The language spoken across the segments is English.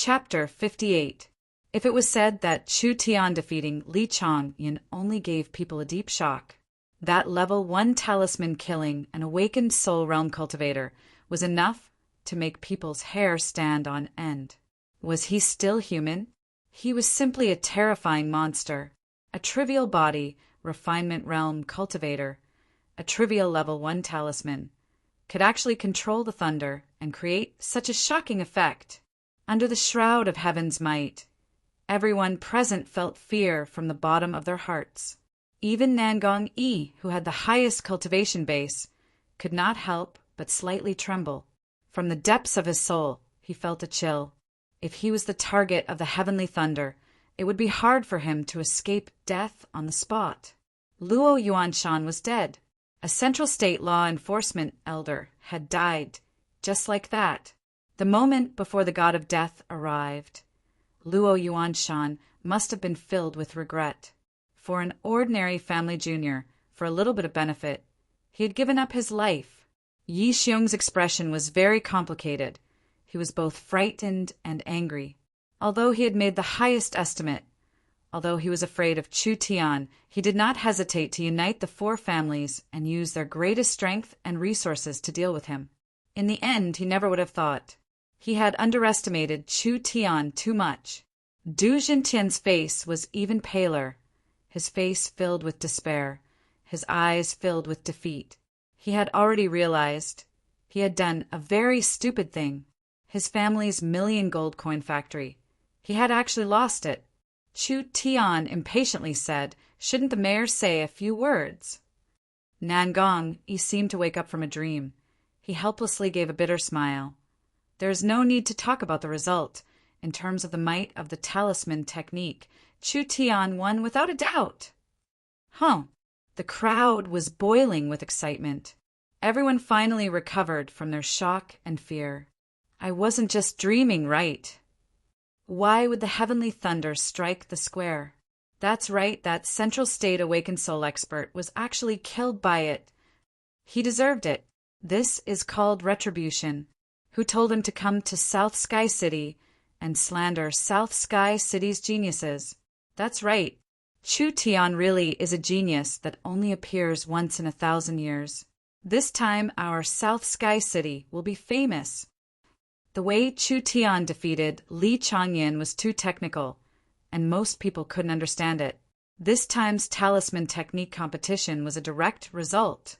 Chapter 58. If it was said that Chu Tian defeating Li Changyin only gave people a deep shock, that level 1 talisman killing an awakened soul realm cultivator was enough to make people's hair stand on end. Was he still human? He was simply a terrifying monster, a trivial body, refinement realm cultivator, a trivial level 1 talisman, could actually control the thunder and create such a shocking effect. Under the shroud of heaven's might, everyone present felt fear from the bottom of their hearts. Even Nangong Yi, who had the highest cultivation base, could not help but slightly tremble. From the depths of his soul, he felt a chill. If he was the target of the heavenly thunder, it would be hard for him to escape death on the spot. Luo Yuanshan was dead. A central state law enforcement elder had died, just like that. The moment before the god of death arrived, Luo Yuanshan must have been filled with regret. For an ordinary family junior, for a little bit of benefit, he had given up his life. Yi Xiong's expression was very complicated. He was both frightened and angry. Although he had made the highest estimate, although he was afraid of Chu Tian, he did not hesitate to unite the 4 families and use their greatest strength and resources to deal with him. In the end, he never would have thought. He had underestimated Chu Tian too much. Du Jintian's face was even paler, his face filled with despair, his eyes filled with defeat. He had already realized he had done a very stupid thing. His family's 1,000,000 gold coin factory. He had actually lost it. Chu Tian impatiently said, "Shouldn't the mayor say a few words?" Nangong Yi seemed to wake up from a dream. He helplessly gave a bitter smile. There is no need to talk about the result. In terms of the might of the talisman technique, Chu Tian won without a doubt. The crowd was boiling with excitement. Everyone finally recovered from their shock and fear. I wasn't just dreaming, right? Why would the heavenly thunder strike the square? That's right, that central state awakened soul expert was actually killed by it. He deserved it. This is called retribution. Who told him to come to South Sky City and slander South Sky City's geniuses? That's right. Chu Tian really is a genius that only appears once in 1,000 years. This time our South Sky City will be famous. The way Chu Tian defeated Li Changyin was too technical, and most people couldn't understand it. This time's talisman technique competition was a direct result.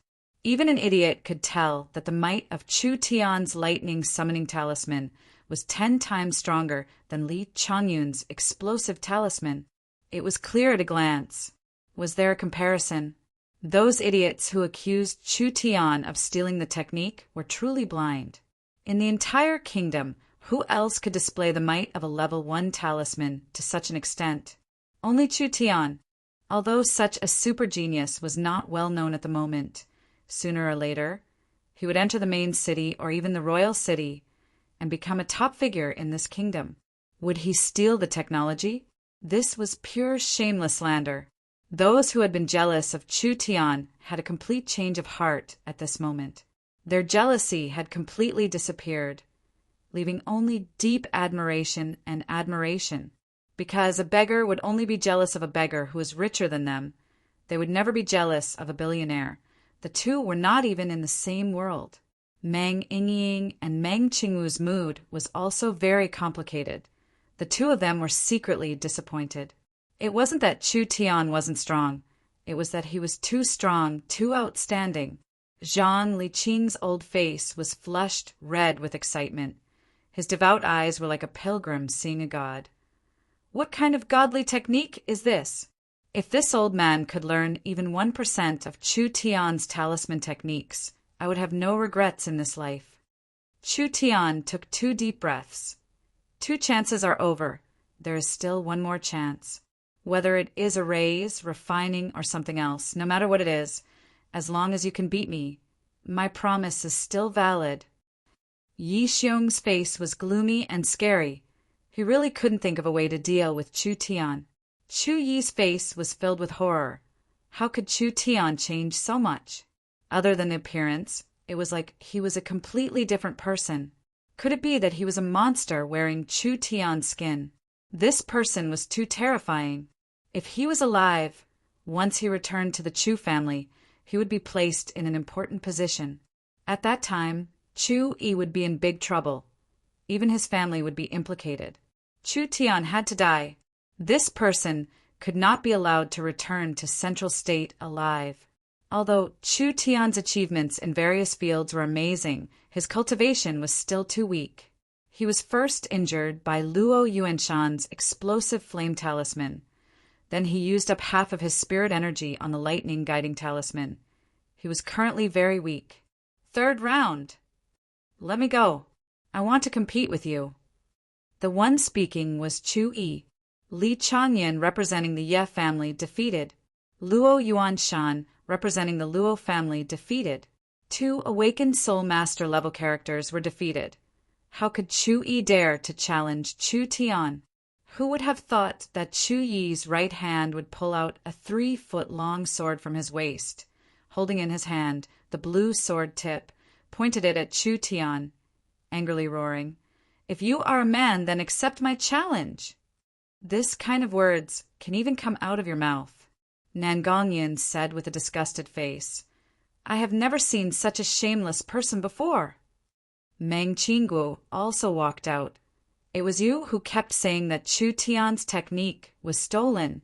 Even an idiot could tell that the might of Chu Tian's lightning summoning talisman was 10 times stronger than Li Changyun's explosive talisman. It was clear at a glance. Was there a comparison? Those idiots who accused Chu Tian of stealing the technique were truly blind. In the entire kingdom, who else could display the might of a level 1 talisman to such an extent? Only Chu Tian. Although such a super genius was not well known at the moment, sooner or later, he would enter the main city or even the royal city and become a top figure in this kingdom. Would he steal the technology? This was pure shameless slander. Those who had been jealous of Chu Tian had a complete change of heart at this moment. Their jealousy had completely disappeared, leaving only deep admiration and admiration. Because a beggar would only be jealous of a beggar who was richer than them, they would never be jealous of a billionaire. The two were not even in the same world. Meng Yingying and Meng Qingwu's mood was also very complicated. The two of them were secretly disappointed. It wasn't that Chu Tian wasn't strong. It was that he was too strong, too outstanding. Zhang Liqing's old face was flushed red with excitement. His devout eyes were like a pilgrim seeing a god. What kind of godly technique is this? If this old man could learn even 1% of Chu Tian's talisman techniques, I would have no regrets in this life. Chu Tian took 2 deep breaths. 2 chances are over. There is still 1 more chance. Whether it is a raise, refining, or something else, no matter what it is, as long as you can beat me, my promise is still valid. Yi Xiong's face was gloomy and scary. He really couldn't think of a way to deal with Chu Tian. Chu Yi's face was filled with horror. How could Chu Tian change so much? Other than the appearance, it was like he was a completely different person. Could it be that he was a monster wearing Chu Tian's skin? This person was too terrifying. If he was alive, once he returned to the Chu family, he would be placed in an important position. At that time, Chu Yi would be in big trouble. Even his family would be implicated. Chu Tian had to die. This person could not be allowed to return to Central State alive. Although Chu Tian's achievements in various fields were amazing, his cultivation was still too weak. He was first injured by Luo Yuanshan's explosive flame talisman. Then he used up half of his spirit energy on the lightning guiding talisman. He was currently very weak. Third round. Let me go. I want to compete with you. The one speaking was Chu Yi. Li Changyan, representing the Ye family, defeated. Luo Yuanshan, representing the Luo family, defeated. 2 awakened soul master level characters were defeated. How could Chu Yi dare to challenge Chu Tian? Who would have thought that Chu Yi's right hand would pull out a 3-foot-long sword from his waist? Holding in his hand the blue sword tip, pointed it at Chu Tian, angrily roaring, "If you are a man, then accept my challenge." This kind of words can even come out of your mouth, Nangongyan said with a disgusted face. I have never seen such a shameless person before. Meng Qingguo also walked out. It was you who kept saying that Chu Tian's technique was stolen.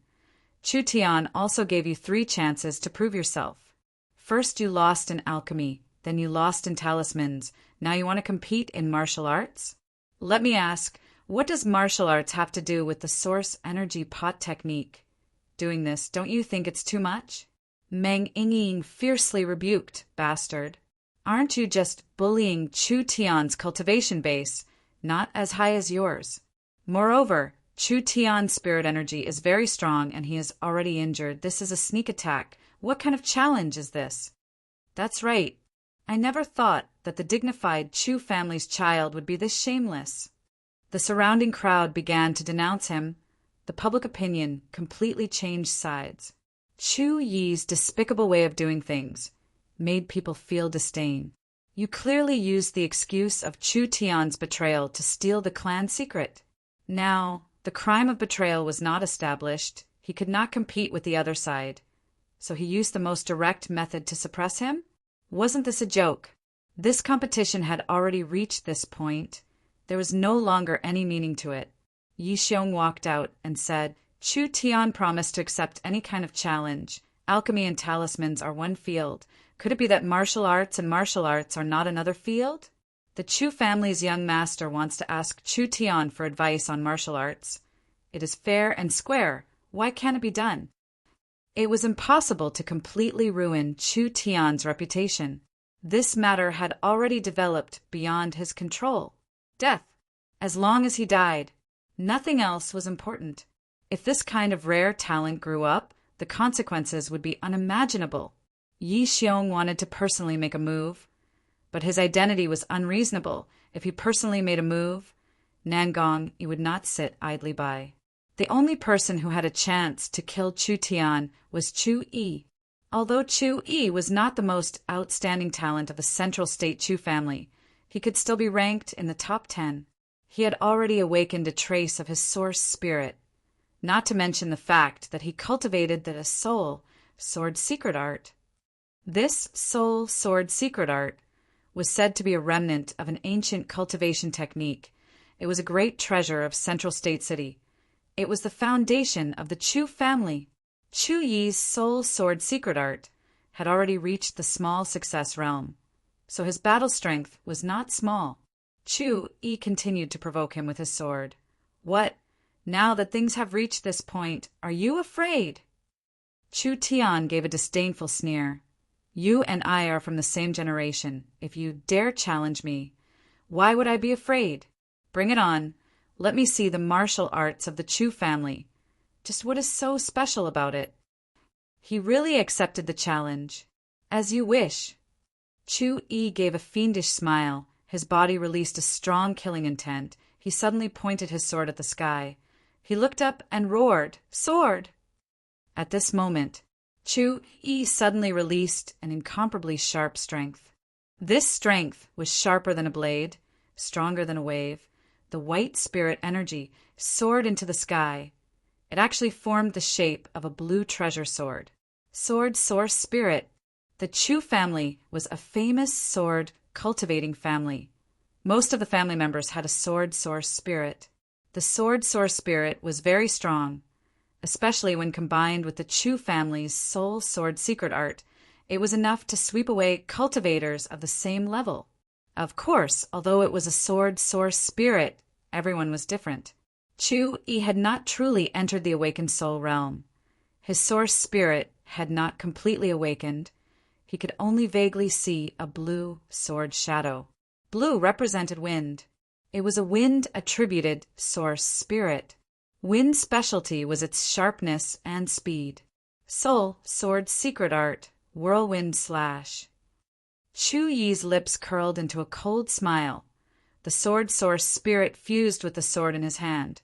Chu Tian also gave you 3 chances to prove yourself. First you lost in alchemy, then you lost in talismans. Now you want to compete in martial arts? Let me ask, what does martial arts have to do with the source energy pot technique? Doing this, don't you think it's too much? Meng Yingying fiercely rebuked, bastard. Aren't you just bullying Chu Tian's cultivation base, not as high as yours? Moreover, Chu Tian's spirit energy is very strong and he is already injured. This is a sneak attack. What kind of challenge is this? That's right. I never thought that the dignified Chu family's child would be this shameless. The surrounding crowd began to denounce him. The public opinion completely changed sides. Chu Yi's despicable way of doing things made people feel disdain. You clearly used the excuse of Chu Tian's betrayal to steal the clan secret. Now, the crime of betrayal was not established. He could not compete with the other side. So he used the most direct method to suppress him? Wasn't this a joke? This competition had already reached this point. There was no longer any meaning to it. Yi Xiong walked out and said, Chu Tian promised to accept any kind of challenge. Alchemy and talismans are one field. Could it be that martial arts and martial arts are not another field? The Chu family's young master wants to ask Chu Tian for advice on martial arts. It is fair and square. Why can't it be done? It was impossible to completely ruin Chu Tian's reputation. This matter had already developed beyond his control. Death. As long as he died, nothing else was important. If this kind of rare talent grew up, the consequences would be unimaginable. Yi Xiong wanted to personally make a move, but his identity was unreasonable. If he personally made a move, Nangong, he would not sit idly by. The only person who had a chance to kill Chu Tian was Chu Yi. Although Chu Yi was not the most outstanding talent of the Central State Chu family, he could still be ranked in the top 10. He had already awakened a trace of his source spirit, not to mention the fact that he cultivated the soul sword secret art. This soul sword secret art was said to be a remnant of an ancient cultivation technique. It was a great treasure of Central State City. It was the foundation of the Chu family. Chu Yi's soul sword secret art had already reached the small success realm, so his battle strength was not small. Chu Yi continued to provoke him with his sword. What? Now that things have reached this point, are you afraid? Chu Tian gave a disdainful sneer. You and I are from the same generation. If you dare challenge me, why would I be afraid? Bring it on. Let me see the martial arts of the Chu family. Just what is so special about it? He really accepted the challenge. As you wish. Chu Yi gave a fiendish smile. His body released a strong killing intent. He suddenly pointed his sword at the sky. He looked up and roared, Sword! At this moment, Chu Yi suddenly released an incomparably sharp strength. This strength was sharper than a blade, stronger than a wave, the white spirit energy soared into the sky. It actually formed the shape of a blue treasure sword. Sword Source Spirit. The Chu family was a famous sword cultivating family. Most of the family members had a sword source spirit. The sword source spirit was very strong, especially when combined with the Chu family's soul sword secret art. It was enough to sweep away cultivators of the same level. Of course, although it was a sword source spirit, everyone was different. Chu-yi had not truly entered the awakened soul realm. His source spirit had not completely awakened. He could only vaguely see a blue sword shadow. Blue represented wind. It was a wind-attributed source spirit. Wind's specialty was its sharpness and speed. Soul sword secret art, whirlwind slash. Chu-yi's lips curled into a cold smile. The sword source spirit fused with the sword in his hand.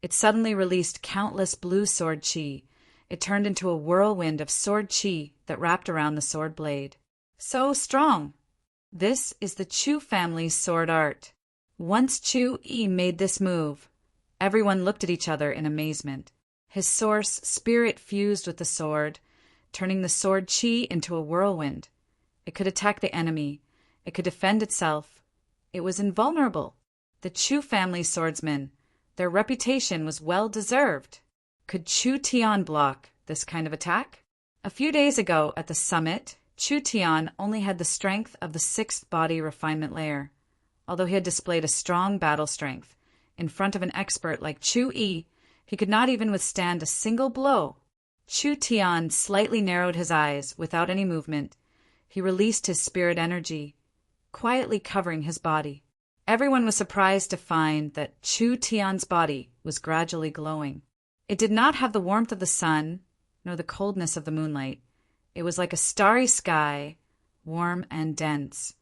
It suddenly released countless blue sword chi. It turned into a whirlwind of sword chi that wrapped around the sword blade. So strong! This is the Chu family's sword art. Once Chu-yi made this move, everyone looked at each other in amazement. His source spirit fused with the sword, turning the sword chi into a whirlwind. It could attack the enemy. It could defend itself. It was invulnerable. The Chu family swordsmen, their reputation was well deserved. Could Chu Tian block this kind of attack? A few days ago at the summit, Chu Tian only had the strength of the sixth body refinement layer. Although he had displayed a strong battle strength, in front of an expert like Chu-yi, he could not even withstand a single blow. Chu Tian slightly narrowed his eyes without any movement. He released his spirit energy, quietly covering his body. Everyone was surprised to find that Chu Tian's body was gradually glowing. It did not have the warmth of the sun, nor the coldness of the moonlight. It was like a starry sky, warm and dense,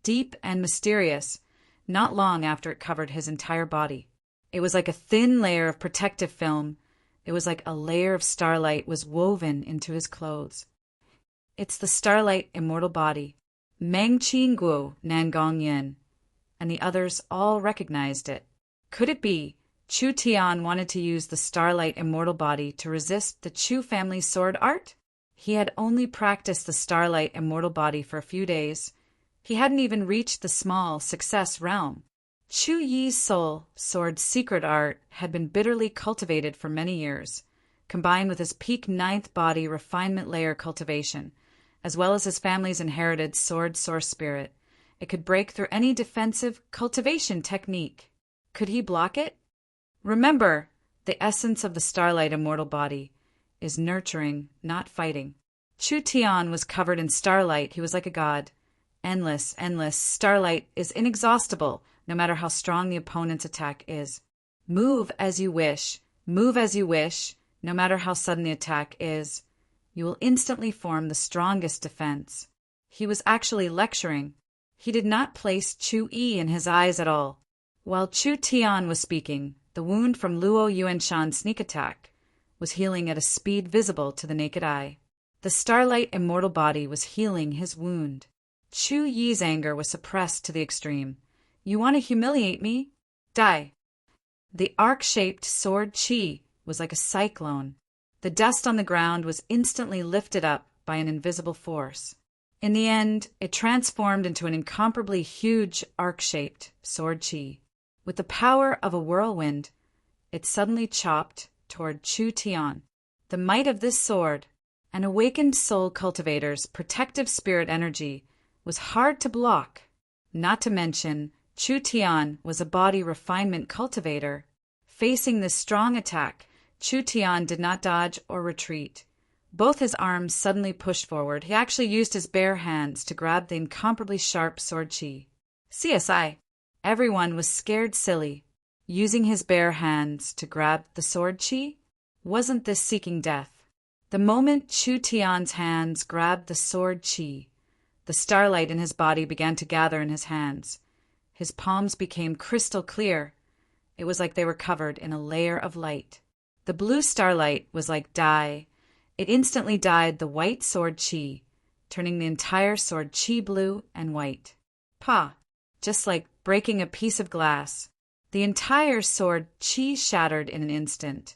deep and mysterious, not long after it covered his entire body. It was like a thin layer of protective film. It was like a layer of starlight was woven into his clothes. It's the starlight immortal body, Meng Qingguo Nangong Yin, and the others all recognized it. Could it be Chu Tian wanted to use the starlight immortal body to resist the Chu family's sword art? He had only practiced the starlight immortal body for a few days. He hadn't even reached the small success realm. Chu-yi's soul sword secret art had been bitterly cultivated for many years, combined with his peak ninth body refinement layer cultivation, as well as his family's inherited sword source spirit. It could break through any defensive cultivation technique. Could he block it? Remember, the essence of the starlight immortal body is nurturing, not fighting. Chu Tian was covered in starlight. He was like a god. Endless, endless. Starlight is inexhaustible, no matter how strong the opponent's attack is. Move as you wish. Move as you wish, no matter how sudden the attack is. You will instantly form the strongest defense. He was actually lecturing. He did not place Chu-yi in his eyes at all. While Chu Tian was speaking, the wound from Luo Yuanshan's sneak attack was healing at a speed visible to the naked eye. The starlight immortal body was healing his wound. Chu-yi's anger was suppressed to the extreme. You want to humiliate me? Die. The arc-shaped sword chi was like a cyclone. The dust on the ground was instantly lifted up by an invisible force. In the end, it transformed into an incomparably huge arc-shaped sword chi. With the power of a whirlwind, it suddenly chopped toward Chu Tian. The might of this sword, an awakened soul cultivator's protective spirit energy, was hard to block. Not to mention, Chu Tian was a body refinement cultivator. Facing this strong attack, Chu Tian did not dodge or retreat. Both his arms suddenly pushed forward. He actually used his bare hands to grab the incomparably sharp sword chi. CSI. Everyone was scared silly. Using his bare hands to grab the sword chi? Wasn't this seeking death? The moment Chu Tian's hands grabbed the sword chi, the starlight in his body began to gather in his hands. His palms became crystal clear. It was like they were covered in a layer of light. The blue starlight was like dye. It instantly dyed the white sword chi, turning the entire sword chi blue and white. Pa! just like breaking a piece of glass. The entire sword chi shattered in an instant,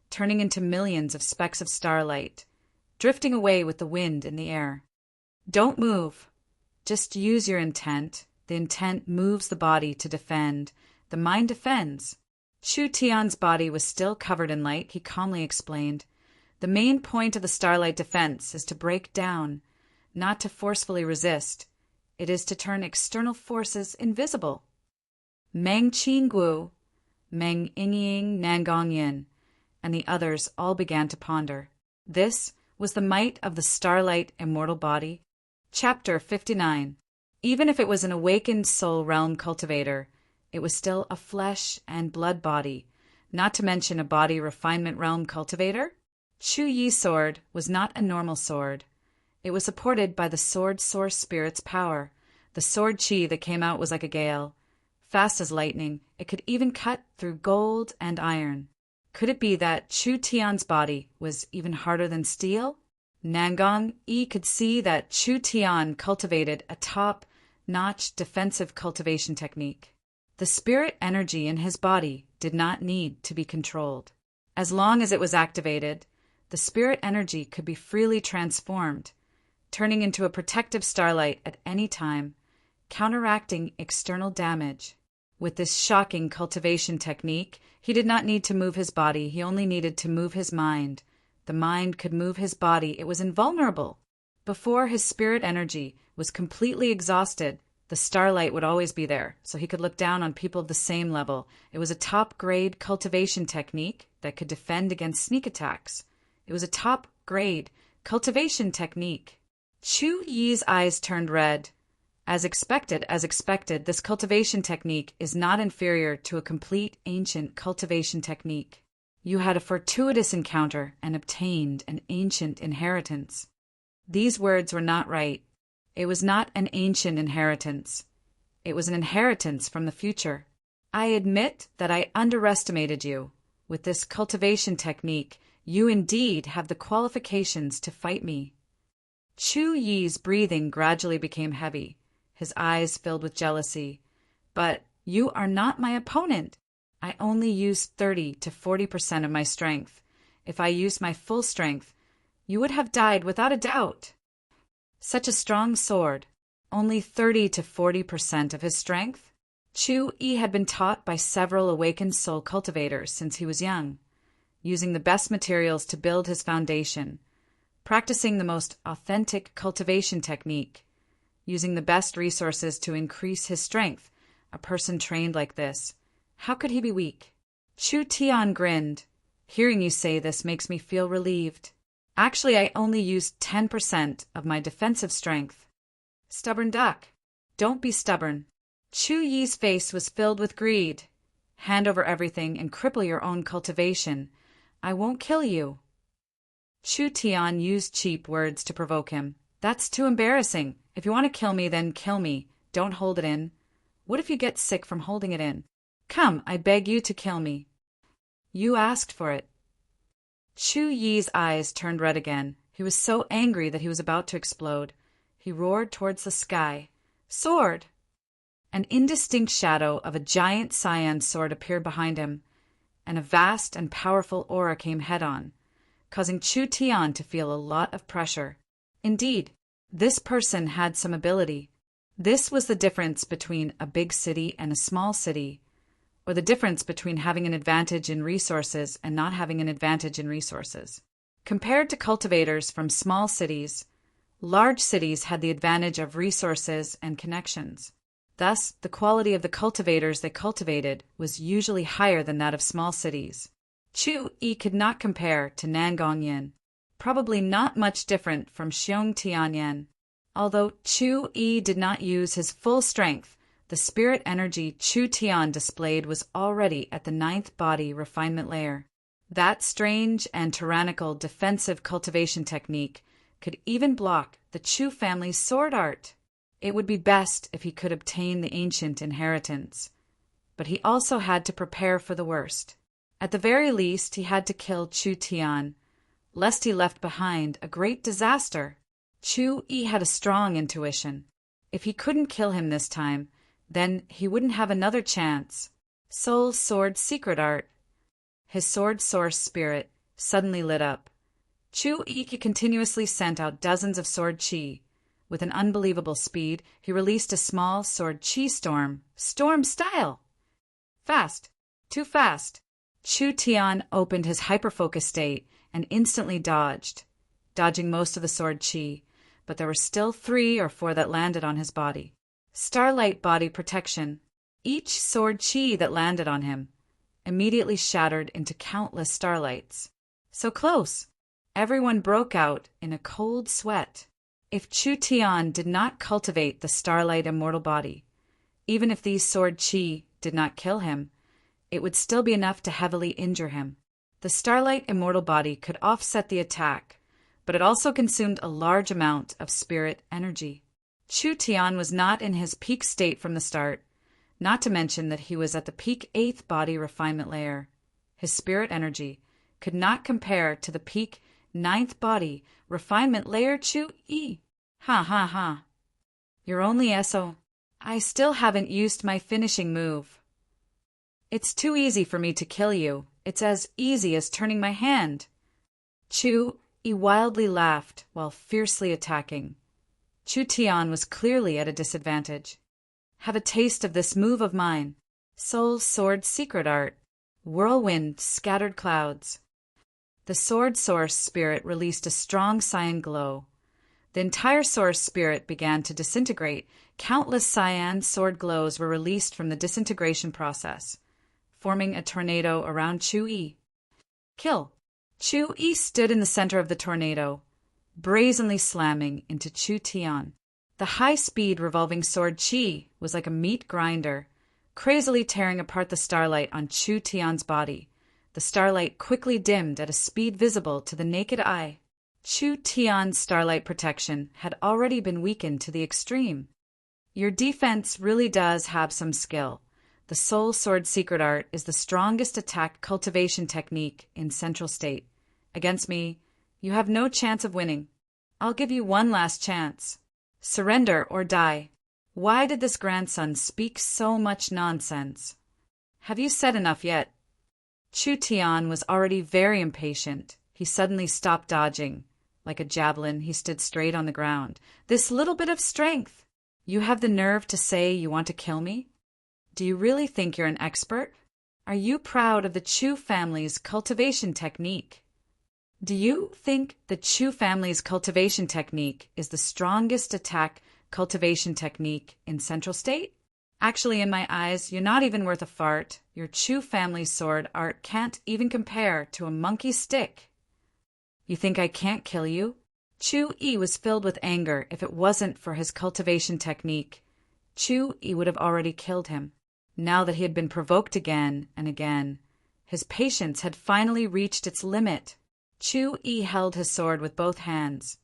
turning into millions of specks of starlight, drifting away with the wind in the air. Don't move. Just use your intent. The intent moves the body to defend. The mind defends. Chu Tian's body was still covered in light, he calmly explained. The main point of the starlight defense is to break down, not to forcefully resist. It is to turn external forces invisible. Meng Qingguo, Meng Yingying Nangongyin, and the others all began to ponder. This was the might of the starlight immortal body. Chapter 59. Even if it was an awakened soul realm cultivator, it was still a flesh and blood body, not to mention a body refinement realm cultivator. Chu Yi's sword was not a normal sword. It was supported by the sword source spirit's power. The sword chi that came out was like a gale. Fast as lightning, it could even cut through gold and iron. Could it be that Chu Tian's body was even harder than steel? Nangong Yi could see that Chu Tian cultivated a top-notch defensive cultivation technique. The spirit energy in his body did not need to be controlled. As long as it was activated, the spirit energy could be freely transformed, turning into a protective starlight at any time, counteracting external damage. With this shocking cultivation technique, he did not need to move his body, he only needed to move his mind. The mind could move his body, it was invulnerable. Before his spirit energy was completely exhausted, the starlight would always be there, so he could look down on people of the same level. It was a top-grade cultivation technique that could defend against sneak attacks. It was a top-grade cultivation technique. Chu Yi's eyes turned red. As expected, this cultivation technique is not inferior to a complete ancient cultivation technique. You had a fortuitous encounter and obtained an ancient inheritance. These words were not right. It was not an ancient inheritance. It was an inheritance from the future. I admit that I underestimated you. With this cultivation technique, you indeed have the qualifications to fight me. Chu Yi's breathing gradually became heavy. His eyes filled with jealousy. But you are not my opponent. I only used 30 to 40% of my strength. If I used my full strength, you would have died without a doubt. Such a strong sword, only 30 to 40% of his strength? Chu Yi had been taught by several awakened soul cultivators since he was young, using the best materials to build his foundation, practicing the most authentic cultivation technique, using the best resources to increase his strength. A person trained like this, how could he be weak? Chu Tian grinned. Hearing you say this makes me feel relieved. Actually, I only used 10% of my defensive strength. Stubborn duck. Don't be stubborn. Chu Yi's face was filled with greed. Hand over everything and cripple your own cultivation. I won't kill you. Chu Tian used cheap words to provoke him. That's too embarrassing. If you want to kill me, then kill me. Don't hold it in. What if you get sick from holding it in? Come, I beg you to kill me. You asked for it. Chu Yi's eyes turned red again. He was so angry that he was about to explode. He roared towards the sky. Sword! An indistinct shadow of a giant cyan sword appeared behind him, and a vast and powerful aura came head-on, causing Chu Tian to feel a lot of pressure. Indeed, this person had some ability. This was the difference between a big city and a small city, or the difference between having an advantage in resources and not having an advantage in resources. Compared to cultivators from small cities, large cities had the advantage of resources and connections. Thus, the quality of the cultivators they cultivated was usually higher than that of small cities. Chu Yi could not compare to Nangongyin, probably not much different from Xiong Tianyan. Although Chu Yi did not use his full strength, the spirit energy Chu Tian displayed was already at the 9th body refinement layer. That strange and tyrannical defensive cultivation technique could even block the Chu family's sword art. It would be best if he could obtain the ancient inheritance. But he also had to prepare for the worst. At the very least, he had to kill Chu Tian, lest he left behind a great disaster. Chu Yi had a strong intuition. If he couldn't kill him this time, then he wouldn't have another chance. Soul Sword Secret Art. His sword source spirit suddenly lit up. Chu-Yi continuously sent out dozens of sword chi. With an unbelievable speed, he released a small sword chi storm style. Fast. Too fast. Chu Tian opened his hyperfocus state and instantly dodging most of the sword chi, but there were still 3 or 4 that landed on his body. Starlight body protection. Each sword chi that landed on him immediately shattered into countless starlights. So close! Everyone broke out in a cold sweat. If Chu Tian did not cultivate the starlight immortal body, even if these sword chi did not kill him, it would still be enough to heavily injure him. The starlight immortal body could offset the attack, but it also consumed a large amount of spirit energy. Chu Tian was not in his peak state from the start, not to mention that he was at the peak 8th body refinement layer. His spirit energy could not compare to the peak 9th body refinement layer Chu-Yi. Ha ha ha. You're only SO. I still haven't used my finishing move. It's too easy for me to kill you. It's as easy as turning my hand. Chu-Yi wildly laughed while fiercely attacking. Chu Tian was clearly at a disadvantage. Have a taste of this move of mine. Soul Sword Secret Art. Whirlwind Scattered Clouds. The sword source spirit released a strong cyan glow. The entire source spirit began to disintegrate. Countless cyan sword glows were released from the disintegration process, forming a tornado around Chu-Yi. Kill! Chu-Yi stood in the center of the tornado, brazenly slamming into Chu Tian. The high-speed revolving sword chi was like a meat grinder, crazily tearing apart the starlight on Chu Tian's body. The starlight quickly dimmed at a speed visible to the naked eye. Chu Tian's starlight protection had already been weakened to the extreme. Your defense really does have some skill. The Soul Sword Secret Art is the strongest attack cultivation technique in Central State. Against me, you have no chance of winning. I'll give you one last chance. Surrender or die. Why did this grandson speak so much nonsense? Have you said enough yet? Chu Tian was already very impatient. He suddenly stopped dodging. Like a javelin, he stood straight on the ground. This little bit of strength! You have the nerve to say you want to kill me? Do you really think you're an expert? Are you proud of the Chu family's cultivation technique? Do you think the Chu family's cultivation technique is the strongest attack cultivation technique in Central State? Actually, in my eyes, you're not even worth a fart. Your Chu family's sword art can't even compare to a monkey stick. You think I can't kill you? Chu-Yi was filled with anger. If it wasn't for his cultivation technique, Chu-Yi would have already killed him. Now that he had been provoked again and again, his patience had finally reached its limit. Chu-Yi held his sword with both hands.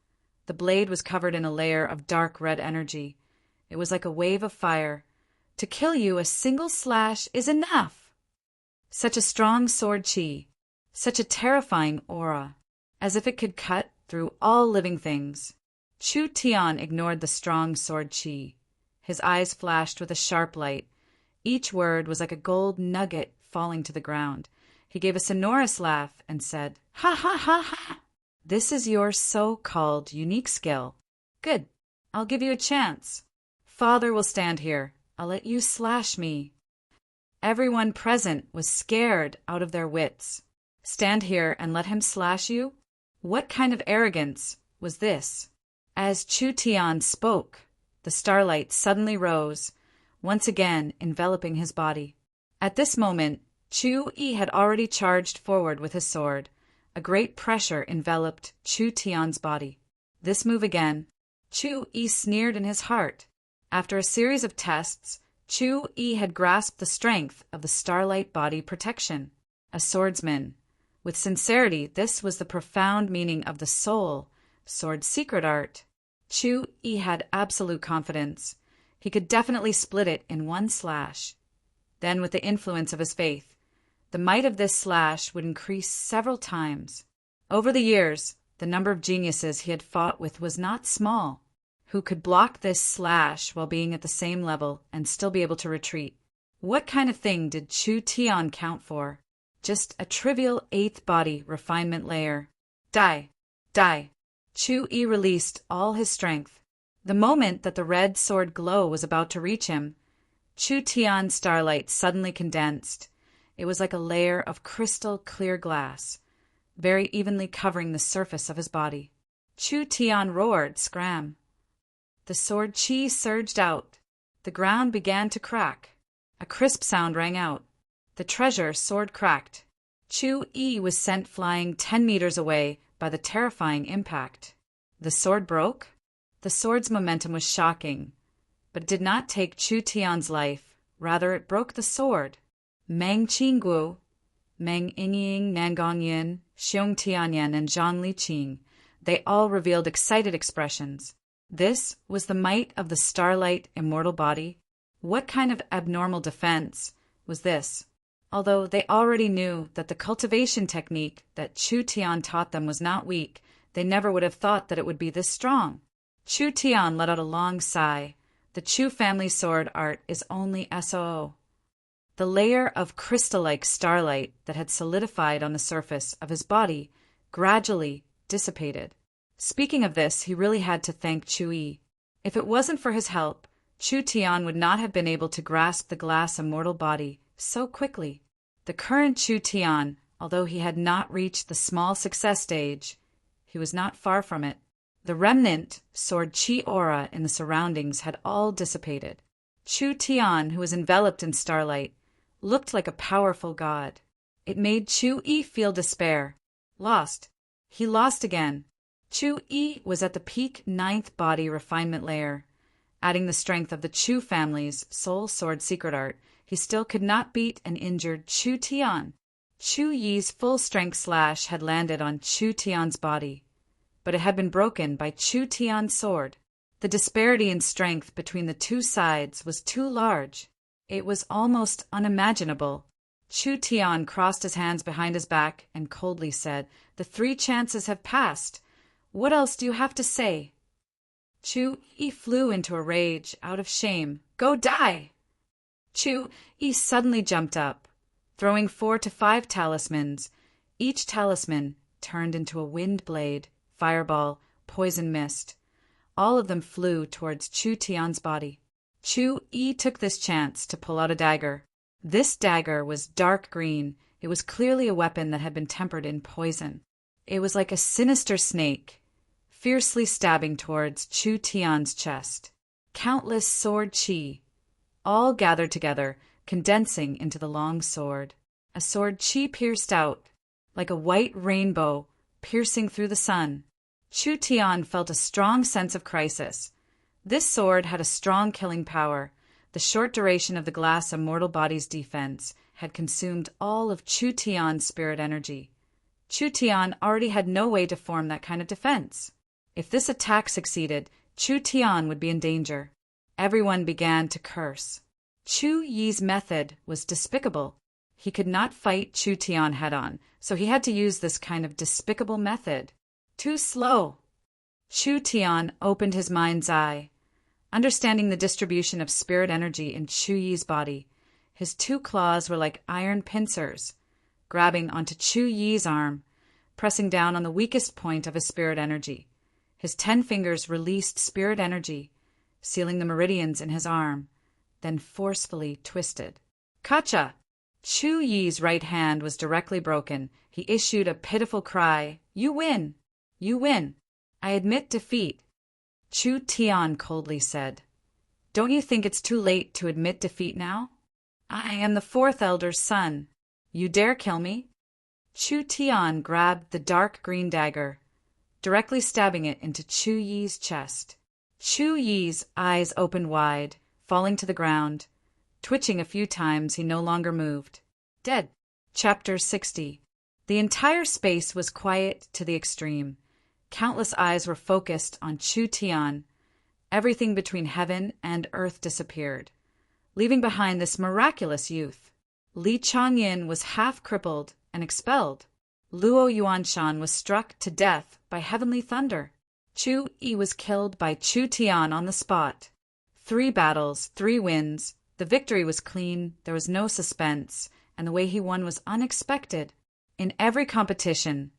The blade was covered in a layer of dark red energy. It was like a wave of fire. To kill you, a single slash is enough. Such a strong sword chi, such a terrifying aura, as if it could cut through all living things. Chu Tian ignored the strong sword chi. His eyes flashed with a sharp light. Each word was like a gold nugget falling to the ground. He gave a sonorous laugh and said, "Ha ha ha ha! This is your so-called unique skill. Good. I'll give you a chance. Father will stand here. I'll let you slash me." Everyone present was scared out of their wits. Stand here and let him slash you? What kind of arrogance was this? As Chu Tian spoke, the starlight suddenly rose, once again enveloping his body. At this moment, Chu-Yi had already charged forward with his sword. A great pressure enveloped Chu Tian's body. This move again. Chu-Yi sneered in his heart. After a series of tests, Chu-Yi had grasped the strength of the starlight body protection. A swordsman. With sincerity, this was the profound meaning of the soul sword secret art. Chu-Yi had absolute confidence. He could definitely split it in one slash. Then, with the influence of his faith, the might of this slash would increase several times. Over the years, the number of geniuses he had fought with was not small. who could block this slash while being at the same level and still be able to retreat. What kind of thing did Chu Tian count for? Just a trivial 8th body refinement layer. Die! Die! Chu Yi released all his strength. The moment that the red sword glow was about to reach him, Chu Tian's starlight suddenly condensed. It was like a layer of crystal clear glass, very evenly covering the surface of his body. Chu Tian roared, scram. The sword chi surged out. The ground began to crack. A crisp sound rang out. The treasure sword cracked. Chu Yi was sent flying 10 meters away by the terrifying impact. The sword broke? The sword's momentum was shocking, but it did not take Chu Tian's life. Rather, it broke the sword. Meng Qingguo, Meng Yingying, Nangongyin, Xiong Tianyan, and Zhang Liqing, they all revealed excited expressions. This was the might of the starlight immortal body. What kind of abnormal defense was this? Although they already knew that the cultivation technique that Chu Tian taught them was not weak, they never would have thought that it would be this strong. Chu Tian let out a long sigh. The Chu family sword art is only SOO. The layer of crystal-like starlight that had solidified on the surface of his body gradually dissipated. Speaking of this, he really had to thank Chu Yi. If it wasn't for his help, Chu Tian would not have been able to grasp the glass immortal body so quickly. The current Chu Tian, although he had not reached the small success stage, he was not far from it. The remnant sword chi aura in the surroundings had all dissipated. Chu Tian, who was enveloped in starlight, looked like a powerful god. It made Chu Yi feel despair. Lost. He lost again. Chu Yi was at the peak 9th body refinement layer. Adding the strength of the Chu family's soul sword secret art, he still could not beat an injured Chu Tian. Chu Yi's full-strength slash had landed on Chu Tian's body, but it had been broken by Chu Tian's sword. The disparity in strength between the two sides was too large. It was almost unimaginable. Chu Tian crossed his hands behind his back and coldly said, "The 3 chances have passed. What else do you have to say?" Chu Yi flew into a rage, out of shame. "Go die!" Chu Yi suddenly jumped up, throwing 4 to 5 talismans. Each talisman turned into a wind blade, fireball, poison mist. All of them flew towards Chu Tian's body. Chu Yi took this chance to pull out a dagger. This dagger was dark green. It was clearly a weapon that had been tempered in poison. It was like a sinister snake, fiercely stabbing towards Chu Tian's chest. Countless sword chi, all gathered together, condensing into the long sword. A sword chi pierced out, like a white rainbow piercing through the sun. Chu Tian felt a strong sense of crisis. This sword had a strong killing power. The short duration of the glass immortal body's defense had consumed all of Chu Tian's spirit energy. Chu Tian already had no way to form that kind of defense. If this attack succeeded, Chu Tian would be in danger. Everyone began to curse. Chu Yi's method was despicable. He could not fight Chu Tian head-on, so he had to use this kind of despicable method. Too slow. Chu Tian opened his mind's eye. Understanding the distribution of spirit energy in Chu Yi's body, his 2 claws were like iron pincers, grabbing onto Chu Yi's arm, pressing down on the weakest point of his spirit energy. His 10 fingers released spirit energy, sealing the meridians in his arm, then forcefully twisted. Kacha! Chu Yi's right hand was directly broken. He issued a pitiful cry. "You win! You win! I admit defeat." Chu Tian coldly said, "Don't you think it's too late to admit defeat now? I am the 4th elder's son. You dare kill me?" Chu Tian grabbed the dark green dagger, directly stabbing it into Chu Yi's chest. Chu Yi's eyes opened wide, falling to the ground. Twitching a few times, he no longer moved. Dead. Chapter 60. The entire space was quiet to the extreme. Countless eyes were focused on Chu Tian. Everything between heaven and earth disappeared, leaving behind this miraculous youth. Li Changyin was half crippled and expelled. Luo Yuanshan was struck to death by heavenly thunder. Chu Yi was killed by Chu Tian on the spot. 3 battles, 3 wins. The victory was clean, there was no suspense, and the way he won was unexpected. In every competition,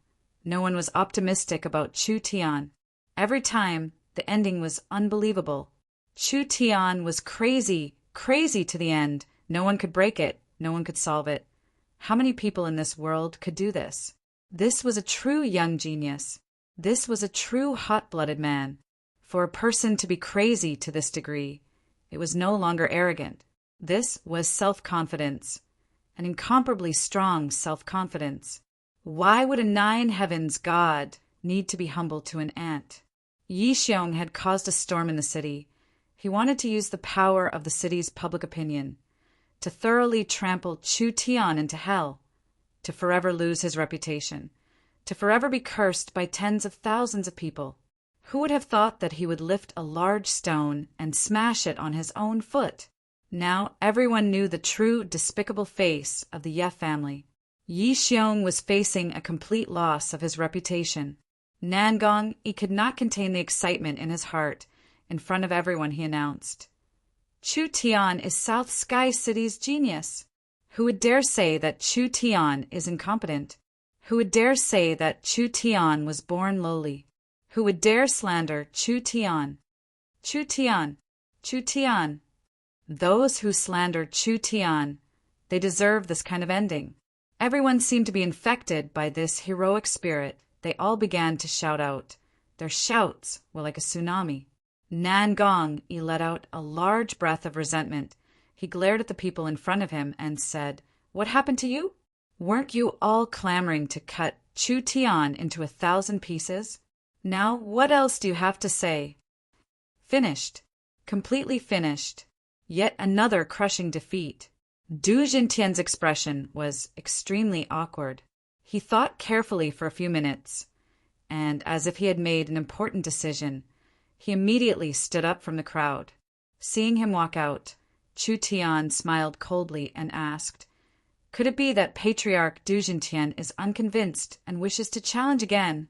no one was optimistic about Chu Tian. Every time, the ending was unbelievable. Chu Tian was crazy, crazy to the end. No one could break it, no one could solve it. How many people in this world could do this? This was a true young genius. This was a true hot-blooded man. For a person to be crazy to this degree, it was no longer arrogant. This was self-confidence, an incomparably strong self-confidence. Why would a 9 heavens god need to be humble to an ant? Yi Xiong had caused a storm in the city. He wanted to use the power of the city's public opinion to thoroughly trample Chu Tian into hell, to forever lose his reputation, to forever be cursed by tens of thousands of people. Who would have thought that he would lift a large stone and smash it on his own foot? Now everyone knew the true, despicable face of the Ye family. Yi Xiong was facing a complete loss of his reputation. Nangong, he could not contain the excitement in his heart. In front of everyone, he announced, Chu Tian is South Sky City's genius. Who would dare say that Chu Tian is incompetent? Who would dare say that Chu Tian was born lowly? Who would dare slander Chu Tian? Chu Tian, Chu Tian. Those who slander Chu Tian, they deserve this kind of ending. Everyone seemed to be infected by this heroic spirit. They all began to shout out. Their shouts were like a tsunami. Nangong, he let out a large breath of resentment. He glared at the people in front of him and said, What happened to you? Weren't you all clamoring to cut Chu Tian into 1,000 pieces? Now, what else do you have to say? Finished. Completely finished. Yet another crushing defeat. Du Jintian's expression was extremely awkward. He thought carefully for a few minutes, and as if he had made an important decision, he immediately stood up from the crowd. Seeing him walk out, Chu Tian smiled coldly and asked, Could it be that Patriarch Du Jintian is unconvinced and wishes to challenge again?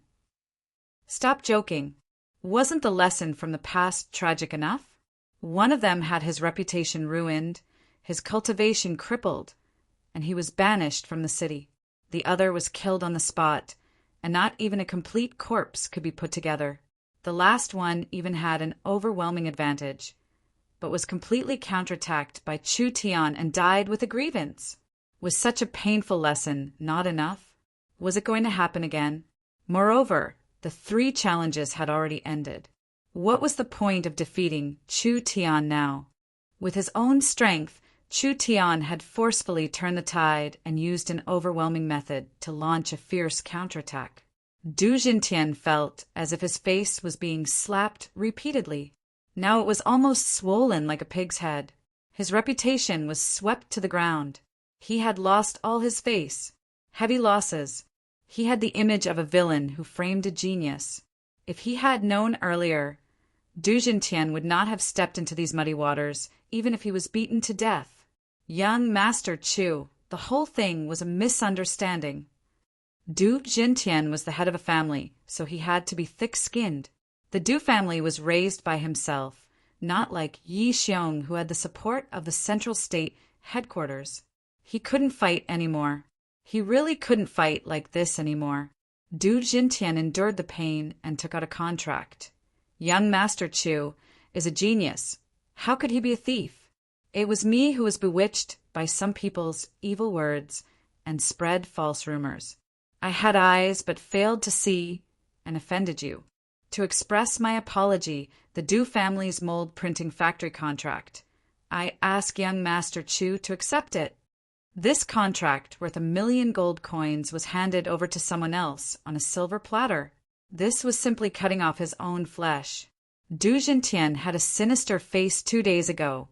Stop joking. Wasn't the lesson from the past tragic enough? One of them had his reputation ruined, his cultivation crippled, and he was banished from the city. The other was killed on the spot, and not even a complete corpse could be put together. The last one even had an overwhelming advantage, but was completely counterattacked by Chu Tian and died with a grievance. Was such a painful lesson not enough? Was it going to happen again? Moreover, the 3 challenges had already ended. What was the point of defeating Chu Tian now? With his own strength, Chu Tian had forcefully turned the tide and used an overwhelming method to launch a fierce counterattack. Du Jintian felt as if his face was being slapped repeatedly. Now it was almost swollen like a pig's head. His reputation was swept to the ground. He had lost all his face. Heavy losses. He had the image of a villain who framed a genius. If he had known earlier, Du Jintian would not have stepped into these muddy waters, even if he was beaten to death. Young Master Chu, the whole thing was a misunderstanding. Du Jintian was the head of a family, so he had to be thick-skinned. The Du family was raised by himself, not like Yi Xiong, who had the support of the Central State headquarters. He couldn't fight anymore. He really couldn't fight like this anymore. Du Jintian endured the pain and took out a contract. Young Master Chu is a genius. How could he be a thief? It was me who was bewitched by some people's evil words and spread false rumors. I had eyes but failed to see and offended you. To express my apology, the Du family's mold printing factory contract, I ask young Master Chu to accept it. This contract, worth 1,000,000 gold coins, was handed over to someone else on a silver platter. This was simply cutting off his own flesh. Du Jintian had a sinister face 2 days ago,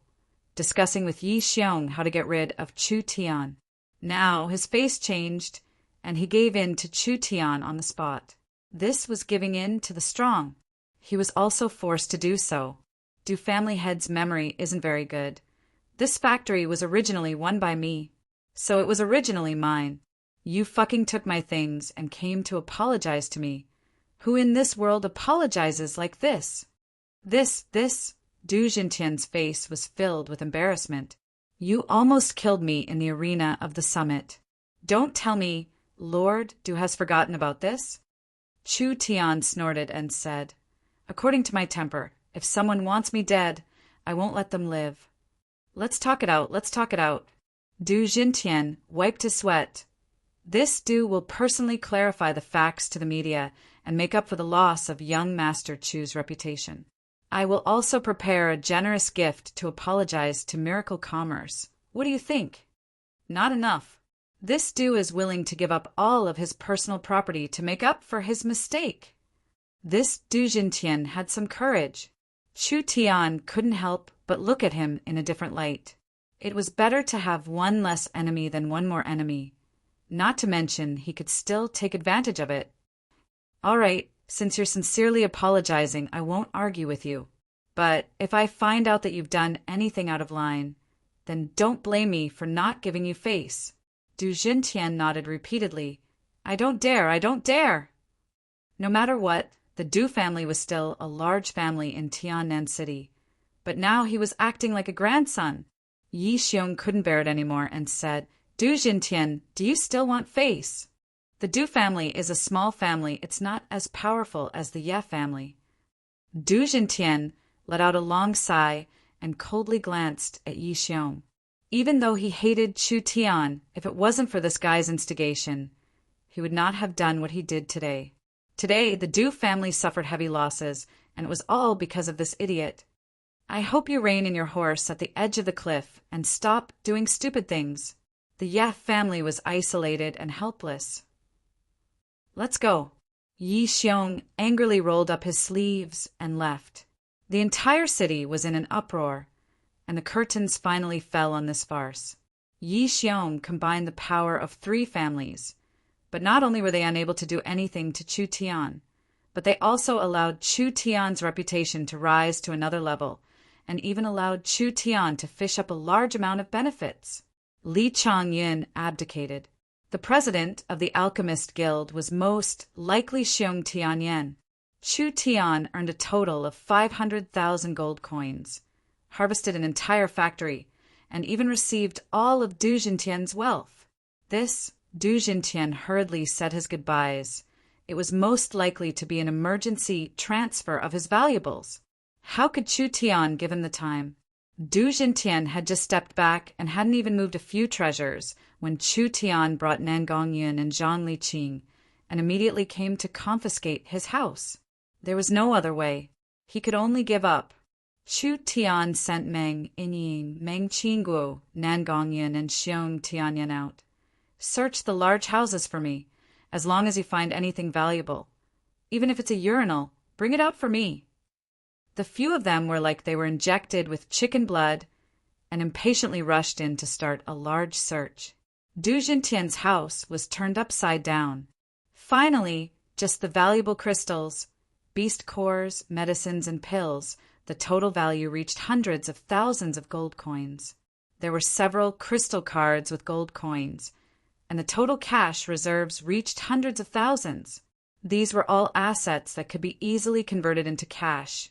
discussing with Yi Xiong how to get rid of Chu Tian. Now his face changed, and he gave in to Chu Tian on the spot. This was giving in to the strong. He was also forced to do so. Du family head's memory isn't very good. This factory was originally won by me, so it was originally mine. You fucking took my things and came to apologize to me. Who in this world apologizes like this? This, Du Jintian's face was filled with embarrassment. You almost killed me in the arena of the summit. Don't tell me Lord Du has forgotten about this? Chu Tian snorted and said, according to my temper, if someone wants me dead, I won't let them live. Let's talk it out, Du Jintian wiped his sweat. This Du will personally clarify the facts to the media and make up for the loss of young Master Chu's reputation. I will also prepare a generous gift to apologize to Miracle Commerce. What do you think? Not enough. This Du is willing to give up all of his personal property to make up for his mistake. This Du Jintian had some courage. Chu Tian couldn't help but look at him in a different light. It was better to have one less enemy than one more enemy. Not to mention, he could still take advantage of it. All right, since you're sincerely apologizing, I won't argue with you. But if I find out that you've done anything out of line, then don't blame me for not giving you face. Du Jintian nodded repeatedly. I don't dare. No matter what, the Du family was still a large family in Tiannan City. But now he was acting like a grandson. Yi Xiong couldn't bear it anymore and said, Du Jintian, do you still want face? The Du family is a small family. It's not as powerful as the Ye family. Du Jintian let out a long sigh and coldly glanced at Yi Xiong. Even though he hated Chu Tian, if it wasn't for this guy's instigation, he would not have done what he did today. Today, the Du family suffered heavy losses, and it was all because of this idiot. I hope you rein in your horse at the edge of the cliff and stop doing stupid things. The Ye family was isolated and helpless. Let's go. Yi Xiong angrily rolled up his sleeves and left. The entire city was in an uproar, and the curtains finally fell on this farce. Yi Xiong combined the power of 3 families, but not only were they unable to do anything to Chu Tian, but they also allowed Chu Tian's reputation to rise to another level, and even allowed Chu Tian to fish up a large amount of benefits. Li Changyin abdicated. The president of the Alchemist Guild was most likely Xiong Tianyan. Chu Tian earned a total of 500,000 gold coins, harvested an entire factory, and even received all of Du Jintian's wealth. This, Du Jintian hurriedly said his goodbyes. It was most likely to be an emergency transfer of his valuables. How could Chu Tian give him the time? Du Jintian had just stepped back and hadn't even moved a few treasures when Chu Tian brought Nan Gongyun and Zhang Liqing and immediately came to confiscate his house. There was no other way. He could only give up. Chu Tian sent Meng Yinying, Meng Qingguo, Nan Gongyun, and Xiong Tianyan out. Search the large houses for me, as long as you find anything valuable. Even if it's a urinal, bring it out for me. The few of them were like they were injected with chicken blood and impatiently rushed in to start a large search. Du Jintian's house was turned upside down. Finally, just the valuable crystals, beast cores, medicines, and pills, the total value reached hundreds of thousands of gold coins. There were several crystal cards with gold coins, and the total cash reserves reached hundreds of thousands. These were all assets that could be easily converted into cash,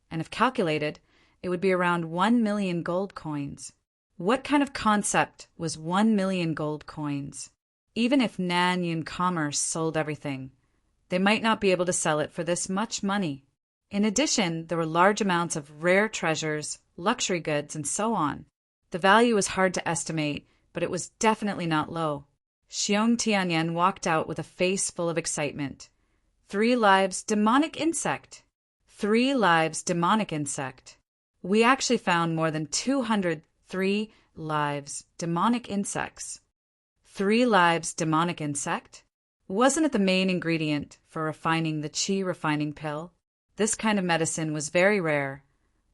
and if calculated, it would be around 1 million gold coins. What kind of concept was 1 million gold coins? Even if Nan Yun Commerce sold everything, they might not be able to sell it for this much money. In addition, there were large amounts of rare treasures, luxury goods, and so on. The value was hard to estimate, but it was definitely not low. Xiong Tianyan walked out with a face full of excitement. 3 lives, demonic insect. 3 lives, demonic insect. We actually found more than 203 lives, demonic insects. 3 lives, demonic insect? Wasn't it the main ingredient for refining the qi refining pill? This kind of medicine was very rare.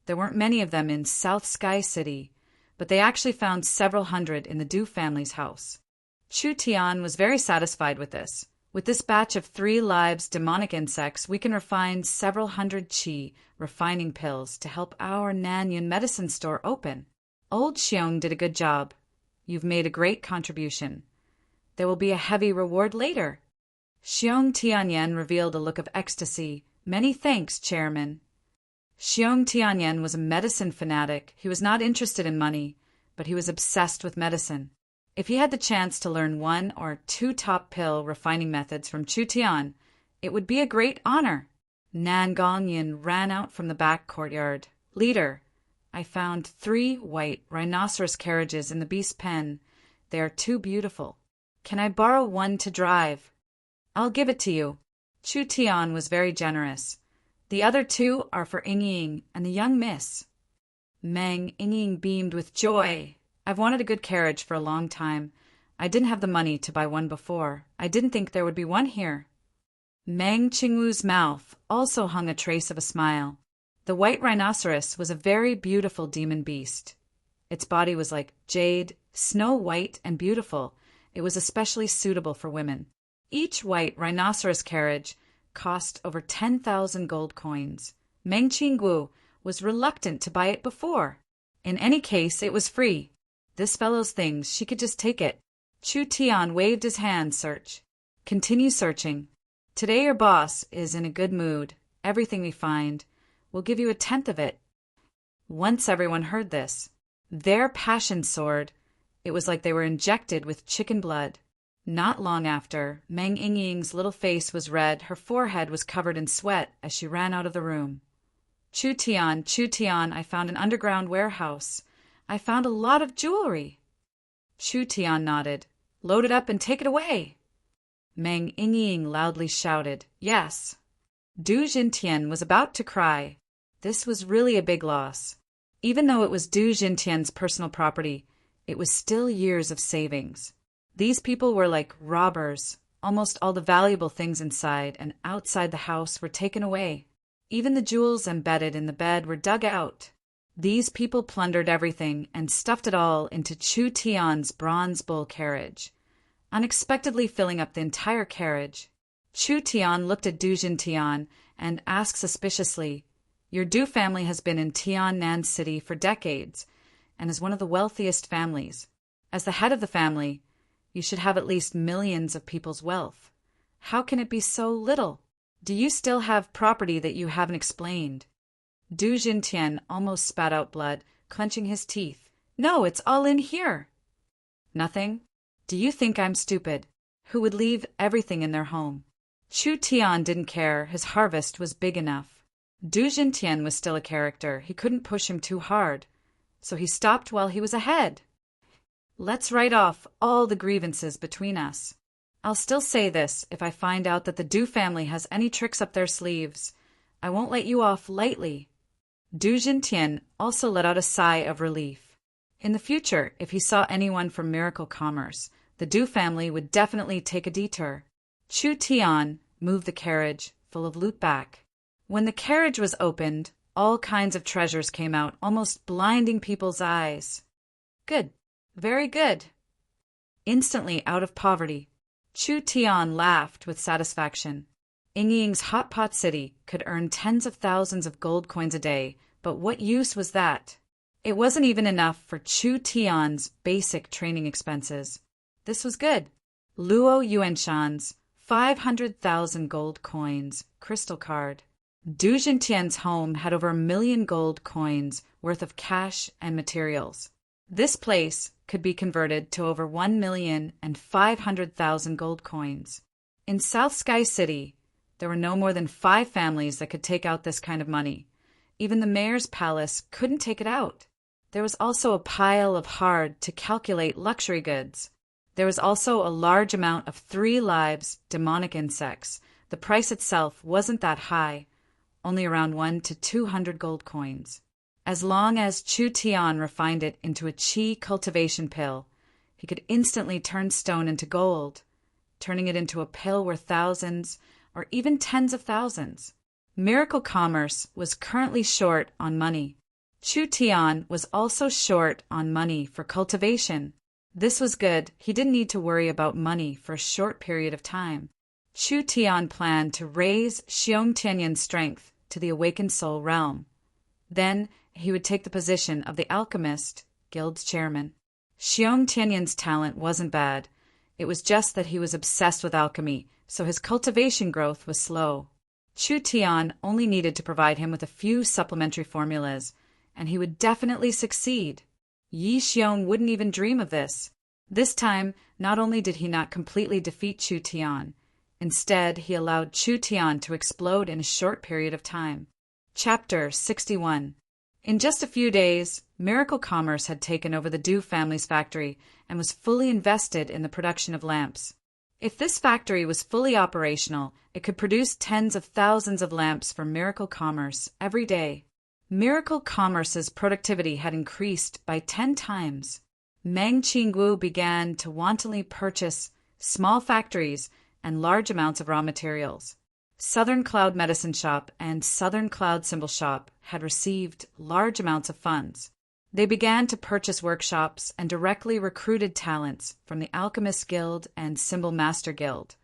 There weren't many of them in South Sky City, but they actually found several hundred in the Du family's house. Chu Tian was very satisfied with this. With this batch of 3 lives demonic insects, we can refine several hundred qi refining pills to help our Nanyun medicine store open. Old Xiong did a good job. You've made a great contribution. There will be a heavy reward later. Xiong Tianyan revealed a look of ecstasy. Many thanks, Chairman. Xiong Tianyan was a medicine fanatic. He was not interested in money, but he was obsessed with medicine. If he had the chance to learn 1 or 2 top pill refining methods from Chu Tian, it would be a great honor. Nan Gongyin ran out from the back courtyard. Leader, I found 3 white rhinoceros carriages in the beast pen. They are too beautiful. Can I borrow one to drive? I'll give it to you. Chu Tian was very generous. The other 2 are for Ying and the young miss. Meng Ying beamed with joy. I've wanted a good carriage for a long time. I didn't have the money to buy one before. I didn't think there would be one here. Meng Qingwu's mouth also hung a trace of a smile. The white rhinoceros was a very beautiful demon beast. Its body was like jade, snow white and beautiful. It was especially suitable for women. Each white rhinoceros carriage cost over 10,000 gold coins. Meng Qingwu was reluctant to buy it before. In any case, it was free. This fellow's things, she could just take it. Chu Tian waved his hand. Search. Continue searching. Today your boss is in a good mood. Everything we find, we'll give you 1/10 of it. Once everyone heard this, their passion soared. It was like they were injected with chicken blood. Not long after, Meng Ying's little face was red, her forehead was covered in sweat as she ran out of the room. Chu Tian, I found an underground warehouse. I found a lot of jewelry. Chu Tian nodded. Load it up and take it away. Meng Ying loudly shouted, Yes. Du Jintian was about to cry. This was really a big loss. Even though it was Du Jintian's personal property, it was still years of savings. These people were like robbers. Almost all the valuable things inside and outside the house were taken away. Even the jewels embedded in the bed were dug out. These people plundered everything and stuffed it all into Chu Tian's bronze bull carriage, unexpectedly filling up the entire carriage. Chu Tian looked at Du Jintian and asked suspiciously, Your Du family has been in Tiannan City for decades and is one of the wealthiest families. As the head of the family, you should have at least millions of people's wealth. How can it be so little? Do you still have property that you haven't explained? Du Jintian almost spat out blood, clenching his teeth. No, it's all in here. Nothing? Do you think I'm stupid? Who would leave everything in their home? Chu Tian didn't care. His harvest was big enough. Du Jintian was still a character. He couldn't push him too hard. So he stopped while he was ahead. Let's write off all the grievances between us. I'll still say this if I find out that the Du family has any tricks up their sleeves. I won't let you off lightly. Du Jintian also let out a sigh of relief. In the future, if he saw anyone from Miracle Commerce, the Du family would definitely take a detour. Chu Tian moved the carriage, full of loot, back. When the carriage was opened, all kinds of treasures came out, almost blinding people's eyes. Good. Very good. Instantly out of poverty, Chu Tian laughed with satisfaction. Ying's hot pot city could earn tens of thousands of gold coins a day, but what use was that? It wasn't even enough for Chu Tian's basic training expenses. This was good. Luo Yuanshan's 500,000 gold coins, crystal card. Du Jintian's home had over 1 million gold coins worth of cash and materials. This place could be converted to over 1,500,000 gold coins. In South Sky City, there were no more than 5 families that could take out this kind of money. Even the mayor's palace couldn't take it out. There was also a pile of hard-to-calculate luxury goods. There was also a large amount of 3 lives demonic insects. The price itself wasn't that high, only around 1 to 200 gold coins. As long as Chu Tian refined it into a qi cultivation pill, he could instantly turn stone into gold, turning it into a pill worth thousands or even tens of thousands. Miracle Commerce was currently short on money. Chu Tian was also short on money for cultivation. This was good. He didn't need to worry about money for a short period of time. Chu Tian planned to raise Xiong Tianyan's strength to the awakened soul realm. Then he would take the position of the alchemist guild's chairman. Xiong Tianyan's talent wasn't bad. It was just that he was obsessed with alchemy, so his cultivation growth was slow. Chu Tian only needed to provide him with a few supplementary formulas, and he would definitely succeed. Yi Xiong wouldn't even dream of this. This time, not only did he not completely defeat Chu Tian, instead he allowed Chu Tian to explode in a short period of time. Chapter 61. In just a few days, Miracle Commerce had taken over the Du family's factory and was fully invested in the production of lamps. If this factory was fully operational, it could produce tens of thousands of lamps for Miracle Commerce every day. Miracle Commerce's productivity had increased by 10 times. Meng Qingguo began to wantonly purchase small factories and large amounts of raw materials. Southern Cloud Medicine Shop and Southern Cloud Symbol Shop had received large amounts of funds. They began to purchase workshops and directly recruited talents from the Alchemist Guild and Symbol Master Guild,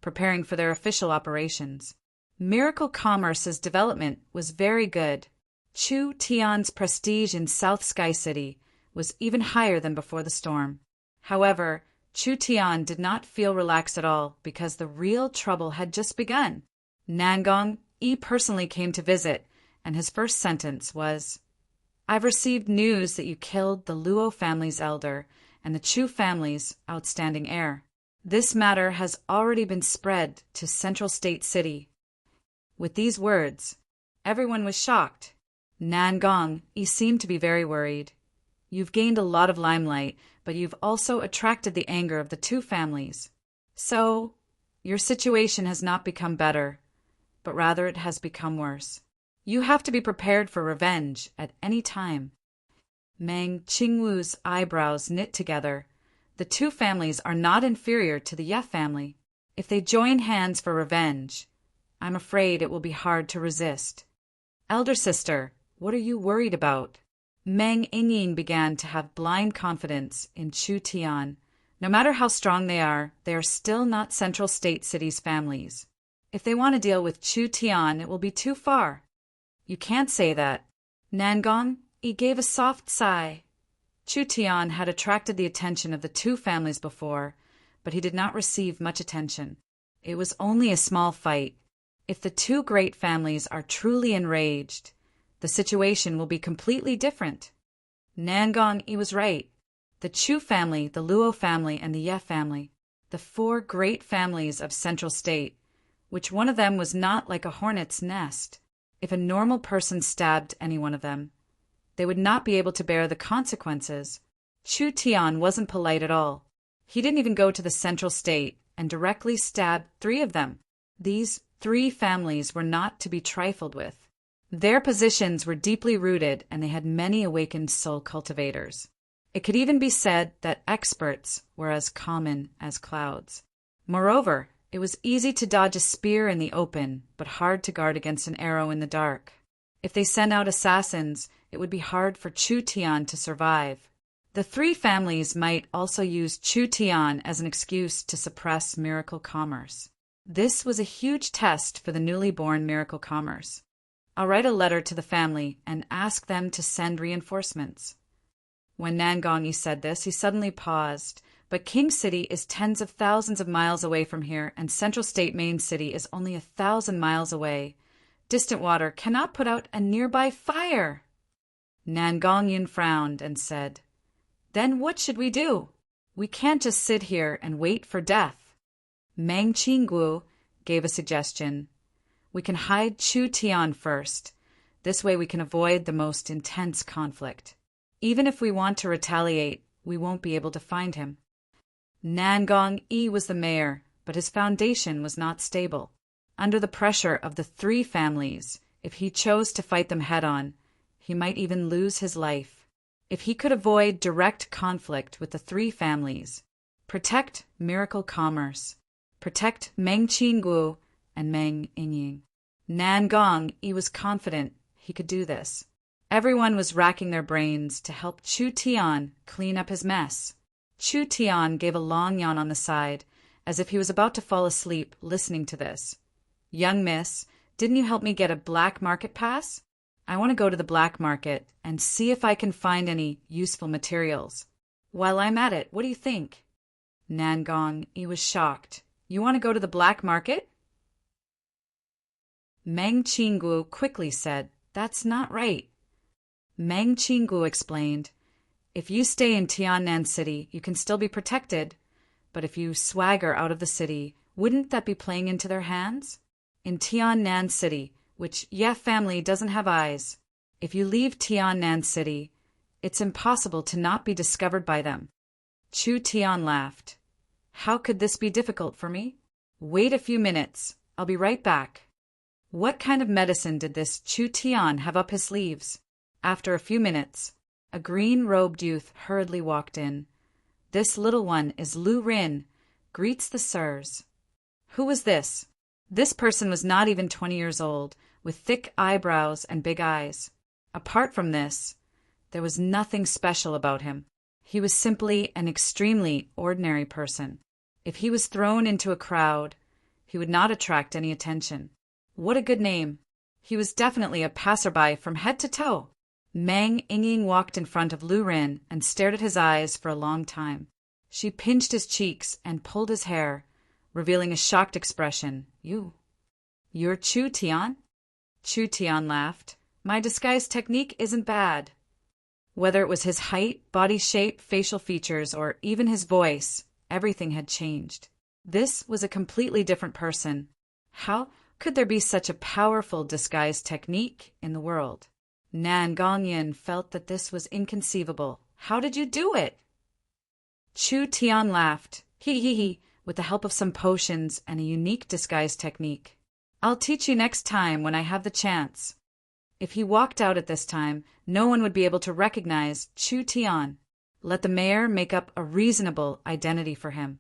preparing for their official operations. Miracle Commerce's development was very good. Chu Tian's prestige in South Sky City was even higher than before the storm. However, Chu Tian did not feel relaxed at all because the real trouble had just begun. Nangong Yi personally came to visit, and his first sentence was, "I've received news that you killed the Luo family's elder and the Chu family's outstanding heir. This matter has already been spread to Central State City." With these words, everyone was shocked. Nangong Yi seemed to be very worried. "You've gained a lot of limelight, but you've also attracted the anger of the two families. So, your situation has not become better, but rather it has become worse. You have to be prepared for revenge at any time." Meng Qingwu's eyebrows knit together. The two families are not inferior to the Ye family. If they join hands for revenge, I'm afraid it will be hard to resist. "Elder sister, what are you worried about?" Meng Yingying began to have blind confidence in Chu Tian. No matter how strong they are still not Central State City's families. If they want to deal with Chu Tian, it will be too far. "You can't say that." Nangong Yi gave a soft sigh. Chu Tian had attracted the attention of the two families before, but he did not receive much attention. It was only a small fight. If the two great families are truly enraged, the situation will be completely different. Nangong Yi was right. The Chu family, the Luo family, and the Ye family, the four great families of Central State, which one of them was not like a hornet's nest. If a normal person stabbed any one of them, they would not be able to bear the consequences. Chu Tian wasn't polite at all. He didn't even go to the Central State and directly stabbed 3 of them. These 3 families were not to be trifled with. Their positions were deeply rooted, and they had many awakened soul cultivators. It could even be said that experts were as common as clouds. Moreover, it was easy to dodge a spear in the open, but hard to guard against an arrow in the dark. If they sent out assassins, it would be hard for Chu Tian to survive. The 3 families might also use Chu Tian as an excuse to suppress Miracle Commerce. This was a huge test for the newly born Miracle Commerce. "I'll write a letter to the family and ask them to send reinforcements." When Nangong Yi said this, he suddenly paused. But King City is tens of thousands of miles away from here, and Central State Main City is only 1,000 miles away. Distant water cannot put out a nearby fire. Nangong Yin frowned and said, "Then what should we do? We can't just sit here and wait for death." Meng Qingguo gave a suggestion. "We can hide Chu Tian first. This way we can avoid the most intense conflict. Even if we want to retaliate, we won't be able to find him." Nangong Yi was the mayor, but his foundation was not stable. Under the pressure of the 3 families, if he chose to fight them head-on, he might even lose his life. If he could avoid direct conflict with the 3 families, protect Miracle Commerce, protect Meng Qingguo and Meng Yingying. Nangong Yi was confident he could do this. Everyone was racking their brains to help Chu Tian clean up his mess. Chu Tian gave a long yawn on the side, as if he was about to fall asleep listening to this. "Young miss, didn't you help me get a black market pass? I want to go to the black market and see if I can find any useful materials. While I'm at it, what do you think?" Nangong, he was shocked. You want to go to the black market? Meng Qingguo quickly said, That's not right. Meng Qingguo explained, If you stay in Tiannan City, you can still be protected. But if you swagger out of the city, wouldn't that be playing into their hands? In Tiannan City, which Ye family doesn't have eyes, if you leave Tiannan City, it's impossible to not be discovered by them. Chu Tian laughed. How could this be difficult for me? Wait a few minutes. I'll be right back. What kind of medicine did this Chu Tian have up his sleeves? After a few minutes, a green-robed youth hurriedly walked in. This little one is Lu Rin, greets the sirs. Who was this? This person was not even 20 years old, with thick eyebrows and big eyes. Apart from this, there was nothing special about him. He was simply an extremely ordinary person. If he was thrown into a crowd, he would not attract any attention. What a good name. He was definitely a passerby from head to toe. Meng Yingying walked in front of Lu Rin and stared at his eyes for a long time. She pinched his cheeks and pulled his hair, revealing a shocked expression. You're Chu Tian? Chu Tian laughed. My disguise technique isn't bad. Whether it was his height, body shape, facial features, or even his voice, everything had changed. This was a completely different person. How could there be such a powerful disguise technique in the world? Nan Gongyin felt that this was inconceivable. How did you do it? Chu Tian laughed. He, with the help of some potions and a unique disguise technique. I'll teach you next time when I have the chance. If he walked out at this time, no one would be able to recognize Chu Tian. Let the mayor make up a reasonable identity for him.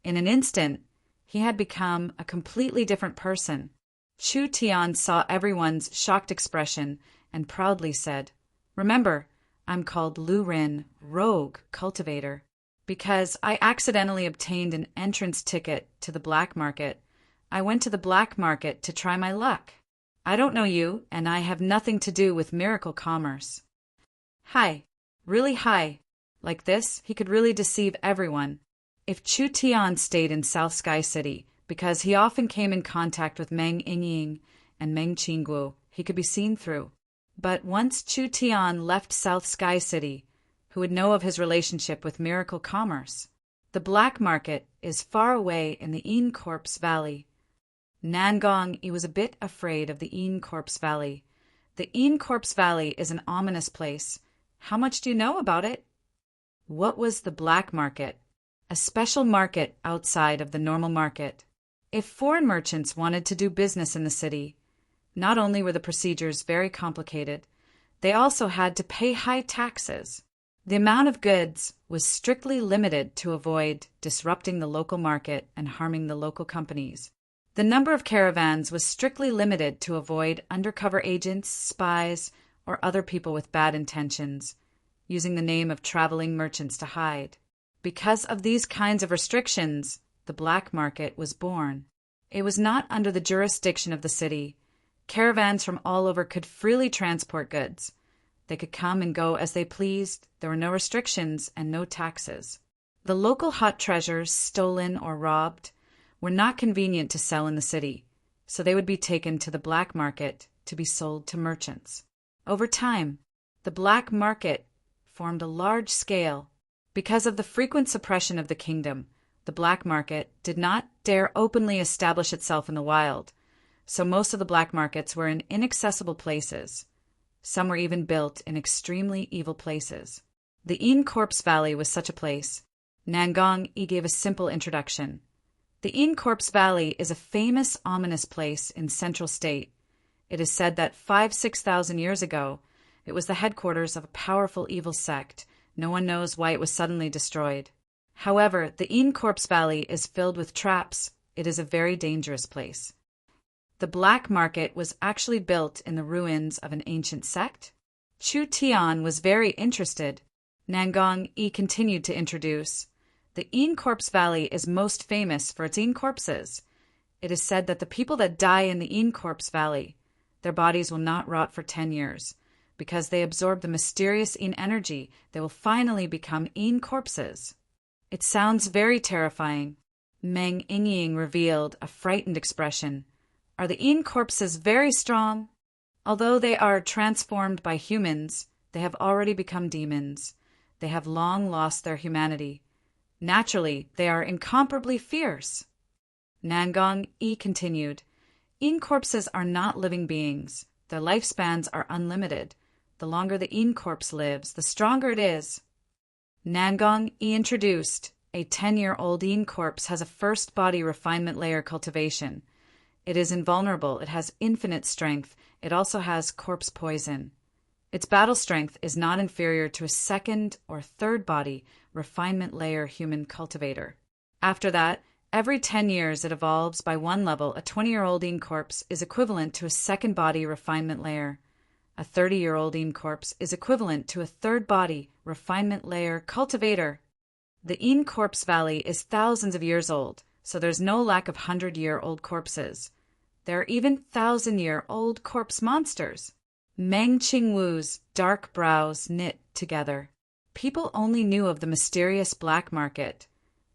In an instant, he had become a completely different person. Chu Tian saw everyone's shocked expression and proudly said, Remember, I'm called Lu Rin, Rogue Cultivator. Because I accidentally obtained an entrance ticket to the black market, I went to the black market to try my luck. I don't know you, and I have nothing to do with miracle commerce. Hi, really hi. Like this, he could really deceive everyone. If Chu Tian stayed in South Sky City, because he often came in contact with Meng Yingying and Meng Qingguo, he could be seen through. But once Chu Tian left South Sky City, who would know of his relationship with miracle commerce? The black market is far away in the Yin Corpse Valley. Nangong, he was a bit afraid of the Yin Corpse Valley. The Yin Corpse Valley is an ominous place. How much do you know about it? What was the black market? A special market outside of the normal market. If foreign merchants wanted to do business in the city, not only were the procedures very complicated, they also had to pay high taxes. The amount of goods was strictly limited to avoid disrupting the local market and harming the local companies. The number of caravans was strictly limited to avoid undercover agents, spies, or other people with bad intentions, using the name of traveling merchants to hide. Because of these kinds of restrictions, the black market was born. It was not under the jurisdiction of the city. Caravans from all over could freely transport goods. They could come and go as they pleased. There were no restrictions and no taxes. The local hot treasures, stolen or robbed, were not convenient to sell in the city, so they would be taken to the black market to be sold to merchants. Over time, the black market formed a large scale. Because of the frequent suppression of the kingdom, the black market did not dare openly establish itself in the wild, so most of the black markets were in inaccessible places. Some were even built in extremely evil places. The Yin Corpse Valley was such a place. Nangong gave a simple introduction. The Yin Corpse Valley is a famous, ominous place in Central State. It is said that 6,000 years ago, it was the headquarters of a powerful evil sect. No one knows why it was suddenly destroyed. However, the Yin Corpse Valley is filled with traps. It is a very dangerous place. The black market was actually built in the ruins of an ancient sect. Chu Tian was very interested. Nangong continued to introduce. The Yin Corpse Valley is most famous for its Yin corpses. It is said that the people that die in the Yin Corpse Valley, their bodies will not rot for 10 years. Because they absorb the mysterious Yin energy, they will finally become Yin corpses. It sounds very terrifying. Meng Yingying revealed a frightened expression. Are the Yin corpses very strong? Although they are transformed by humans, they have already become demons. They have long lost their humanity. Naturally, they are incomparably fierce. Nangong Yi continued, Yin corpses are not living beings. Their lifespans are unlimited. The longer the Yin corpse lives, the stronger it is. Nangong Yi introduced, a 10-year-old Yin corpse has a first body refinement layer cultivation. It is invulnerable, it has infinite strength, it also has corpse poison. Its battle strength is not inferior to a second or third body refinement layer human cultivator. After that, every 10 years it evolves by one level. A 20-year-old Yin corpse is equivalent to a second body refinement layer. A 30-year-old Yin corpse is equivalent to a third body refinement layer cultivator. The Yin corpse valley is thousands of years old, so there's no lack of 100-year-old corpses. There are even 1,000-year-old corpse monsters. Meng Qingwu's dark brows knit together. People only knew of the mysterious black market,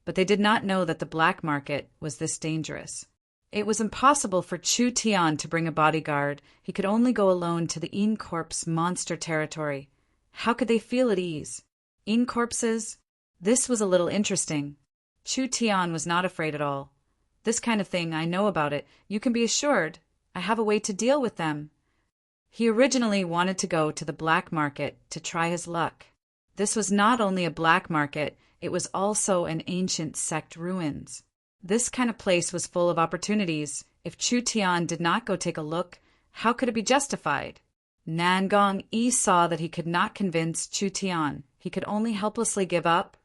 but they did not know that the black market was this dangerous. It was impossible for Chu Tian to bring a bodyguard. He could only go alone to the Yin corpse monster territory. How could they feel at ease? Yin corpses? This was a little interesting. Chu Tian was not afraid at all. This kind of thing, I know about it. You can be assured. I have a way to deal with them. He originally wanted to go to the black market to try his luck. This was not only a black market, it was also an ancient sect ruins. This kind of place was full of opportunities. If Chu Tian did not go take a look, how could it be justified? Nangong Yi saw that he could not convince Chu Tian. He could only helplessly give up.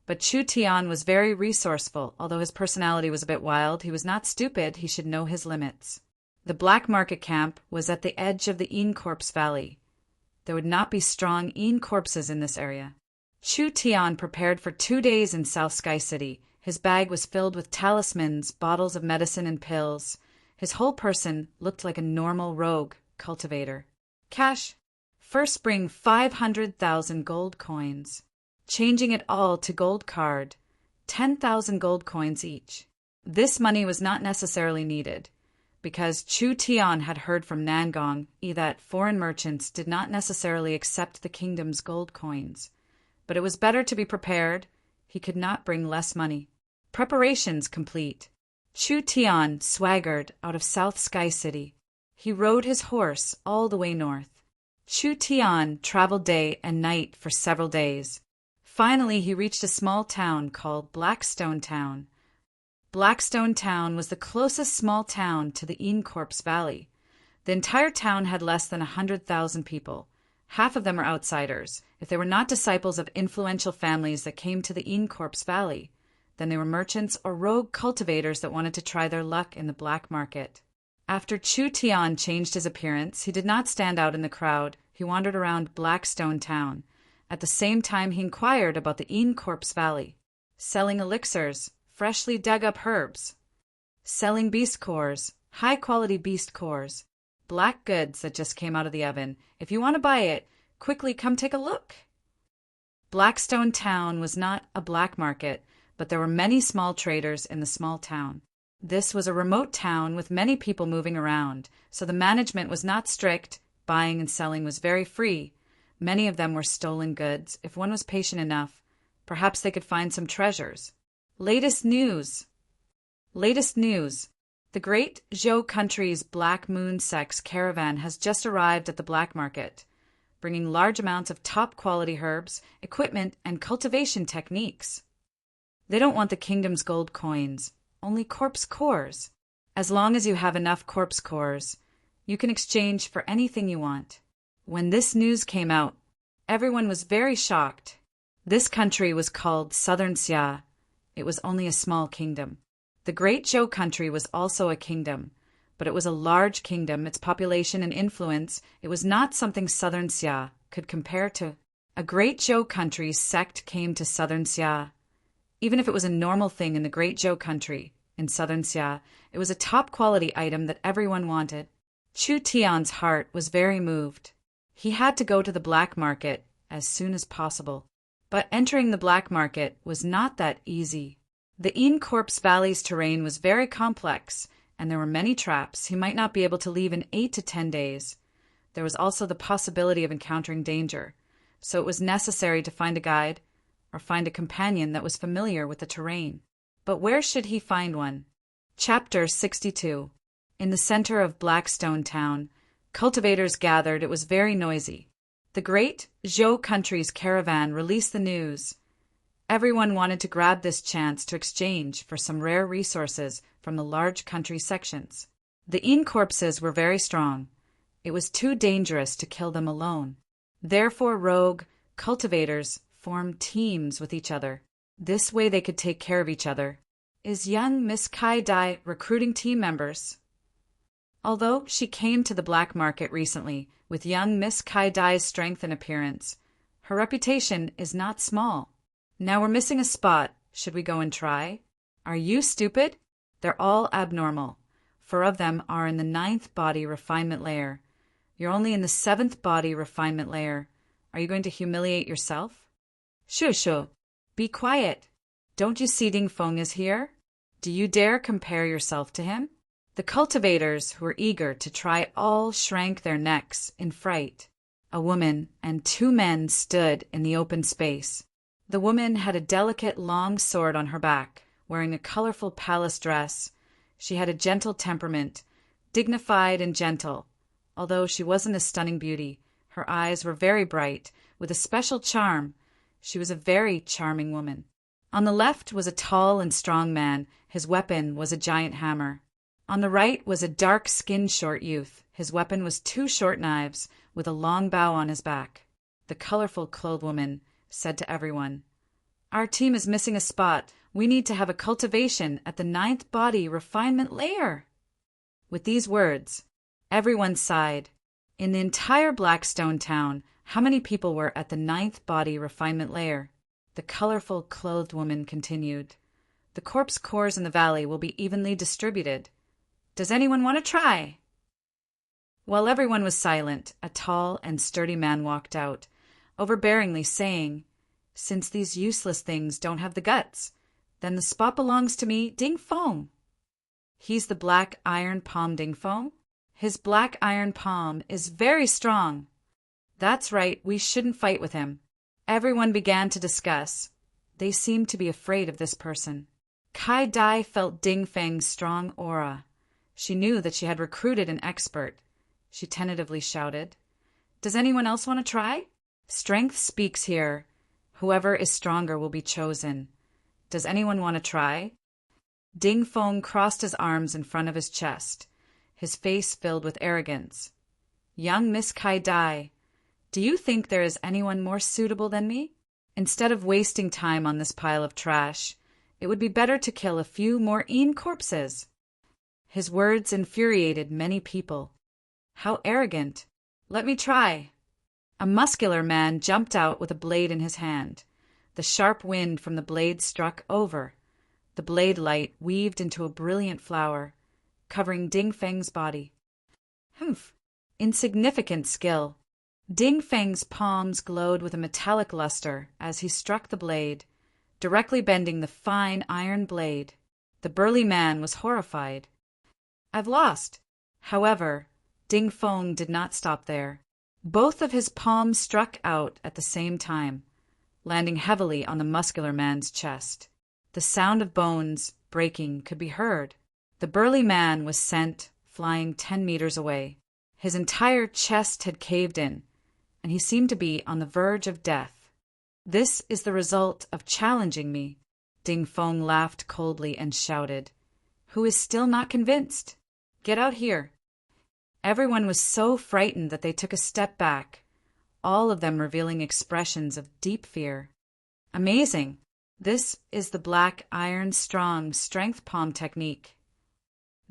But Chu Tian was very resourceful. Although his personality was a bit wild, he was not stupid. He should know his limits. The black market camp was at the edge of the Yin Corpse Valley. There would not be strong Yin corpses in this area. Chu Tian prepared for 2 days in South Sky City. His bag was filled with talismans, bottles of medicine, and pills. His whole person looked like a normal rogue cultivator. Cash. First bring 500,000 gold coins. Changing it all to gold card. 10,000 gold coins each. This money was not necessarily needed, because Chu Tian had heard from Nangong Yi that foreign merchants did not necessarily accept the kingdom's gold coins. But it was better to be prepared. He could not bring less money. Preparations complete. Chu Tian swaggered out of South Sky City. He rode his horse all the way north. Chu Tian traveled day and night for several days. Finally, he reached a small town called Blackstone Town. Blackstone Town was the closest small town to the Yin Corpse Valley. The entire town had less than 100,000 people. Half of them were outsiders. If they were not disciples of influential families that came to the Yin Corpse Valley, then they were merchants or rogue cultivators that wanted to try their luck in the black market. After Chu Tian changed his appearance, he did not stand out in the crowd. He wandered around Blackstone Town. At the same time, he inquired about the Yin Corpse Valley, selling elixirs, freshly dug-up herbs, selling beast cores, high-quality beast cores, black goods that just came out of the oven. If you want to buy it, quickly come take a look. Blackstone Town was not a black market, but there were many small traders in the small town. This was a remote town with many people moving around, so the management was not strict. Buying and selling was very free. Many of them were stolen goods. If one was patient enough, perhaps they could find some treasures. Latest news. The Great Zhou Country's Black Moon Sex caravan has just arrived at the black market, bringing large amounts of top-quality herbs, equipment, and cultivation techniques. They don't want the kingdom's gold coins, only corpse cores. As long as you have enough corpse cores, you can exchange for anything you want. When this news came out, everyone was very shocked. This country was called Southern Xia. It was only a small kingdom. The Great Zhou Country was also a kingdom, but it was a large kingdom. Its population and influence, it was not something Southern Xia could compare to. A Great Zhou Country sect came to Southern Xia. Even if it was a normal thing in the Great Zhou Country, in Southern Xia, it was a top-quality item that everyone wanted. Chu Tian's heart was very moved. He had to go to the black market as soon as possible. But entering the black market was not that easy. The Corpse Valley's terrain was very complex, and there were many traps he might not be able to leave in 8 to 10 days. There was also the possibility of encountering danger, so it was necessary to find a guide or find a companion that was familiar with the terrain. But where should he find one? Chapter 62. In the center of Blackstone Town, cultivators gathered. It was very noisy. The great Zhou country's caravan released the news. Everyone wanted to grab this chance to exchange for some rare resources from the large country sections. The corpses were very strong. It was too dangerous to kill them alone. Therefore, rogue cultivators formed teams with each other. This way they could take care of each other. Is young Miss Kai Dai recruiting team members? Although she came to the black market recently with young Miss Kai Dai's strength and appearance, her reputation is not small. Now we're missing a spot. Should we go and try? Are you stupid? They're all abnormal. 4 of them are in the 9th body refinement layer. You're only in the 7th body refinement layer. Are you going to humiliate yourself? Shoo. Be quiet. Don't you see Ding Feng is here? Do you dare compare yourself to him? The cultivators, who were eager to try, all shrank their necks in fright. A woman and 2 men stood in the open space. The woman had a delicate long sword on her back, wearing a colorful palace dress. She had a gentle temperament, dignified and gentle. Although she wasn't a stunning beauty, her eyes were very bright, with a special charm. She was a very charming woman. On the left was a tall and strong man. His weapon was a giant hammer. On the right was a dark-skinned short youth. His weapon was 2 short knives, with a long bow on his back. The colorful clothed woman said to everyone, "Our team is missing a spot. We need to have a cultivation at the 9th body refinement layer." With these words, everyone sighed. In the entire Blackstone town, how many people were at the 9th body refinement layer? The colorful clothed woman continued, "The corpse cores in the valley will be evenly distributed. Does anyone want to try?" While everyone was silent, a tall and sturdy man walked out, overbearingly saying, "Since these useless things don't have the guts, then the spot belongs to me, Ding Feng." He's the black iron palm Ding Feng? His black iron palm is very strong. That's right, we shouldn't fight with him. Everyone began to discuss. They seemed to be afraid of this person. Kai Dai felt Ding Feng's strong aura. She knew that she had recruited an expert. She tentatively shouted, "Does anyone else want to try? Strength speaks here. Whoever is stronger will be chosen. Does anyone want to try?" Ding Feng crossed his arms in front of his chest, his face filled with arrogance. "Young Miss Kai Dai, do you think there is anyone more suitable than me? Instead of wasting time on this pile of trash, it would be better to kill a few more corpses." His words infuriated many people. How arrogant! Let me try. A muscular man jumped out with a blade in his hand. The sharp wind from the blade struck over. The blade light weaved into a brilliant flower, covering Ding Feng's body. Humph! Insignificant skill. Ding Feng's palms glowed with a metallic luster as he struck the blade, directly bending the fine iron blade. The burly man was horrified. "I've lost." However, Ding Feng did not stop there. Both of his palms struck out at the same time, landing heavily on the muscular man's chest. The sound of bones breaking could be heard. The burly man was sent flying 10 meters away. His entire chest had caved in, and he seemed to be on the verge of death. "This is the result of challenging me," Ding Feng laughed coldly and shouted. "Who is still not convinced? Get out here." Everyone was so frightened that they took a step back, all of them revealing expressions of deep fear. Amazing! This is the black iron strong strength palm technique.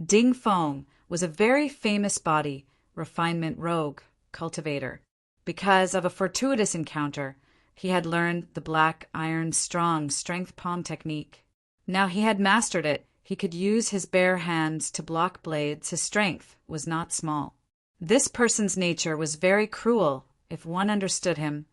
Ding Feng was a very famous body refinement rogue cultivator. Because of a fortuitous encounter, he had learned the black iron strong strength palm technique. Now he had mastered it. He could use his bare hands to block blades. His strength was not small. This person's nature was very cruel if one understood him.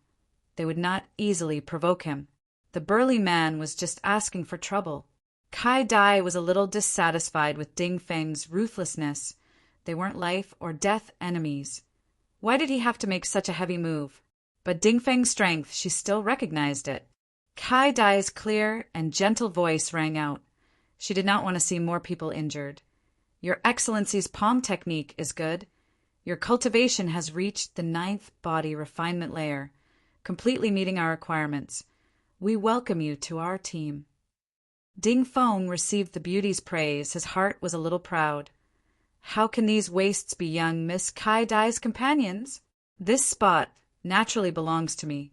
They would not easily provoke him. The burly man was just asking for trouble. Kai Dai was a little dissatisfied with Ding Feng's ruthlessness. They weren't life or death enemies. Why did he have to make such a heavy move? But Ding Feng's strength, she still recognized it. Kai Dai's clear and gentle voice rang out. She did not want to see more people injured. Your Excellency's palm technique is good. Your cultivation has reached the 9th body refinement layer, completely meeting our requirements. We welcome you to our team. Ding Feng received the beauty's praise. His heart was a little proud. How can these wastes be young Miss Kai Dai's companions? This spot naturally belongs to me.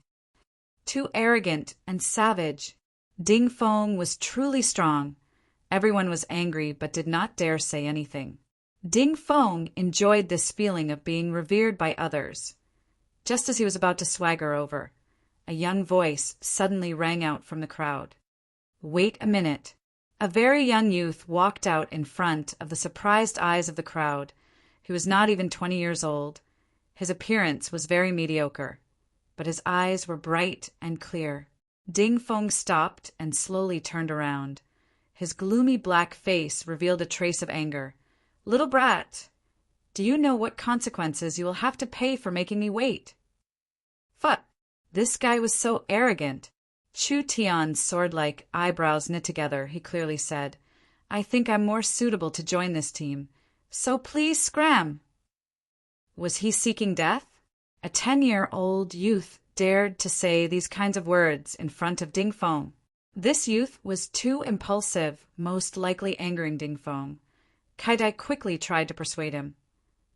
Too arrogant and savage. Ding Feng was truly strong. Everyone was angry but did not dare say anything. Ding Feng enjoyed this feeling of being revered by others. Just as he was about to swagger over, a young voice suddenly rang out from the crowd. Wait a minute. A very young youth walked out in front of the surprised eyes of the crowd. He was not even 20 years old. His appearance was very mediocre, but his eyes were bright and clear. Ding Feng stopped and slowly turned around. His gloomy black face revealed a trace of anger. Little brat, do you know what consequences you will have to pay for making me wait? Phut! This guy was so arrogant. Chu Tian's sword-like eyebrows knit together. He clearly said, I think I'm more suitable to join this team, so please scram. Was he seeking death? A 10-year-old youth dared to say these kinds of words in front of Ding Feng. This youth was too impulsive, most likely angering Ding Feng. Kai Dai quickly tried to persuade him.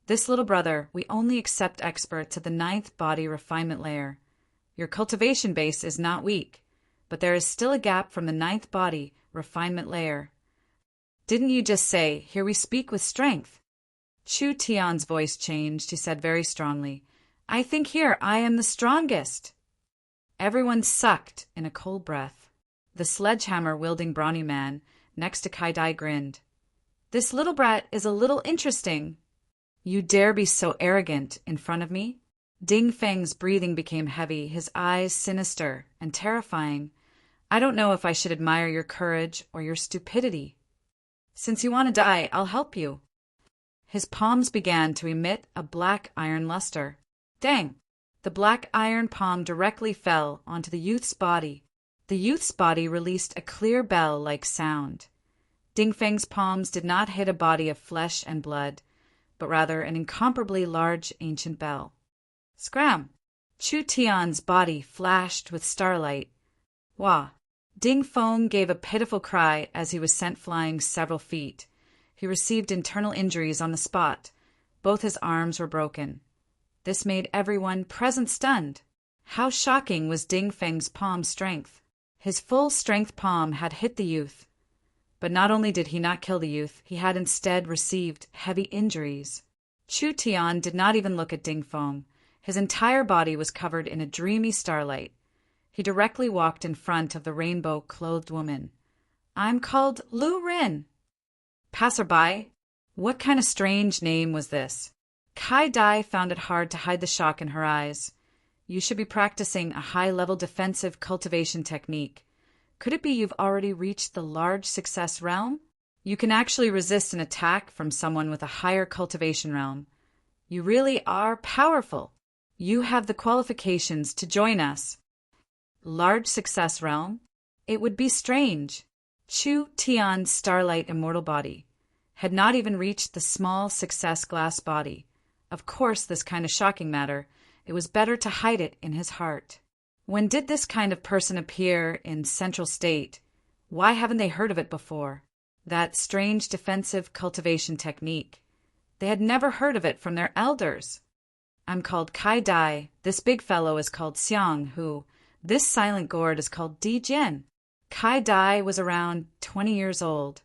This little brother, we only accept experts at the 9th body refinement layer. Your cultivation base is not weak, but there is still a gap from the 9th body refinement layer. Didn't you just say, here we speak with strength? Chu Tian's voice changed. He said very strongly, I think here I am the strongest. Everyone sucked in a cold breath. The sledgehammer-wielding brawny man next to Kai Dai grinned. This little brat is a little interesting. You dare be so arrogant in front of me? Ding Feng's breathing became heavy, his eyes sinister and terrifying. I don't know if I should admire your courage or your stupidity. Since you want to die, I'll help you. His palms began to emit a black iron luster. Dang! The black iron palm directly fell onto the youth's body. The youth's body released a clear bell-like sound. Ding Feng's palms did not hit a body of flesh and blood, but rather an incomparably large ancient bell. Scram! Chu Tian's body flashed with starlight. Wah! Ding Feng gave a pitiful cry as he was sent flying several feet. He received internal injuries on the spot. Both his arms were broken. This made everyone present stunned. How shocking was Ding Feng's palm strength! His full-strength palm had hit the youth. But not only did he not kill the youth, he had instead received heavy injuries. Chu Tian did not even look at Ding Feng. His entire body was covered in a dreamy starlight. He directly walked in front of the rainbow-clothed woman. I'm called Lu Rin. Passerby, what kind of strange name was this? Kai Dai found it hard to hide the shock in her eyes. You should be practicing a high-level defensive cultivation technique. Could it be you've already reached the large success realm? You can actually resist an attack from someone with a higher cultivation realm. You really are powerful. You have the qualifications to join us. Large success realm? It would be strange. Chu Tian's starlight immortal body had not even reached the small success glass body. Of course, this kind of shocking matter, it was better to hide it in his heart. When did this kind of person appear in Central State? Why haven't they heard of it before? That strange defensive cultivation technique. They had never heard of it from their elders. I'm called Kai Dai. This big fellow is called Xiang Hu. This silent gourd is called Di Jian. Kai Dai was around 20 years old.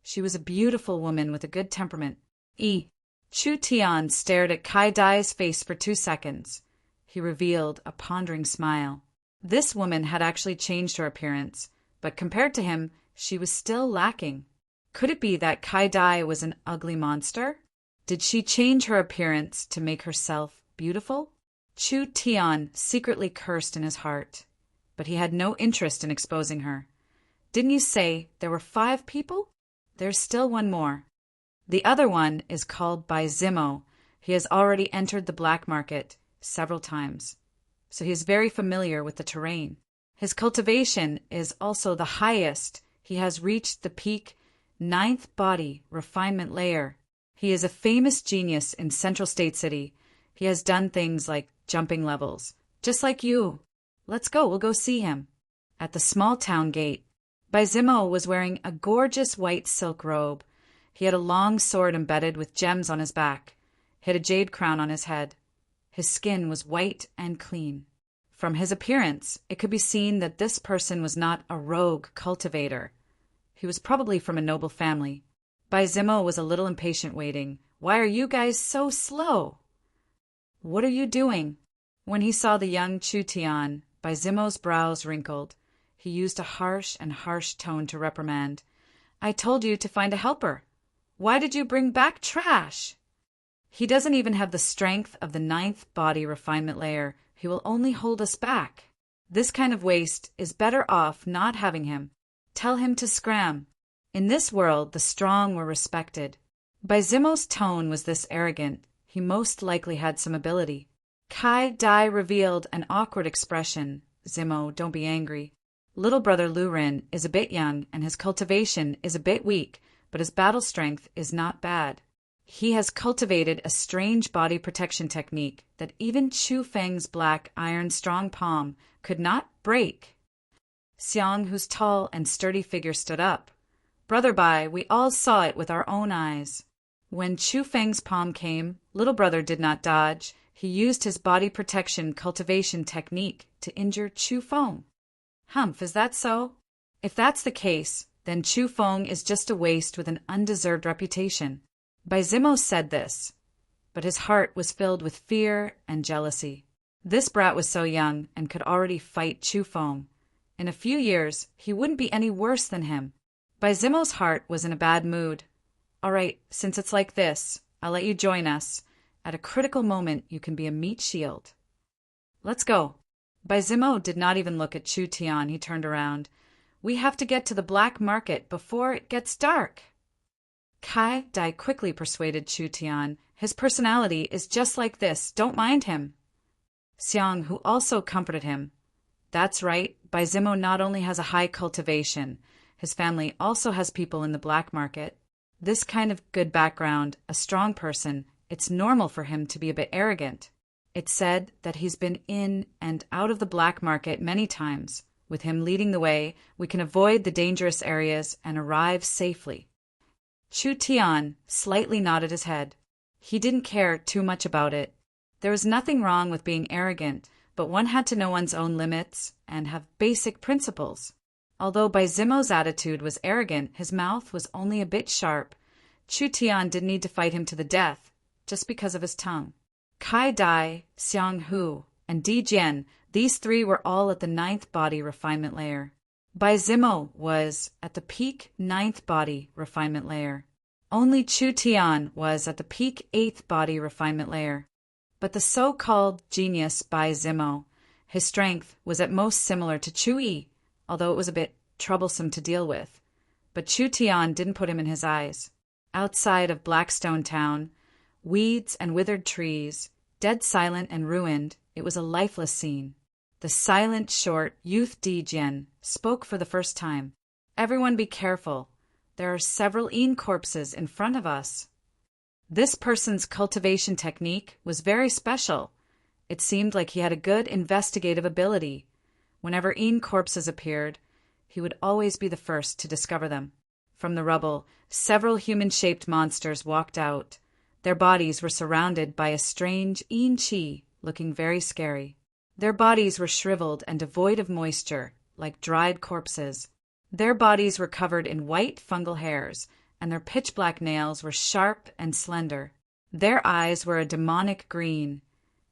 She was a beautiful woman with a good temperament. Chu Tian stared at Kai Dai's face for 2 seconds. He revealed a pondering smile. This woman had actually changed her appearance, but compared to him, she was still lacking. Could it be that Kai Dai was an ugly monster? Did she change her appearance to make herself beautiful? Chu Tian secretly cursed in his heart, but he had no interest in exposing her. Didn't you say there were 5 people? There's still one more. The other one is called Bai Zimo. He has already entered the black market several times, so he is very familiar with the terrain. His cultivation is also the highest. He has reached the peak 9th body refinement layer. He is a famous genius in Central State City. He has done things like jumping levels, just like you. Let's go, we'll go see him. At the small town gate, Bai Zimo was wearing a gorgeous white silk robe. He had a long sword embedded with gems on his back. He had a jade crown on his head. His skin was white and clean. From his appearance, it could be seen that this person was not a rogue cultivator. He was probably from a noble family. Bai Zimo was a little impatient waiting. Why are you guys so slow? What are you doing? When he saw the young Chu Tian, Bai Zimo's brows wrinkled. He used a harsh tone to reprimand. I told you to find a helper. Why did you bring back trash? He doesn't even have the strength of the 9th body refinement layer. He will only hold us back. This kind of waste is better off not having him. Tell him to scram. In this world, the strong were respected. Bai Zimo's tone was this arrogant. He most likely had some ability. Kai Dai revealed an awkward expression. Zimo, don't be angry. Little brother Lu Rin is a bit young and his cultivation is a bit weak, but his battle strength is not bad. He has cultivated a strange body protection technique that even Chu Feng's black iron strong palm could not break. Xiang, whose tall and sturdy figure, stood up. Brother Bai, we all saw it with our own eyes. When Chu Feng's palm came, little brother did not dodge. He used his body protection cultivation technique to injure Chu Feng. Humph, is that so? If that's the case, then Chu Feng is just a waste with an undeserved reputation. Bai Zimo said this, but his heart was filled with fear and jealousy. This brat was so young and could already fight Chu Feng. In a few years, he wouldn't be any worse than him. Bai Zimo's heart was in a bad mood. All right, since it's like this, I'll let you join us. At a critical moment, you can be a meat shield. Let's go. Bai Zimo did not even look at Chu Tian. He turned around. We have to get to the black market before it gets dark. Kai Dai quickly persuaded Chu Tian. His personality is just like this. Don't mind him. Xiang, who also comforted him. That's right. Bai Zimo not only has a high cultivation, his family also has people in the black market. This kind of good background, a strong person, it's normal for him to be a bit arrogant. It's said that he's been in and out of the black market many times. With him leading the way, we can avoid the dangerous areas and arrive safely. Chu Tian slightly nodded his head. He didn't care too much about it. There was nothing wrong with being arrogant, but one had to know one's own limits and have basic principles. Although Bai Zimo's attitude was arrogant, his mouth was only a bit sharp. Chu Tian didn't need to fight him to the death, just because of his tongue. Kai Dai, Xiang Hu, and Di Jian, these 3 were all at the 9th body refinement layer. Bai Zimo was at the peak 9th body refinement layer. Only Chu Tian was at the peak 8th body refinement layer. But the so-called genius Bai Zimo, his strength was at most similar to Chu Yi, although it was a bit troublesome to deal with. But Chu Tian didn't put him in his eyes. Outside of Blackstone Town, weeds and withered trees, dead silent and ruined, it was a lifeless scene. The silent, short youth Di Jian spoke for the first time. Everyone be careful. There are several Yin corpses in front of us. This person's cultivation technique was very special. It seemed like he had a good investigative ability. Whenever Yin corpses appeared, he would always be the first to discover them. From the rubble, several human-shaped monsters walked out. Their bodies were surrounded by a strange Yin Qi, looking very scary. Their bodies were shriveled and devoid of moisture, like dried corpses. Their bodies were covered in white fungal hairs, and their pitch-black nails were sharp and slender. Their eyes were a demonic green,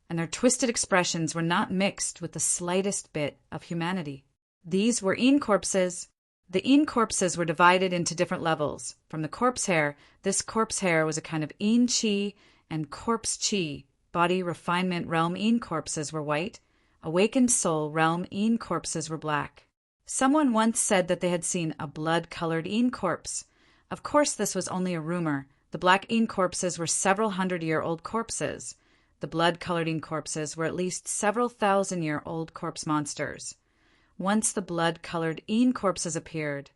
and their twisted expressions were not mixed with the slightest bit of humanity. These were Yin corpses. The Yin corpses were divided into different levels. From the corpse hair, this corpse hair was a kind of Yin Qi and corpse Qi, body refinement realm Een corpses were white, awakened soul realm Een corpses were black. Someone once said that they had seen a blood-colored Een corpse. Of course, this was only a rumor. The black Een corpses were several hundred-year-old corpses. The blood-colored Een corpses were at least several thousand-year-old corpse monsters. Once the blood-colored Een corpses appeared,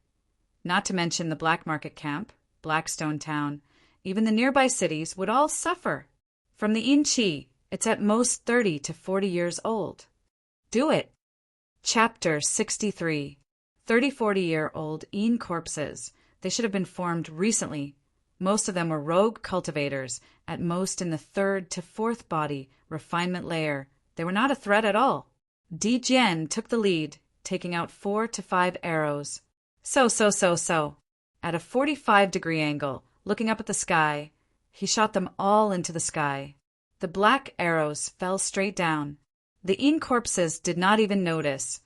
not to mention the black market camp, Blackstone Town, even the nearby cities would all suffer. From the Een Chi, it's at most 30 to 40 years old. Do it. Chapter 63. 30-40-year-old Een corpses. They should have been formed recently. Most of them were rogue cultivators, at most in the 3rd to 4th body refinement layer. They were not a threat at all. Di Jian took the lead, taking out 4 to 5 arrows. So. At a 45-degree angle, looking up at the sky, he shot them all into the sky. The black arrows fell straight down. The Een corpses did not even notice.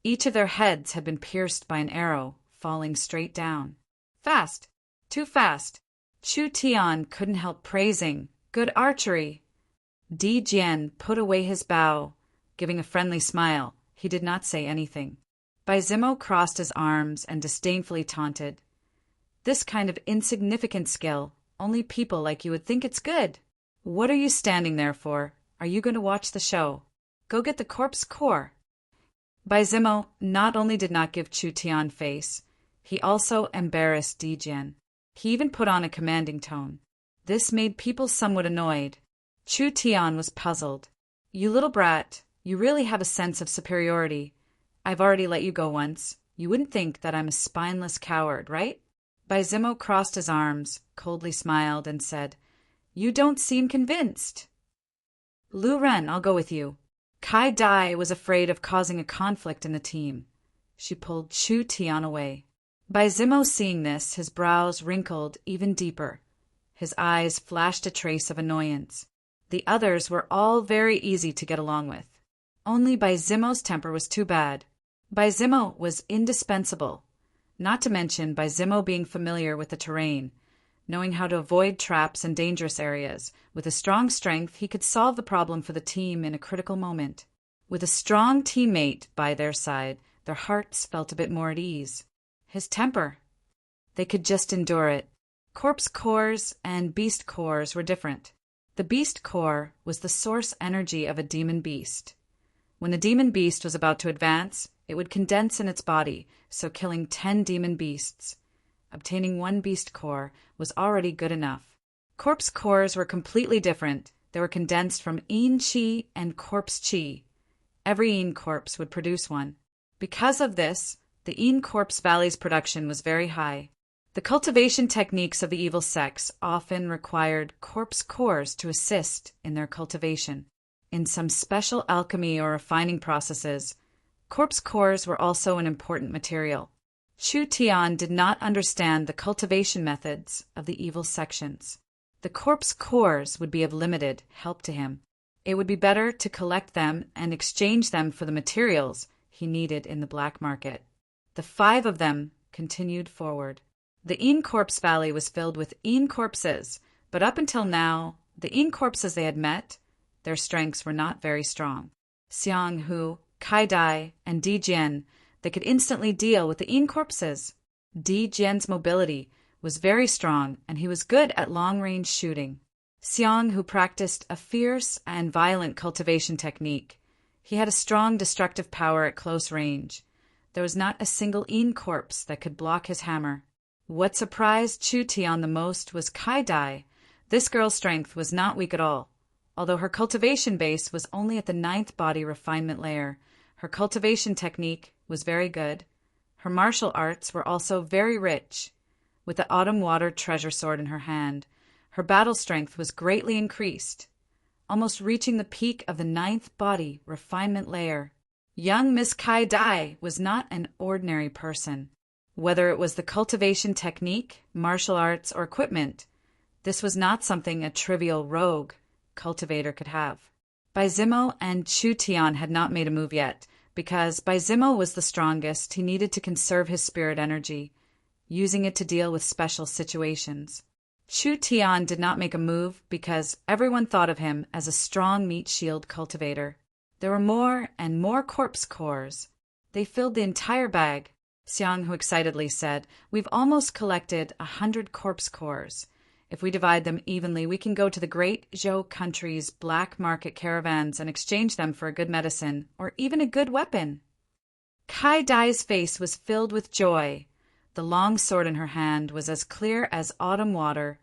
Each of their heads had been pierced by an arrow, falling straight down. Fast. Too fast. Chu Tian couldn't help praising. Good archery. Di Jian put away his bow, giving a friendly smile. He did not say anything. Bai Zimo crossed his arms and disdainfully taunted. This kind of insignificant skill, only people like you would think it's good. What are you standing there for? Are you going to watch the show? Go get the corpse core. Bai Zimo not only did not give Chu Tian face, he also embarrassed Di Jian. He even put on a commanding tone. This made people somewhat annoyed. Chu Tian was puzzled. You little brat, you really have a sense of superiority. I've already let you go once. You wouldn't think that I'm a spineless coward, right? Bai Zimo crossed his arms, coldly smiled, and said, You don't seem convinced. Lu Ren, I'll go with you. Kai Dai was afraid of causing a conflict in the team. She pulled Chu Tian away. Bai Zimo, seeing this, his brows wrinkled even deeper. His eyes flashed a trace of annoyance. The others were all very easy to get along with. Only Bai Zimo's temper was too bad. Bai Zimo was indispensable, not to mention Bai Zimo being familiar with the terrain, knowing how to avoid traps and dangerous areas. With a strong strength, he could solve the problem for the team in a critical moment. With a strong teammate by their side, their hearts felt a bit more at ease. His temper. They could just endure it. Corpse cores and beast cores were different. The beast core was the source energy of a demon beast. When the demon beast was about to advance, it would condense in its body, so killing 10 demon beasts. Obtaining 1 beast core was already good enough. Corpse cores were completely different. They were condensed from Een Chi and Corpse Chi. Every Een corpse would produce one. Because of this, the Een corpse valley's production was very high. The cultivation techniques of the evil sects often required corpse cores to assist in their cultivation. In some special alchemy or refining processes, corpse cores were also an important material. Chu Tian did not understand the cultivation methods of the evil sections. The corpse cores would be of limited help to him. It would be better to collect them and exchange them for the materials he needed in the black market. The 5 of them continued forward. The Een corpse valley was filled with Een corpses, but up until now, the Een corpses they had met, their strengths were not very strong. Xiang Hu, Kai Dai, and Di Jian, they could instantly deal with the Een corpses. Di Jian's mobility was very strong, and he was good at long-range shooting. Xiang Hu practiced a fierce and violent cultivation technique. He had a strong destructive power at close range. There was not a single Een corpse that could block his hammer. What surprised Chu Tian the most was Kai Dai. This girl's strength was not weak at all. Although her cultivation base was only at the 9th body refinement layer, her cultivation technique was very good. Her martial arts were also very rich. With the autumn water treasure sword in her hand, her battle strength was greatly increased, almost reaching the peak of the 9th body refinement layer. Young Miss Kai Dai was not an ordinary person. Whether it was the cultivation technique, martial arts, or equipment, this was not something a trivial rogue cultivator could have. Bai Zimo and Chu Tian had not made a move yet. Because Bai Zimo was the strongest, he needed to conserve his spirit energy, using it to deal with special situations. Chu Tian did not make a move because everyone thought of him as a strong meat shield cultivator. There were more and more corpse cores. They filled the entire bag. Xiang Hu excitedly said, "We've almost collected 100 corpse cores. If we divide them evenly, we can go to the great Zhou country's black market caravans and exchange them for a good medicine, or even a good weapon." Kai Dai's face was filled with joy. The long sword in her hand was as clear as autumn water,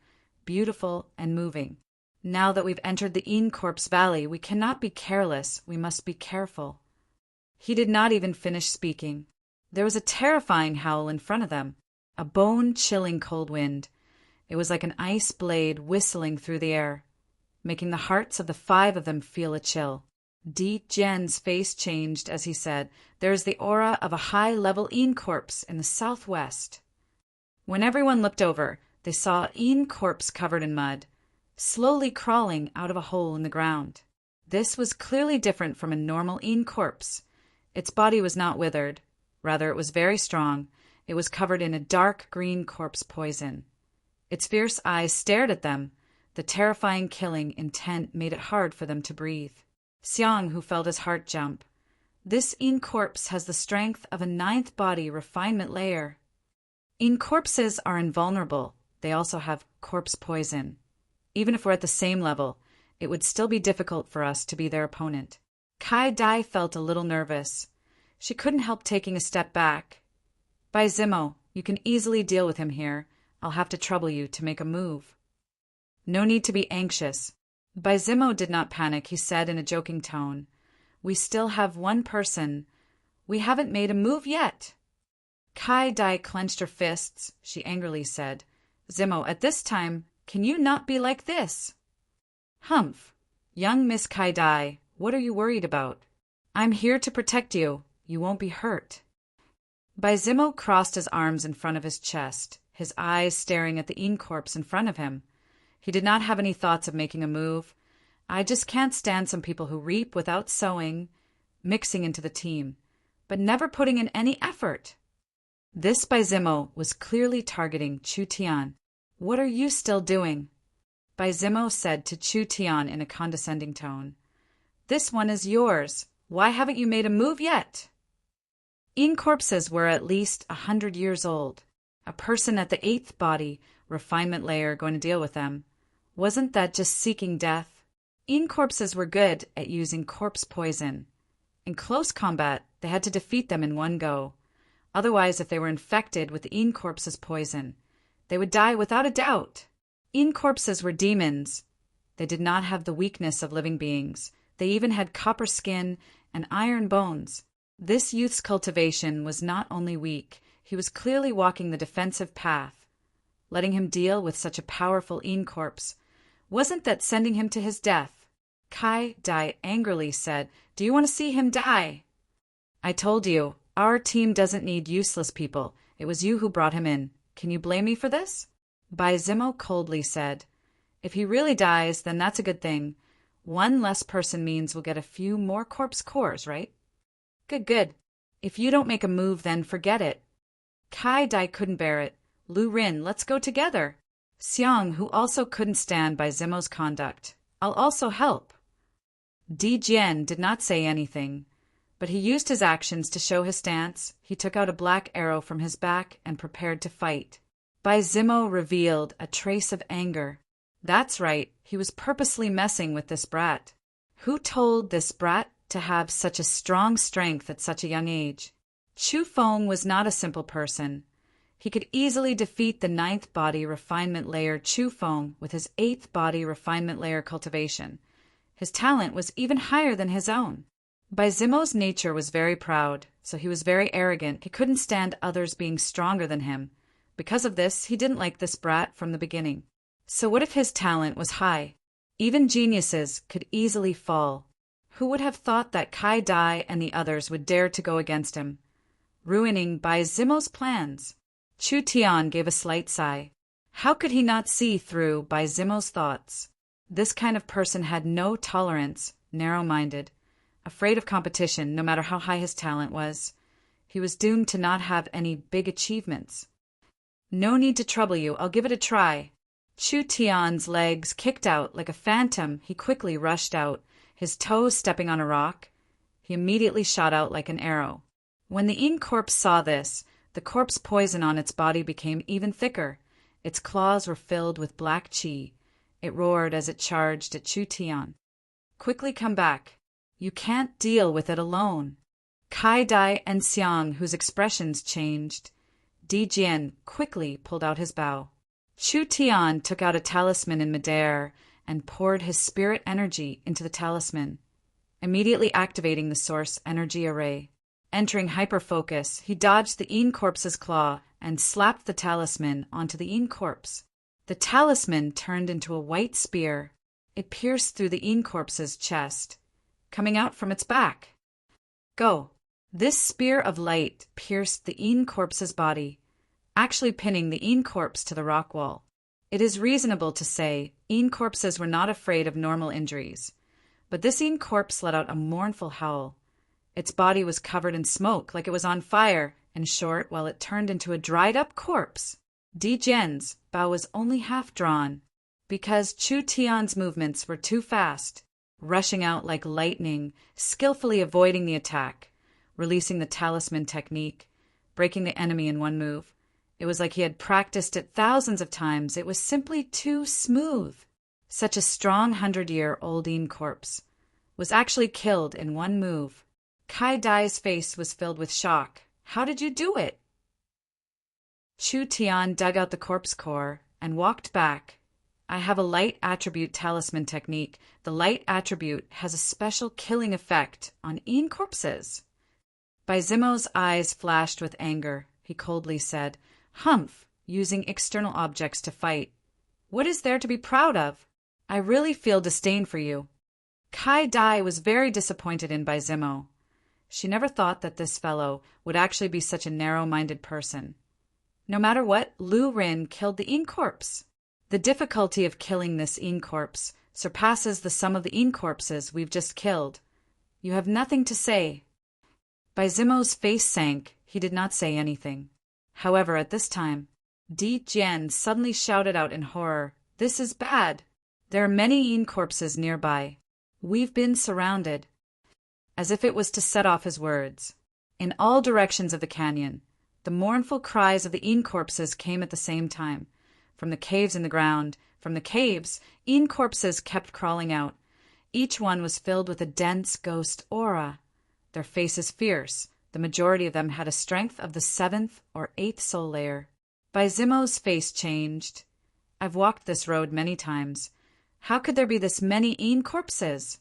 beautiful and moving. "Now that we've entered the Yin Corpse Valley, we cannot be careless, we must be careful." He did not even finish speaking. There was a terrifying howl in front of them, a bone-chilling cold wind. It was like an ice blade whistling through the air, making the hearts of the 5 of them feel a chill. Di Jian's face changed as he said, "There is the aura of a high-level Yin corpse in the southwest." When everyone looked over, they saw a Yin corpse covered in mud, slowly crawling out of a hole in the ground. This was clearly different from a normal Yin corpse. Its body was not withered. Rather, it was very strong. It was covered in a dark green corpse poison. Its fierce eyes stared at them. The terrifying killing intent made it hard for them to breathe. Xiang Hu felt his heart jump. This Yin corpse has the strength of a 9th body refinement layer. Yin corpses are invulnerable. They also have corpse poison. Even if we're at the same level, it would still be difficult for us to be their opponent. Kai Dai felt a little nervous. She couldn't help taking a step back. "Bai Zimo, you can easily deal with him here. I'll have to trouble you to make a move." "No need to be anxious." Bai Zimo did not panic. He said in a joking tone, "We still have one person. We haven't made a move yet." Kai Dai clenched her fists. She angrily said, "Zimo, at this time, can you not be like this?" "Humph. Young Miss Kai Dai, what are you worried about? I'm here to protect you. You won't be hurt." Bai Zimo crossed his arms in front of his chest, his eyes staring at the Yin corpse in front of him. He did not have any thoughts of making a move. "I just can't stand some people who reap without sowing, mixing into the team, but never putting in any effort." This Bai Zimo was clearly targeting Chu Tian. "What are you still doing?" Bai Zimo said to Chu Tian in a condescending tone. "This one is yours. Why haven't you made a move yet?" Yin corpses were at least 100 years old. A person at the 8th body refinement layer going to deal with them. Wasn't that just seeking death? Yin corpses were good at using corpse poison. In close combat, they had to defeat them in one go. Otherwise, if they were infected with the Yin corpse's poison, they would die without a doubt. Yin corpses were demons. They did not have the weakness of living beings. They even had copper skin and iron bones. This youth's cultivation was not only weak, he was clearly walking the defensive path. Letting him deal with such a powerful Yin corpse, wasn't that sending him to his death? Kai Dai angrily said, "Do you want to see him die?" "I told you, our team doesn't need useless people. It was you who brought him in. Can you blame me for this?" Bai Zimo coldly said, "If he really dies, then that's a good thing. One less person means we'll get a few more corpse cores, right?" Good. If you don't make a move, then forget it." Kai Dai couldn't bear it. "Lu Rin, let's go together." Xiang, who also couldn't stand Bai Zimo's conduct. "I'll also help." Di Jian did not say anything, but he used his actions to show his stance. He took out a black arrow from his back and prepared to fight. Bai Zimo revealed a trace of anger. That's right, he was purposely messing with this brat. Who told this brat to have such a strong strength at such a young age? Chu Feng was not a simple person. He could easily defeat the 9th body refinement layer Chu Feng with his 8th body refinement layer cultivation. His talent was even higher than his own. Bai Zimo's nature was very proud, so he was very arrogant. He couldn't stand others being stronger than him. Because of this, he didn't like this brat from the beginning. So what if his talent was high? Even geniuses could easily fall. Who would have thought that Kai Dai and the others would dare to go against him, ruining Bai Zimo's plans? Chu Tian gave a slight sigh. How could he not see through Bai Zimo's thoughts? This kind of person had no tolerance, narrow-minded, afraid of competition no matter how high his talent was. He was doomed to not have any big achievements. "No need to trouble you, I'll give it a try." Chu Tian's legs kicked out like a phantom. He quickly rushed out, his toes stepping on a rock. He immediately shot out like an arrow. When the yin corpse saw this, the corpse poison on its body became even thicker. Its claws were filled with black qi. It roared as it charged at Chu Tian. Quickly come back. You can't deal with it alone. Kai Dai and Xiang, whose expressions changed. Di Jian quickly pulled out his bow. Chu Tian took out a talisman in midair and poured his spirit energy into the talisman, immediately activating the source energy array. Entering hyperfocus, he dodged the yin corpse's claw and slapped the talisman onto the yin corpse. The talisman turned into a white spear. It pierced through the yin corpse's chest, coming out from its back. Go! This spear of light pierced the yin corpse's body, actually pinning the yin corpse to the rock wall. It is reasonable to say yin corpses were not afraid of normal injuries, but this yin corpse let out a mournful howl. Its body was covered in smoke like it was on fire, in short, while it turned into a dried-up corpse. Di Jian's bow was only half drawn, because Chu Tian's movements were too fast, rushing out like lightning, skillfully avoiding the attack, releasing the talisman technique, breaking the enemy in one move. It was like he had practiced it thousands of times. It was simply too smooth. Such a strong 100-year-old yin corpse was actually killed in one move. Kai Dai's face was filled with shock. How did you do it? Chu Tian dug out the corpse core and walked back. I have a light attribute talisman technique. The light attribute has a special killing effect on yin corpses. Bai Zimo's eyes flashed with anger. He coldly said, Humph, using external objects to fight. What is there to be proud of? I really feel disdain for you. Kai Dai was very disappointed in Bai Zimo. She never thought that this fellow would actually be such a narrow-minded person. No matter what, Lu Rin killed the yin corpse. The difficulty of killing this yin corpse surpasses the sum of the yin corpses we've just killed. You have nothing to say. Bai Zimo's face sank. He did not say anything. However, at this time, Di Jian suddenly shouted out in horror, This is bad. There are many yin corpses nearby. We've been surrounded. As if it was to set off his words. In all directions of the canyon, the mournful cries of the yin corpses came at the same time. From the caves in the ground, from the caves, yin corpses kept crawling out. Each one was filled with a dense ghost aura. Their faces fierce. The majority of them had a strength of the 7th or 8th soul layer. Bai Zimo's face changed. I've walked this road many times. How could there be this many yin corpses?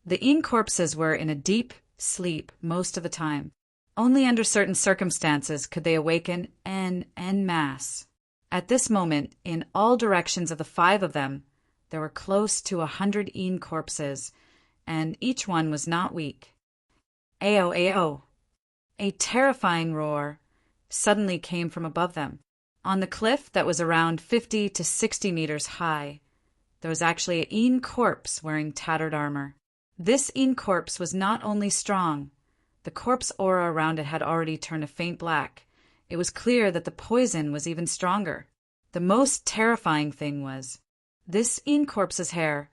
The yin corpses were in a deep sleep most of the time. Only under certain circumstances could they awaken en masse. At this moment, in all directions of the 5 of them, there were close to 100 yin corpses, and each one was not weak. Ao, ao! A terrifying roar suddenly came from above them. On the cliff that was around 50 to 60 meters high, there was actually a yin corpse wearing tattered armor. This yin corpse was not only strong, the corpse aura around it had already turned a faint black. It was clear that the poison was even stronger. The most terrifying thing was, this yin corpse's hair,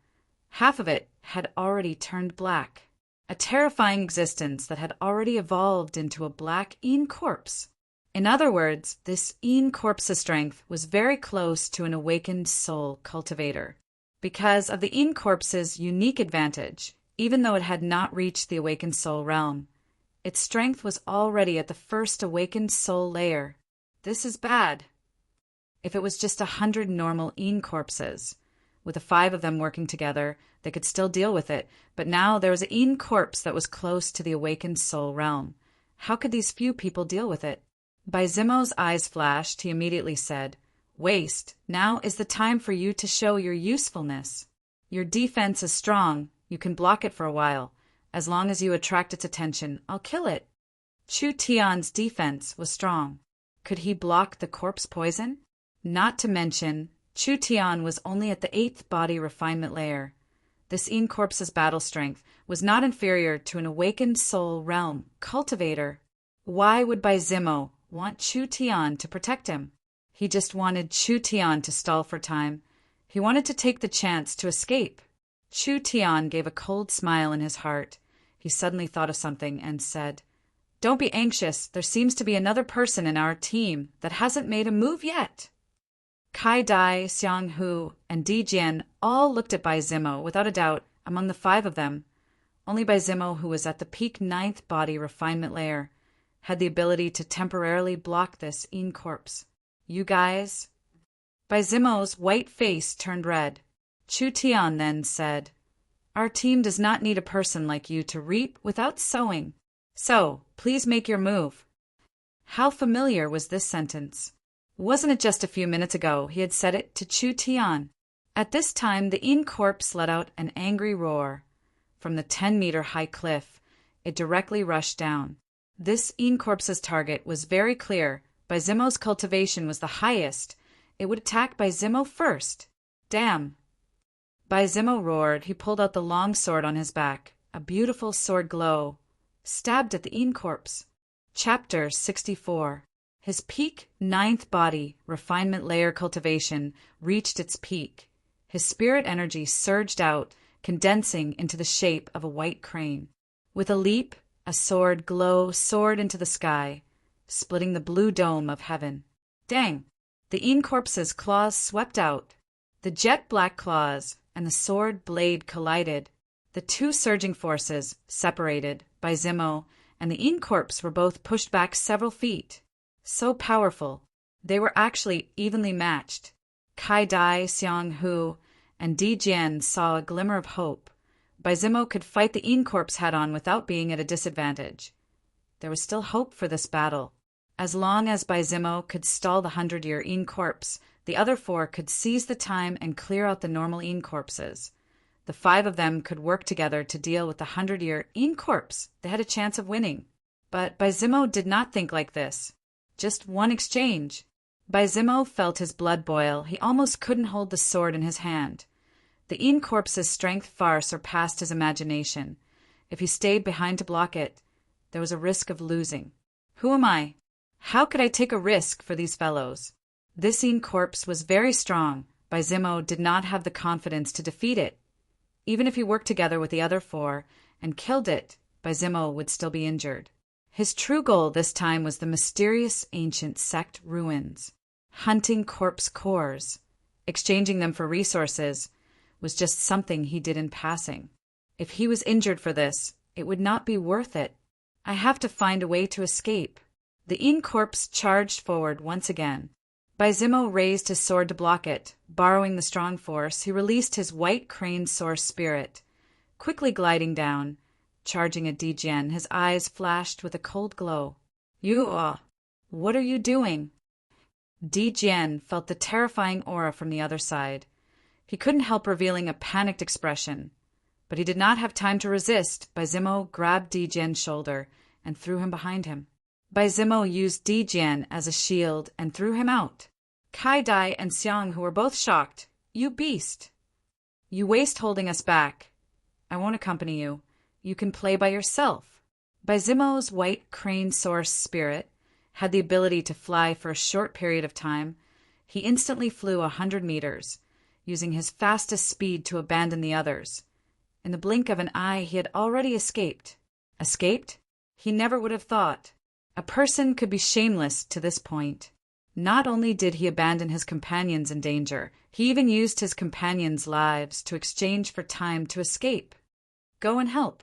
half of it had already turned black. A terrifying existence that had already evolved into a black yin corpse. In other words, this yin corpse's strength was very close to an awakened soul cultivator. Because of the yin corpse's unique advantage, even though it had not reached the awakened soul realm, its strength was already at the first awakened soul layer. This is bad. If it was just 100 normal yin corpses, with the 5 of them working together, they could still deal with it, but now there was a yin corpse that was close to the awakened soul realm. How could these few people deal with it? Bai Zimo's eyes flashed. He immediately said, Waste, now is the time for you to show your usefulness. Your defense is strong. You can block it for a while. As long as you attract its attention, I'll kill it. Chu Tian's defense was strong. Could he block the corpse poison? Not to mention, Chu Tian was only at the 8th body refinement layer. This yin corpse's battle strength was not inferior to an awakened soul realm cultivator. Why would Bai Zimo want Chu Tian to protect him? He just wanted Chu Tian to stall for time, He wanted to take the chance to escape. Chu Tian gave a cold smile in his heart. He suddenly thought of something and said, "Don't be anxious. There seems to be another person in our team that hasn't made a move yet." Kai Dai, Xiang Hu, and Di Jian all looked at Bai Zimo. Without a doubt, among the 5 of them, only Bai Zimo, who was at the peak 9th body refinement layer, had the ability to temporarily block this Yin corpse. "You guys?" Bai Zimo's white face turned red. Chu Tian then said, "Our team does not need a person like you to reap without sowing. So, please make your move." How familiar was this sentence? Wasn't it just a few minutes ago he had said it to Chu Tian? At this time, the Yin corpse let out an angry roar. From the 10-meter high cliff, it directly rushed down. This Yin corpse's target was very clear. Bai Zimo's cultivation was the highest. It would attack Bai Zimo first. Damn! Bai Zimo roared. He pulled out the long sword on his back, a beautiful sword glow, stabbed at the Yin corpse. Chapter 64. His peak 9th body refinement layer cultivation reached its peak. His spirit energy surged out, condensing into the shape of a white crane. With a leap, a sword glow soared into the sky, splitting the blue dome of heaven. Dang! The Yin corpse's claws swept out. The jet-black claws and the sword blade collided. The 2 surging forces separated. Bai Zimo and the Yin corpse were both pushed back several feet. So powerful, they were actually evenly matched. Kai Dai, Xiang Hu, and Di Jian saw a glimmer of hope. Bai Zimo could fight the Yin corpse head-on without being at a disadvantage. There was still hope for this battle. As long as Bai Zimo could stall the 100-year Yin corpse, the other 4 could seize the time and clear out the normal Yin corpses. The 5 of them could work together to deal with the 100-year Yin corpse. They had a chance of winning. But Bai Zimo did not think like this. Just one exchange. Bai Zimo felt his blood boil. He almost couldn't hold the sword in his hand. The Yin corpse's strength far surpassed his imagination. If he stayed behind to block it, there was a risk of losing. Who am I? How could I take a risk for these fellows? This Yin corpse was very strong. Bai Zimo did not have the confidence to defeat it. Even if he worked together with the other 4 and killed it, Bai Zimo would still be injured. His true goal this time was the mysterious ancient sect ruins. Hunting corpse cores, exchanging them for resources, was just something he did in passing. If he was injured for this, it would not be worth it. I have to find a way to escape. The Yin corpse charged forward once again. Bai Zimo raised his sword to block it. Borrowing the strong force, he released his white crane source spirit. Quickly gliding down, charging at Di Jian, his eyes flashed with a cold glow. What are you doing? Di Jian felt the terrifying aura from the other side. He couldn't help revealing a panicked expression. But he did not have time to resist. Bai Zimo grabbed Di Jian's shoulder and threw him behind him. Bai Zimo used Di Jian as a shield and threw him out. Kai Dai and Xiang, who were both shocked. "You beast! You waste holding us back. I won't accompany you. You can play by yourself." Bai Zimo's white crane source spirit had the ability to fly for a short period of time. He instantly flew 100 meters, using his fastest speed to abandon the others. In the blink of an eye, he had already escaped. Escaped? He never would have thought. A person could be shameless to this point. Not only did he abandon his companions in danger, he even used his companions' lives to exchange for time to escape. Go and help.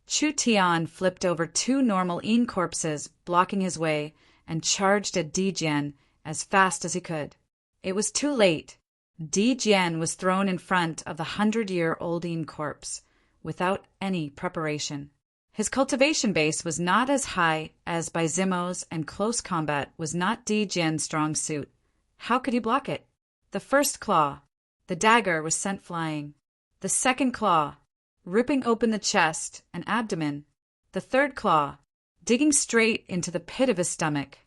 Chu Tian flipped over 2 normal Yin corpses, blocking his way, and charged at Di Jian as fast as he could. It was too late. Di Jian was thrown in front of the 100-year-old Yin corpse, without any preparation. His cultivation base was not as high as Bai Zimo's, and close combat was not Di Jian's strong suit. How could he block it? The first claw. The dagger was sent flying. The second claw, ripping open the chest and abdomen. The third claw, digging straight into the pit of his stomach.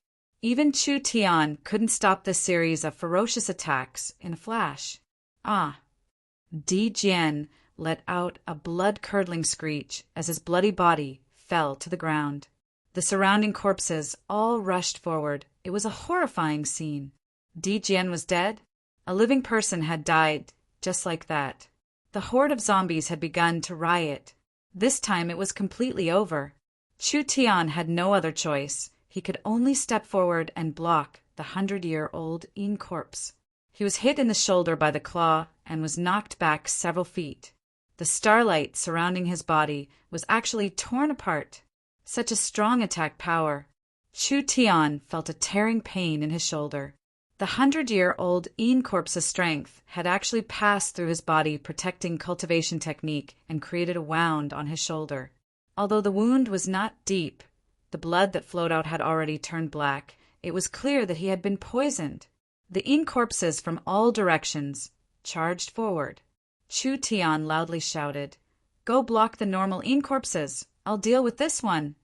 Even Chu Tian couldn't stop this series of ferocious attacks in a flash. Di Jian let out a blood-curdling screech as his bloody body fell to the ground. The surrounding corpses all rushed forward. It was a horrifying scene. Di Jian was dead. A living person had died just like that. The horde of zombies had begun to riot. This time it was completely over. Chu Tian had no other choice. He could only step forward and block the 100-year-old Yin corpse. He was hit in the shoulder by the claw and was knocked back several feet. The starlight surrounding his body was actually torn apart. Such a strong attack power. Chu Tian felt a tearing pain in his shoulder. The 100-year-old Yin corpse's strength had actually passed through his body, protecting cultivation technique, and created a wound on his shoulder. Although the wound was not deep, the blood that flowed out had already turned black. It was clear that he had been poisoned. The Yin corpses from all directions charged forward. Chu Tian loudly shouted, "Go block the normal Yin corpses. I'll deal with this one."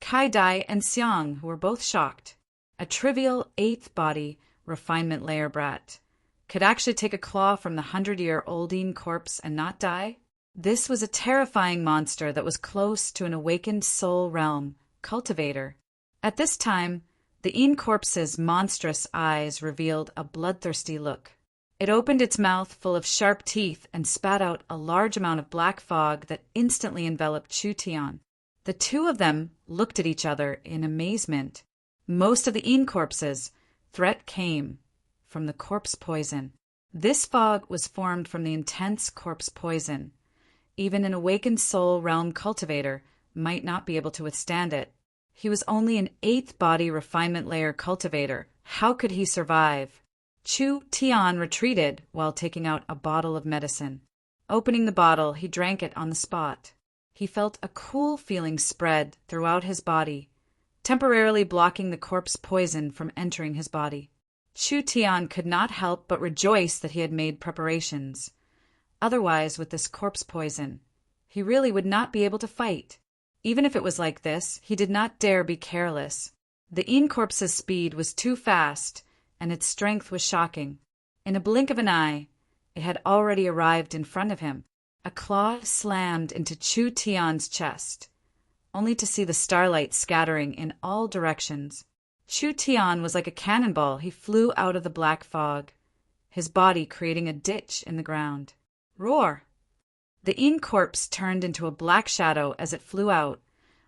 Kai Dai and Xiang, who were both shocked. A trivial 8th body refinement layer brat could actually take a claw from the 100-year-old Yin corpse and not die? This was a terrifying monster that was close to an awakened soul realm cultivator. At this time, the Yin corpse's monstrous eyes revealed a bloodthirsty look. It opened its mouth full of sharp teeth and spat out a large amount of black fog that instantly enveloped Chu Tian. The two of them looked at each other in amazement. Most of the Yin corpses' threat came from the corpse poison. This fog was formed from the intense corpse poison. Even an awakened soul realm cultivator might not be able to withstand it. He was only an 8th body refinement layer cultivator. How could he survive? Chu Tian retreated while taking out a bottle of medicine. Opening the bottle, he drank it on the spot. He felt a cool feeling spread throughout his body, temporarily blocking the corpse poison from entering his body. Chu Tian could not help but rejoice that he had made preparations. Otherwise, with this corpse poison, he really would not be able to fight. Even if it was like this, he did not dare be careless. The Yin corpse's speed was too fast, and its strength was shocking. In a blink of an eye, it had already arrived in front of him. A claw slammed into Chu Tian's chest, only to see the starlight scattering in all directions. Chu Tian was like a cannonball. He flew out of the black fog, his body creating a ditch in the ground. Roar! The Yin corpse turned into a black shadow as it flew out.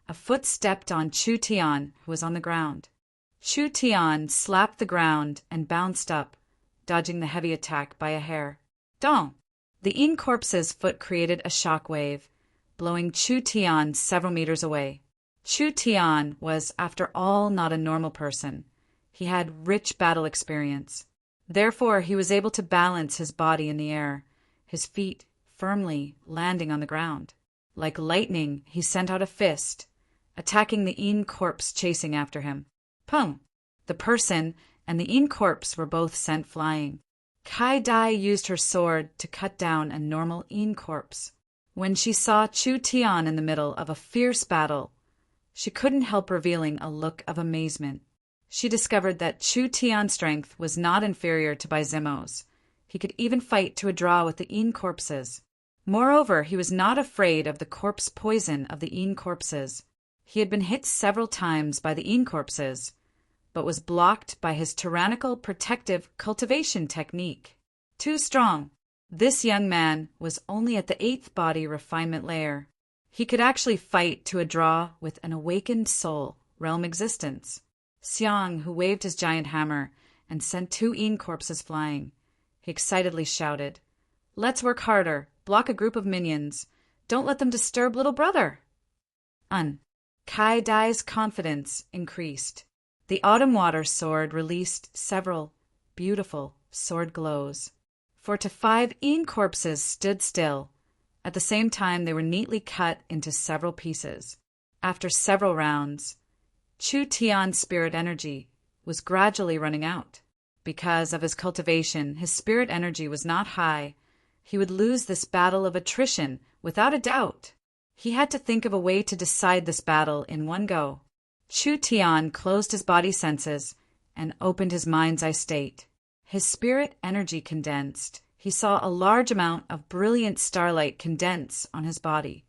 A foot stepped on Chu Tian, who was on the ground. Chu Tian slapped the ground and bounced up, dodging the heavy attack by a hair. Dong! The Yin corpse's foot created a shock wave, blowing Chu Tian several meters away. Chu Tian was, after all, not a normal person. He had rich battle experience. Therefore, he was able to balance his body in the air, his feet firmly landing on the ground. Like lightning, he sent out a fist, attacking the Yin corpse chasing after him. Pum! The person and the Yin corpse were both sent flying. Kai Dai used her sword to cut down a normal Yin corpse. When she saw Chu Tian in the middle of a fierce battle, she couldn't help revealing a look of amazement. She discovered that Chu Tian's strength was not inferior to Baizimo's. He could even fight to a draw with the Yin corpses. Moreover, he was not afraid of the corpse poison of the Yin corpses. He had been hit several times by the Yin corpses, but was blocked by his tyrannical protective cultivation technique. Too strong. This young man was only at the 8th body refinement layer. He could actually fight to a draw with an awakened soul realm existence. Xiang, who waved his giant hammer and sent 2 Yin corpses flying. He excitedly shouted, "Let's work harder. Block a group of minions. Don't let them disturb little brother." Kai Dai's confidence increased. The autumn water sword released several beautiful sword glows. 4 to 5 Yin corpses stood still. At the same time, they were neatly cut into several pieces. After several rounds, Chu Tian's spirit energy was gradually running out. Because of his cultivation, his spirit energy was not high. He would lose this battle of attrition without a doubt. He had to think of a way to decide this battle in one go. Chu Tian closed his body senses and opened his mind's eye state. His spirit energy condensed. He saw a large amount of brilliant starlight condense on his body,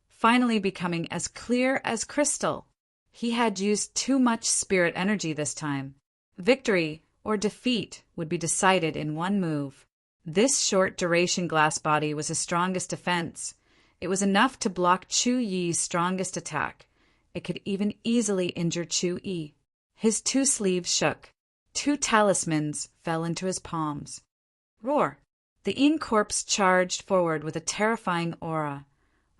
finally becoming as clear as crystal. He had used too much spirit energy this time. Victory or defeat would be decided in one move. This short-duration glass body was his strongest defense. It was enough to block Chu Yi's strongest attack. It could even easily injure Chu Yi. His two sleeves shook. Two talismans fell into his palms. Roar! The Yin corpse charged forward with a terrifying aura.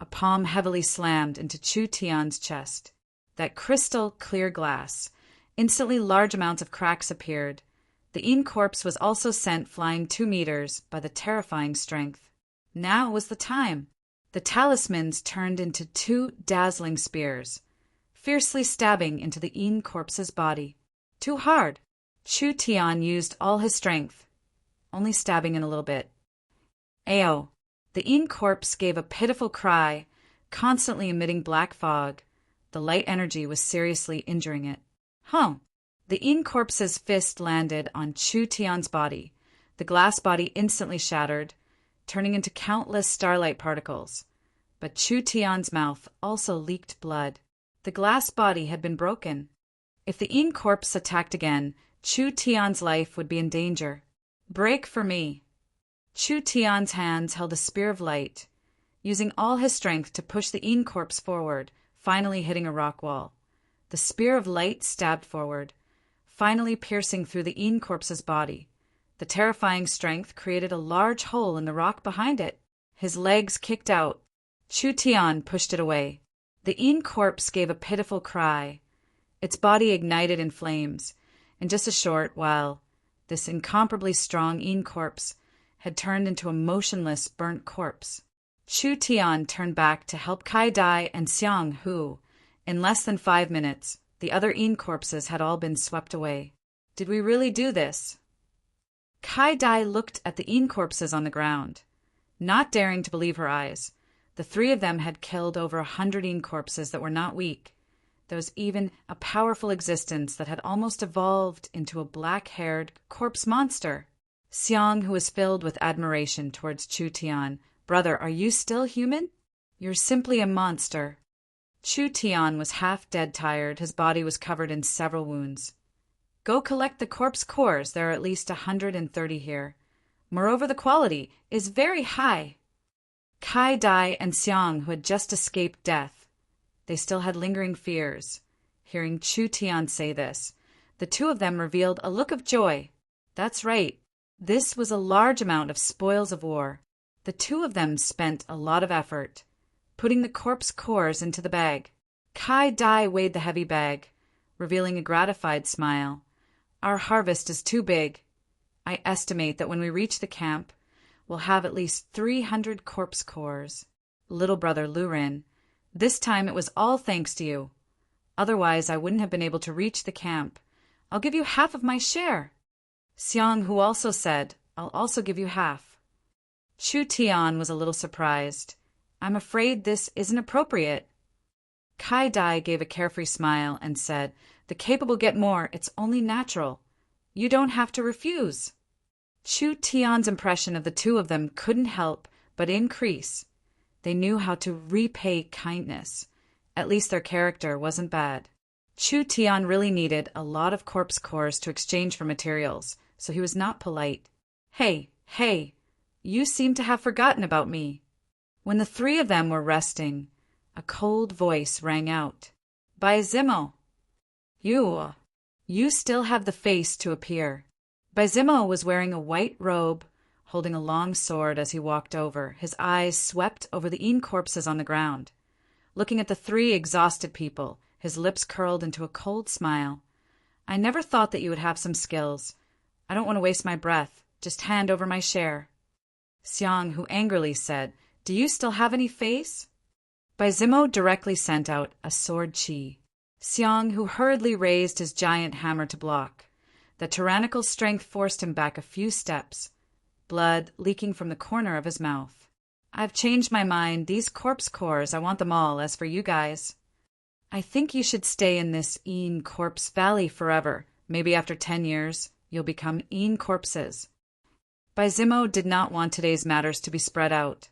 A palm heavily slammed into Chu Tian's chest. That crystal-clear glass. Instantly large amounts of cracks appeared. The Yin corpse was also sent flying 2 meters by the terrifying strength. Now was the time. The talismans turned into 2 dazzling spears, fiercely stabbing into the Yin corpse's body. Too hard. Chu Tian used all his strength, only stabbing in a little bit. Ayo! The Yin corpse gave a pitiful cry, constantly emitting black fog. The light energy was seriously injuring it. Huh! The Yin corpse's fist landed on Chu Tian's body. The glass body instantly shattered, turning into countless starlight particles. But Chu Tian's mouth also leaked blood. The glass body had been broken. If the Yin corpse attacked again, Chu Tian's life would be in danger. Break for me. Chu Tian's hands held a spear of light, using all his strength to push the Yin corpse forward, finally hitting a rock wall. The spear of light stabbed forward, finally piercing through the Yin corpse's body. The terrifying strength created a large hole in the rock behind it. His legs kicked out. Chu Tian pushed it away. The Yin corpse gave a pitiful cry. Its body ignited in flames. In just a short while, this incomparably strong Yin corpse had turned into a motionless, burnt corpse. Chu Tian turned back to help Kai Dai and Xiang Hu. In less than 5 minutes, the other Yin corpses had all been swept away. Did we really do this? Kai Dai looked at the Yin corpses on the ground, not daring to believe her eyes. The 3 of them had killed over 100 Yin corpses that were not weak. There was even a powerful existence that had almost evolved into a black-haired corpse monster. Xiang, who was filled with admiration towards Chu Tian, "Brother, are you still human? You're simply a monster." Chu Tian was half dead tired. His body was covered in several wounds. "Go collect the corpse cores. There are at least 130 here. Moreover, the quality is very high." Kai Dai and Xiang, who had just escaped death, they still had lingering fears. Hearing Chu Tian say this, the 2 of them revealed a look of joy. That's right. This was a large amount of spoils of war. The 2 of them spent a lot of effort, putting the corpse cores into the bag. Kai Dai weighed the heavy bag, revealing a gratified smile. "Our harvest is too big. I estimate that when we reach the camp, we'll have at least 300 corpse cores. Little brother Lurin, this time it was all thanks to you. Otherwise, I wouldn't have been able to reach the camp. I'll give you half of my share." Xiang, who also said, "I'll also give you half." Chu Tian was a little surprised. "I'm afraid this isn't appropriate." Kai Dai gave a carefree smile and said, "The capable get more. It's only natural. You don't have to refuse." Chu Tian's impression of the 2 of them couldn't help but increase. They knew how to repay kindness. At least their character wasn't bad. Chu Tian really needed a lot of corpse cores to exchange for materials, so he was not polite. Hey, you seem to have forgotten about me." When the 3 of them were resting, a cold voice rang out. "Bai Zimo, you still have the face to appear." Bai Zimo was wearing a white robe, holding a long sword as he walked over. His eyes swept over the Yin corpses on the ground. Looking at the 3 exhausted people, his lips curled into a cold smile. "I never thought that you would have some skills. I don't want to waste my breath. Just hand over my share." Xiang, who angrily said, "Do you still have any face?" Bai Zimo directly sent out a sword chi. Xiang, who hurriedly raised his giant hammer to block. The tyrannical strength forced him back a few steps, blood leaking from the corner of his mouth. "I've changed my mind. These corpse cores, I want them all. As for you guys, I think you should stay in this Yin corpse valley forever. Maybe after 10 years, you'll become Yin corpses." Bai Zimo did not want today's matters to be spread out,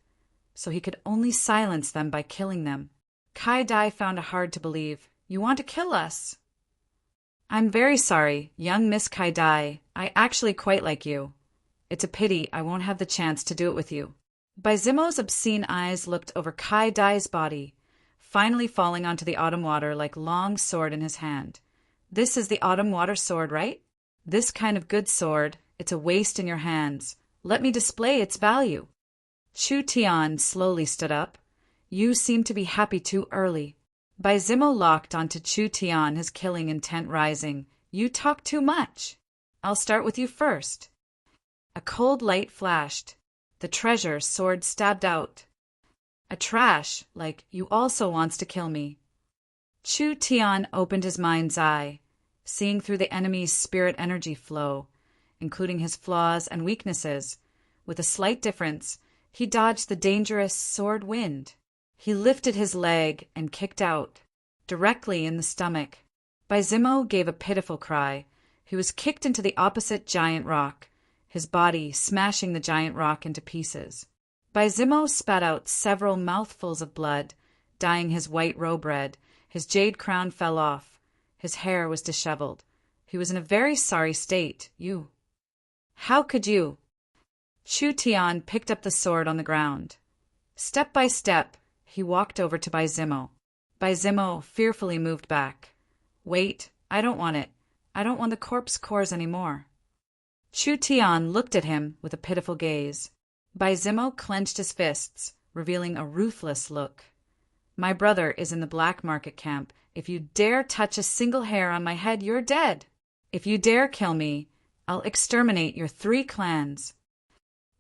so he could only silence them by killing them. Kai Dai found it hard to believe. "You want to kill us?" "I'm very sorry, young Miss Kai Dai. I actually quite like you. It's a pity I won't have the chance to do it with you. Baizimo's obscene eyes looked over Kai Dai's body, finally falling onto the autumn water like long sword in his hand. This is the autumn water sword, right? This kind of good sword, it's a waste in your hands. Let me display its value. Chu Tian slowly stood up. You seem to be happy too early. Baizimo locked onto Chu Tian, his killing intent rising. You talk too much. I'll start with you first. A cold light flashed. The treasure sword stabbed out. A trash, like you also wants to kill me. Chu Tian opened his mind's eye, seeing through the enemy's spirit energy flow, including his flaws and weaknesses. With a slight difference, he dodged the dangerous sword wind. He lifted his leg and kicked out, directly in the stomach. Baizimo gave a pitiful cry. He was kicked into the opposite giant rock, his body smashing the giant rock into pieces. Baizimo spat out several mouthfuls of blood, dyeing his white robe red. His jade crown fell off. His hair was disheveled. He was in a very sorry state. You. How could you? Chu Tian picked up the sword on the ground. Step by step, he walked over to Baizimo. Baizimo fearfully moved back. Wait, I don't want it. I don't want the corpse cores anymore. Chu Tian looked at him with a pitiful gaze. Baizimo clenched his fists, revealing a ruthless look. My brother is in the black market camp. If you dare touch a single hair on my head, you're dead. If you dare kill me, I'll exterminate your 3 clans.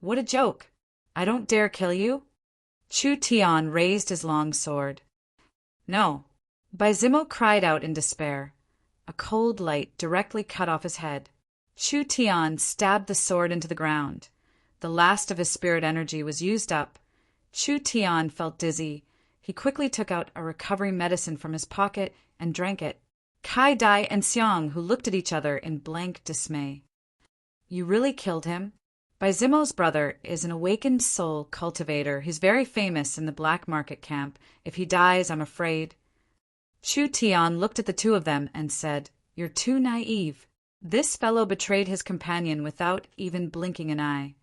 What a joke. I don't dare kill you. Chu Tian raised his long sword. No. Baizimo cried out in despair. A cold light directly cut off his head. Chu Tian stabbed the sword into the ground. The last of his spirit energy was used up. Chu Tian felt dizzy. He quickly took out a recovery medicine from his pocket and drank it. Kai Dai and Xiang, who looked at each other in blank dismay. You really killed him? Baizimo's brother is an awakened soul cultivator. He's very famous in the black market camp. If he dies, I'm afraid. Chu Tian looked at the two of them and said, You're too naive. This fellow betrayed his companion without even blinking an eye.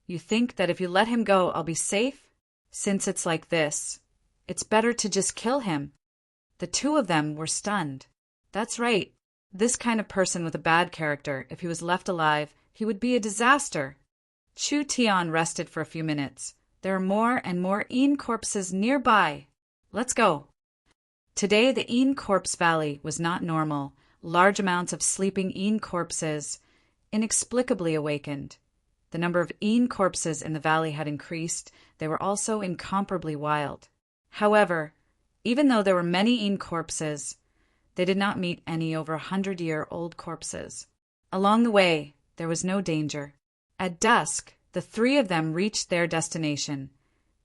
You think that if you let him go, I'll be safe? Since it's like this, it's better to just kill him. The two of them were stunned. That's right. This kind of person with a bad character, if he was left alive, he would be a disaster. Chu Tian rested for a few minutes. There are more and more Een corpses nearby. Let's go. Today the Een Corpse Valley was not normal. Large amounts of sleeping Een corpses inexplicably awakened. The number of Een corpses in the valley had increased. They were also incomparably wild. However, even though there were many Een corpses, they did not meet any over 100-year-old corpses. Along the way, there was no danger. At dusk, the 3 of them reached their destination.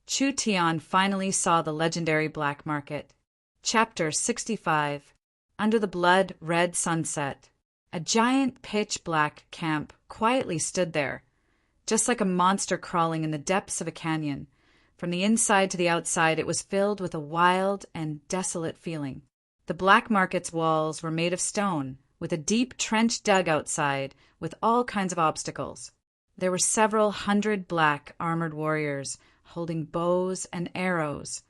Chu Tian finally saw the legendary black market. Chapter 65. Under the blood-red sunset. A giant pitch-black camp quietly stood there, just like a monster crawling in the depths of a canyon. From the inside to the outside, it was filled with a wild and desolate feeling. The black market's walls were made of stone, with a deep trench dug outside, with all kinds of obstacles. There were several hundred black armored warriors, holding bows and arrows,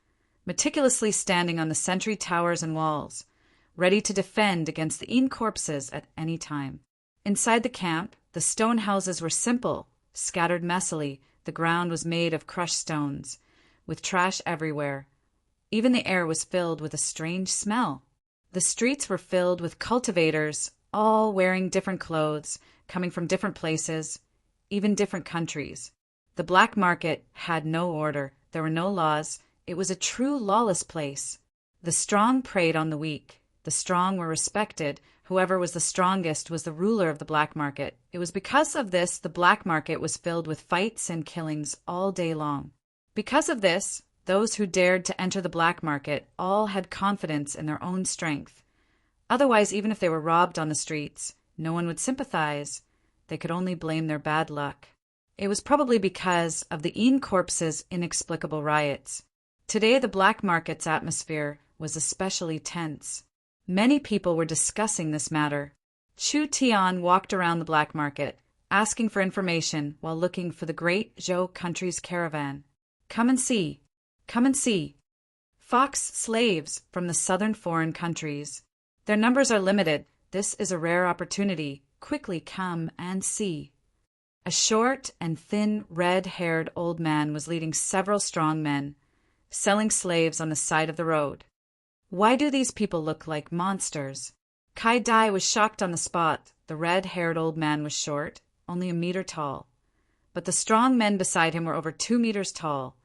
meticulously standing on the sentry towers and walls, ready to defend against the Een corpses at any time. Inside the camp, the stone houses were simple, scattered messily. The ground was made of crushed stones, with trash everywhere. Even the air was filled with a strange smell. The streets were filled with cultivators, all wearing different clothes, coming from different places, even different countries. The black market had no order. There were no laws. It was a true lawless place. The strong preyed on the weak. The strong were respected. Whoever was the strongest was the ruler of the black market. It was because of this the black market was filled with fights and killings all day long. Because of this, those who dared to enter the black market all had confidence in their own strength. Otherwise, even if they were robbed on the streets, no one would sympathize. They could only blame their bad luck. It was probably because of the Een corpses' inexplicable riots. Today, the black market's atmosphere was especially tense. Many people were discussing this matter. Chu Tian walked around the black market, asking for information while looking for the great Zhou country's caravan. Come and see. Come and see. Fox slaves from the southern foreign countries. Their numbers are limited. This is a rare opportunity. Quickly come and see. A short and thin, red-haired old man was leading several strong men, selling slaves on the side of the road. Why do these people look like monsters? Kai Dai was shocked on the spot. The red-haired old man was short, only a meter tall. But the strong men beside him were over 2 meters tall.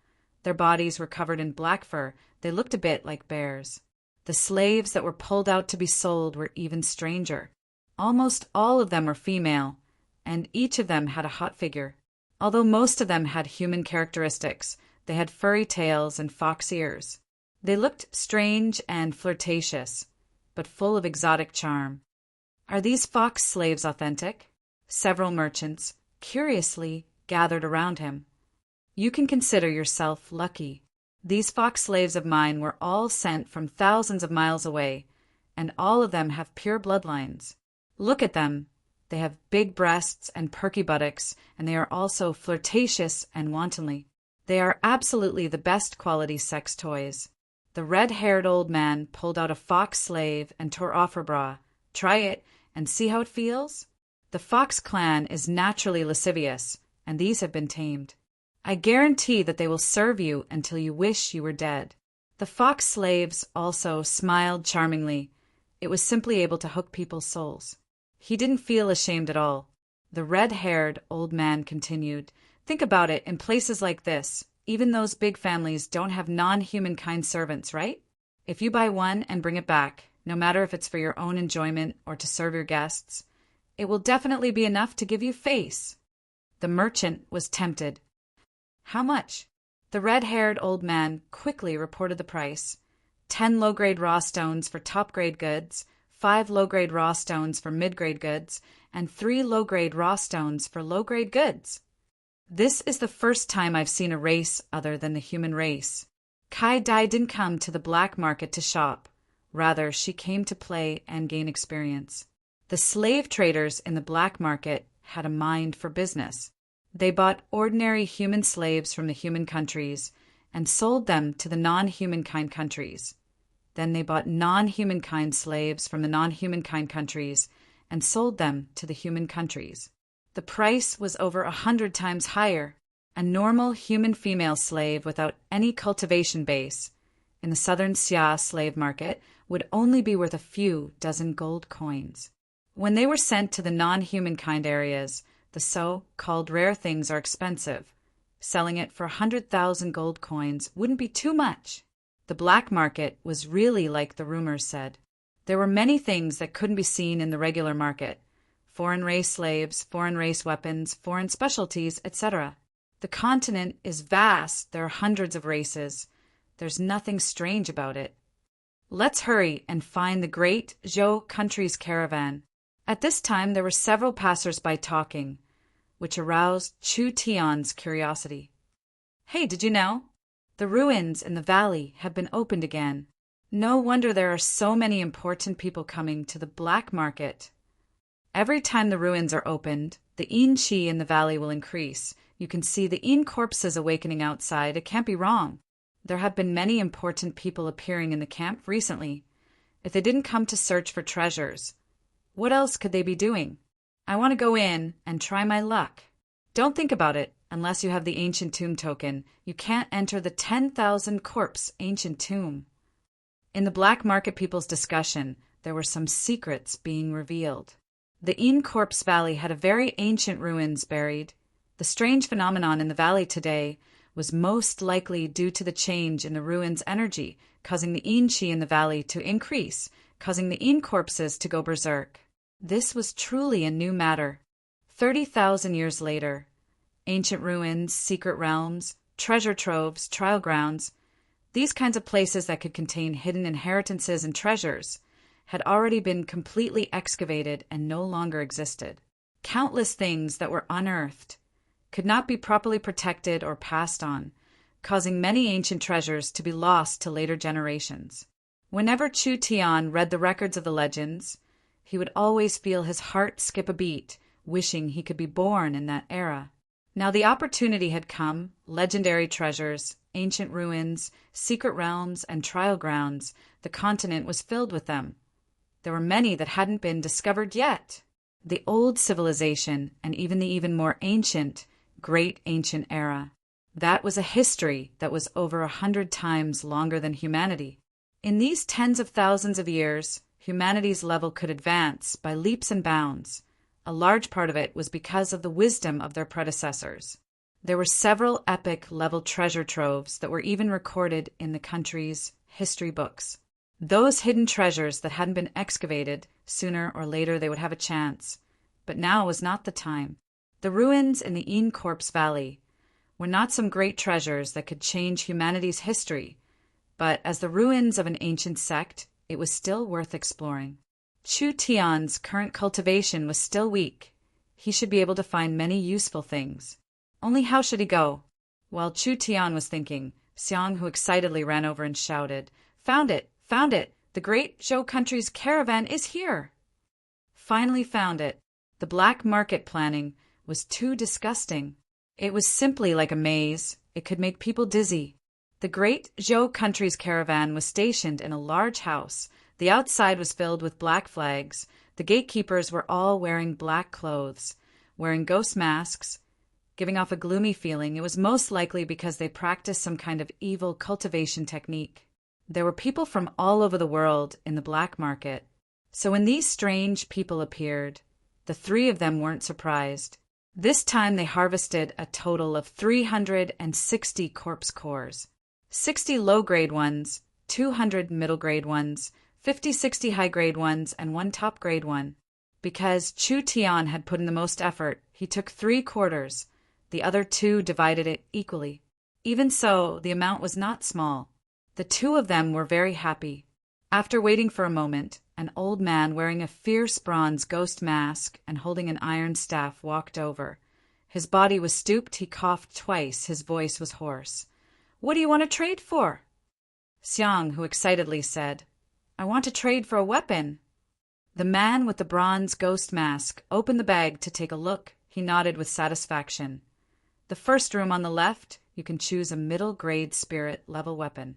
Their bodies were covered in black fur. They looked a bit like bears. The slaves that were pulled out to be sold were even stranger. Almost all of them were female, and each of them had a hot figure. Although most of them had human characteristics, they had furry tails and fox ears. They looked strange and flirtatious, but full of exotic charm. Are these fox slaves authentic? Several merchants, curiously, gathered around him. You can consider yourself lucky. These fox slaves of mine were all sent from thousands of miles away, and all of them have pure bloodlines. Look at them. They have big breasts and perky buttocks, and they are also flirtatious and wantonly. They are absolutely the best quality sex toys. The red-haired old man pulled out a fox slave and tore off her bra. Try it and see how it feels. The fox clan is naturally lascivious, and these have been tamed. I guarantee that they will serve you until you wish you were dead. The fox slaves also smiled charmingly. It was simply able to hook people's souls. He didn't feel ashamed at all. The red-haired old man continued, Think about it, in places like this, even those big families don't have non-humankind servants, right? If you buy one and bring it back, no matter if it's for your own enjoyment or to serve your guests, it will definitely be enough to give you face. The merchant was tempted. How much? The red-haired old man quickly reported the price. 10 low-grade raw stones for top-grade goods, 5 low-grade raw stones for mid-grade goods, and 3 low-grade raw stones for low-grade goods. This is the first time I've seen a race other than the human race. Kai Dai didn't come to the black market to shop. Rather, she came to play and gain experience. The slave traders in the black market had a mind for business. They bought ordinary human slaves from the human countries and sold them to the non-humankind countries. Then they bought non-humankind slaves from the non-humankind countries and sold them to the human countries. The price was over 100 times higher. A normal human female slave without any cultivation base in the southern Xia slave market would only be worth a few dozen gold coins. When they were sent to the non-humankind areas, the so-called rare things are expensive. Selling it for 100,000 gold coins wouldn't be too much. The black market was really like the rumors said. There were many things that couldn't be seen in the regular market. Foreign race slaves, foreign race weapons, foreign specialties, etc. The continent is vast. There are hundreds of races. There's nothing strange about it. Let's hurry and find the great Zhou country's caravan. At this time, there were several passers-by talking, which aroused Chu Tian's curiosity. Hey, did you know? The ruins in the valley have been opened again. No wonder there are so many important people coming to the black market. Every time the ruins are opened, the yin qi in the valley will increase. You can see the yin corpses awakening outside. It can't be wrong. There have been many important people appearing in the camp recently. If they didn't come to search for treasures, what else could they be doing? I want to go in and try my luck. Don't think about it. Unless you have the ancient tomb token, you can't enter the 10,000 corpse ancient tomb. In the black market people's discussion, there were some secrets being revealed. The Yin Corpse Valley had a very ancient ruins buried. The strange phenomenon in the valley today was most likely due to the change in the ruins' energy, causing the Yin Qi in the valley to increase, causing the Yin corpses to go berserk. This was truly a new matter. 30,000 years later, ancient ruins, secret realms, treasure troves, trial grounds, these kinds of places that could contain hidden inheritances and treasures, had already been completely excavated and no longer existed. Countless things that were unearthed could not be properly protected or passed on, causing many ancient treasures to be lost to later generations. Whenever Chu Tian read the records of the legends, he would always feel his heart skip a beat wishing he could be born in that era. Now the opportunity had come, legendary treasures, ancient ruins, secret realms, and trial grounds. The continent was filled with them. There were many that hadn't been discovered yet. The old civilization, and even the even more ancient, great ancient era. That was a history that was over 100 times longer than humanity. In these tens of thousands of years, humanity's level could advance by leaps and bounds. A large part of it was because of the wisdom of their predecessors. There were several epic-level treasure troves that were even recorded in the country's history books. Those hidden treasures that hadn't been excavated, sooner or later they would have a chance. But now was not the time. The ruins in the Corpse Valley were not some great treasures that could change humanity's history, but as the ruins of an ancient sect, it was still worth exploring. Chu Tian's current cultivation was still weak. He should be able to find many useful things. Only how should he go? While Chu Tian was thinking, Xiang, who excitedly ran over and shouted, "Found it! Found it! The great Zhou country's caravan is here!" Finally found it. The black market planning was too disgusting. It was simply like a maze. It could make people dizzy. The great Zhou country's caravan was stationed in a large house. The outside was filled with black flags. The gatekeepers were all wearing black clothes, wearing ghost masks, giving off a gloomy feeling. It was most likely because they practiced some kind of evil cultivation technique. There were people from all over the world in the black market. So when these strange people appeared, the three of them weren't surprised. This time they harvested a total of 360 corpse cores. 60 low-grade ones, 200 middle-grade ones, 50-60 high-grade ones, and 1 top-grade one. Because Chu Tian had put in the most effort, he took 3/4. The other 2 divided it equally. Even so, the amount was not small. The 2 of them were very happy. After waiting for a moment, an old man wearing a fierce bronze ghost mask and holding an iron staff walked over. His body was stooped, he coughed twice, his voice was hoarse. "What do you want to trade for?" Xiang, who excitedly said, "I want to trade for a weapon." The man with the bronze ghost mask opened the bag to take a look. He nodded with satisfaction. The first room on the left, you can choose a middle-grade spirit level weapon.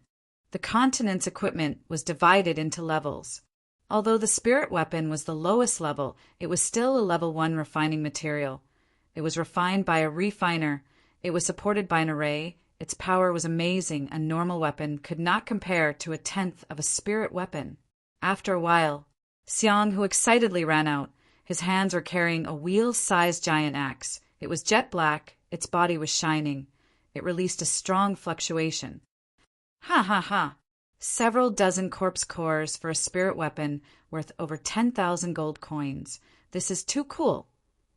The continent's equipment was divided into levels. Although the spirit weapon was the lowest level, it was still a level 1 refining material. It was refined by a refiner. It was supported by an array. Its power was amazing. A normal weapon could not compare to 1/10 of a spirit weapon. After a while, Xiang, who excitedly ran out, his hands were carrying a wheel-sized giant axe. It was jet black. Its body was shining. It released a strong fluctuation. Ha ha ha! Several dozen corpse cores for a spirit weapon worth over 10,000 gold coins. This is too cool.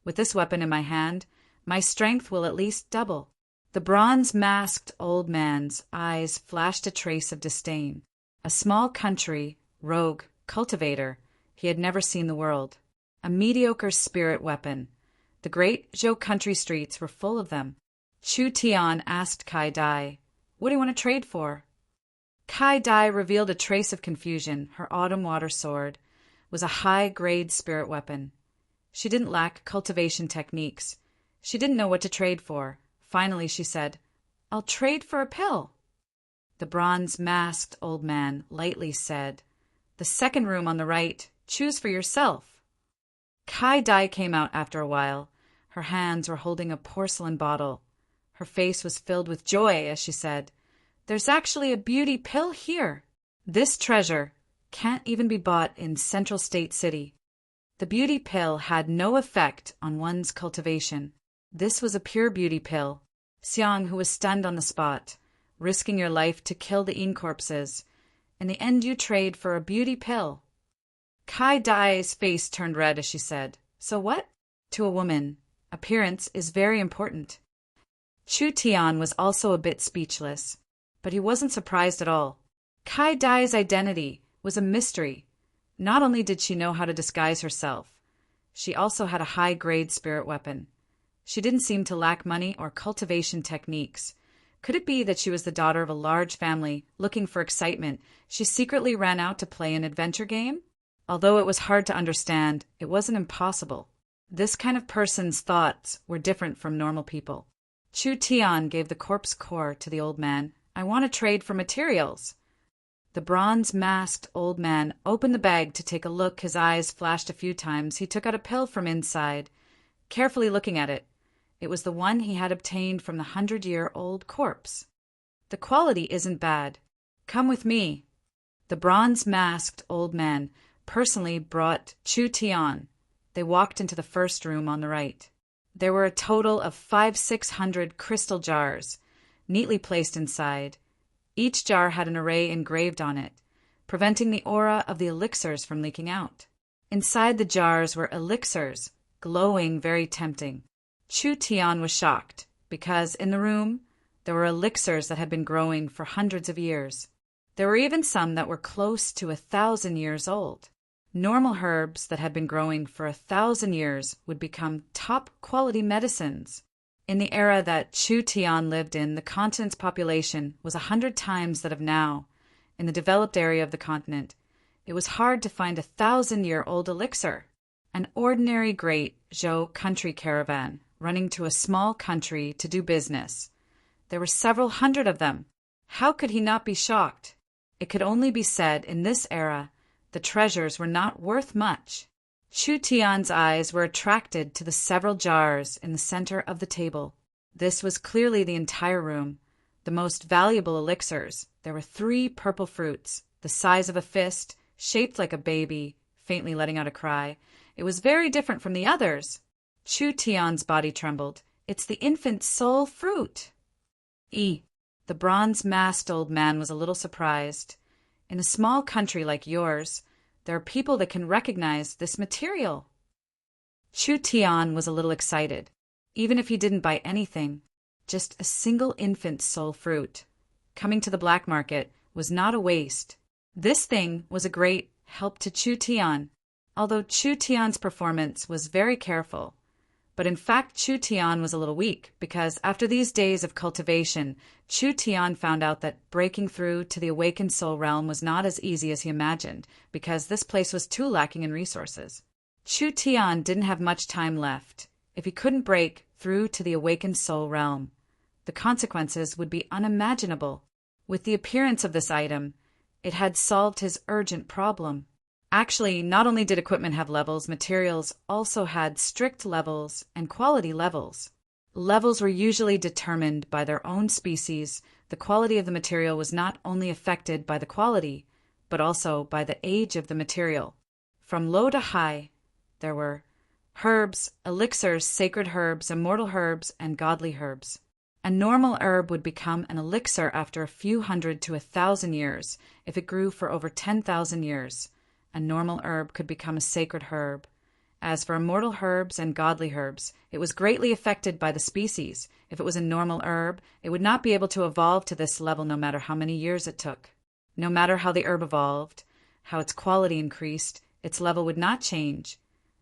With this weapon in my hand, my strength will at least double. The bronze-masked old man's eyes flashed a trace of disdain. A small country, rogue, cultivator, he had never seen the world. A mediocre spirit weapon. The great Zhou country streets were full of them. Chu Tian asked Kai Dai, "What do you want to trade for?" Kai Dai revealed a trace of confusion. Her autumn water sword was a high-grade spirit weapon. She didn't lack cultivation techniques. She didn't know what to trade for. Finally, she said, "I'll trade for a pill." The bronze-masked old man lightly said, "The second room on the right, choose for yourself." Kai Dai came out after a while. Her hands were holding a porcelain bottle. Her face was filled with joy as she said, "There's actually a beauty pill here. This treasure can't even be bought in Central State City." The beauty pill had no effect on one's cultivation. This was a pure beauty pill. Xiang, who was stunned on the spot, risking your life to kill the corpses. In the end, you trade for a beauty pill. Kai Dai's face turned red as she said, "So what?" To a woman, appearance is very important. Chu Tian was also a bit speechless, but he wasn't surprised at all. Kai Dai's identity was a mystery. Not only did she know how to disguise herself, she also had a high-grade spirit weapon. She didn't seem to lack money or cultivation techniques. Could it be that she was the daughter of a large family, looking for excitement? She secretly ran out to play an adventure game? Although it was hard to understand, it wasn't impossible. This kind of person's thoughts were different from normal people. Chu Tian gave the corpse core to the old man. I want to trade for materials. The bronze-masked old man opened the bag to take a look. His eyes flashed a few times. He took out a pill from inside, carefully looking at it. It was the one he had obtained from the 100-year-old corpse. The quality isn't bad. Come with me. The bronze-masked old man personally brought Chu Tian. They walked into the first room on the right. There were a total of 500-600 crystal jars, neatly placed inside. Each jar had an array engraved on it, preventing the aura of the elixirs from leaking out. Inside the jars were elixirs, glowing very tempting. Chu Tian was shocked, because in the room there were elixirs that had been growing for hundreds of years. There were even some that were close to 1,000 years old. Normal herbs that had been growing for 1,000 years would become top-quality medicines. In the era that Chu Tian lived in, the continent's population was 100 times that of now. In the developed area of the continent, it was hard to find a 1,000-year-old elixir. An ordinary great Zhou country caravan running to a small country to do business. There were several hundred of them. How could he not be shocked? It could only be said in this era the treasures were not worth much. Chu Tian's eyes were attracted to the several jars in the center of the table. This was clearly the entire room. The most valuable elixirs. There were 3 purple fruits, the size of a fist, shaped like a baby, faintly letting out a cry. It was very different from the others. Chu Tian's body trembled. It's the infant soul fruit. The bronze-masked old man was a little surprised. In a small country like yours, there are people that can recognize this material. Chu Tian was a little excited, even if he didn't buy anything, just a single infant soul fruit. Coming to the black market was not a waste. This thing was a great help to Chu Tian, although Chu Tian's performance was very careful. But in fact, Chu Tian was a little weak, because after these days of cultivation, Chu Tian found out that breaking through to the awakened soul realm was not as easy as he imagined, because this place was too lacking in resources. Chu Tian didn't have much time left. If he couldn't break through to the awakened soul realm, the consequences would be unimaginable. With the appearance of this item, it had solved his urgent problem. Actually, not only did equipment have levels, materials also had strict levels and quality levels. Levels were usually determined by their own species. The quality of the material was not only affected by the quality, but also by the age of the material. From low to high, there were herbs, elixirs, sacred herbs, immortal herbs, and godly herbs. A normal herb would become an elixir after a few hundred to 1,000 years if it grew for over 10,000 years. A normal herb could become a sacred herb. As for immortal herbs and godly herbs, it was greatly affected by the species. If it was a normal herb, it would not be able to evolve to this level no matter how many years it took. No matter how the herb evolved, how its quality increased, its level would not change,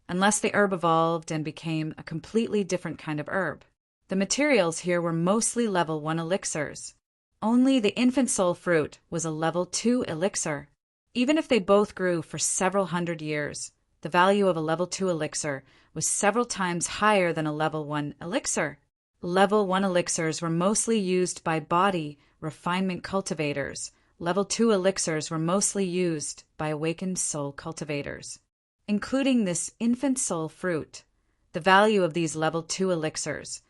unless the herb evolved and became a completely different kind of herb. The materials here were mostly level 1 elixirs. Only the infant soul fruit was a level 2 elixir. Even if they both grew for several hundred years, the value of a level 2 elixir was several times higher than a level 1 elixir. Level 1 elixirs were mostly used by body refinement cultivators. Level 2 elixirs were mostly used by awakened soul cultivators. Including this infant soul fruit, the value of these level 2 elixirs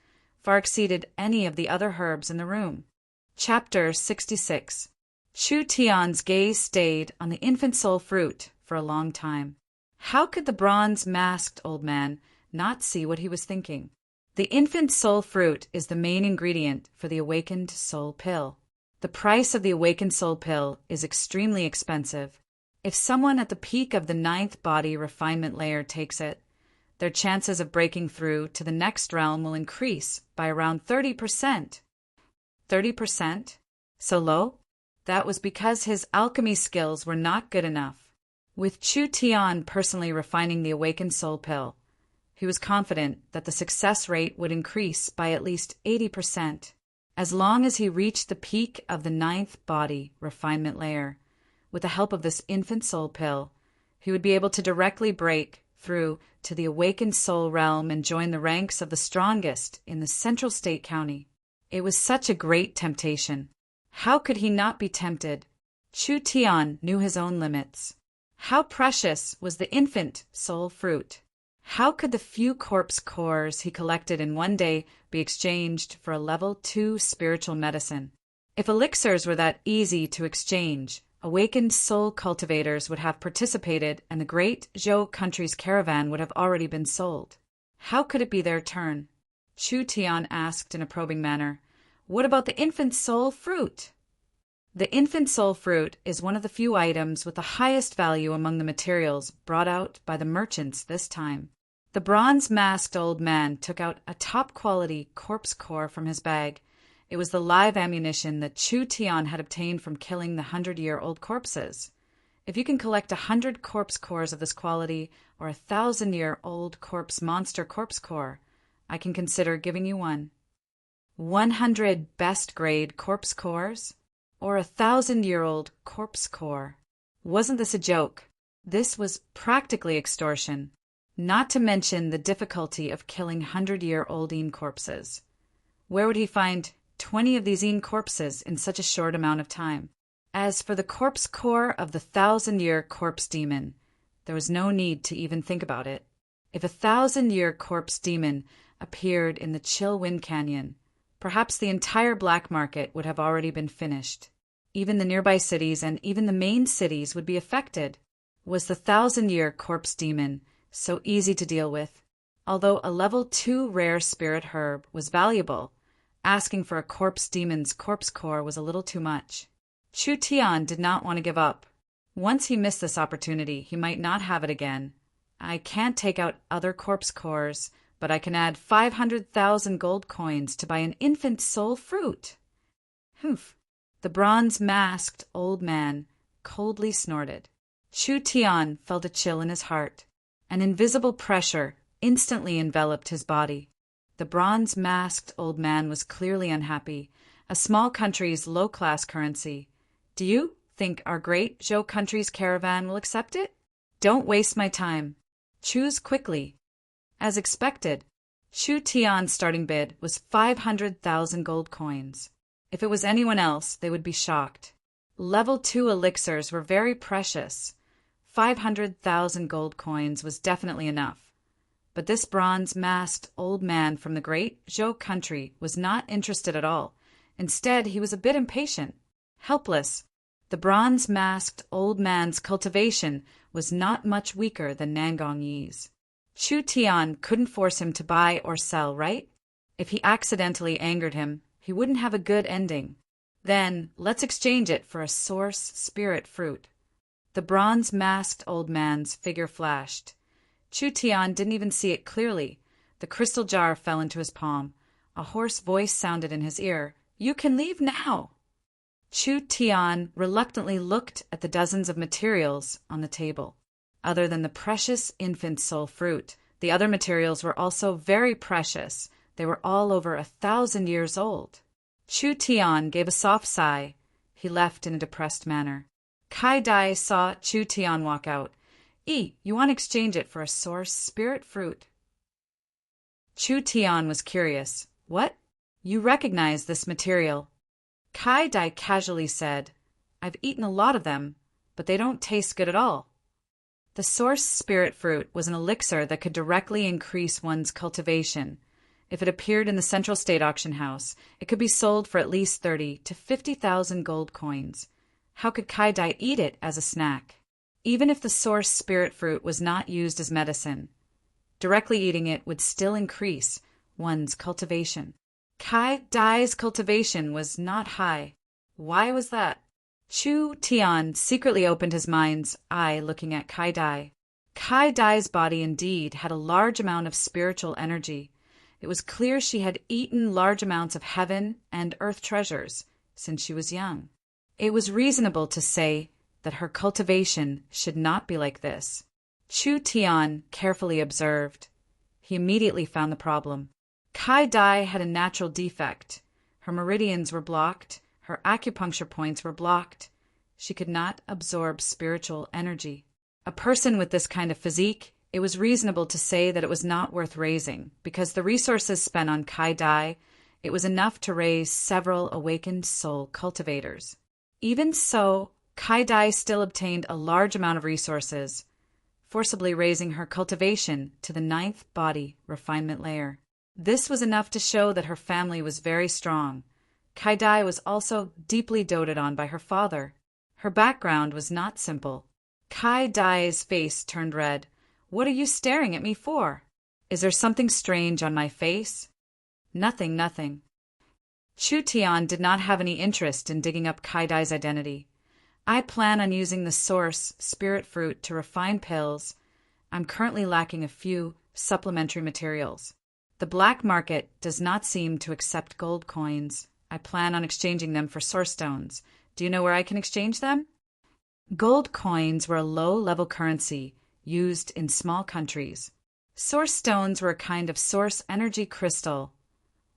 far exceeded any of the other herbs in the room. Chapter 66. Chu Tian's gaze stayed on the infant soul fruit for a long time. How could the bronze-masked old man not see what he was thinking? The infant soul fruit is the main ingredient for the awakened soul pill. The price of the awakened soul pill is extremely expensive. If someone at the peak of the 9th body refinement layer takes it, their chances of breaking through to the next realm will increase by around 30%. 30%? So low? That was because his alchemy skills were not good enough. With Chu Tian personally refining the awakened soul pill, he was confident that the success rate would increase by at least 80%. As long as he reached the peak of the 9th body refinement layer, with the help of this infant soul pill, he would be able to directly break through to the awakened soul realm and join the ranks of the strongest in the Central State County. It was such a great temptation. How could he not be tempted? Chu Tian knew his own limits. How precious was the infant soul fruit? How could the few corpse cores he collected in one day be exchanged for a level 2 spiritual medicine? If elixirs were that easy to exchange, awakened soul cultivators would have participated and the great Zhou country's caravan would have already been sold. How could it be their turn? Chu Tian asked in a probing manner. What about the infant soul fruit? The infant soul fruit is one of the few items with the highest value among the materials brought out by the merchants this time. The bronze-masked old man took out a top-quality corpse core from his bag. It was the live ammunition that Chu Tian had obtained from killing the 100-year-old corpses. If you can collect 100 corpse cores of this quality, or 1,000-year-old corpse monster corpse core, I can consider giving you one. 100 best-grade corpse cores, or 1,000-year-old corpse core. Wasn't this a joke? This was practically extortion, not to mention the difficulty of killing 100-year-old corpses. Where would he find 20 of these corpses in such a short amount of time? As for the corpse core of the 1,000-year corpse demon, there was no need to even think about it. If a 1,000-year corpse demon appeared in the chill wind canyon, perhaps the entire black market would have already been finished. Even the nearby cities and even the main cities would be affected. Was the 1,000-year corpse demon so easy to deal with? Although a level 2 rare spirit herb was valuable, asking for a corpse demon's corpse core was a little too much. Chu Tian did not want to give up. Once he missed this opportunity, he might not have it again. I can't take out other corpse cores, but I can add 500,000 gold coins to buy an infant soul fruit. Humph. The bronze-masked old man coldly snorted. Chu Tian felt a chill in his heart. An invisible pressure instantly enveloped his body. The bronze-masked old man was clearly unhappy. A small country's low-class currency. Do you think our great Zhou country's caravan will accept it? Don't waste my time. Choose quickly. As expected, Chu Tian's starting bid was 500,000 gold coins. If it was anyone else, they would be shocked. Level 2 elixirs were very precious. 500,000 gold coins was definitely enough. But this bronze-masked old man from the great Zhou country was not interested at all. Instead, he was a bit impatient, helpless. The bronze-masked old man's cultivation was not much weaker than Nangong Yi's. Chu Tian couldn't force him to buy or sell, right? If he accidentally angered him, he wouldn't have a good ending. Then, let's exchange it for a source spirit fruit. The bronze-masked old man's figure flashed. Chu Tian didn't even see it clearly. The crystal jar fell into his palm. A hoarse voice sounded in his ear. You can leave now. Chu Tian reluctantly looked at the dozens of materials on the table. Other than the precious infant soul fruit, the other materials were also very precious. They were all over 1,000 years old. Chu Tian gave a soft sigh. He left in a depressed manner. Kai Dai saw Chu Tian walk out. You want to exchange it for a source spirit fruit? Chu Tian was curious. What? You recognize this material? Kai Dai casually said, I've eaten a lot of them, but they don't taste good at all. The source spirit fruit was an elixir that could directly increase one's cultivation. If it appeared in the Central State Auction House, it could be sold for at least 30 to 50,000 gold coins. How could Kai Dai eat it as a snack? Even if the source spirit fruit was not used as medicine, directly eating it would still increase one's cultivation. Kai Dai's cultivation was not high. Why was that? Chu Tian secretly opened his mind's eye looking at Kai Dai. Kai Dai's body indeed had a large amount of spiritual energy. It was clear she had eaten large amounts of heaven and earth treasures since she was young. It was reasonable to say that her cultivation should not be like this. Chu Tian carefully observed. He immediately found the problem. Kai Dai had a natural defect. Her meridians were blocked. Her acupuncture points were blocked. She could not absorb spiritual energy. A person with this kind of physique It was reasonable to say that it was not worth raising, because the resources spent on Kai Dai, it was enough to raise several awakened soul cultivators. Even so, Kai Dai still obtained a large amount of resources, forcibly raising her cultivation to the 9th body refinement layer. This was enough to show that her family was very strong. Kai Dai was also deeply doted on by her father. Her background was not simple. Kai Dai's face turned red. "What are you staring at me for? Is there something strange on my face?" "Nothing, nothing." Chu Tian did not have any interest in digging up Kai Dai's identity. "I plan on using the source spirit fruit to refine pills. I'm currently lacking a few supplementary materials. The black market does not seem to accept gold coins. I plan on exchanging them for source stones. Do you know where I can exchange them?" Gold coins were a low-level currency used in small countries. Source stones were a kind of source energy crystal.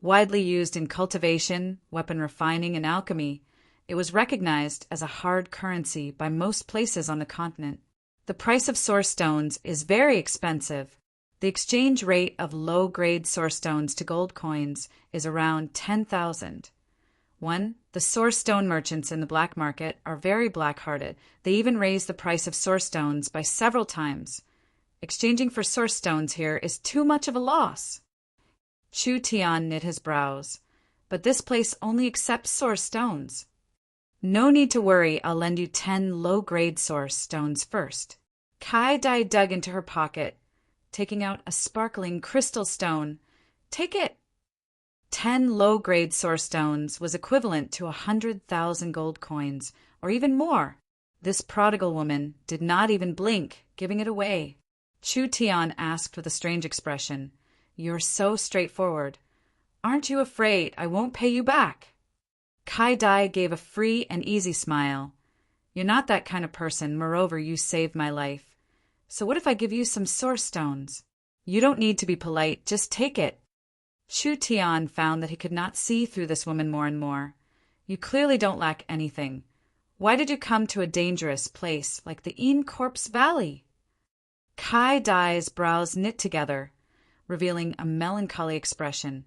Widely used in cultivation, weapon refining, and alchemy, it was recognized as a hard currency by most places on the continent. The price of source stones is very expensive. The exchange rate of low-grade source stones to gold coins is around 10,000. The source stone merchants in the black market are very black-hearted. They even raise the price of source stones by several times. Exchanging for source stones here is too much of a loss. Chu Tian knit his brows. "But this place only accepts source stones." "No need to worry, I'll lend you 10 low-grade source stones first." Kai Dai dug into her pocket, taking out a sparkling crystal stone. "Take it." 10 low-grade source stones was equivalent to 100,000 gold coins, or even more. This prodigal woman did not even blink, giving it away. Chu Tian asked with a strange expression, "You're so straightforward. Aren't you afraid I won't pay you back?" Kai Dai gave a free and easy smile. "You're not that kind of person. Moreover, you saved my life. So what if I give you some source stones? You don't need to be polite. Just take it." Chu Tian found that he could not see through this woman more and more. "You clearly don't lack anything. Why did you come to a dangerous place like the Een Corpse Valley?" Kai Dai's brows knit together, revealing a melancholy expression.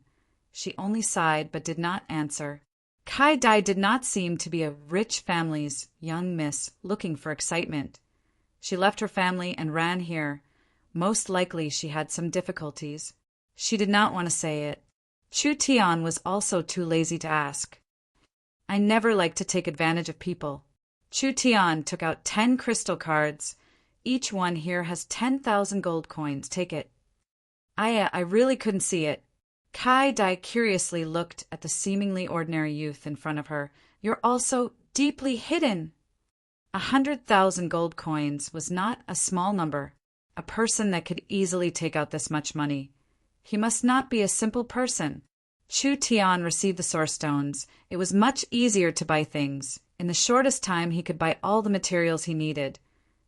She only sighed but did not answer. Kai Dai did not seem to be a rich family's young miss looking for excitement. She left her family and ran here. Most likely she had some difficulties. She did not want to say it. Chu Tian was also too lazy to ask. "I never like to take advantage of people." Chu Tian took out 10 crystal cards. "Each one here has 10,000 gold coins. Take it." I really couldn't see it." Kai Dai curiously looked at the seemingly ordinary youth in front of her. "You're also deeply hidden." 100,000 gold coins was not a small number. A person that could easily take out this much money. He must not be a simple person. Chu Tian received the source stones. It was much easier to buy things. In the shortest time he could buy all the materials he needed,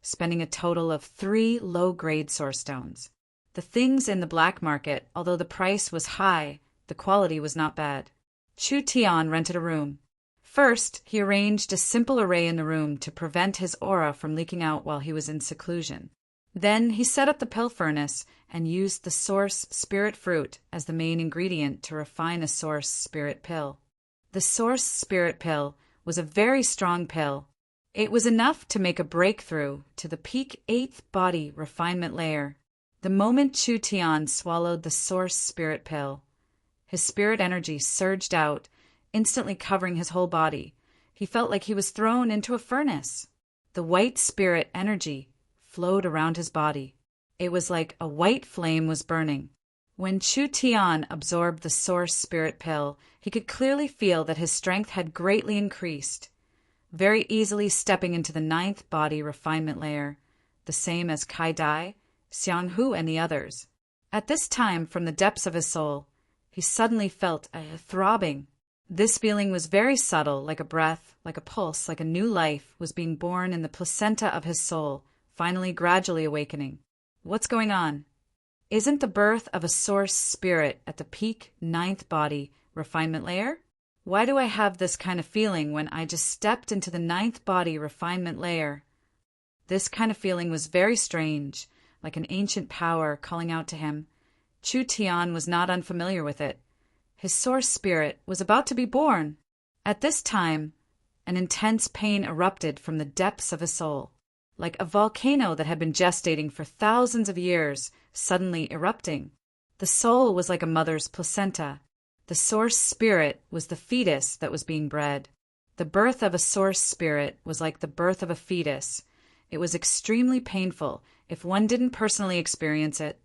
spending a total of 3 low-grade source stones. The things in the black market, although the price was high, the quality was not bad. Chu Tian rented a room. First, he arranged a simple array in the room to prevent his aura from leaking out while he was in seclusion. Then he set up the pill furnace and used the source spirit fruit as the main ingredient to refine a source spirit pill. The source spirit pill was a very strong pill. It was enough to make a breakthrough to the peak 8th body refinement layer. The moment Chu Tian swallowed the source spirit pill, his spirit energy surged out, instantly covering his whole body. He felt like he was thrown into a furnace. The white spirit energy flowed around his body. It was like a white flame was burning. When Chu Tian absorbed the source spirit pill, he could clearly feel that his strength had greatly increased, very easily stepping into the 9th body refinement layer, the same as Kai Dai, Xiang Hu, and the others. At this time, from the depths of his soul, he suddenly felt a throbbing. This feeling was very subtle, like a breath, like a pulse, like a new life was being born in the placenta of his soul, finally gradually awakening. What's going on? Isn't the birth of a source spirit at the peak 9th body refinement layer? Why do I have this kind of feeling when I just stepped into the 9th body refinement layer? This kind of feeling was very strange. like an ancient power calling out to him. Chu Tian was not unfamiliar with it. His source spirit was about to be born. At this time, an intense pain erupted from the depths of his soul, like a volcano that had been gestating for thousands of years, suddenly erupting. The soul was like a mother's placenta. The source spirit was the fetus that was being bred. The birth of a source spirit was like the birth of a fetus. It was extremely painful. If one didn't personally experience it,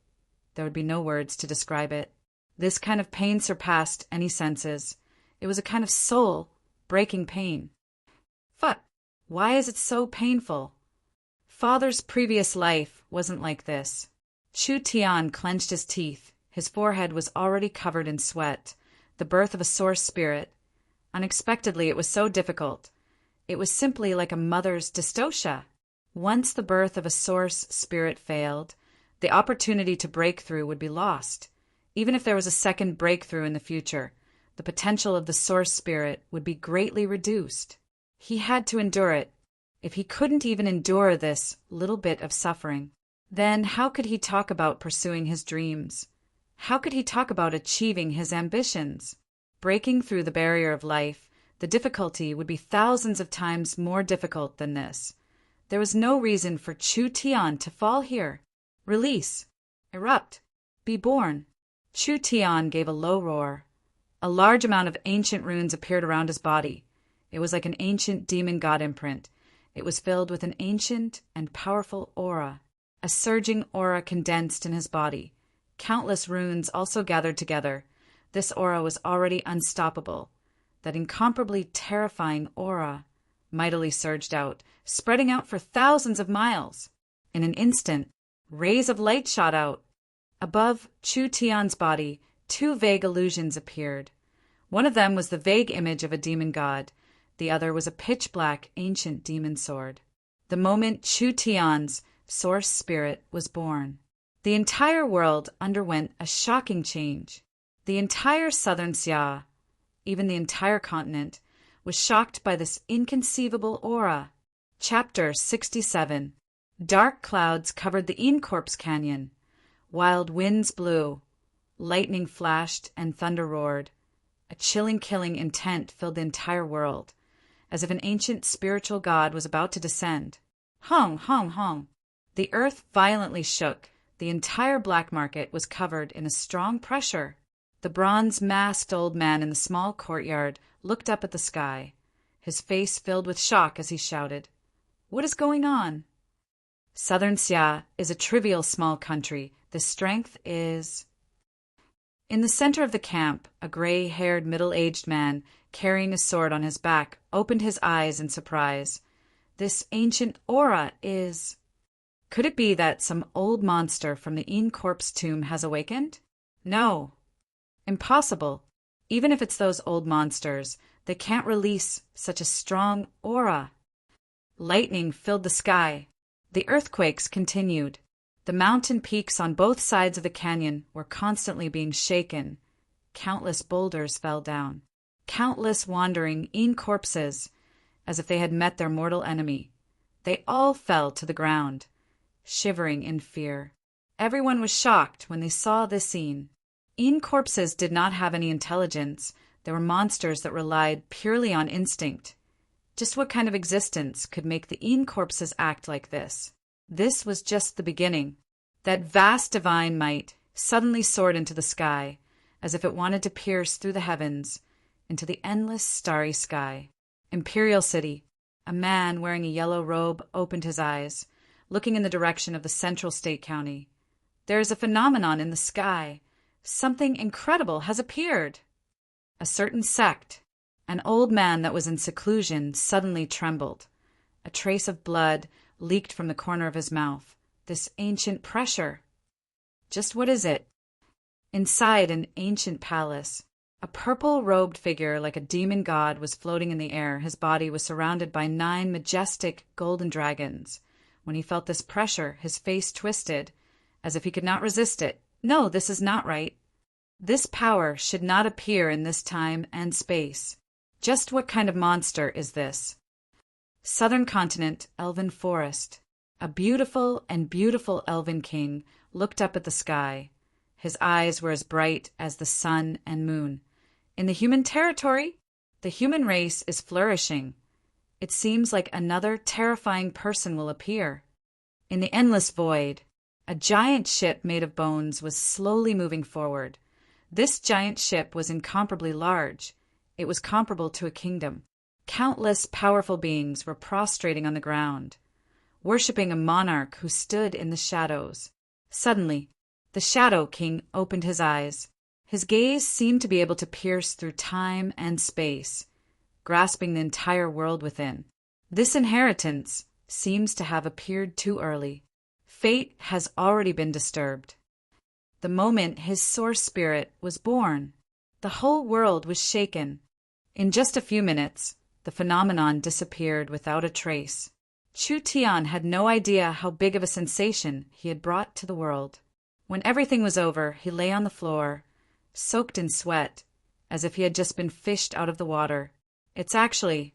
there would be no words to describe it. This kind of pain surpassed any senses. It was a kind of soul-breaking pain. Fuck! Why is it so painful? Father's previous life wasn't like this. Chu Tian clenched his teeth. His forehead was already covered in sweat. The birth of a source spirit. Unexpectedly, it was so difficult. It was simply like a mother's dystocia. Once the birth of a source spirit failed, the opportunity to break through would be lost. Even if there was a second breakthrough in the future, the potential of the source spirit would be greatly reduced. He had to endure it. If he couldn't even endure this little bit of suffering, then how could he talk about pursuing his dreams? How could he talk about achieving his ambitions? Breaking through the barrier of life, the difficulty would be thousands of times more difficult than this. There was no reason for Chu Tian to fall here. Release. Erupt. Be born. Chu Tian gave a low roar. A large amount of ancient runes appeared around his body. It was like an ancient demon god imprint. It was filled with an ancient and powerful aura. A surging aura condensed in his body. Countless runes also gathered together. This aura was already unstoppable. That incomparably terrifying aura mightily surged out, spreading out for thousands of miles. In an instant, rays of light shot out. Above Chu Tian's body, two vague illusions appeared. One of them was the vague image of a demon god. The other was a pitch-black ancient demon sword. The moment Chu Tian's source spirit was born, the entire world underwent a shocking change. The entire southern Xia, even the entire continent, was shocked by this inconceivable aura. Chapter 67. Dark clouds covered the Incorpse Canyon. Wild winds blew. Lightning flashed and thunder roared. A chilling killing intent filled the entire world, as if an ancient spiritual god was about to descend. Hong, hong, hong. The earth violently shook. The entire black market was covered in a strong pressure. The bronze-masked old man in the small courtyard looked up at the sky, his face filled with shock as he shouted, "What is going on?" Southern Xia is a trivial small country. The strength is... In the center of the camp, a gray-haired middle-aged man, carrying a sword on his back, opened his eyes in surprise. This ancient aura is... Could it be that some old monster from the Incorpse tomb has awakened? No. Impossible. Even if it's those old monsters, they can't release such a strong aura. Lightning filled the sky. The earthquakes continued. The mountain peaks on both sides of the canyon were constantly being shaken. Countless boulders fell down. Countless wandering Incorpses, as if they had met their mortal enemy. They all fell to the ground, shivering in fear. Everyone was shocked when they saw this scene. Incorpses did not have any intelligence. They were monsters that relied purely on instinct. Just what kind of existence could make the Incorpses act like this? This was just the beginning. That vast divine might suddenly soared into the sky, as if it wanted to pierce through the heavens, into the endless starry sky. Imperial City. A man wearing a yellow robe opened his eyes, looking in the direction of the central state county. There is a phenomenon in the sky. Something incredible has appeared. A certain sect. An old man that was in seclusion suddenly trembled. A trace of blood leaked from the corner of his mouth. This ancient pressure. Just what is it? Inside an ancient palace, a purple-robed figure like a demon god was floating in the air. His body was surrounded by 9 majestic golden dragons. When he felt this pressure, his face twisted, as if he could not resist it. No, this is not right. This power should not appear in this time and space. Just what kind of monster is this? Southern continent, elven forest. A beautiful and beautiful elven king looked up at the sky. His eyes were as bright as the sun and moon. In the human territory, the human race is flourishing. It seems like another terrifying person will appear. In the endless void, a giant ship made of bones was slowly moving forward. This giant ship was incomparably large. It was comparable to a kingdom. Countless powerful beings were prostrating on the ground, worshipping a monarch who stood in the shadows. Suddenly, the Shadow King opened his eyes. His gaze seemed to be able to pierce through time and space, grasping the entire world within. This inheritance seems to have appeared too early. Fate has already been disturbed. The moment his source spirit was born, the whole world was shaken. In just a few minutes, the phenomenon disappeared without a trace. Chu Tian had no idea how big of a sensation he had brought to the world. When everything was over, he lay on the floor, soaked in sweat, as if he had just been fished out of the water. It's actually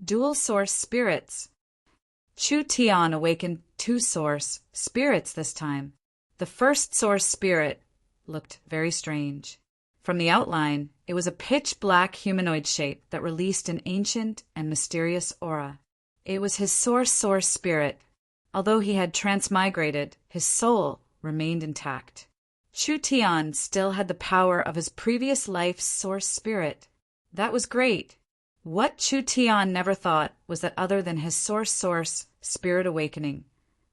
dual source spirits. Chu Tian awakened two source spirits this time. The first source spirit looked very strange. From the outline, it was a pitch-black humanoid shape that released an ancient and mysterious aura. It was his source spirit. Although he had transmigrated, his soul remained intact. Chu Tian still had the power of his previous life's source spirit. That was great. What Chu Tian never thought was that other than his source spirit awakening,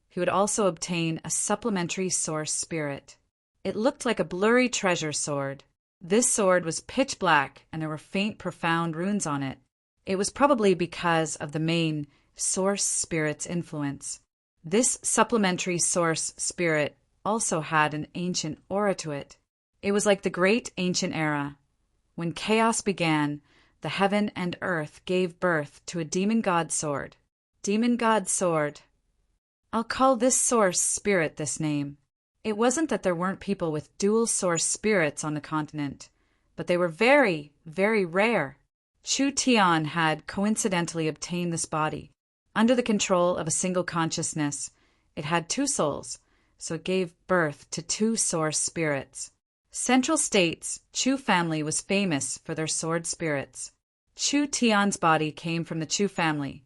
he would also obtain a supplementary source spirit. It looked like a blurry treasure sword. This sword was pitch black and there were faint, profound runes on it. It was probably because of the main source spirit's influence. This supplementary source spirit also had an ancient aura to it. It was like the great ancient era. When chaos began, the heaven and earth gave birth to a demon god sword. Demon god sword. I'll call this source spirit this name. It wasn't that there weren't people with dual source spirits on the continent, but they were very, very rare. Chu Tian had coincidentally obtained this body. Under the control of a single consciousness, it had two souls, so it gave birth to two source spirits. Central State's Chu family was famous for their sword spirits. Chu Tian's body came from the Chu family,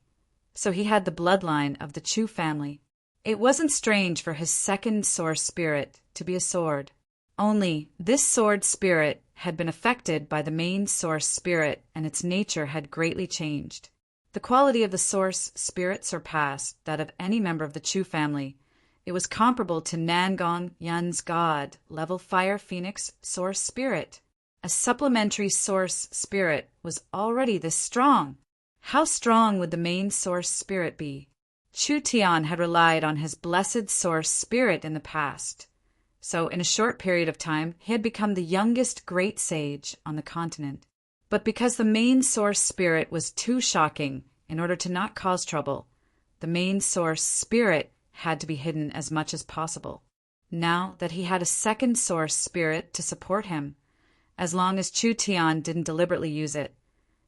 so he had the bloodline of the Chu family. It wasn't strange for his second source spirit to be a sword. Only this sword spirit had been affected by the main source spirit and its nature had greatly changed. The quality of the source spirit surpassed that of any member of the Chu family. It was comparable to Nangong Yun's god, level Fire Phoenix source spirit. A supplementary source spirit was already this strong. How strong would the main source spirit be? Chu Tian had relied on his blessed source spirit in the past. So in a short period of time, he had become the youngest great sage on the continent. But because the main source spirit was too shocking, in order to not cause trouble, the main source spirit had to be hidden as much as possible. Now that he had a second source spirit to support him, as long as Chu Tian didn't deliberately use it,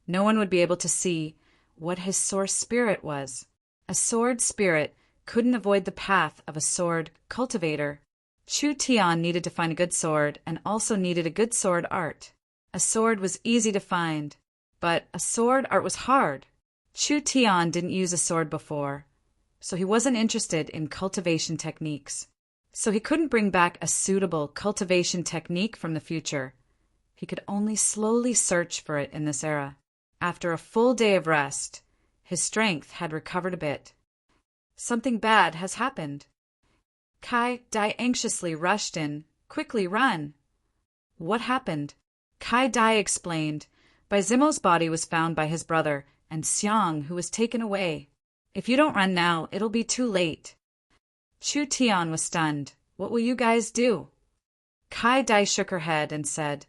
no one would be able to see what his source spirit was. A sword spirit couldn't avoid the path of a sword cultivator. Chu Tian needed to find a good sword and also needed a good sword art. A sword was easy to find, but a sword art was hard. Chu Tian didn't use a sword before, so he wasn't interested in cultivation techniques. So he couldn't bring back a suitable cultivation technique from the future. He could only slowly search for it in this era. After a full day of rest, his strength had recovered a bit. Something bad has happened. Kai Dai anxiously rushed in. Quickly, run! What happened? Kai Dai explained. Bai Zimo's body was found by his brother, and Xiang, who was taken away. If you don't run now, it'll be too late. Chu Tian was stunned. What will you guys do? Kai Dai shook her head and said,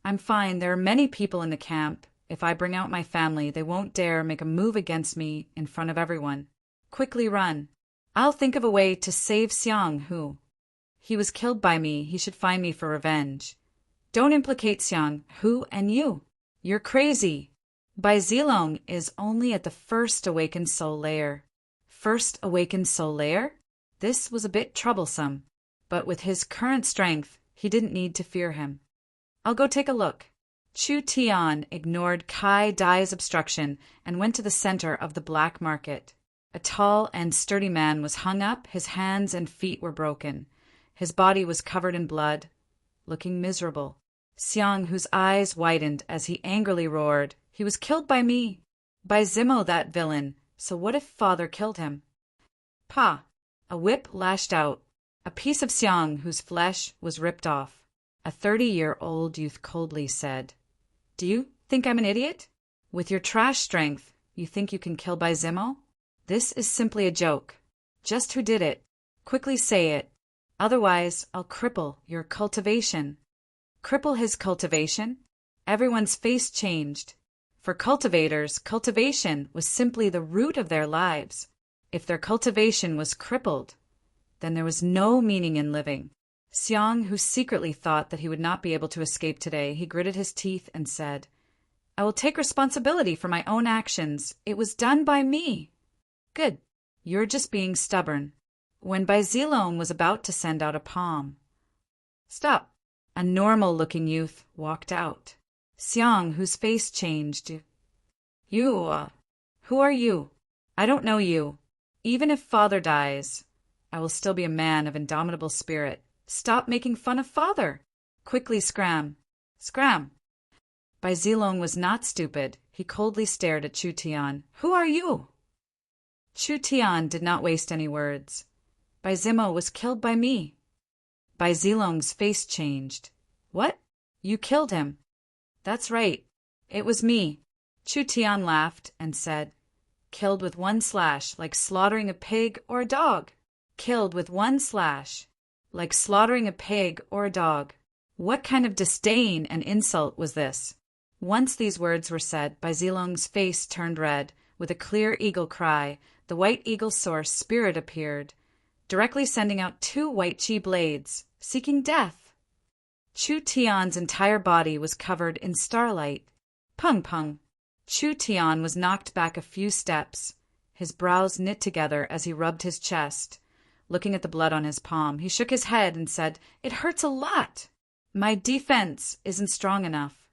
I'm fine. There are many people in the camp. If I bring out my family, they won't dare make a move against me in front of everyone. Quickly run. I'll think of a way to save Xiang Hu. He was killed by me. He should find me for revenge. Don't implicate Xiang Hu and you. You're crazy. Bai Zilong is only at the first awakened soul layer. first awakened soul layer? This was a bit troublesome, but with his current strength, he didn't need to fear him. I'll go take a look. Chu Tian ignored Kai Dai's obstruction and went to the center of the black market. A tall and sturdy man was hung up, his hands and feet were broken. His body was covered in blood, looking miserable. Xiang, whose eyes widened as he angrily roared, "He was killed by me! By Zimo, that villain! So what if father killed him?" Pa! A whip lashed out. A piece of Xiang, whose flesh was ripped off. A 30-year-old youth coldly said, "Do you think I'm an idiot? With your trash strength, you think you can kill by Zimo? This is simply a joke. Just who did it? Quickly say it. Otherwise, I'll cripple your cultivation." Cripple his cultivation? Everyone's face changed. For cultivators, cultivation was simply the root of their lives. If their cultivation was crippled, then there was no meaning in living. Xiang, who secretly thought that he would not be able to escape today, he gritted his teeth and said, "I will take responsibility for my own actions. It was done by me." "Good. You're just being stubborn." When Bai Zilong was about to send out a palm. "Stop." A normal-looking youth walked out. Xiang, whose face changed. "You, who are you? I don't know you. Even if father dies, I will still be a man of indomitable spirit. Stop making fun of father. Quickly scram. Scram." Bai Zilong was not stupid. He coldly stared at Chu Tian. "Who are you?" Chu Tian did not waste any words. "Bai Zimo was killed by me." Bai Zilong's face changed. "What? You killed him?" "That's right. It was me." Chu Tian laughed and said, "Killed with one slash, like slaughtering a pig or a dog." "Killed with one slash, like slaughtering a pig or a dog." What kind of disdain and insult was this? Once these words were said, Bai Zilong's face turned red. With a clear eagle cry, the white eagle source spirit appeared, directly sending out 2 white chi blades, seeking death. Chu Tian's entire body was covered in starlight. Pung pung. Chu Tian was knocked back a few steps. His brows knit together as he rubbed his chest. Looking at the blood on his palm, he shook his head and said, "It hurts a lot. My defense isn't strong enough."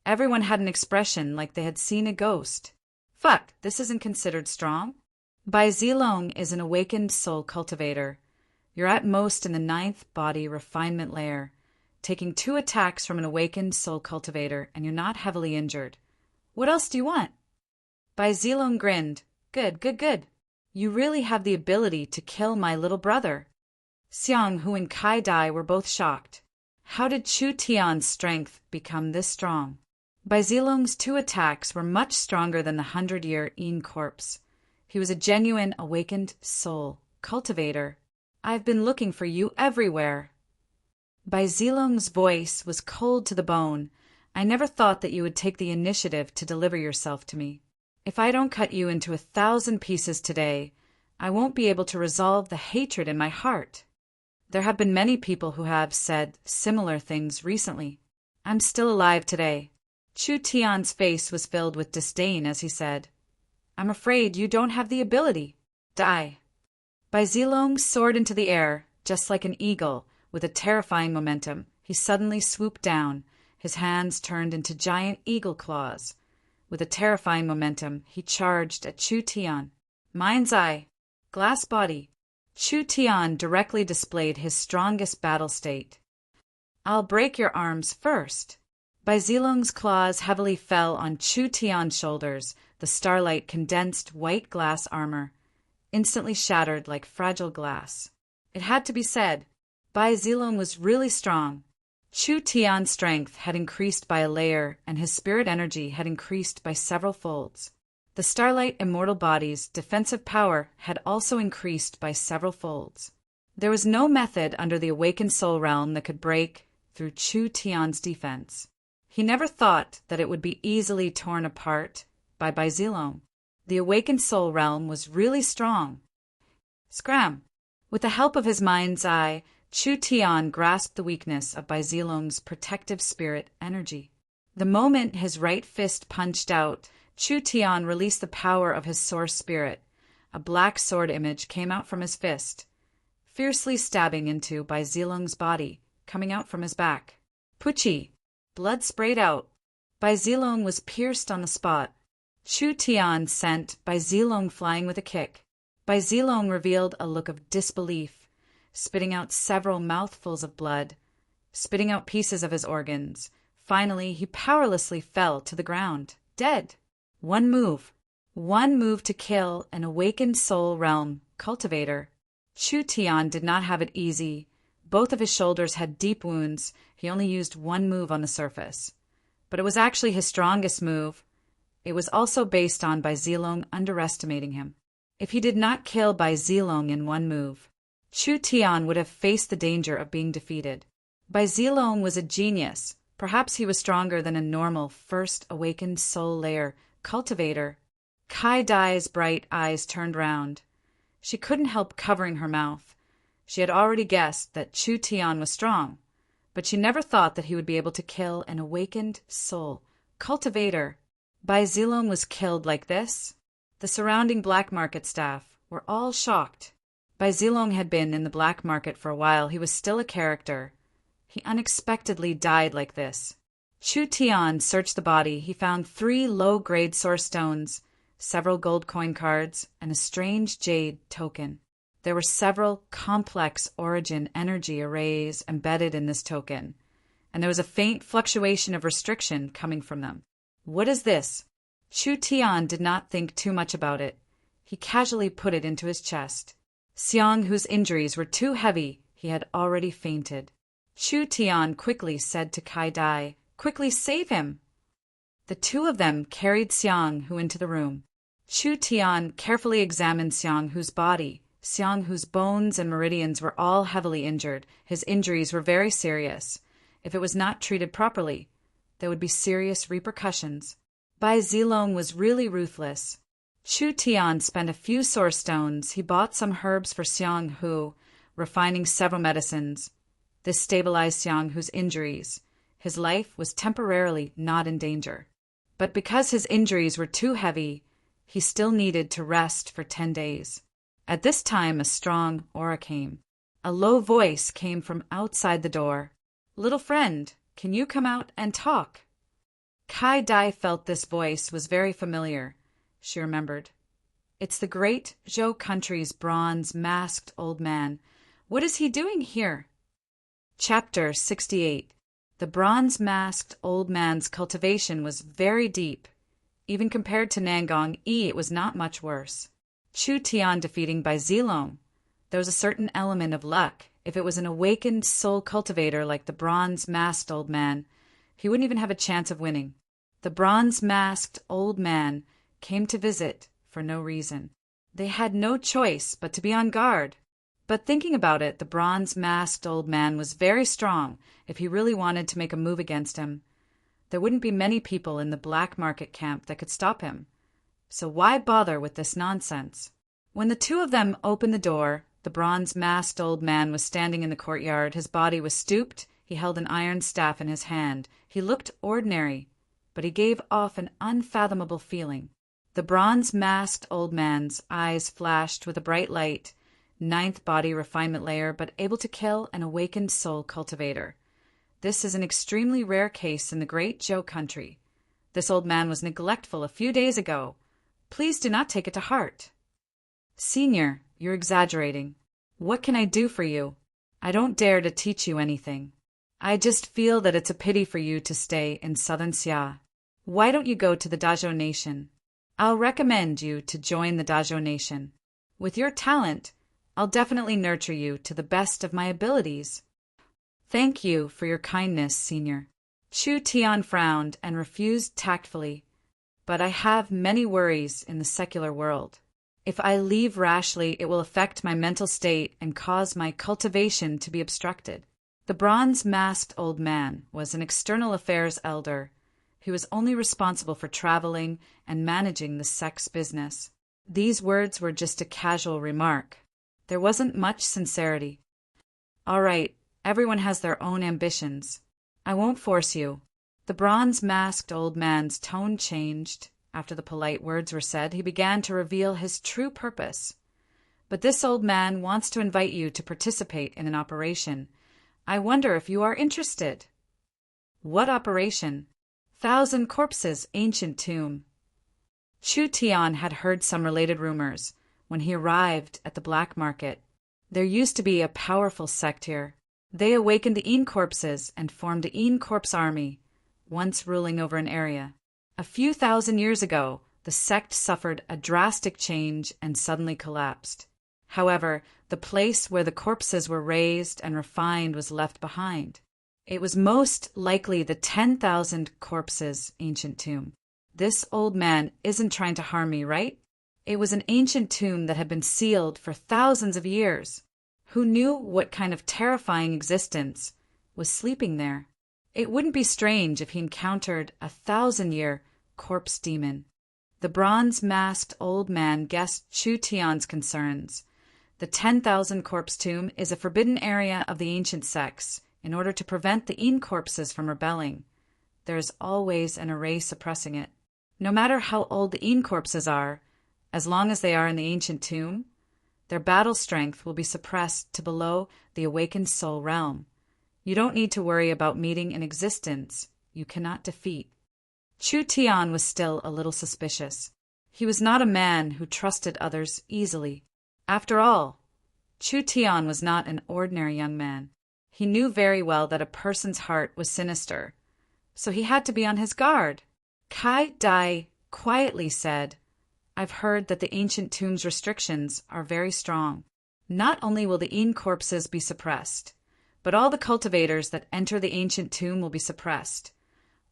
Everyone had an expression like they had seen a ghost. "Fuck, this isn't considered strong." Bai Zilong is an awakened soul cultivator. You're at most in the 9th body refinement layer, taking 2 attacks from an awakened soul cultivator, and you're not heavily injured. What else do you want? Bai Zilong grinned. Good, good, good. You really have the ability to kill my little brother." Xiang, who and Kai Dai were both shocked. How did Chu Tian's strength become this strong? Bai Zilong's 2 attacks were much stronger than the 100-year Yin corpse. He was a genuine awakened soul cultivator. "I've been looking for you everywhere." Bai Zilong's voice was cold to the bone. "I never thought that you would take the initiative to deliver yourself to me. If I don't cut you into 1,000 pieces today, I won't be able to resolve the hatred in my heart. There have been many people who have said similar things recently. I'm still alive today." Chu Tian's face was filled with disdain as he said, "I'm afraid you don't have the ability. Die." Bai Zilong soared into the air, just like an eagle, with a terrifying momentum. He suddenly swooped down. His hands turned into giant eagle claws. With a terrifying momentum, he charged at Chu Tian. Mind's eye. Glass body. Chu Tian directly displayed his strongest battle state. "I'll break your arms first." Bai Zilong's claws heavily fell on Chu Tian's shoulders. The starlight condensed white glass armor, instantly shattered like fragile glass. It had to be said, Bai Zilong was really strong. Chu Tian's strength had increased by a layer, and his spirit energy had increased by several folds. The Starlight Immortal Body's defensive power had also increased by several folds. There was no method under the Awakened Soul Realm that could break through Chu Tian's defense. He never thought that it would be easily torn apart by Bai Zilong. The Awakened Soul Realm was really strong. Scram! With the help of his mind's eye, Chu Tian grasped the weakness of Bai Zilong's protective spirit energy. The moment his right fist punched out, Chu Tian released the power of his source spirit. A black sword image came out from his fist, fiercely stabbing into Bai Zilong's body, coming out from his back. Puchi! Blood sprayed out. Bai Zilong was pierced on the spot. Chu Tian sent Bai Zilong flying with a kick. Bai Zilong revealed a look of disbelief, spitting out several mouthfuls of blood, spitting out pieces of his organs. Finally, he powerlessly fell to the ground, dead. One move to kill an awakened soul realm cultivator. Chu Tian did not have it easy. Both of his shoulders had deep wounds. He only used one move on the surface. But it was actually his strongest move. It was also based on Bai Zilong underestimating him. If he did not kill Bai Zilong in one move, Chu Tian would have faced the danger of being defeated. Bai Zilong was a genius. Perhaps he was stronger than a normal first awakened soul layer cultivator. Kai Dai's bright eyes turned round. She couldn't help covering her mouth. She had already guessed that Chu Tian was strong, but she never thought that he would be able to kill an awakened soul cultivator. Bai Zilong was killed like this? The surrounding black market staff were all shocked. Bai Zilong had been in the black market for a while. He was still a character. He unexpectedly died like this. Chu Tian searched the body. He found 3 low-grade source stones, several gold coin cards, and a strange jade token. There were several complex origin energy arrays embedded in this token, and there was a faint fluctuation of restriction coming from them. What is this? Chu Tian did not think too much about it. He casually put it into his chest. Xiang, whose injuries were too heavy, he had already fainted. Chu Tian quickly said to Kai Dai, "Quickly save him!" The two of them carried Xiang Hu into the room. Chu Tian carefully examined Xiang Hu's body. Xiang Hu's bones and meridians were all heavily injured. His injuries were very serious. If it was not treated properly, there would be serious repercussions. Bai Zilong was really ruthless. Chu Tian spent a few source stones. He bought some herbs for Xiang Hu, refining several medicines. This stabilized Xiang Hu's injuries. His life was temporarily not in danger. But because his injuries were too heavy, he still needed to rest for 10 days. At this time, a strong aura came. A low voice came from outside the door. "Little friend, can you come out and talk?" Kai Dai felt this voice was very familiar. She remembered. It's the great Zhou country's bronze masked old man. What is he doing here? Chapter 68. The bronze masked old man's cultivation was very deep. Even compared to Nangong Yi, it was not much worse. Chu Tian defeating Bai Zilong. There was a certain element of luck. If it was an awakened soul cultivator like the bronze masked old man, he wouldn't even have a chance of winning. The bronze masked old man came to visit for no reason. They had no choice but to be on guard. But thinking about it, the bronze masked old man was very strong. If he really wanted to make a move against him, there wouldn't be many people in the black market camp that could stop him. So why bother with this nonsense? When the two of them opened the door, the bronze masked old man was standing in the courtyard. His body was stooped. He held an iron staff in his hand. He looked ordinary, but he gave off an unfathomable feeling. The bronze masked old man's eyes flashed with a bright light. 9th body refinement layer, but able to kill an awakened soul cultivator. This is an extremely rare case in the great Zhou country. This old man was neglectful a few days ago. Please do not take it to heart. Senior, you're exaggerating. What can I do for you? I don't dare to teach you anything. I just feel that it's a pity for you to stay in southern Xia. Why don't you go to the Dazhou Nation? I'll recommend you to join the Dazhou Nation. With your talent, I'll definitely nurture you to the best of my abilities. Thank you for your kindness, Senior. Chu Tian frowned and refused tactfully. But I have many worries in the secular world. If I leave rashly, it will affect my mental state and cause my cultivation to be obstructed. The bronze-masked old man was an external affairs elder. He was only responsible for traveling and managing the sex business. These words were just a casual remark. There wasn't much sincerity. All right, everyone has their own ambitions. I won't force you. The bronze-masked old man's tone changed. After the polite words were said, he began to reveal his true purpose. But this old man wants to invite you to participate in an operation. I wonder if you are interested. What operation? 1,000 corpses, ancient tomb. Chu Tian had heard some related rumors when he arrived at the black market. There used to be a powerful sect here. They awakened the Een corpses and formed the Een corpse army, once ruling over an area. A few thousand years ago, the sect suffered a drastic change and suddenly collapsed. However, the place where the corpses were raised and refined was left behind. It was most likely the 10,000 corpses ancient tomb. This old man isn't trying to harm me, right? It was an ancient tomb that had been sealed for thousands of years. Who knew what kind of terrifying existence was sleeping there? It wouldn't be strange if he encountered a 1,000-year corpse demon. The bronze-masked old man guessed Chu Tian's concerns. The 10,000 corpse tomb is a forbidden area of the ancient sects in order to prevent the Een corpses from rebelling. There is always an array suppressing it. No matter how old the Een corpses are, as long as they are in the ancient tomb, their battle strength will be suppressed to below the awakened soul realm. You don't need to worry about meeting an existence you cannot defeat. Chu Tian was still a little suspicious. He was not a man who trusted others easily. After all, Chu Tian was not an ordinary young man. He knew very well that a person's heart was sinister, so he had to be on his guard. Kai Dai quietly said, I've heard that the ancient tomb's restrictions are very strong. Not only will the Een corpses be suppressed, but all the cultivators that enter the ancient tomb will be suppressed.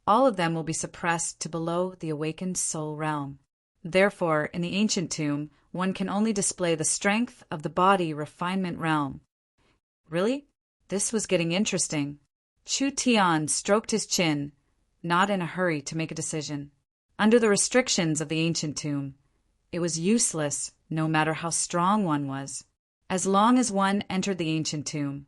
All of them will be suppressed to below the awakened soul realm. Therefore, in the ancient tomb, one can only display the strength of the body refinement realm. Really? This was getting interesting. Chu Tian stroked his chin, not in a hurry to make a decision. Under the restrictions of the ancient tomb, it was useless, no matter how strong one was. As long as one entered the ancient tomb,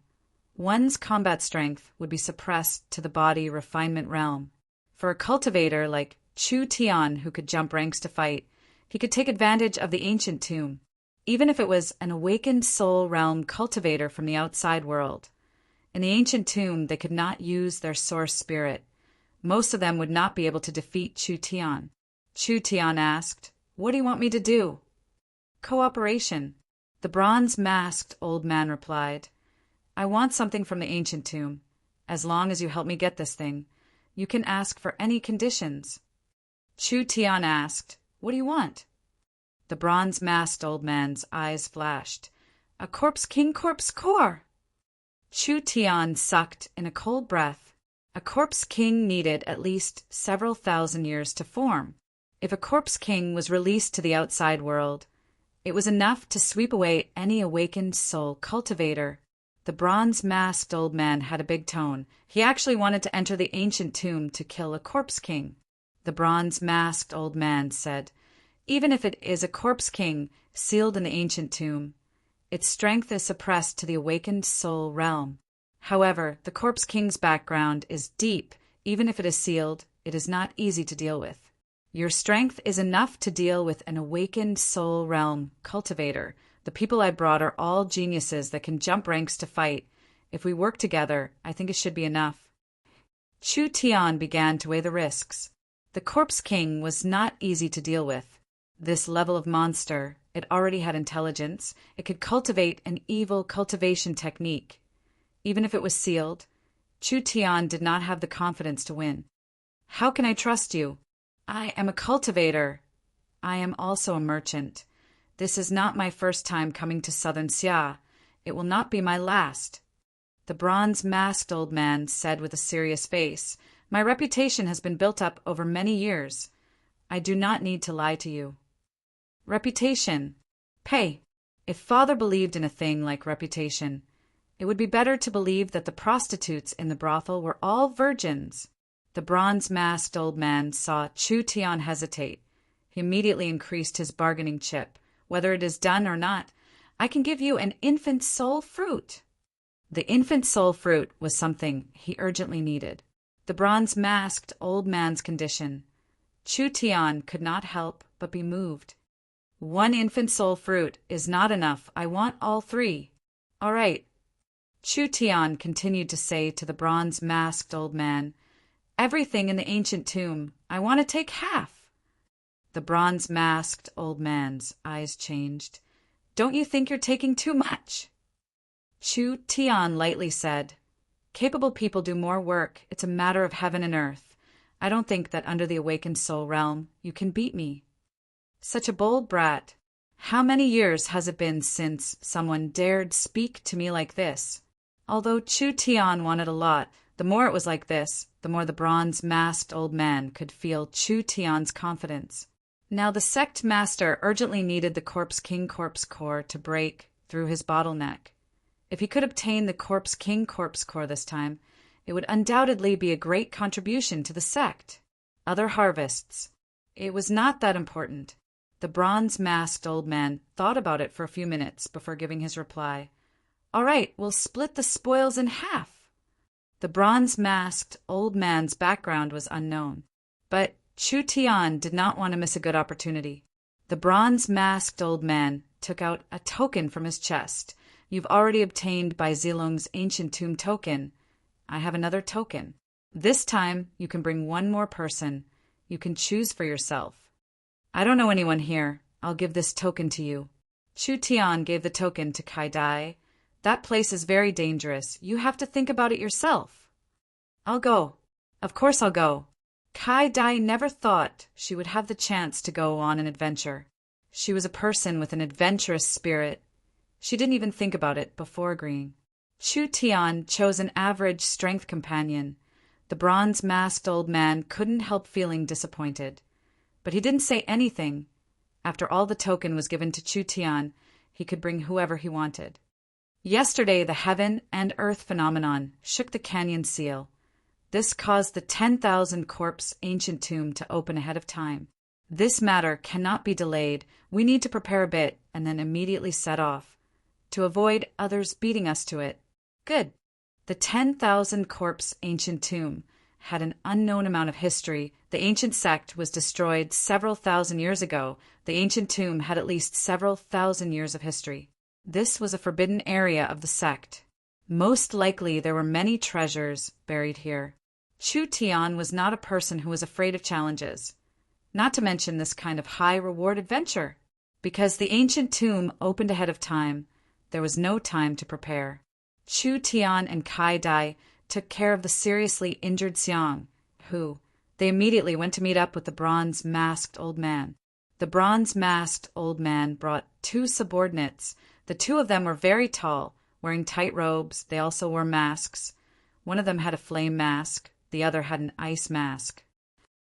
one's combat strength would be suppressed to the body refinement realm. For a cultivator like Chu Tian who could jump ranks to fight, he could take advantage of the ancient tomb, even if it was an awakened soul realm cultivator from the outside world. In the ancient tomb, they could not use their source spirit. Most of them would not be able to defeat Chu Tian. Chu Tian asked, What do you want me to do? Cooperation. The bronze-masked old man replied, I want something from the ancient tomb. As long as you help me get this thing, you can ask for any conditions. Chu Tian asked, What do you want? The bronze-masked old man's eyes flashed. A corpse king corpse core! Chu Tian sucked in a cold breath. A corpse king needed at least several thousand years to form. If a corpse king was released to the outside world, it was enough to sweep away any awakened soul cultivator. The bronze-masked old man had a big tone. He actually wanted to enter the ancient tomb to kill a corpse king. The bronze-masked old man said, Even if it is a corpse king sealed in the ancient tomb, its strength is suppressed to the awakened soul realm. However, the corpse king's background is deep. Even if it is sealed, it is not easy to deal with. Your strength is enough to deal with an awakened soul realm cultivator. The people I brought are all geniuses that can jump ranks to fight. If we work together, I think it should be enough. Chu Tian began to weigh the risks. The corpse king was not easy to deal with. This level of monster, it already had intelligence. It could cultivate an evil cultivation technique. Even if it was sealed, Chu Tian did not have the confidence to win. How can I trust you? I am a cultivator. I am also a merchant. This is not my first time coming to southern Xia. It will not be my last. The bronze-masked old man said with a serious face, My reputation has been built up over many years. I do not need to lie to you. Reputation. Pay. If father believed in a thing like reputation, it would be better to believe that the prostitutes in the brothel were all virgins. The bronze-masked old man saw Chu Tian hesitate. He immediately increased his bargaining chip. Whether it is done or not, I can give you an infant soul fruit. The infant soul fruit was something he urgently needed. The bronze-masked old man's condition. Chu Tian could not help but be moved. One infant soul fruit is not enough. I want all three. All right. Chu Tian continued to say to the bronze-masked old man, everything in the ancient tomb. I want to take half. The bronze-masked old man's eyes changed. Don't you think you're taking too much? Chu Tian lightly said, capable people do more work. It's a matter of heaven and earth. I don't think that under the awakened soul realm you can beat me. Such a bold brat. How many years has it been since someone dared speak to me like this? Although Chu Tian wanted a lot, the more it was like this, the more the bronze-masked old man could feel Chu Tian's confidence. Now the sect master urgently needed the Corpse King Corpse Core to break through his bottleneck. If he could obtain the Corpse King Corpse Core this time, it would undoubtedly be a great contribution to the sect. Other harvests. It was not that important. The bronze-masked old man thought about it for a few minutes before giving his reply. All right, we'll split the spoils in half. The bronze-masked old man's background was unknown, but Chu Tian did not want to miss a good opportunity. The bronze-masked old man took out a token from his chest. You've already obtained Bai Zilong's ancient tomb token. I have another token. This time, you can bring one more person. You can choose for yourself. I don't know anyone here. I'll give this token to you. Chu Tian gave the token to Kai Dai. That place is very dangerous. You have to think about it yourself. I'll go. Of course I'll go. Kai Dai never thought she would have the chance to go on an adventure. She was a person with an adventurous spirit. She didn't even think about it before agreeing. Chu Tian chose an average strength companion. The bronze-masked old man couldn't help feeling disappointed. But he didn't say anything. After all the token was given to Chu Tian, he could bring whoever he wanted. Yesterday, the heaven and earth phenomenon shook the canyon seal. This caused the 10,000 corpse ancient tomb to open ahead of time. This matter cannot be delayed. We need to prepare a bit and then immediately set off, to avoid others beating us to it. Good. The 10,000 corpse ancient tomb had an unknown amount of history. The ancient sect was destroyed several thousand years ago. The ancient tomb had at least several thousand years of history. This was a forbidden area of the sect. Most likely there were many treasures buried here. Chu Tian was not a person who was afraid of challenges, not to mention this kind of high-reward adventure. Because the ancient tomb opened ahead of time, there was no time to prepare. Chu Tian and Kai Dai took care of the seriously injured Xiang, who they immediately went to meet up with the bronze-masked old man. The bronze-masked old man brought two subordinates. The two of them were very tall, wearing tight robes. They also wore masks. One of them had a flame mask. The other had an ice mask.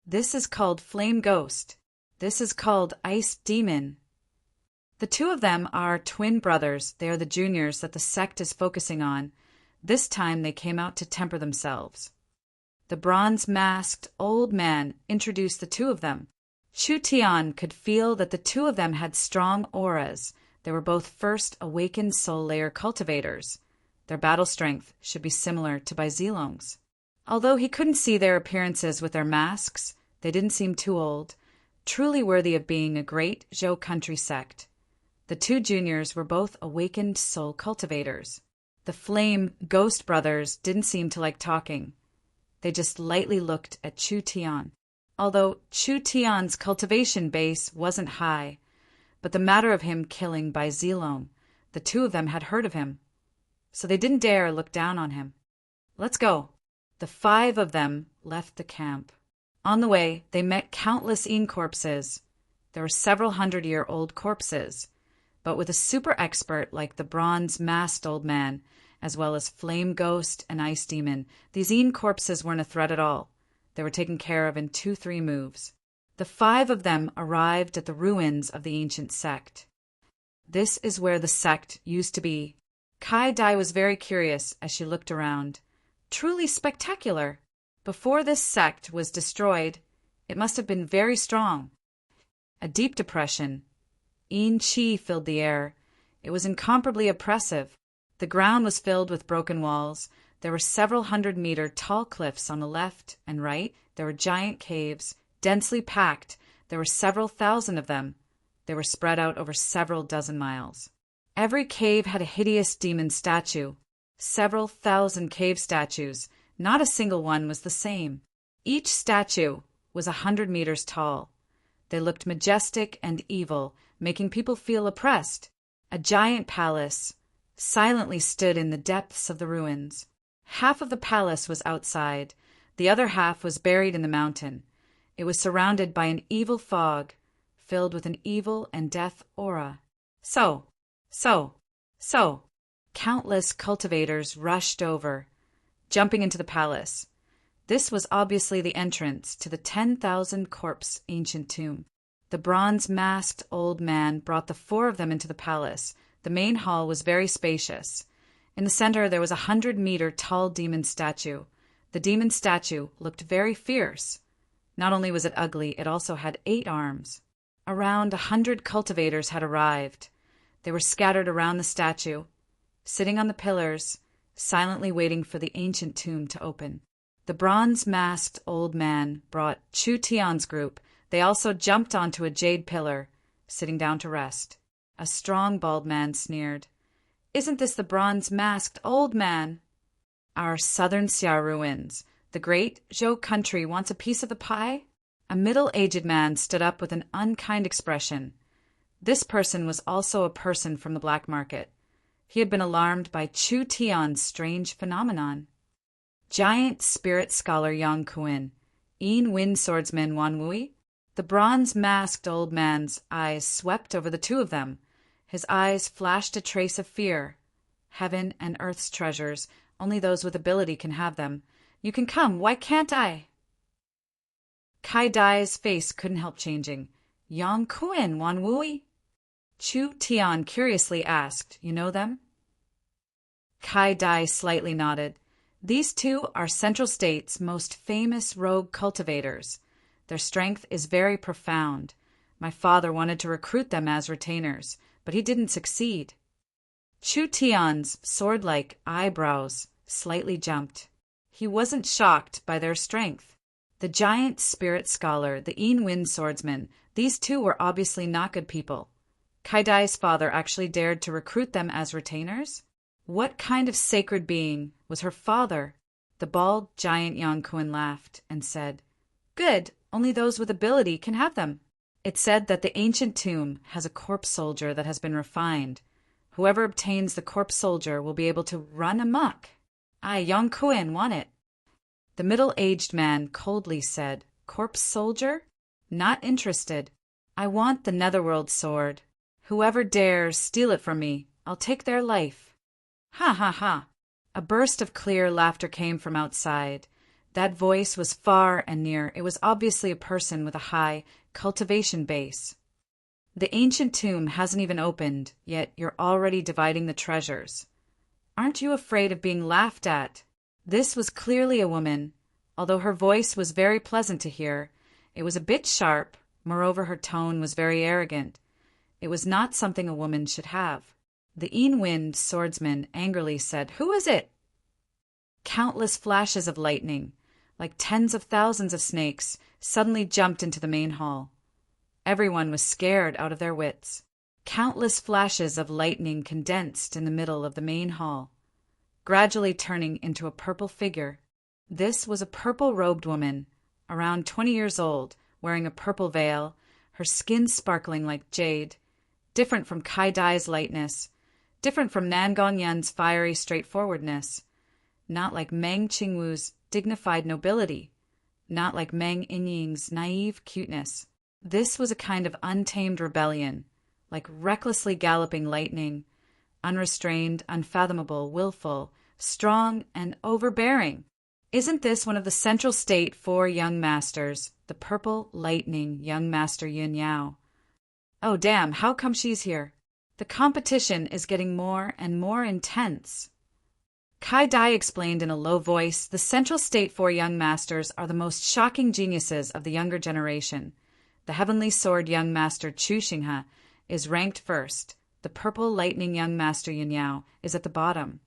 This is called Flame Ghost. This is called Ice Demon. The two of them are twin brothers. They are the juniors that the sect is focusing on. This time they came out to temper themselves. The bronze-masked old man introduced the two of them. Chu Tian could feel that the two of them had strong auras. They were both first awakened soul layer cultivators. Their battle strength should be similar to Bai Zilong's. Although he couldn't see their appearances with their masks, they didn't seem too old, truly worthy of being a great Zhou country sect. The two juniors were both awakened soul cultivators. The Flame Ghost brothers didn't seem to like talking. They just lightly looked at Chu Tian. Although Chu Tian's cultivation base wasn't high, but the matter of him killing Bai Zilong, the two of them had heard of him, so they didn't dare look down on him. Let's go. The five of them left the camp. On the way, they met countless corpses. There were several hundred-year-old corpses, but with a super expert like the bronze-masked old man, as well as Flame Ghost and Ice Demon, these corpses weren't a threat at all. They were taken care of in 2-3 moves. The five of them arrived at the ruins of the ancient sect. This is where the sect used to be. Kai Dai was very curious as she looked around. Truly spectacular. Before this sect was destroyed, it must have been very strong. A deep depression. Yin Qi filled the air. It was incomparably oppressive. The ground was filled with broken walls. There were several 100-meter tall cliffs on the left and right. There were giant caves, Densely packed, there were several thousand of them. They were spread out over several dozen miles. Every cave had a hideous demon statue. Several thousand cave statues. Not a single one was the same. Each statue was 100 meters tall. They looked majestic and evil, making people feel oppressed. A giant palace silently stood in the depths of the ruins. Half of the palace was outside. The other half was buried in the mountain. It was surrounded by an evil fog, filled with an evil and death aura. So. Countless cultivators rushed over, jumping into the palace. This was obviously the entrance to the 10,000 corpse ancient tomb. The bronze-masked old man brought the four of them into the palace. The main hall was very spacious. In the center there was a 100-meter tall demon statue. The demon statue looked very fierce. Not only was it ugly, it also had 8 arms. Around 100 cultivators had arrived. They were scattered around the statue, sitting on the pillars, silently waiting for the ancient tomb to open. The bronze-masked old man brought Chu Tian's group. They also jumped onto a jade pillar, sitting down to rest. A strong bald man sneered. "Isn't this the bronze-masked old man?" "Our southern Xia ruins. The great Zhou country wants a piece of the pie?" A middle-aged man stood up with an unkind expression. This person was also a person from the black market. He had been alarmed by Chu Tian's strange phenomenon. Giant spirit scholar Yang Kuan, wind swordsman Wan Wui. The bronze-masked old man's eyes swept over the two of them. His eyes flashed a trace of fear. Heaven and earth's treasures, only those with ability can have them. You can come, why can't I? Kai Dai's face couldn't help changing. Yang Kuan, Wan Wui? Chu Tian curiously asked, "You know them?" Kai Dai slightly nodded. "These two are Central State's most famous rogue cultivators. Their strength is very profound. My father wanted to recruit them as retainers, but he didn't succeed." Chu Tian's sword-like eyebrows slightly jumped. He wasn't shocked by their strength. The giant spirit scholar, the wind swordsman, these two were obviously not good people. Kai Dai's father actually dared to recruit them as retainers? What kind of sacred being was her father? The bald giant Yang Kuan laughed and said, "Good, only those with ability can have them." It said that the ancient tomb has a corpse soldier that has been refined. Whoever obtains the corpse soldier will be able to run amok. I, Yang Kuan, want it. The middle-aged man coldly said, "Corpse soldier? Not interested. I want the netherworld sword. Whoever dares steal it from me, I'll take their life." Ha ha ha! A burst of clear laughter came from outside. That voice was far and near. It was obviously a person with a high cultivation base. "The ancient tomb hasn't even opened, yet you're already dividing the treasures. Aren't you afraid of being laughed at?" This was clearly a woman. Although her voice was very pleasant to hear, it was a bit sharp. Moreover, her tone was very arrogant. It was not something a woman should have. The wind swordsman angrily said, "Who is it?" Countless flashes of lightning, like tens of thousands of snakes, suddenly jumped into the main hall. Everyone was scared out of their wits. Countless flashes of lightning condensed in the middle of the main hall, gradually turning into a purple figure. This was a purple-robed woman, around 20 years old, wearing a purple veil, her skin sparkling like jade, different from Kai Dai's lightness, different from Nan Gongyan's fiery straightforwardness, not like Meng Qingwu's dignified nobility, not like Meng Inying's naive cuteness. This was a kind of untamed rebellion, like recklessly galloping lightning, unrestrained, unfathomable, willful, strong, and overbearing. Isn't this one of the Central State 4 young masters, the purple lightning young master Yun Yao? Oh damn, how come she's here? The competition is getting more and more intense. Kai Dai explained in a low voice, the Central State 4 young masters are the most shocking geniuses of the younger generation. The Heavenly Sword young master Chu Xinghe is ranked first. The purple lightning young master Yun Yao is at the bottom.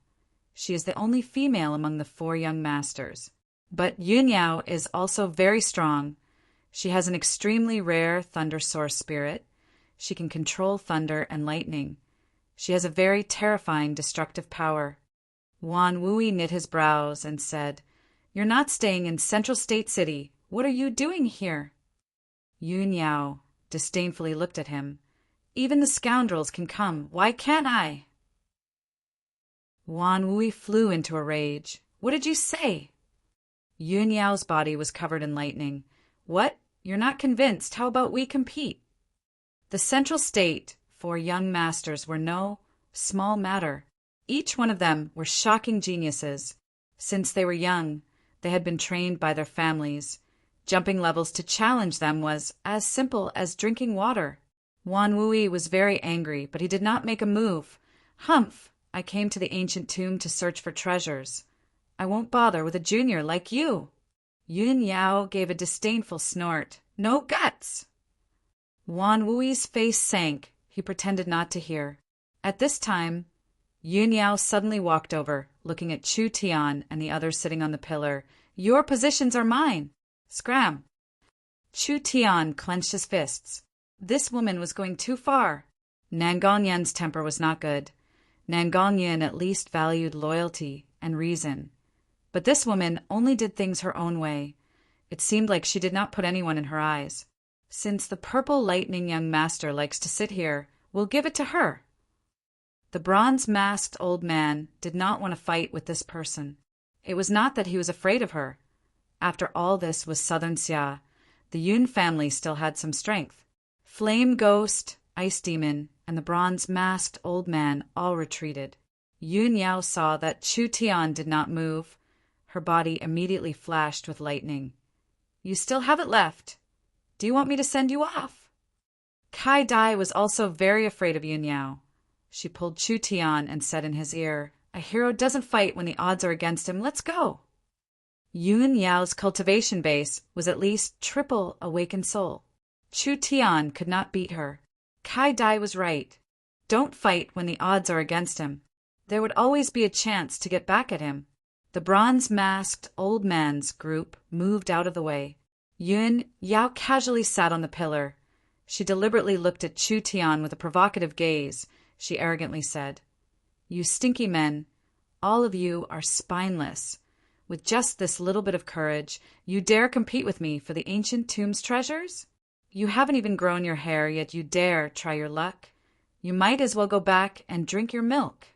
She is the only female among the 4 young masters. But Yun Yao is also very strong. She has an extremely rare thunder source spirit. She can control thunder and lightning. She has a very terrifying destructive power. Wan Wui knit his brows and said, "You're not staying in Central State City. What are you doing here?" Yun Yao disdainfully looked at him. "Even the scoundrels can come. Why can't I?" Wan Wui flew into a rage. "What did you say?" Yun Yao's body was covered in lightning. "What? You're not convinced. How about we compete?" The Central State, 4 young masters, were no small matter. Each one of them were shocking geniuses. Since they were young, they had been trained by their families. Jumping levels to challenge them was as simple as drinking water. Wan Wui was very angry, but he did not make a move. "Humph! I came to the ancient tomb to search for treasures. I won't bother with a junior like you." Yun Yao gave a disdainful snort. "No guts!" Wan Wui's face sank. He pretended not to hear. At this time, Yun Yao suddenly walked over, looking at Chu Tian and the others sitting on the pillar. "Your positions are mine." Scram! Chu Tian clenched his fists. This woman was going too far. Nangonyan's temper was not good. Nangonyan at least valued loyalty and reason. But this woman only did things her own way. It seemed like she did not put anyone in her eyes. "Since the purple lightning young master likes to sit here, we'll give it to her." The bronze-masked old man did not want to fight with this person. It was not that he was afraid of her. After all this was Southern Xia. The Yun family still had some strength. Flame Ghost, Ice Demon, and the bronze-masked old man all retreated. Yun Yao saw that Chu Tian did not move. Her body immediately flashed with lightning. "You still have it left. Do you want me to send you off?" Kai Dai was also very afraid of Yun Yao. She pulled Chu Tian and said in his ear, "A hero doesn't fight when the odds are against him. Let's go." Yun Yao's cultivation base was at least triple awakened soul. Chu Tian could not beat her. Kai Dai was right. Don't fight when the odds are against him. There would always be a chance to get back at him. The bronze-masked old man's group moved out of the way. Yun Yao casually sat on the pillar. She deliberately looked at Chu Tian with a provocative gaze. She arrogantly said, "You stinky men, all of you are spineless. With just this little bit of courage, you dare compete with me for the ancient tomb's treasures? You haven't even grown your hair, yet you dare try your luck. You might as well go back and drink your milk."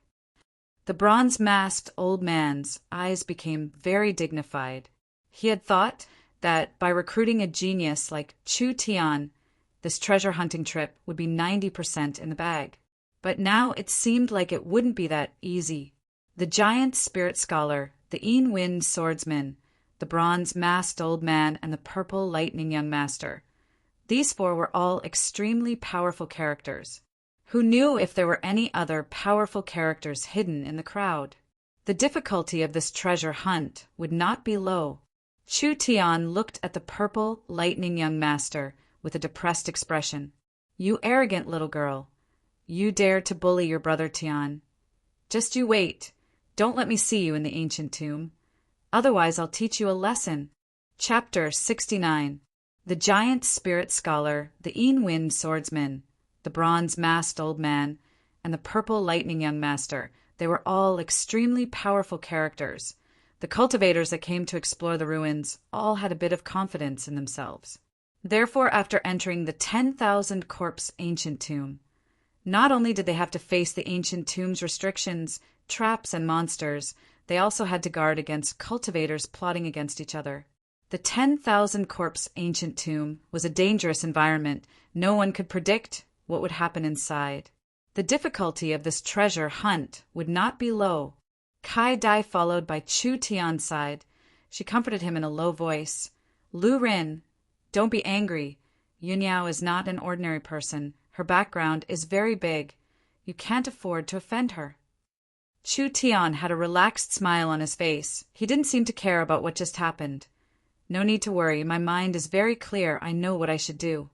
The bronze-masked old man's eyes became very dignified. He had thought that by recruiting a genius like Chu Tian, this treasure hunting trip would be 90% in the bag. But now it seemed like it wouldn't be that easy. The giant spirit scholar, the Wind swordsman, the bronze-masked old man, and the purple lightning young master. These 4 were all extremely powerful characters. Who knew if there were any other powerful characters hidden in the crowd? The difficulty of this treasure hunt would not be low. Chu Tian looked at the purple lightning young master with a depressed expression. "You arrogant little girl. You dare to bully your brother Tian. Just you wait. Don't let me see you in the ancient tomb. Otherwise I'll teach you a lesson." Chapter 69. The giant spirit scholar, the Wind swordsman, the bronze-masked old man, and the purple lightning young master. They were all extremely powerful characters. The cultivators that came to explore the ruins all had a bit of confidence in themselves. Therefore, after entering the 10,000 corpse ancient tomb, not only did they have to face the ancient tomb's restrictions, traps, and monsters, they also had to guard against cultivators plotting against each other. The 10,000 corpse ancient tomb was a dangerous environment. No one could predict what would happen inside. The difficulty of this treasure hunt would not be low. Kai Dai followed by Chu Tian's side. She comforted him in a low voice. "Lu Rin, don't be angry. Yun Yao is not an ordinary person. Her background is very big. You can't afford to offend her." Chu Tian had a relaxed smile on his face. He didn't seem to care about what just happened. "No need to worry. My mind is very clear. I know what I should do."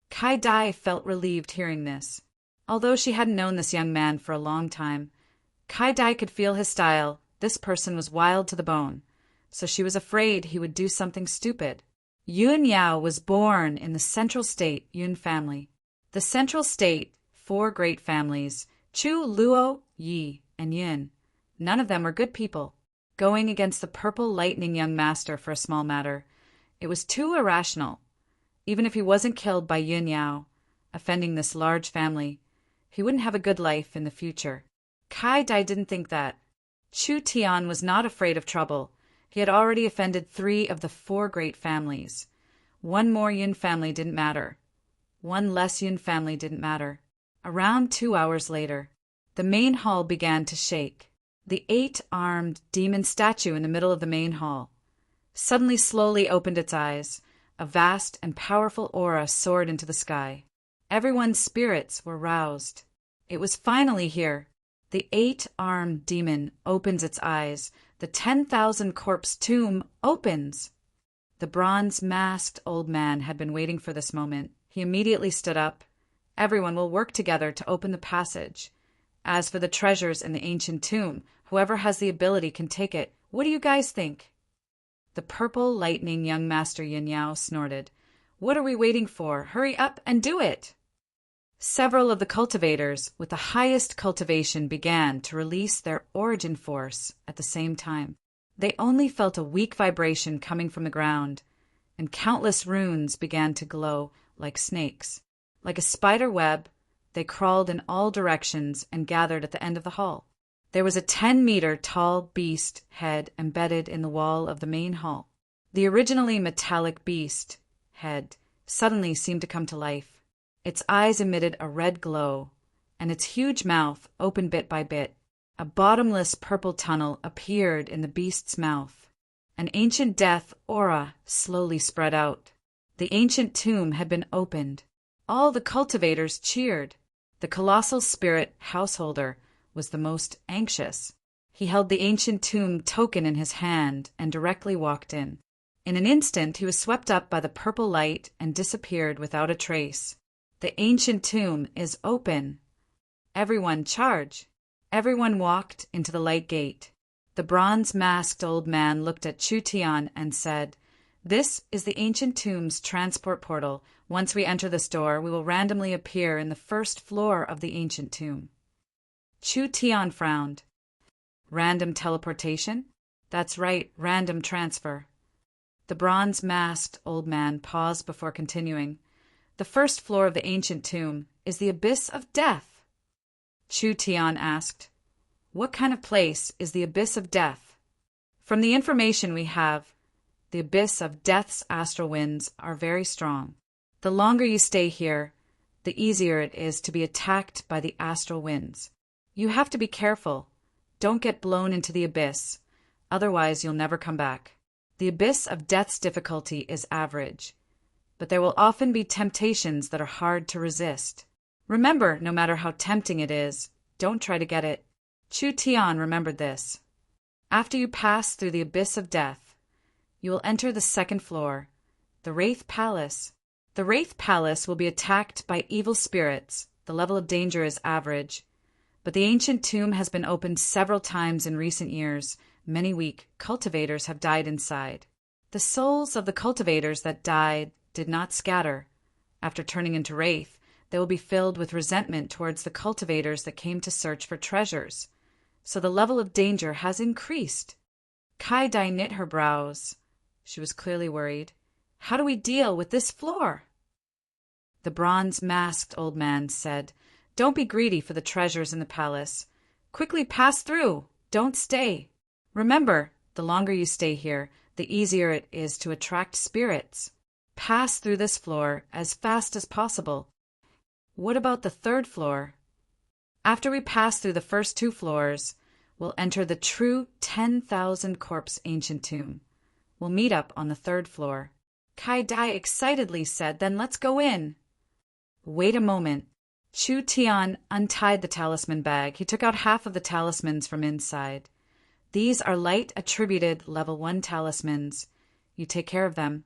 Kai Dai felt relieved hearing this. Although she hadn't known this young man for a long time, Kai Dai could feel his style. This person was wild to the bone, so she was afraid he would do something stupid. Yun Yao was born in the Central State Yun family. The Central State, 4 great families, Chu, Luo, Yi, and Yin. None of them were good people. Going against the purple lightning young master for a small matter, it was too irrational. Even if he wasn't killed by Yun Yao, offending this large family, he wouldn't have a good life in the future. Kai Dai didn't think that. Chu Tian was not afraid of trouble. He had already offended 3 of the 4 great families. One more Yun family didn't matter. One less Yun family didn't matter. Around 2 hours later, the main hall began to shake. The 8-armed demon statue in the middle of the main hall suddenly slowly opened its eyes. A vast and powerful aura soared into the sky. Everyone's spirits were roused. It was finally here. The 8-armed demon opens its eyes. The 10,000 corpse tomb opens. The bronze-masked old man had been waiting for this moment. He immediately stood up. Everyone will work together to open the passage. As for the treasures in the ancient tomb, whoever has the ability can take it. What do you guys think? The purple lightning young master Yin Yao snorted. What are we waiting for? Hurry up and do it! Several of the cultivators with the highest cultivation began to release their origin force at the same time. They only felt a weak vibration coming from the ground, and countless runes began to glow like snakes. Like a spider web, they crawled in all directions and gathered at the end of the hall. There was a 10-meter tall beast head embedded in the wall of the main hall. The originally metallic beast head suddenly seemed to come to life. Its eyes emitted a red glow, and its huge mouth opened bit by bit. A bottomless purple tunnel appeared in the beast's mouth. An ancient death aura slowly spread out. The ancient tomb had been opened. All the cultivators cheered. The colossal spirit householder was the most anxious. He held the ancient tomb token in his hand and directly walked in. In an instant, he was swept up by the purple light and disappeared without a trace. The ancient tomb is open. Everyone charge. Everyone walked into the light gate. The bronze-masked old man looked at Chu Tian and said, "This is the ancient tomb's transport portal. Once we enter this door, we will randomly appear in the first floor of the ancient tomb." Chu Tian frowned. Random teleportation? That's right, random transfer. The bronze-masked old man paused before continuing. The first floor of the ancient tomb is the abyss of death. Chu Tian asked, "What kind of place is the abyss of death?" From the information we have, the abyss of death's astral winds are very strong. The longer you stay here, the easier it is to be attacked by the astral winds. You have to be careful. Don't get blown into the abyss, otherwise you'll never come back. The abyss of death's difficulty is average, but there will often be temptations that are hard to resist. Remember, no matter how tempting it is, don't try to get it. Chu Tian remembered this. After you pass through the abyss of death, you will enter the second floor, the Wraith Palace. The Wraith Palace will be attacked by evil spirits. The level of danger is average, but the ancient tomb has been opened several times in recent years. Many weak cultivators have died inside. The souls of the cultivators that died did not scatter. After turning into wraith, they will be filled with resentment towards the cultivators that came to search for treasures. So the level of danger has increased. Kai Dai knit her brows. She was clearly worried. How do we deal with this floor? The bronze-masked old man said, "Don't be greedy for the treasures in the palace. Quickly pass through. Don't stay. Remember, the longer you stay here, the easier it is to attract spirits. Pass through this floor as fast as possible." What about the third floor? After we pass through the first 2 floors, we'll enter the true 10,000 corpse ancient tomb. We'll meet up on the 3rd floor. Kai Dai excitedly said, "Then let's go in." Wait a moment. Chu Tian untied the talisman bag. He took out half of the talismans from inside. These are light attributed level 1 talismans. You take care of them.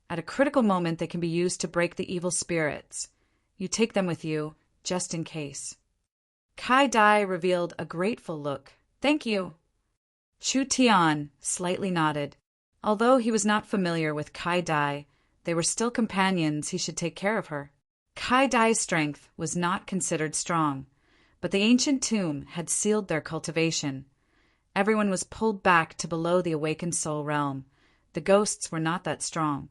At a critical moment, they can be used to break the evil spirits. You take them with you, just in case. Kai Dai revealed a grateful look. "Thank you." Chu Tian slightly nodded. Although he was not familiar with Kai Dai, They were still companions, he should take care of her. Kai Dai's strength was not considered strong, but the ancient tomb had sealed their cultivation. Everyone was pulled back to below the awakened soul realm. The ghosts were not that strong.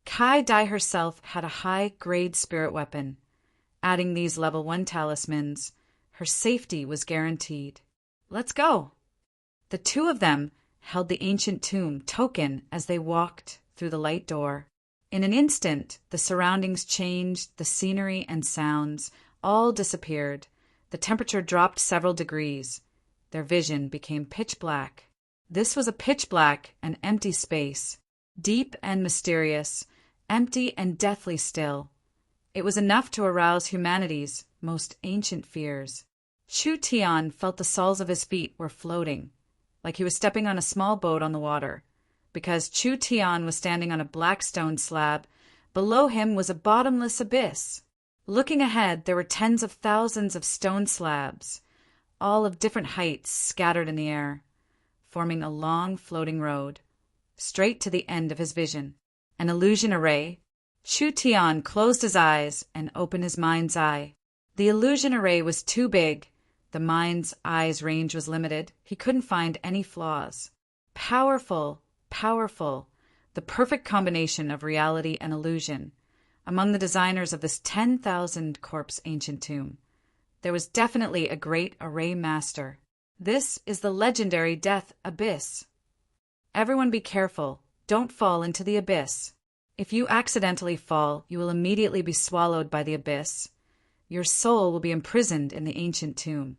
Kai Dai herself had a high-grade spirit weapon. Adding these level 1 talismans, her safety was guaranteed. Let's go! The two of them held the ancient tomb token as they walked through the light door. In an instant, the surroundings changed, the scenery and sounds all disappeared. The temperature dropped several degrees. Their vision became pitch black. This was a pitch black and empty space, deep and mysterious, empty and deathly still. It was enough to arouse humanity's most ancient fears. Chu Tian felt the soles of his feet were floating, like he was stepping on a small boat on the water. Because Chu Tian was standing on a black stone slab, below him was a bottomless abyss. Looking ahead, there were tens of thousands of stone slabs, all of different heights scattered in the air, forming a long floating road, straight to the end of his vision. An illusion array. Chu Tian closed his eyes and opened his mind's eye. The illusion array was too big. The mind's eye's range was limited. He couldn't find any flaws. Powerful, powerful, the perfect combination of reality and illusion. Among the designers of this 10,000 corpse ancient tomb, there was definitely a great array master. This is the legendary Death Abyss. Everyone be careful. Don't fall into the abyss. If you accidentally fall, you will immediately be swallowed by the abyss. Your soul will be imprisoned in the ancient tomb,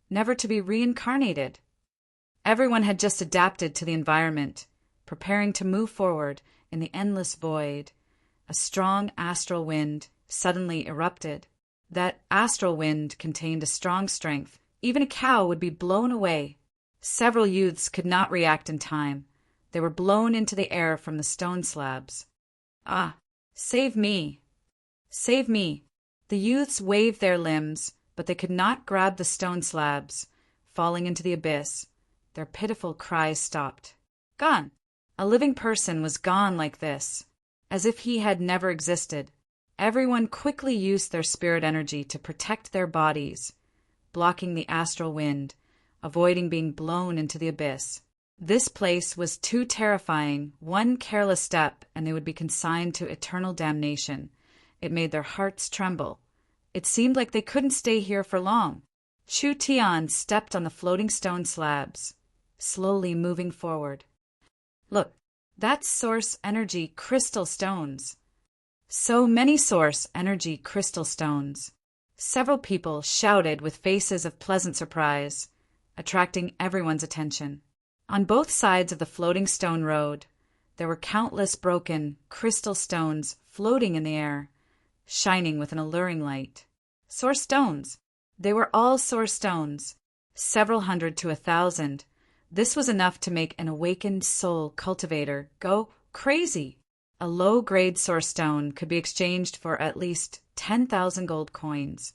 never to be reincarnated. Everyone had just adapted to the environment, preparing to move forward in the endless void. A strong astral wind suddenly erupted. That astral wind contained a strong strength. Even a cow would be blown away. Several youths could not react in time. They were blown into the air from the stone slabs. Ah, save me! Save me! The youths waved their limbs, but they could not grab the stone slabs. Falling into the abyss, their pitiful cries stopped. Gone! A living person was gone like this, as if he had never existed. Everyone quickly used their spirit energy to protect their bodies, blocking the astral wind, avoiding being blown into the abyss. This place was too terrifying. One careless step, and they would be consigned to eternal damnation. It made their hearts tremble. It seemed like they couldn't stay here for long. Chu Tian stepped on the floating stone slabs, slowly moving forward. Look, that's source energy crystal stones. So many source energy crystal stones. Several people shouted with faces of pleasant surprise, attracting everyone's attention. On both sides of the floating stone road, there were countless broken crystal stones floating in the air, shining with an alluring light. Source stones. They were all source stones, several hundred to 1,000. This was enough to make an awakened soul cultivator go crazy. A low-grade source stone could be exchanged for at least 10,000 gold coins.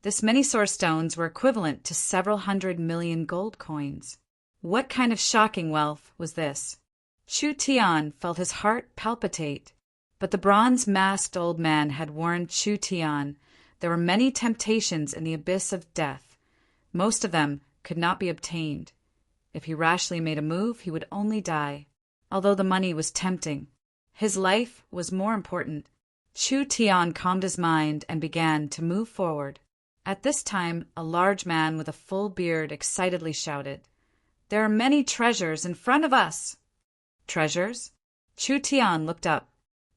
This many source stones were equivalent to several 100 million gold coins. What kind of shocking wealth was this? Chu Tian felt his heart palpitate. But the bronze-masked old man had warned Chu Tian there were many temptations in the abyss of death. Most of them could not be obtained. If he rashly made a move, he would only die. Although the money was tempting, his life was more important. Chu Tian calmed his mind and began to move forward. At this time, a large man with a full beard excitedly shouted, "There are many treasures in front of us!" Treasures? Chu Tian looked up.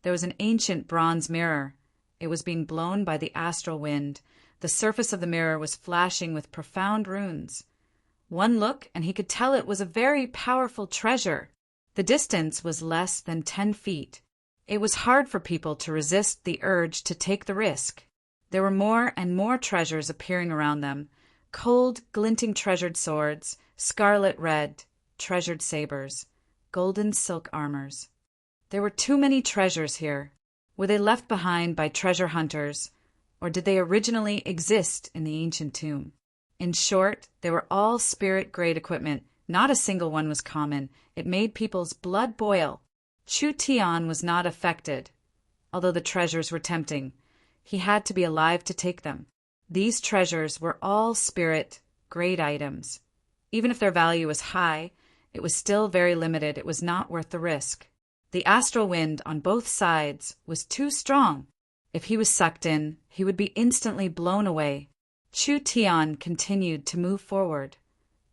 There was an ancient bronze mirror. It was being blown by the astral wind. The surface of the mirror was flashing with profound runes. One look, and he could tell it was a very powerful treasure. The distance was less than 10 feet. It was hard for people to resist the urge to take the risk. There were more and more treasures appearing around them. Cold, glinting treasured swords, scarlet red, treasured sabers, golden silk armors. There were too many treasures here. Were they left behind by treasure hunters, or did they originally exist in the ancient tomb? In short, they were all spirit-grade equipment. Not a single one was common. It made people's blood boil. Chu Tian was not affected. although the treasures were tempting. He had to be alive to take them. These treasures were all spirit, great items. Even if their value was high, it was still very limited. It was not worth the risk. The astral wind on both sides was too strong. If he was sucked in, he would be instantly blown away. Chu Tian continued to move forward.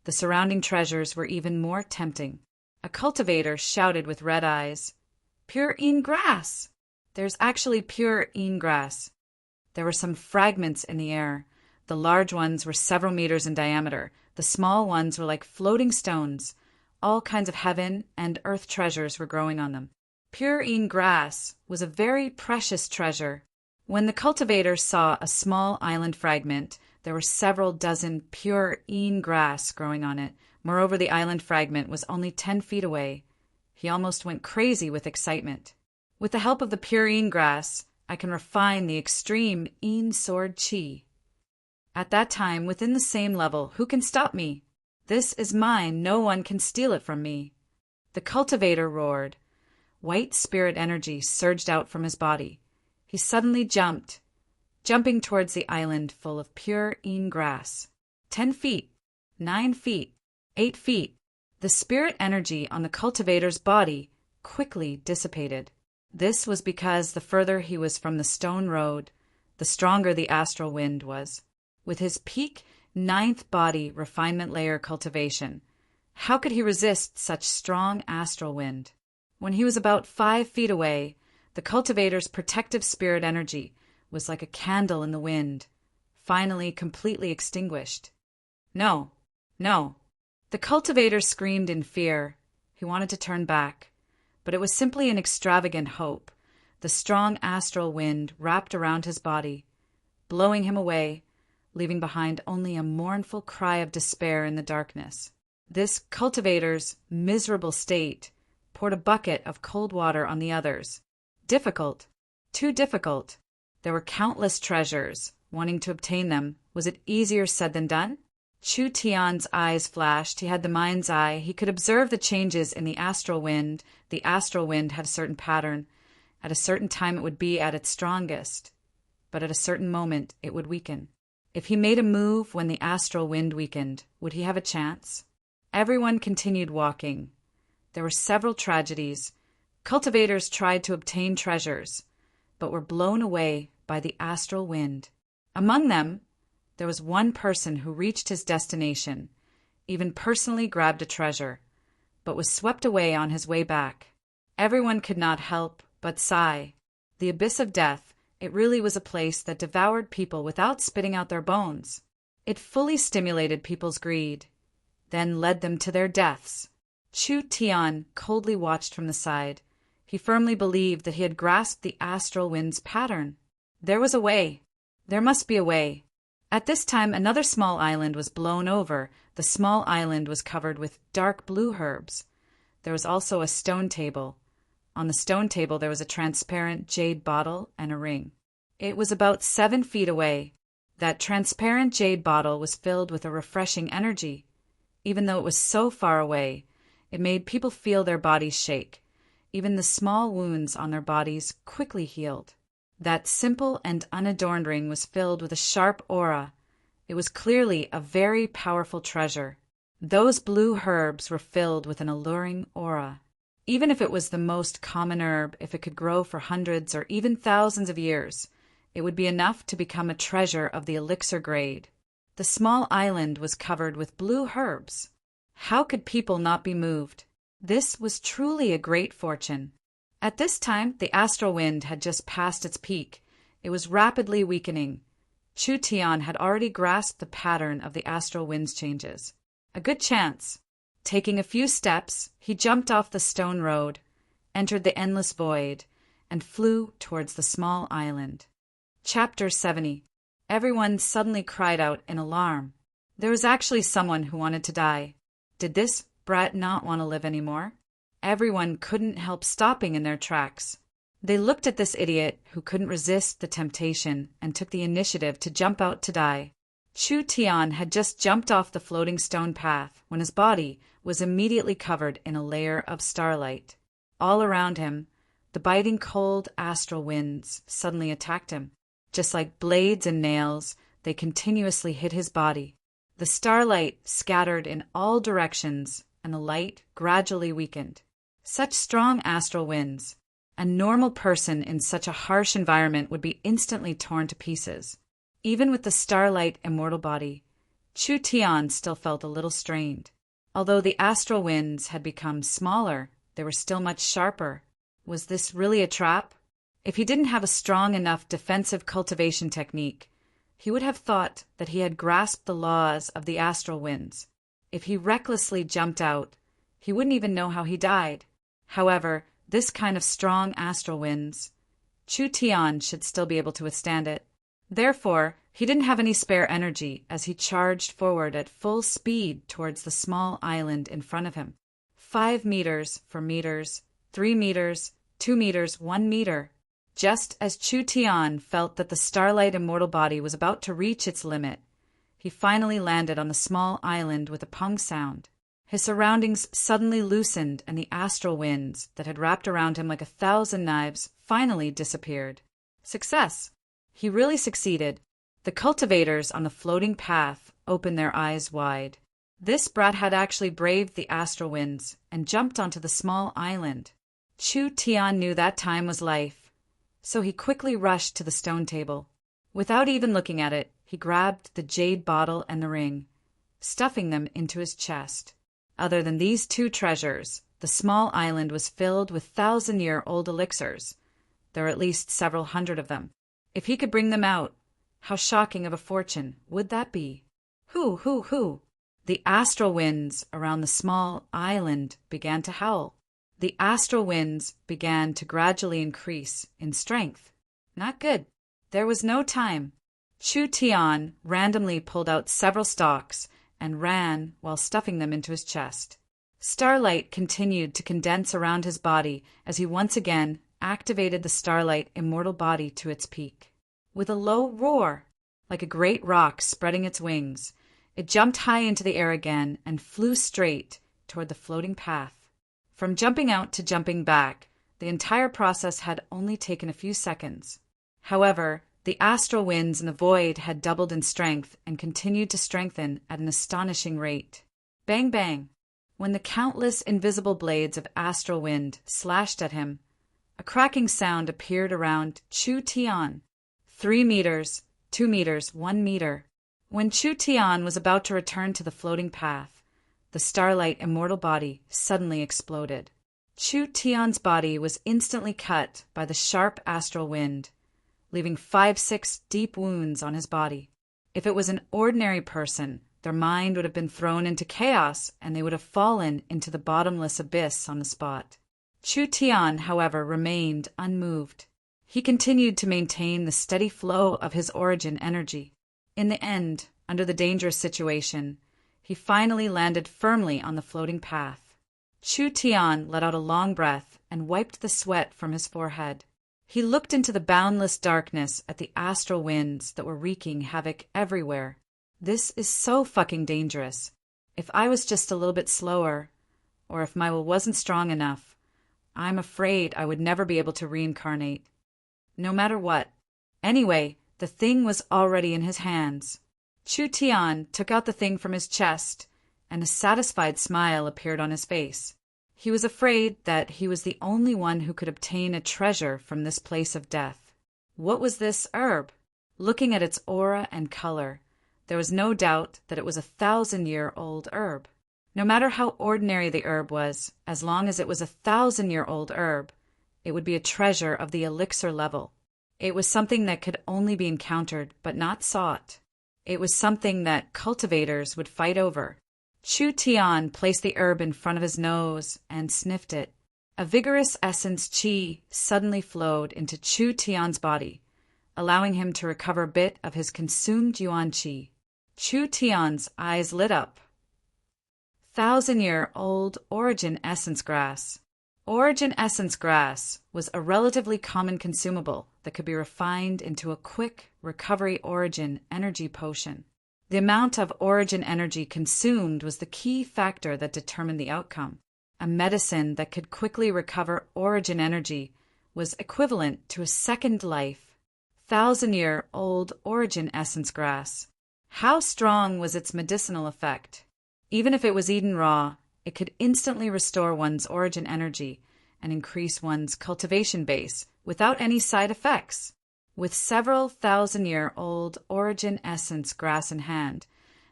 The surrounding treasures were even more tempting. A cultivator shouted with red eyes, "Pure Een grass!" There's actually pure Een grass. There were some fragments in the air. The large ones were several meters in diameter. The small ones were like floating stones. All kinds of heaven and earth treasures were growing on them. Pure Een grass was a very precious treasure. When the cultivator saw a small island fragment, there were several dozen pure Een grass growing on it. Moreover, the island fragment was only 10 feet away. He almost went crazy with excitement. With the help of the pure Een grass, I can refine the extreme Een sword chi. At that time, within the same level, who can stop me? This is mine. No one can steal it from me. The cultivator roared. White spirit energy surged out from his body. He suddenly jumped, jumping towards the island full of pure Een grass. 10 feet, 9 feet, 8 feet. The spirit energy on the cultivator's body quickly dissipated. This was because the further he was from the stone road, the stronger the astral wind was. With his peak 9th body refinement layer cultivation, how could he resist such strong astral wind? When he was about 5 feet away, the cultivator's protective spirit energy was like a candle in the wind, finally completely extinguished. No, no. The cultivator screamed in fear. He wanted to turn back, but it was simply an extravagant hope. The strong astral wind wrapped around his body, blowing him away, leaving behind only a mournful cry of despair in the darkness. This cultivator's miserable state poured a bucket of cold water on the others. Difficult. Too difficult. There were countless treasures. Wanting to obtain them, was it easier said than done? Chu Tian's eyes flashed. He had the mind's eye. He could observe the changes in the astral wind. The astral wind had a certain pattern. At a certain time it would be at its strongest, but at a certain moment it would weaken. If he made a move when the astral wind weakened, would he have a chance? Everyone continued walking. There were several tragedies. Cultivators tried to obtain treasures, but were blown away by the astral wind. Among them, there was one person who reached his destination, even personally grabbed a treasure, but was swept away on his way back. Everyone could not help but sigh. The abyss of death, it really was a place that devoured people without spitting out their bones. It fully stimulated people's greed, then led them to their deaths. Chu Tian coldly watched from the side. He firmly believed that he had grasped the astral wind's pattern. There was a way. There must be a way. At this time, another small island was blown over. The small island was covered with dark blue herbs. There was also a stone table. On the stone table there was a transparent jade bottle and a ring. It was about 7 feet away. That transparent jade bottle was filled with a refreshing energy. Even though it was so far away, it made people feel their bodies shake. Even the small wounds on their bodies quickly healed. That simple and unadorned ring was filled with a sharp aura. It was clearly a very powerful treasure. Those blue herbs were filled with an alluring aura. Even if it was the most common herb, if it could grow for hundreds or even thousands of years, it would be enough to become a treasure of the elixir grade. The small island was covered with blue herbs. How could people not be moved? This was truly a great fortune. At this time, the astral wind had just passed its peak. It was rapidly weakening. Chu Tian had already grasped the pattern of the astral wind's changes. A good chance. Taking a few steps, he jumped off the stone road, entered the endless void, and flew towards the small island. Chapter 70. Everyone suddenly cried out in alarm. There was actually someone who wanted to die. Did this brat not want to live anymore? Everyone couldn't help stopping in their tracks. They looked at this idiot who couldn't resist the temptation and took the initiative to jump out to die. Chu Tian had just jumped off the floating stone path when his body was immediately covered in a layer of starlight. All around him, the biting cold astral winds suddenly attacked him. Just like blades and nails, they continuously hit his body. The starlight scattered in all directions, and the light gradually weakened. Such strong astral winds. A normal person in such a harsh environment would be instantly torn to pieces. Even with the starlight immortal body, Chu Tian still felt a little strained. Although the astral winds had become smaller, they were still much sharper. Was this really a trap? If he didn't have a strong enough defensive cultivation technique, he would have thought that he had grasped the laws of the astral winds. If he recklessly jumped out, he wouldn't even know how he died. However, this kind of strong astral winds, Chu Tian should still be able to withstand it. Therefore, he didn't have any spare energy as he charged forward at full speed towards the small island in front of him. 5 meters for meters, 3 meters, 2 meters, 1 meter. Just as Chu Tian felt that the starlight immortal body was about to reach its limit, he finally landed on the small island with a pung sound. His surroundings suddenly loosened, and the astral winds that had wrapped around him like 1,000 knives finally disappeared. Success! He really succeeded. The cultivators on the floating path opened their eyes wide. This brat had actually braved the astral winds and jumped onto the small island. Chu Tian knew that time was life, so he quickly rushed to the stone table. Without even looking at it, he grabbed the jade bottle and the ring, stuffing them into his chest. Other than these 2 treasures, the small island was filled with 1,000-year-old elixirs. There were at least several hundred of them. If he could bring them out, how shocking of a fortune would that be? Hoo! The astral winds around the small island began to howl. The astral winds began to gradually increase in strength. Not good. There was no time. Chu Tian randomly pulled out several stalks and ran while stuffing them into his chest. Starlight continued to condense around his body as he once again activated the starlight immortal body to its peak. With a low roar, like a great rock spreading its wings, it jumped high into the air again and flew straight toward the floating path. From jumping out to jumping back, the entire process had only taken a few seconds. However, the astral winds in the void had doubled in strength and continued to strengthen at an astonishing rate. Bang, bang! When the countless invisible blades of astral wind slashed at him, a cracking sound appeared around Chu Tian. 3 meters, 2 meters, 1 meter. When Chu Tian was about to return to the floating path, the starlight immortal body suddenly exploded. Chu Tian's body was instantly cut by the sharp astral wind, leaving 5-6 deep wounds on his body. If it was an ordinary person, their mind would have been thrown into chaos and they would have fallen into the bottomless abyss on the spot. Chu Tian, however, remained unmoved. He continued to maintain the steady flow of his origin energy. In the end, under the dangerous situation, he finally landed firmly on the floating path. Chu Tian let out a long breath and wiped the sweat from his forehead. He looked into the boundless darkness at the astral winds that were wreaking havoc everywhere. This is so fucking dangerous. If I was just a little bit slower, or if my will wasn't strong enough, I'm afraid I would never be able to reincarnate. No matter what. Anyway, the thing was already in his hands. Chu Tian took out the thing from his chest, and a satisfied smile appeared on his face. He was afraid that he was the only one who could obtain a treasure from this place of death. What was this herb? Looking at its aura and color, there was no doubt that it was a 1,000-year-old herb. No matter how ordinary the herb was, as long as it was a 1,000-year-old herb, it would be a treasure of the elixir level. It was something that could only be encountered but not sought. It was something that cultivators would fight over. Chu Tian placed the herb in front of his nose and sniffed it. A vigorous essence qi suddenly flowed into Chu Tian's body, allowing him to recover a bit of his consumed yuan qi. Chu Tian's eyes lit up. 1,000-year-old origin essence grass. Origin essence grass was a relatively common consumable that could be refined into a quick recovery origin energy potion. The amount of origin energy consumed was the key factor that determined the outcome. A medicine that could quickly recover origin energy was equivalent to a second life. 1,000-year-old origin essence grass. How strong was its medicinal effect? Even if it was eaten raw, it could instantly restore one's origin energy and increase one's cultivation base without any side effects. With several 1,000-year-old origin essence grass in hand,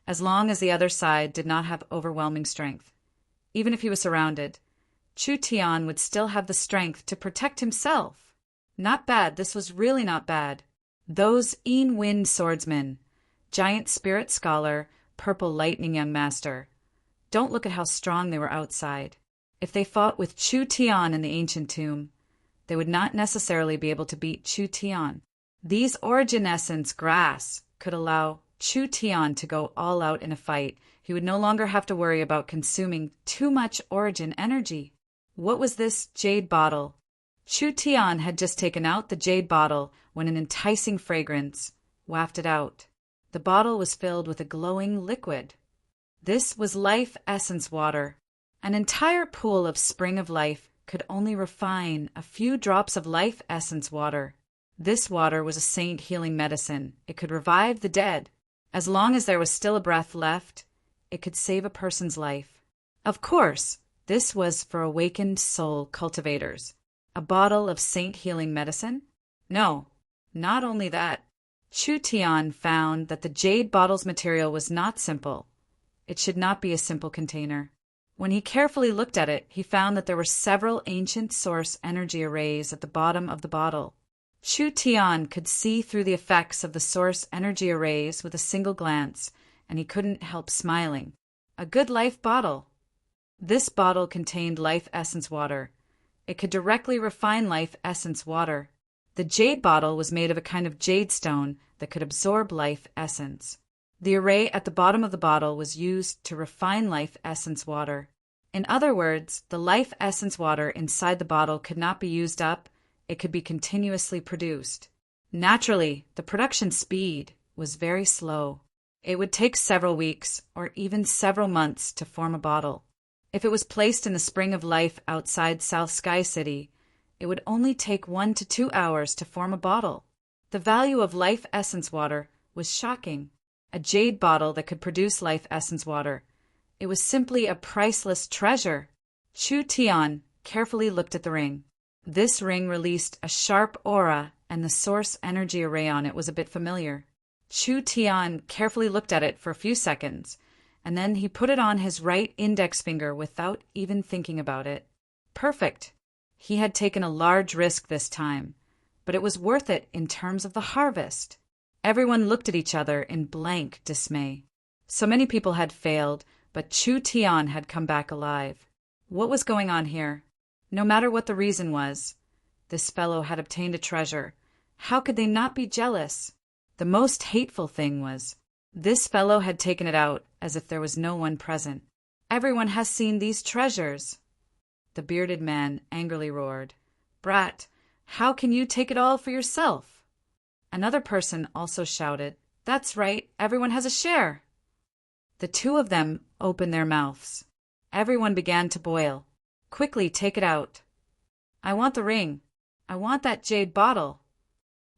as long as the other side did not have overwhelming strength. Even if he was surrounded, Chu Tian would still have the strength to protect himself. Not bad, this was really not bad. Those Wind swordsmen, giant spirit scholar, purple lightning young master. Don't look at how strong they were outside. If they fought with Chu Tian in the ancient tomb, they would not necessarily be able to beat Chu Tian. These origin essence grass could allow Chu Tian to go all out in a fight. He would no longer have to worry about consuming too much origin energy. What was this jade bottle? Chu Tian had just taken out the jade bottle when an enticing fragrance wafted out. The bottle was filled with a glowing liquid. This was life essence water. An entire pool of spring of life could only refine a few drops of life essence water. This water was a saint healing medicine. It could revive the dead. As long as there was still a breath left, it could save a person's life. Of course, this was for awakened soul cultivators. A bottle of saint healing medicine? No, not only that. Chu Tian found that the jade bottle's material was not simple. It should not be a simple container. When he carefully looked at it, he found that there were several ancient source energy arrays at the bottom of the bottle. Chu Tian could see through the effects of the source energy arrays with a single glance, and he couldn't help smiling. A good life bottle. This bottle contained life essence water. It could directly refine life essence water. The jade bottle was made of a kind of jade stone that could absorb life essence. The array at the bottom of the bottle was used to refine life essence water. In other words, the life essence water inside the bottle could not be used up. It could be continuously produced. Naturally, the production speed was very slow. It would take several weeks or even several months to form a bottle. If it was placed in the spring of life outside South Sky City, it would only take 1 to 2 hours to form a bottle. The value of life essence water was shocking. A jade bottle that could produce life essence water. It was simply a priceless treasure. Chu Tian carefully looked at the ring. This ring released a sharp aura, and the source energy array on it was a bit familiar. Chu Tian carefully looked at it for a few seconds, and then he put it on his right index finger without even thinking about it. Perfect. He had taken a large risk this time, but it was worth it in terms of the harvest. Everyone looked at each other in blank dismay. So many people had failed, but Chu Tian had come back alive. What was going on here? No matter what the reason was, this fellow had obtained a treasure. How could they not be jealous? The most hateful thing was, this fellow had taken it out as if there was no one present. Everyone has seen these treasures. The bearded man angrily roared, "Brat, how can you take it all for yourself?" Another person also shouted, "That's right, everyone has a share." The two of them opened their mouths. Everyone began to boil. "Quickly, take it out." "I want the ring. I want that jade bottle."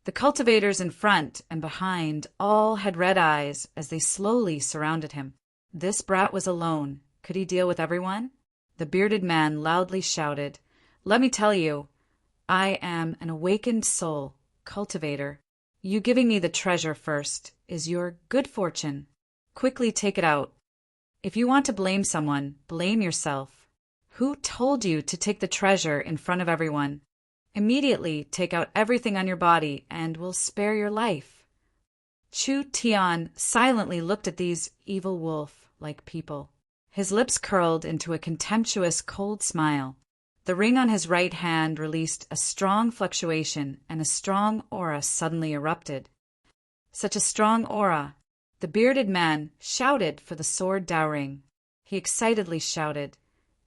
The cultivators in front and behind all had red eyes as they slowly surrounded him. This brat was alone. Could he deal with everyone? The bearded man loudly shouted, "Let me tell you, I am an awakened soul, cultivator. You giving me the treasure first is your good fortune. Quickly take it out. If you want to blame someone, blame yourself. Who told you to take the treasure in front of everyone? Immediately take out everything on your body and we'll spare your life." Chu Tian silently looked at these evil wolf-like people. His lips curled into a contemptuous, cold smile. The ring on his right hand released a strong fluctuation, and a strong aura suddenly erupted. Such a strong aura! The bearded man shouted for the sword dowring. He excitedly shouted,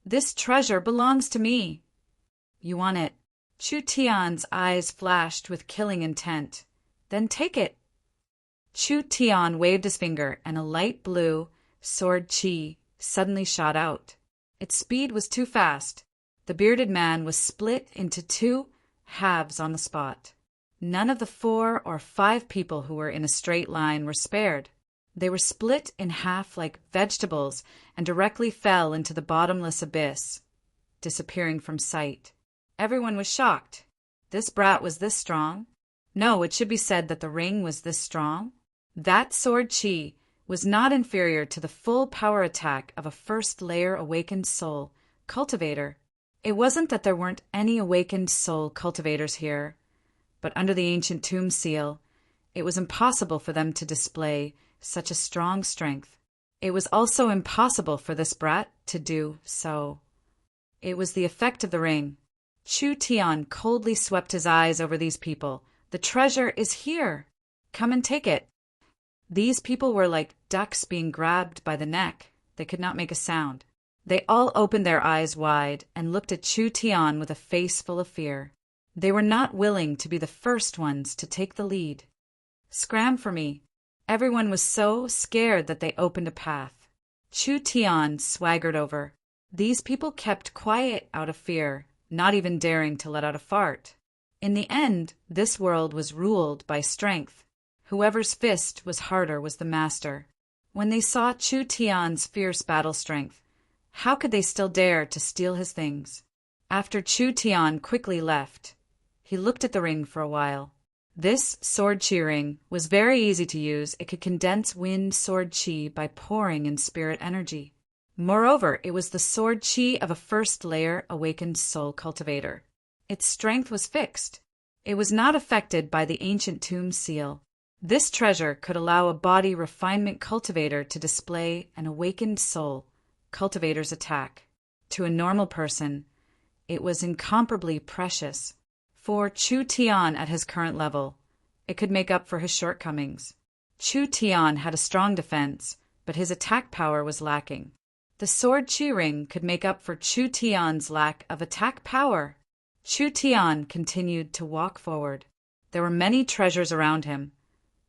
"This treasure belongs to me." "You want it." Chu Tian's eyes flashed with killing intent. "Then take it." Chu Tian waved his finger, and a light blue sword chi suddenly shot out. Its speed was too fast. The bearded man was split into two halves on the spot. None of the 4 or 5 people who were in a straight line were spared. They were split in half like vegetables and directly fell into the bottomless abyss, disappearing from sight. Everyone was shocked. This brat was this strong? No, it should be said that the ring was this strong. That sword chi was not inferior to the full power attack of a first-layer awakened soul cultivator. It wasn't that there weren't any awakened soul cultivators here, but under the ancient tomb seal, it was impossible for them to display such a strong strength. It was also impossible for this brat to do so. It was the effect of the ring. Chu Tian coldly swept his eyes over these people. The treasure is here. Come and take it. These people were like ducks being grabbed by the neck. They could not make a sound. They all opened their eyes wide and looked at Chu Tian with a face full of fear. They were not willing to be the first ones to take the lead. Scram for me. Everyone was so scared that they opened a path. Chu Tian swaggered over. These people kept quiet out of fear, not even daring to let out a fart. In the end, this world was ruled by strength. Whoever's fist was harder was the master. When they saw Chu Tian's fierce battle strength, how could they still dare to steal his things? After Chu Tian quickly left, he looked at the ring for a while. This sword chi ring was very easy to use. It could condense wind sword chi by pouring in spirit energy. Moreover, it was the sword chi of a first-layer awakened soul cultivator. Its strength was fixed. It was not affected by the ancient tomb seal. This treasure could allow a body refinement cultivator to display an awakened soul cultivator's attack. To a normal person, it was incomparably precious. For Chu Tian at his current level, it could make up for his shortcomings. Chu Tian had a strong defense, but his attack power was lacking. The sword chi ring could make up for Chu Tian's lack of attack power. Chu Tian continued to walk forward. There were many treasures around him,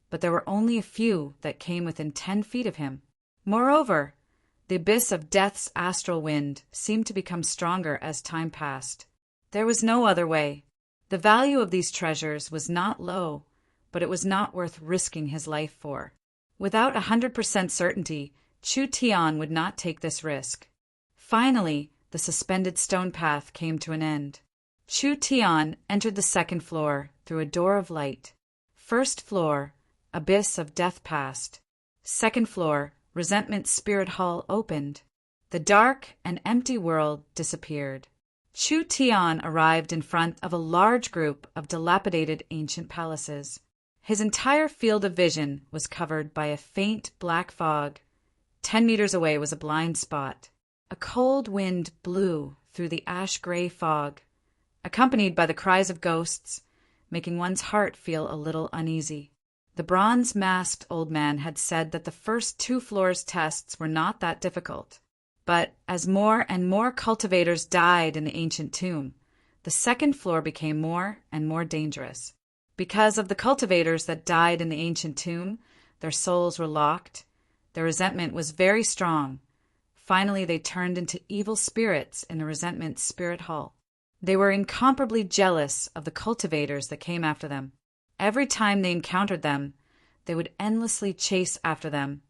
but there were only a few that came within 10 feet of him. Moreover, the abyss of death's astral wind seemed to become stronger as time passed. There was no other way. The value of these treasures was not low, but it was not worth risking his life for. Without 100% certainty, Chu Tian would not take this risk. Finally, the suspended stone path came to an end. Chu Tian entered the second floor through a door of light. First floor, abyss of death passed. Second floor, resentment spirit hall opened. The dark and empty world disappeared. Chu Tian arrived in front of a large group of dilapidated ancient palaces. His entire field of vision was covered by a faint black fog. 10 meters away was a blind spot. A cold wind blew through the ash-gray fog, accompanied by the cries of ghosts, making one's heart feel a little uneasy. The bronze-masked old man had said that the first 2 floors' tests were not that difficult. But as more and more cultivators died in the ancient tomb, the second floor became more and more dangerous. Because of the cultivators that died in the ancient tomb, their souls were locked. Their resentment was very strong. Finally, they turned into evil spirits in the resentment spirit hall. They were incomparably jealous of the cultivators that came after them. Every time they encountered them, they would endlessly chase after them,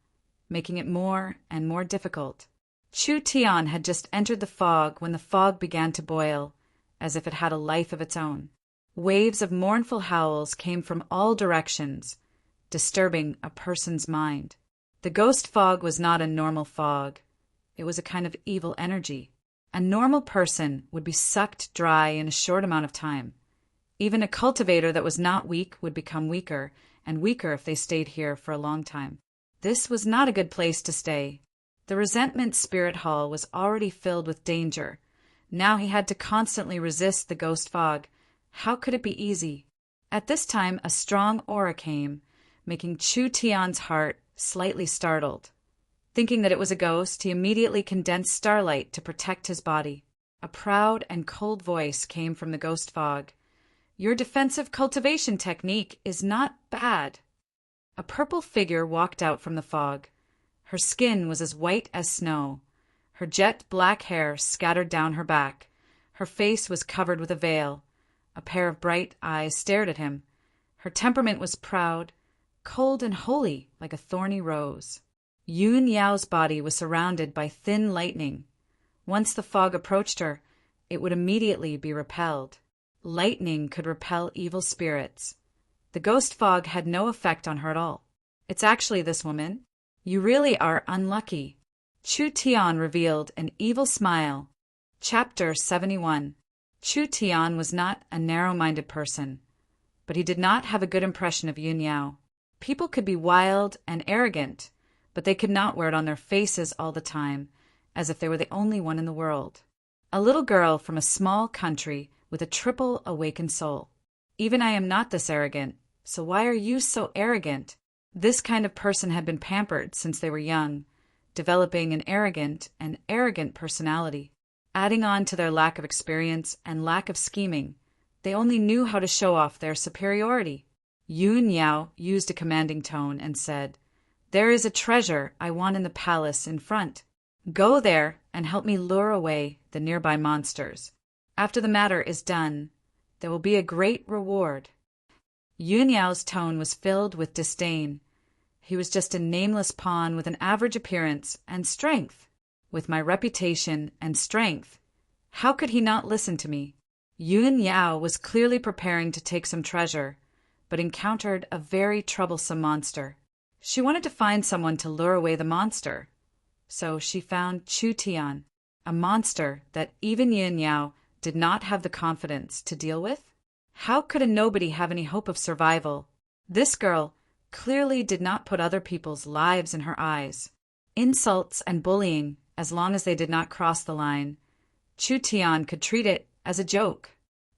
making it more and more difficult. Chu Tian had just entered the fog when the fog began to boil, as if it had a life of its own. Waves of mournful howls came from all directions, disturbing a person's mind. The ghost fog was not a normal fog. It was a kind of evil energy. A normal person would be sucked dry in a short amount of time. Even a cultivator that was not weak would become weaker, and weaker if they stayed here for a long time. This was not a good place to stay. The resentment spirit hall was already filled with danger. Now he had to constantly resist the ghost fog. How could it be easy? At this time, a strong aura came, making Chu Tian's heart slightly startled. Thinking that it was a ghost, he immediately condensed starlight to protect his body. A proud and cold voice came from the ghost fog. Your defensive cultivation technique is not bad. A purple figure walked out from the fog. Her skin was as white as snow. Her jet black hair scattered down her back. Her face was covered with a veil. A pair of bright eyes stared at him. Her temperament was proud, cold and holy like a thorny rose. Yun Yao's body was surrounded by thin lightning. Once the fog approached her, it would immediately be repelled. Lightning could repel evil spirits. The ghost fog had no effect on her at all. It's actually this woman. You really are unlucky. Chu Tian revealed an evil smile. Chapter 71. Chu Tian was not a narrow-minded person, but he did not have a good impression of Yun Yao. People could be wild and arrogant, but they could not wear it on their faces all the time, as if they were the only one in the world. A little girl from a small country with a triple awakened soul. Even I am not this arrogant, so why are you so arrogant? This kind of person had been pampered since they were young, developing an arrogant personality. Adding on to their lack of experience and lack of scheming, they only knew how to show off their superiority. Yun Yao used a commanding tone and said, "There is a treasure I want in the palace in front. Go there and help me lure away the nearby monsters. After the matter is done, there will be a great reward." Yun Yao's tone was filled with disdain. He was just a nameless pawn with an average appearance and strength. With my reputation and strength, how could he not listen to me? Yun Yao was clearly preparing to take some treasure, but encountered a very troublesome monster. She wanted to find someone to lure away the monster. So she found Chu Tian, a monster that even Yun Yao did not have the confidence to deal with. How could a nobody have any hope of survival? This girl clearly did not put other people's lives in her eyes. Insults and bullying, as long as they did not cross the line, Chu Tian could treat it as a joke.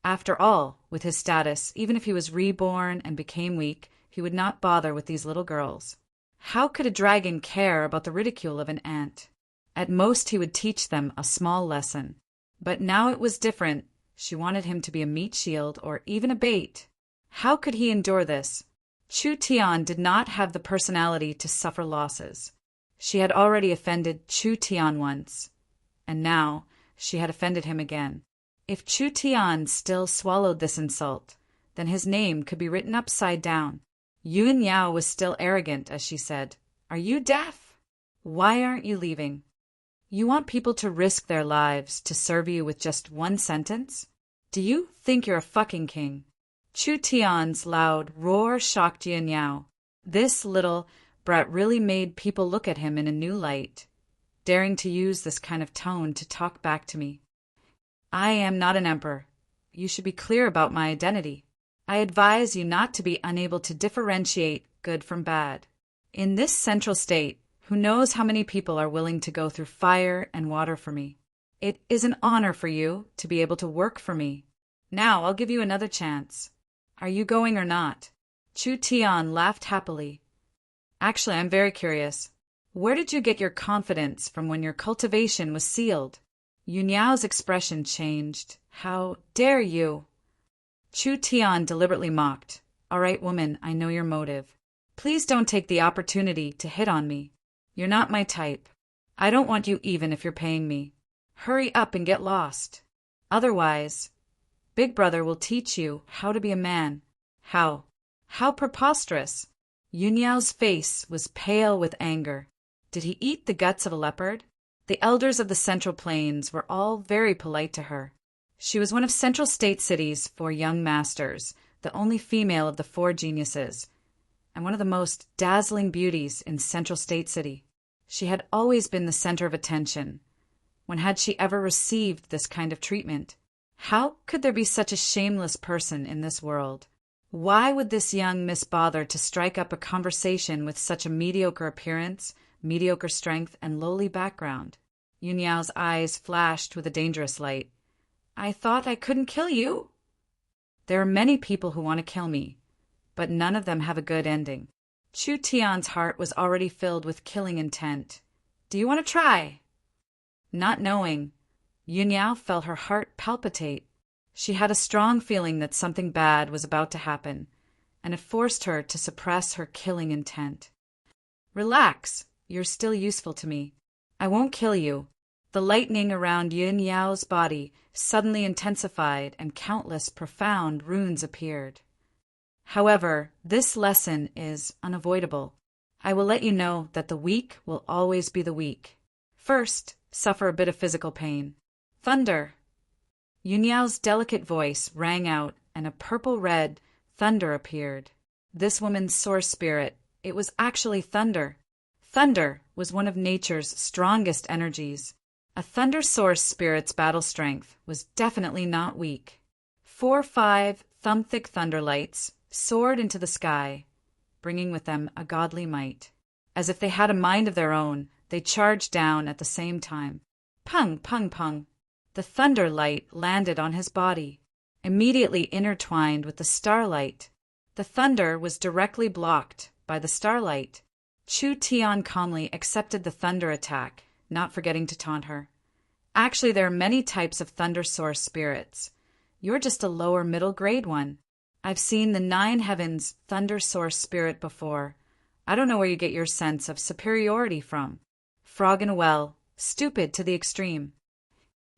After all, with his status, even if he was reborn and became weak, he would not bother with these little girls. How could a dragon care about the ridicule of an ant? At most he would teach them a small lesson. But now it was different. She wanted him to be a meat shield or even a bait. How could he endure this? Chu Tian did not have the personality to suffer losses. She had already offended Chu Tian once, and now she had offended him again. If Chu Tian still swallowed this insult, then his name could be written upside down. Yun Yao was still arrogant as she said, "Are you deaf? Why aren't you leaving? You want people to risk their lives to serve you with just one sentence? Do you think you're a fucking king?" Chu Tian's loud roar shocked Yun Yao. This little brat really made people look at him in a new light, daring to use this kind of tone to talk back to me. I am not an emperor. You should be clear about my identity. I advise you not to be unable to differentiate good from bad. In this central state, who knows how many people are willing to go through fire and water for me? It is an honor for you to be able to work for me. Now I'll give you another chance. Are you going or not? Chu Tian laughed happily. Actually, I'm very curious. Where did you get your confidence from when your cultivation was sealed? Yun Yao's expression changed. How dare you? Chu Tian deliberately mocked. All right, woman, I know your motive. Please don't take the opportunity to hit on me. You're not my type. I don't want you even if you're paying me. Hurry up and get lost. Otherwise, Big Brother will teach you how to be a man. How? How preposterous. Yun Yao's face was pale with anger. Did he eat the guts of a leopard? The elders of the Central Plains were all very polite to her. She was one of Central State City's 4 young masters, the only female of the 4 geniuses, and one of the most dazzling beauties in Central State City. She had always been the center of attention. When had she ever received this kind of treatment? How could there be such a shameless person in this world? Why would this young miss bother to strike up a conversation with such a mediocre appearance, mediocre strength, and lowly background? Yun Yao's eyes flashed with a dangerous light. I thought I couldn't kill you. There are many people who want to kill me, but none of them have a good ending. Chu Tian's heart was already filled with killing intent. Do you want to try? Not knowing, Yun Yao felt her heart palpitate. She had a strong feeling that something bad was about to happen, and it forced her to suppress her killing intent. Relax, you're still useful to me. I won't kill you. The lightning around Yun Yao's body suddenly intensified and countless profound runes appeared. However, this lesson is unavoidable. I will let you know that the weak will always be the weak. First, suffer a bit of physical pain. Thunder. Yun Yao's delicate voice rang out, and a purple-red thunder appeared. This woman's source spirit, it was actually thunder. Thunder was one of nature's strongest energies. A thunder source spirit's battle strength was definitely not weak. 4-5 thumb-thick thunder lights soared into the sky, bringing with them a godly might. As if they had a mind of their own, they charged down at the same time. Pung, pung, pung. The thunder light landed on his body, immediately intertwined with the starlight. The thunder was directly blocked by the starlight. Chu Tian calmly accepted the thunder attack, not forgetting to taunt her. Actually, there are many types of thunder source spirits. You're just a lower middle grade one. I've seen the 9 heavens thunder source spirit before. I don't know where you get your sense of superiority from. Frog in a well, stupid to the extreme.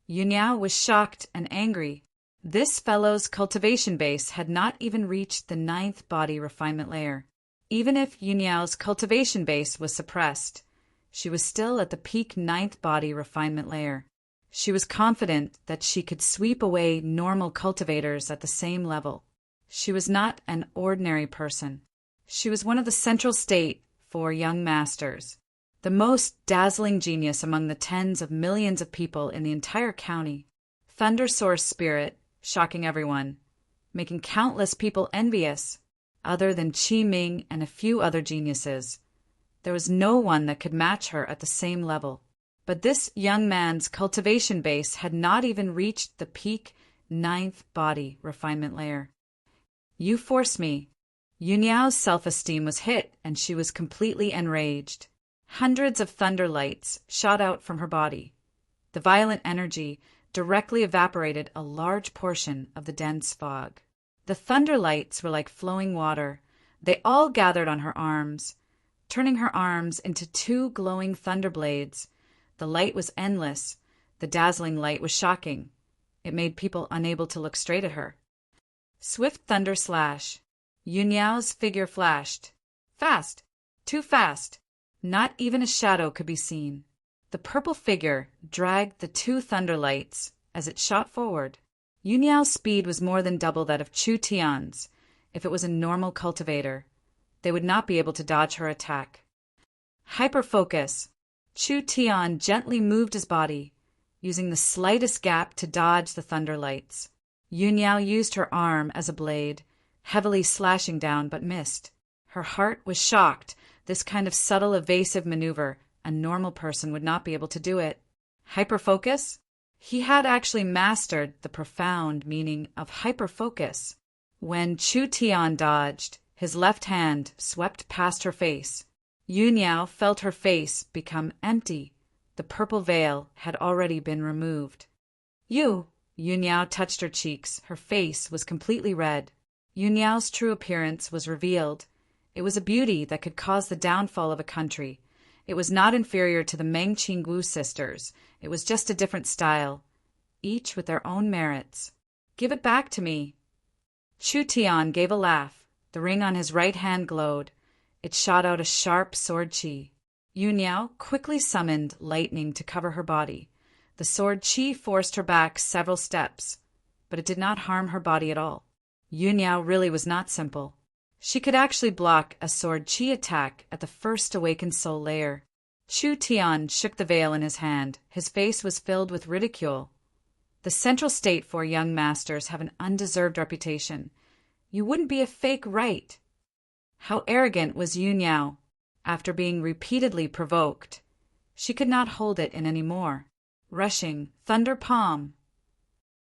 Yun Yao was shocked and angry. This fellow's cultivation base had not even reached the 9th body refinement layer. Even if Yun Yao's cultivation base was suppressed, she was still at the peak 9th body refinement layer. She was confident that she could sweep away normal cultivators at the same level. She was not an ordinary person. She was one of the central state for young masters, the most dazzling genius among the tens of millions of people in the entire county. Thunder source spirit, shocking everyone, making countless people envious. Other than Qi Ming and a few other geniuses, there was no one that could match her at the same level. But this young man's cultivation base had not even reached the peak 9th body refinement layer. You force me. Yun Yao's self-esteem was hit, and she was completely enraged. Hundreds of thunder lights shot out from her body. The violent energy directly evaporated a large portion of the dense fog. The thunder lights were like flowing water. They all gathered on her arms, turning her arms into 2 glowing thunder blades. The light was endless. The dazzling light was shocking. It made people unable to look straight at her. Swift thunder slash. Yun Yao's figure flashed. Fast. Too fast. Not even a shadow could be seen. The purple figure dragged the 2 thunder lights as it shot forward. Yun Yao's speed was more than double that of Chu Tian's. If it was a normal cultivator, they would not be able to dodge her attack. Hyperfocus. Chu Tian gently moved his body, using the slightest gap to dodge the thunder lights. Yun Yao used her arm as a blade, heavily slashing down but missed. Her heart was shocked. This kind of subtle evasive maneuver, a normal person would not be able to do it. Hyperfocus? He had actually mastered the profound meaning of hyperfocus. When Chu Tian dodged, his left hand swept past her face. Yun Yao felt her face become empty. The purple veil had already been removed. Yun Yao touched her cheeks. Her face was completely red. Yun Yao's true appearance was revealed. It was a beauty that could cause the downfall of a country. It was not inferior to the Meng Qinggu sisters. It was just a different style, each with their own merits. Give it back to me. Chu Tian gave a laugh. The ring on his right hand glowed. It shot out a sharp sword chi. Yun Yao quickly summoned lightning to cover her body. The sword chi forced her back several steps, but it did not harm her body at all. Yun Yao really was not simple. She could actually block a sword chi attack at the first awakened soul layer. Chu Tian shook the veil in his hand. His face was filled with ridicule. The central state for young masters have an undeserved reputation. You wouldn't be a fake, right? How arrogant was Yun Yao. After being repeatedly provoked, she could not hold it in any more. Rushing thunder palm.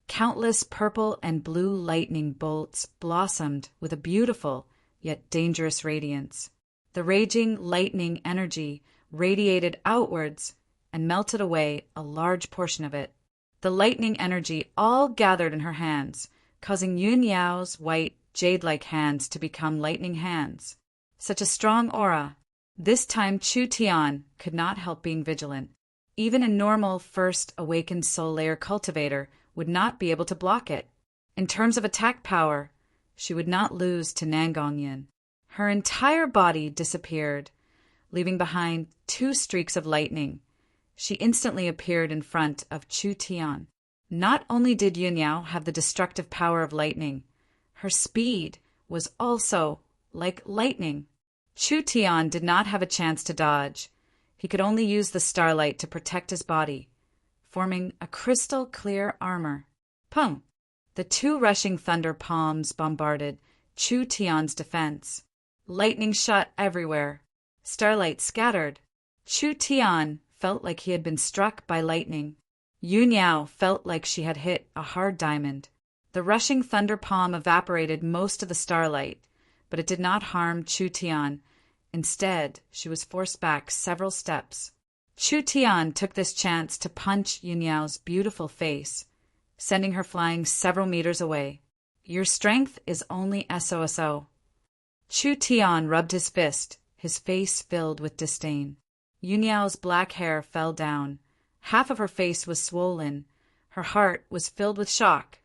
Countless purple and blue lightning bolts blossomed with a beautiful yet dangerous radiance. The raging lightning energy radiated outwards and melted away a large portion of it. The lightning energy all gathered in her hands, causing Yun Yao's white, jade-like hands to become lightning hands. Such a strong aura. This time Chu Tian could not help being vigilant. Even a normal first awakened soul layer cultivator would not be able to block it. In terms of attack power, she would not lose to Nangongyin. Her entire body disappeared, leaving behind 2 streaks of lightning. She instantly appeared in front of Chu Tian. Not only did Yunyao have the destructive power of lightning, her speed was also like lightning. Chu Tian did not have a chance to dodge. He could only use the starlight to protect his body, forming a crystal-clear armor. Pung! The 2 rushing thunder palms bombarded Chu Tian's defense. Lightning shot everywhere. Starlight scattered. Chu Tian felt like he had been struck by lightning. Yunyao felt like she had hit a hard diamond. The rushing thunder palm evaporated most of the starlight, but it did not harm Chu Tian. Instead, she was forced back several steps. Chu Tian took this chance to punch Yunyao's beautiful face, sending her flying several meters away. Your strength is only SOSO. Chu Tian rubbed his fist, his face filled with disdain. Yunyao's black hair fell down. Half of her face was swollen. Her heart was filled with shock.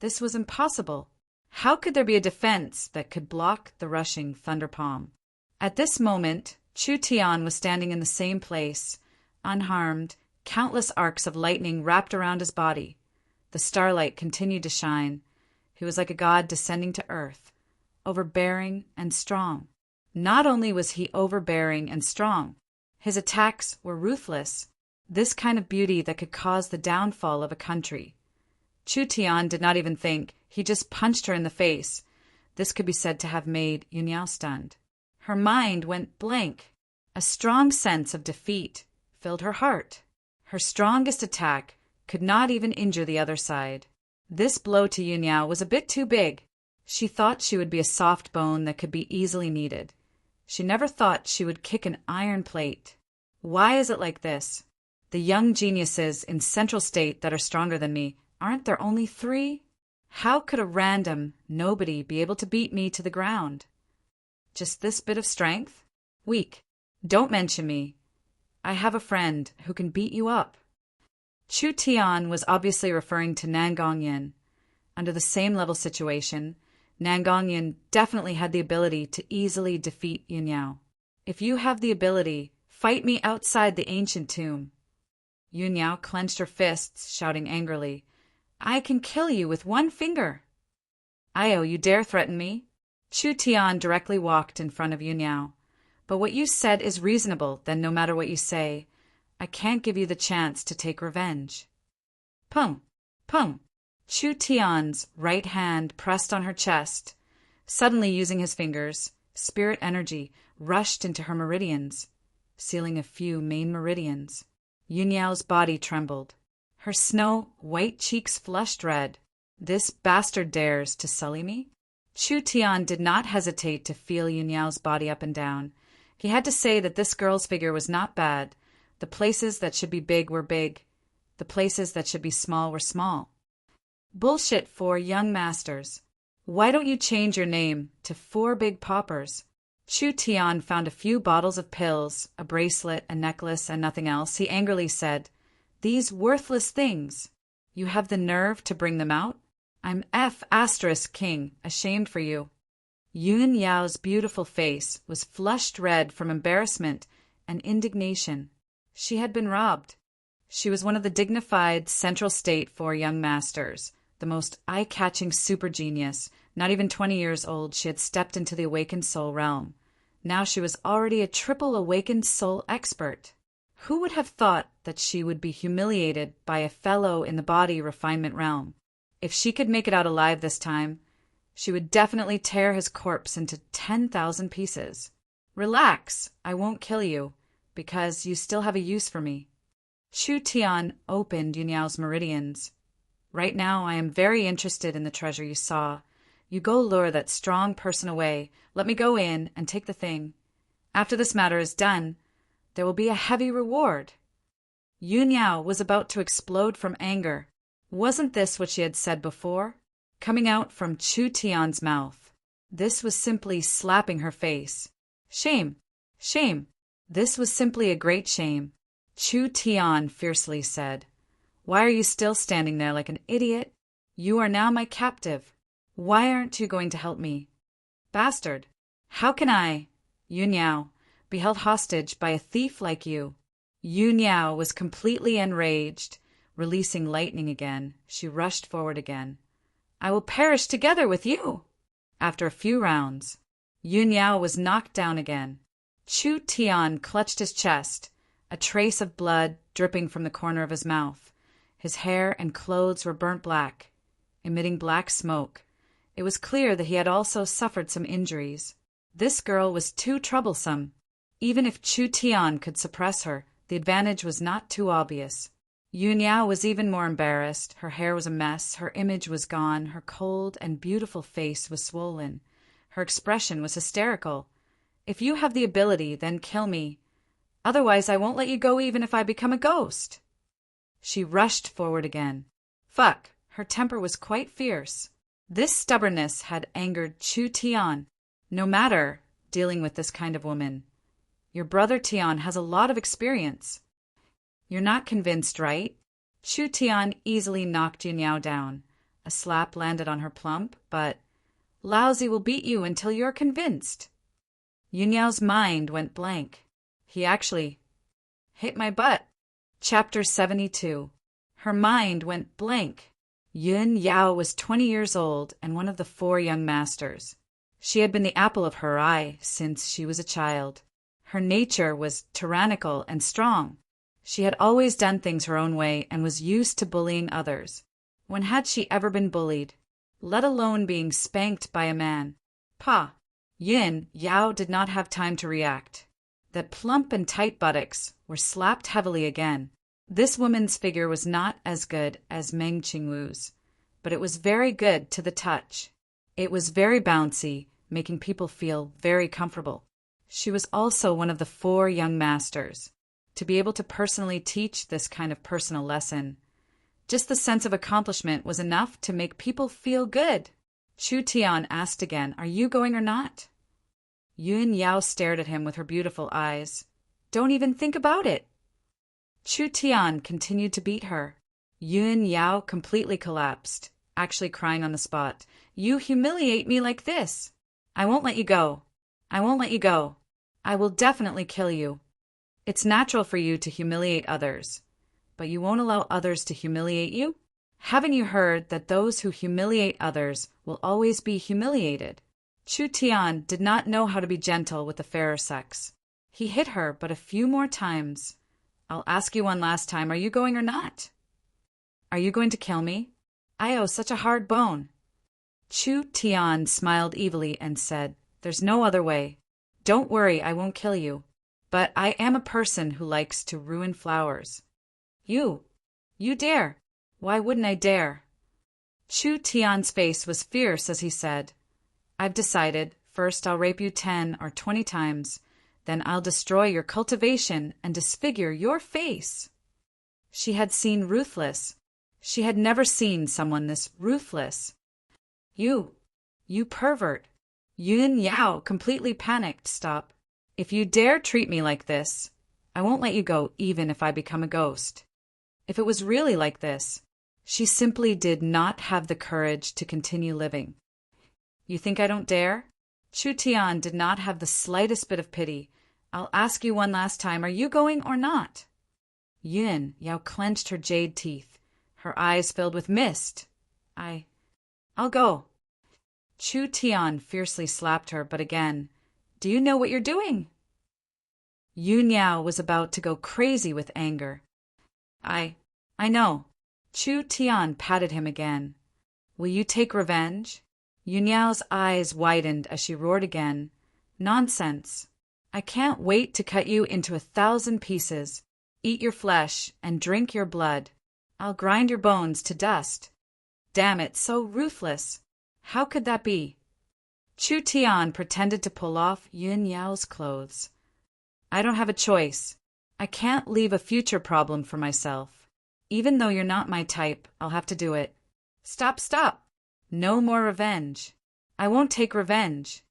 This was impossible. How could there be a defense that could block the rushing thunder palm? At this moment, Chu Tian was standing in the same place, unharmed, countless arcs of lightning wrapped around his body. The starlight continued to shine. He was like a god descending to earth, overbearing and strong. Not only was he overbearing and strong, his attacks were ruthless. This kind of beauty that could cause the downfall of a country. Chu Tian did not even think. He just punched her in the face. This could be said to have made Yunyao stunned. Her mind went blank. A strong sense of defeat filled her heart. Her strongest attack could not even injure the other side. This blow to Yunyao was a bit too big. She thought she would be a soft bone that could be easily kneaded. She never thought she would kick an iron plate. Why is it like this? The young geniuses in Central State that are stronger than me, aren't there only 3? How could a random nobody be able to beat me to the ground? Just this bit of strength? Weak. Don't mention me. I have a friend who can beat you up. Chu Tian was obviously referring to Nangongyin. Under the same level situation, Nangongyin definitely had the ability to easily defeat Yunyao. If you have the ability, fight me outside the ancient tomb. Yunyao clenched her fists, shouting angrily, I can kill you with 1 finger. Io, you dare threaten me? Chu Tian directly walked in front of Yunyao. But what you said is reasonable, then no matter what you say, I can't give you the chance to take revenge. Pung! Pung! Chu Tian's right hand pressed on her chest. Suddenly using his fingers, spirit energy rushed into her meridians, sealing a few main meridians. Yunyao's body trembled. Her snow-white cheeks flushed red. This bastard dares to sully me? Chu Tian did not hesitate to feel Yunyao's body up and down. He had to say that this girl's figure was not bad. The places that should be big were big. The places that should be small were small. Bullshit for young masters. Why don't you change your name to 4 Big Poppers? Chu Tian found a few bottles of pills, a bracelet, a necklace, and nothing else. He angrily said, These worthless things. You have the nerve to bring them out? I'm King, ashamed for you. Yun Yao's beautiful face was flushed red from embarrassment and indignation. She had been robbed. She was one of the dignified Central State 4 young masters, the most eye-catching super genius. Not even 20 years old, she had stepped into the awakened soul realm. Now she was already a triple awakened soul expert. Who would have thought that she would be humiliated by a fellow in the body refinement realm? If she could make it out alive this time, she would definitely tear his corpse into 10,000 pieces. Relax, I won't kill you, because you still have a use for me. Chu Tian opened Yunyao's meridians. Right now I am very interested in the treasure you saw. You go lure that strong person away. Let me go in and take the thing. After this matter is done, there will be a heavy reward. Yunyao was about to explode from anger. Wasn't this what she had said before? Coming out from Chu Tian's mouth. This was simply slapping her face. Shame! Shame! This was simply a great shame. Chu Tian fiercely said. Why are you still standing there like an idiot? You are now my captive. Why aren't you going to help me? Bastard! How can I, Yun Yao, be held hostage by a thief like you? Yun Yao was completely enraged. Releasing lightning again, she rushed forward again. I will perish together with you! After a few rounds, Yun Yao was knocked down again. Chu Tian clutched his chest, a trace of blood dripping from the corner of his mouth. His hair and clothes were burnt black, emitting black smoke. It was clear that he had also suffered some injuries. This girl was too troublesome. Even if Chu Tian could suppress her, the advantage was not too obvious. Yun Yao was even more embarrassed. Her hair was a mess, her image was gone, her cold and beautiful face was swollen. Her expression was hysterical. If you have the ability, then kill me. Otherwise, I won't let you go even if I become a ghost. She rushed forward again. Fuck, her temper was quite fierce. This stubbornness had angered Chu Tian. No matter dealing with this kind of woman. Your brother Tian has a lot of experience. You're not convinced, right? Chu Tian easily knocked Yun Yao down. A slap landed on her plump, but Lousy will beat you until you're convinced. Yun Yao's mind went blank. He actually hit my butt. Chapter 72. Her mind went blank. Yun Yao was 20 years old and one of the 4 young masters. She had been the apple of her eye since she was a child. Her nature was tyrannical and strong. She had always done things her own way and was used to bullying others. When had she ever been bullied, let alone being spanked by a man? Pah! Yun Yao did not have time to react. The plump and tight buttocks were slapped heavily again. This woman's figure was not as good as Meng Qingwu's, but it was very good to the touch. It was very bouncy, making people feel very comfortable. She was also one of the 4 young masters. To be able to personally teach this kind of personal lesson, just the sense of accomplishment was enough to make people feel good. Chu Tian asked again, Are you going or not? Yun Yao stared at him with her beautiful eyes. Don't even think about it. Chu Tian continued to beat her. Yun Yao completely collapsed, actually crying on the spot. You humiliate me like this. I won't let you go. I won't let you go. I will definitely kill you. It's natural for you to humiliate others, but you won't allow others to humiliate you? Haven't you heard that those who humiliate others will always be humiliated? Chu Tian did not know how to be gentle with the fairer sex. He hit her but a few more times. I'll ask you one last time, are you going or not? Are you going to kill me? I owe such a hard bone. Chu Tian smiled evilly and said, There's no other way. Don't worry, I won't kill you. But I am a person who likes to ruin flowers. You dare. Why wouldn't I dare? Chu Tian's face was fierce as he said, I've decided, first I'll rape you 10 or 20 times, then I'll destroy your cultivation and disfigure your face. She had seen ruthless. She had never seen someone this ruthless. You pervert. Yun Yao completely panicked. Stop. If you dare treat me like this, I won't let you go even if I become a ghost. If it was really like this, she simply did not have the courage to continue living. You think I don't dare? Chu Tian did not have the slightest bit of pity. I'll ask you one last time, are you going or not? Yun Yao clenched her jade teeth. Her eyes filled with mist. I'll go. Chu Tian fiercely slapped her, but again, Do you know what you're doing? Yun Yao was about to go crazy with anger. I know. Chu Tian patted him again. Will you take revenge? Yun Yao's eyes widened as she roared again. Nonsense. I can't wait to cut you into 1,000 pieces, eat your flesh, and drink your blood. I'll grind your bones to dust. Damn it, so ruthless. How could that be? Chu Tian pretended to pull off Yun Yao's clothes. I don't have a choice. I can't leave a future problem for myself. Even though you're not my type, I'll have to do it. Stop. No more revenge. I won't take revenge.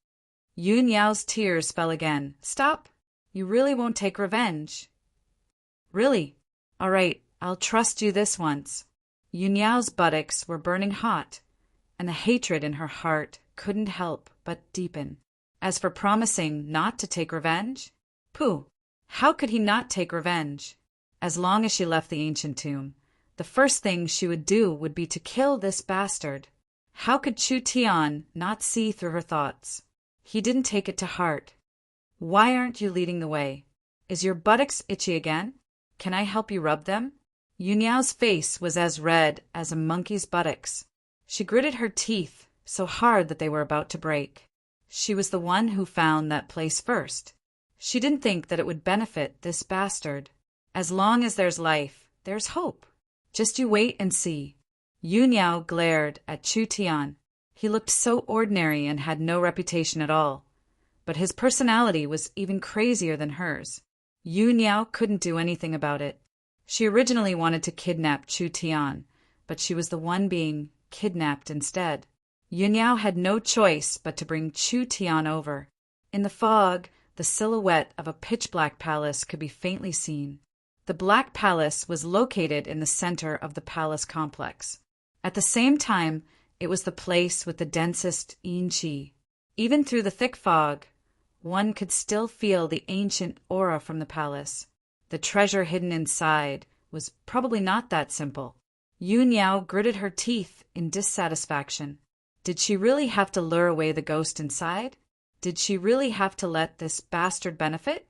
Yun Yao's tears fell again. Stop. You really won't take revenge. Really? All right, I'll trust you this once. Yunyao's buttocks were burning hot, and the hatred in her heart couldn't help but deepen. As for promising not to take revenge? Pooh! How could he not take revenge? As long as she left the ancient tomb, the first thing she would do would be to kill this bastard. How could Chu Tian not see through her thoughts? He didn't take it to heart. Why aren't you leading the way? Is your buttocks itchy again? Can I help you rub them? Yunyao's face was as red as a monkey's buttocks. She gritted her teeth so hard that they were about to break. She was the one who found that place first. She didn't think that it would benefit this bastard. As long as there's life, there's hope. Just you wait and see. Yunyao glared at Chu Tian. He looked so ordinary and had no reputation at all. But his personality was even crazier than hers. Yunyao couldn't do anything about it. She originally wanted to kidnap Chu Tian, but she was the one being kidnapped instead. Yunyao had no choice but to bring Chu Tian over. In the fog, the silhouette of a pitch-black palace could be faintly seen. The Black Palace was located in the center of the palace complex. At the same time, it was the place with the densest yin qi. Even through the thick fog, one could still feel the ancient aura from the palace. The treasure hidden inside was probably not that simple. Yunyao gritted her teeth in dissatisfaction. Did she really have to lure away the ghost inside? Did she really have to let this bastard benefit?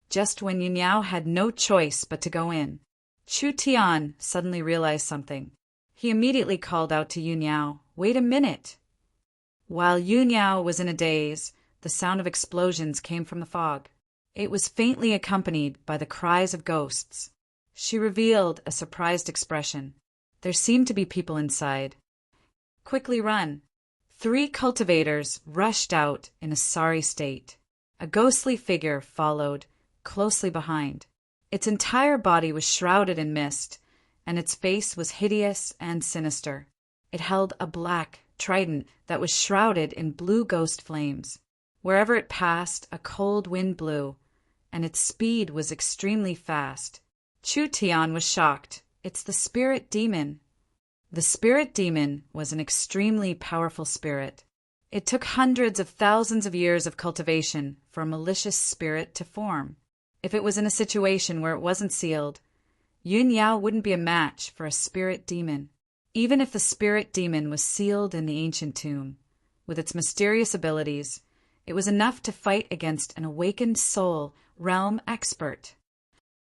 Just when Yunyao had no choice but to go in, Chu Tian suddenly realized something. He immediately called out to Yunyao, "Wait a minute!" While Yunyao was in a daze, the sound of explosions came from the fog. It was faintly accompanied by the cries of ghosts. She revealed a surprised expression. There seemed to be people inside. "Quickly run!" 3 cultivators rushed out in a sorry state. A ghostly figure followed, closely behind. Its entire body was shrouded in mist, and its face was hideous and sinister. It held a black trident that was shrouded in blue ghost flames. Wherever it passed, a cold wind blew, and its speed was extremely fast. Chu Tian was shocked. "It's the spirit demon." The spirit demon was an extremely powerful spirit. It took hundreds of thousands of years of cultivation for a malicious spirit to form. If it was in a situation where it wasn't sealed, Yunyao wouldn't be a match for a spirit demon. Even if the spirit demon was sealed in the ancient tomb, with its mysterious abilities, it was enough to fight against an awakened soul realm expert.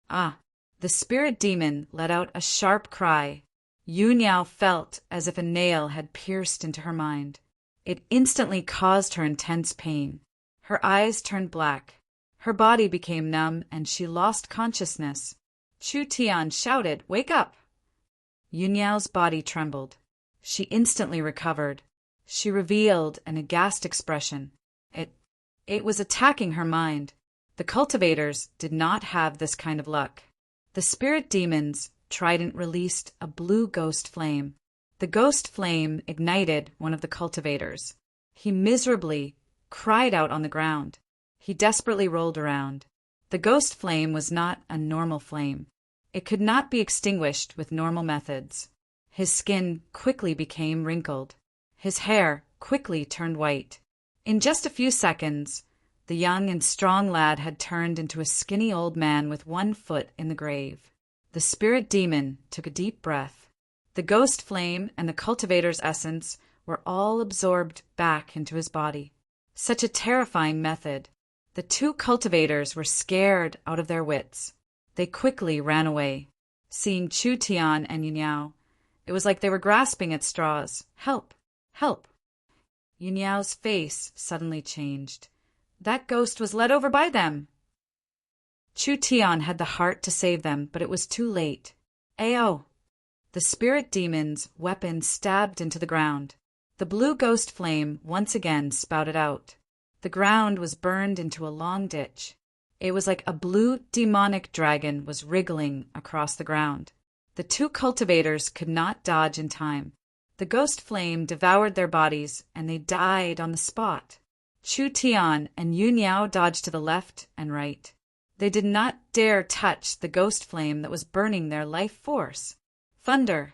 The spirit demon let out a sharp cry. Yunyao felt as if a nail had pierced into her mind. It instantly caused her intense pain. Her eyes turned black. Her body became numb, and she lost consciousness. Chu Tian shouted, "Wake up!" Yunyao's body trembled. She instantly recovered. She revealed an aghast expression. It was attacking her mind. The cultivators did not have this kind of luck. The spirit demon's trident released a blue ghost flame. The ghost flame ignited one of the cultivators. He miserably cried out on the ground. He desperately rolled around. The ghost flame was not a normal flame. It could not be extinguished with normal methods. His skin quickly became wrinkled. His hair quickly turned white. In just a few seconds, the young and strong lad had turned into a skinny old man with one foot in the grave. The spirit demon took a deep breath. The ghost flame and the cultivator's essence were all absorbed back into his body. Such a terrifying method. The 2 cultivators were scared out of their wits. They quickly ran away. Seeing Chu Tian and Yunyao, it was like they were grasping at straws. "Help! Help!" Yunyao's face suddenly changed. That ghost was led over by them. Chu Tian had the heart to save them, but it was too late. Ao! The spirit demon's weapon stabbed into the ground. The blue ghost flame once again spouted out. The ground was burned into a long ditch. It was like a blue demonic dragon was wriggling across the ground. The 2 cultivators could not dodge in time. The ghost flame devoured their bodies, and they died on the spot. Chu Tian and Yunyao dodged to the left and right. They did not dare touch the ghost flame that was burning their life force. Thunder!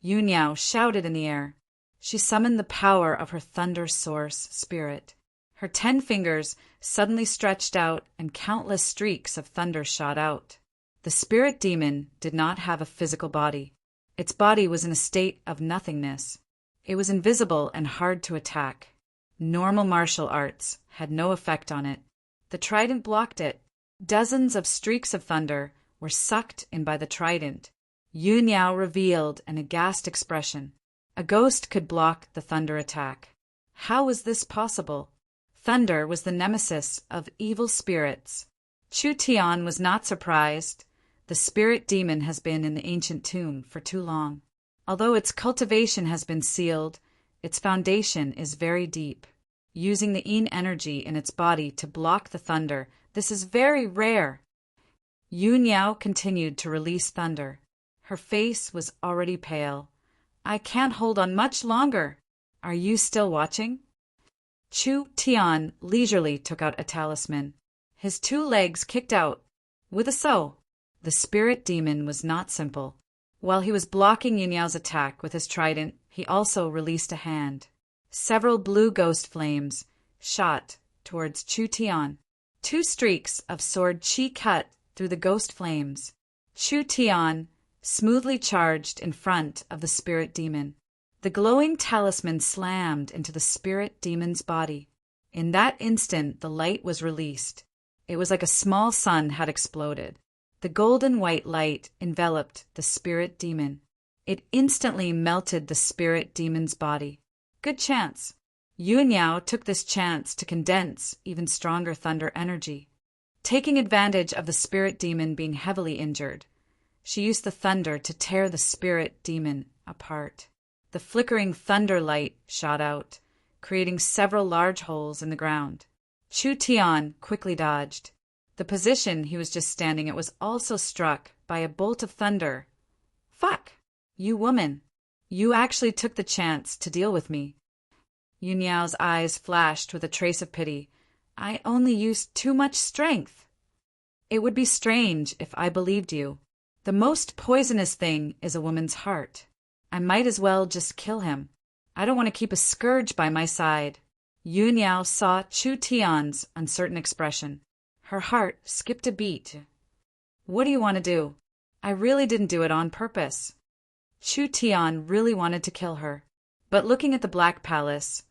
Yunyao shouted in the air. She summoned the power of her thunder source spirit. Her 10 fingers suddenly stretched out and countless streaks of thunder shot out. The spirit demon did not have a physical body. Its body was in a state of nothingness. It was invisible and hard to attack. Normal martial arts had no effect on it. The trident blocked it. Dozens of streaks of thunder were sucked in by the trident. Yunyao revealed an aghast expression. A ghost could block the thunder attack. How was this possible? Thunder was the nemesis of evil spirits. Chu Tian was not surprised. The spirit demon has been in the ancient tomb for too long. Although its cultivation has been sealed, its foundation is very deep. Using the yin energy in its body to block the thunder, this is very rare. Yunyao continued to release thunder. Her face was already pale. I can't hold on much longer. Are you still watching? Chu Tian leisurely took out a talisman. His 2 legs kicked out. With a so. The spirit demon was not simple. While he was blocking Yunyao's attack with his trident, he also released a hand. Several blue ghost flames shot towards Chu Tian. 2 streaks of sword chi cut through the ghost flames. Chu Tian smoothly charged in front of the spirit demon. The glowing talisman slammed into the spirit demon's body. In that instant, the light was released. It was like a small sun had exploded. The golden white light enveloped the spirit demon. It instantly melted the spirit demon's body. Good chance. Yunyao took this chance to condense even stronger thunder energy. Taking advantage of the spirit demon being heavily injured, she used the thunder to tear the spirit demon apart. The flickering thunder light shot out, creating several large holes in the ground. Chu Tian quickly dodged. The position he was just standing at was also struck by a bolt of thunder. Fuck! You woman! You actually took the chance to deal with me. Yunyao's eyes flashed with a trace of pity. I only used too much strength. It would be strange if I believed you. The most poisonous thing is a woman's heart. I might as well just kill him. I don't want to keep a scourge by my side. Yunyao saw Chu Tian's uncertain expression. Her heart skipped a beat. What do you want to do? I really didn't do it on purpose. Chu Tian really wanted to kill her. But looking at the Black Palace,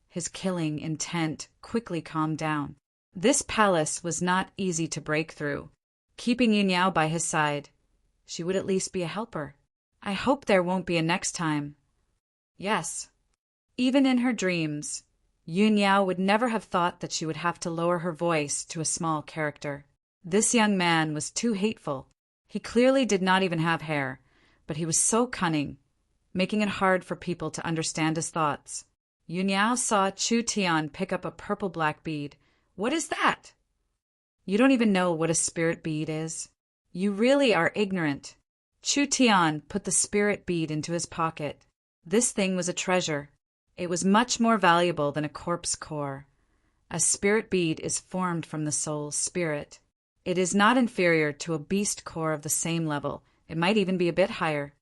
his killing intent quickly calmed down. This palace was not easy to break through. Keeping Yunyao by his side, she would at least be a helper. I hope there won't be a next time. Yes. Even in her dreams, Yunyao would never have thought that she would have to lower her voice to a small character. This young man was too hateful. He clearly did not even have hair, but he was so cunning, making it hard for people to understand his thoughts. Yunyao saw Chu Tian pick up a purple-black bead. What is that? You don't even know what a spirit bead is. You really are ignorant. Chu Tian put the spirit bead into his pocket. This thing was a treasure. It was much more valuable than a corpse core. A spirit bead is formed from the soul's spirit. It is not inferior to a beast core of the same level. It might even be a bit higher.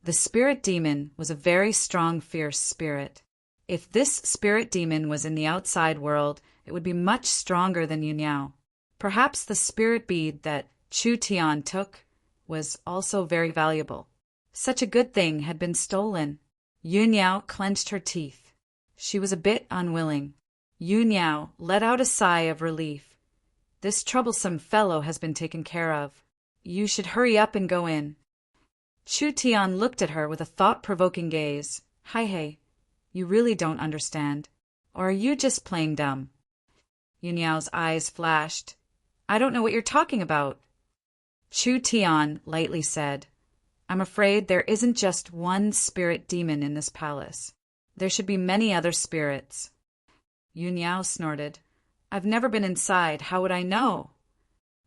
The spirit demon was a very strong, fierce spirit. If this spirit demon was in the outside world, it would be much stronger than Yunyao. Perhaps the spirit bead that Chu Tian took was also very valuable. Such a good thing had been stolen. Yunyao clenched her teeth. She was a bit unwilling. Yunyao let out a sigh of relief. This troublesome fellow has been taken care of. You should hurry up and go in. Chu Tian looked at her with a thought-provoking gaze. Hey, you really don't understand. Or are you just playing dumb? Yunyao's eyes flashed. I don't know what you're talking about. Chu Tian lightly said, I'm afraid there isn't just one spirit demon in this palace. There should be many other spirits. Yunyao snorted. I've never been inside. How would I know?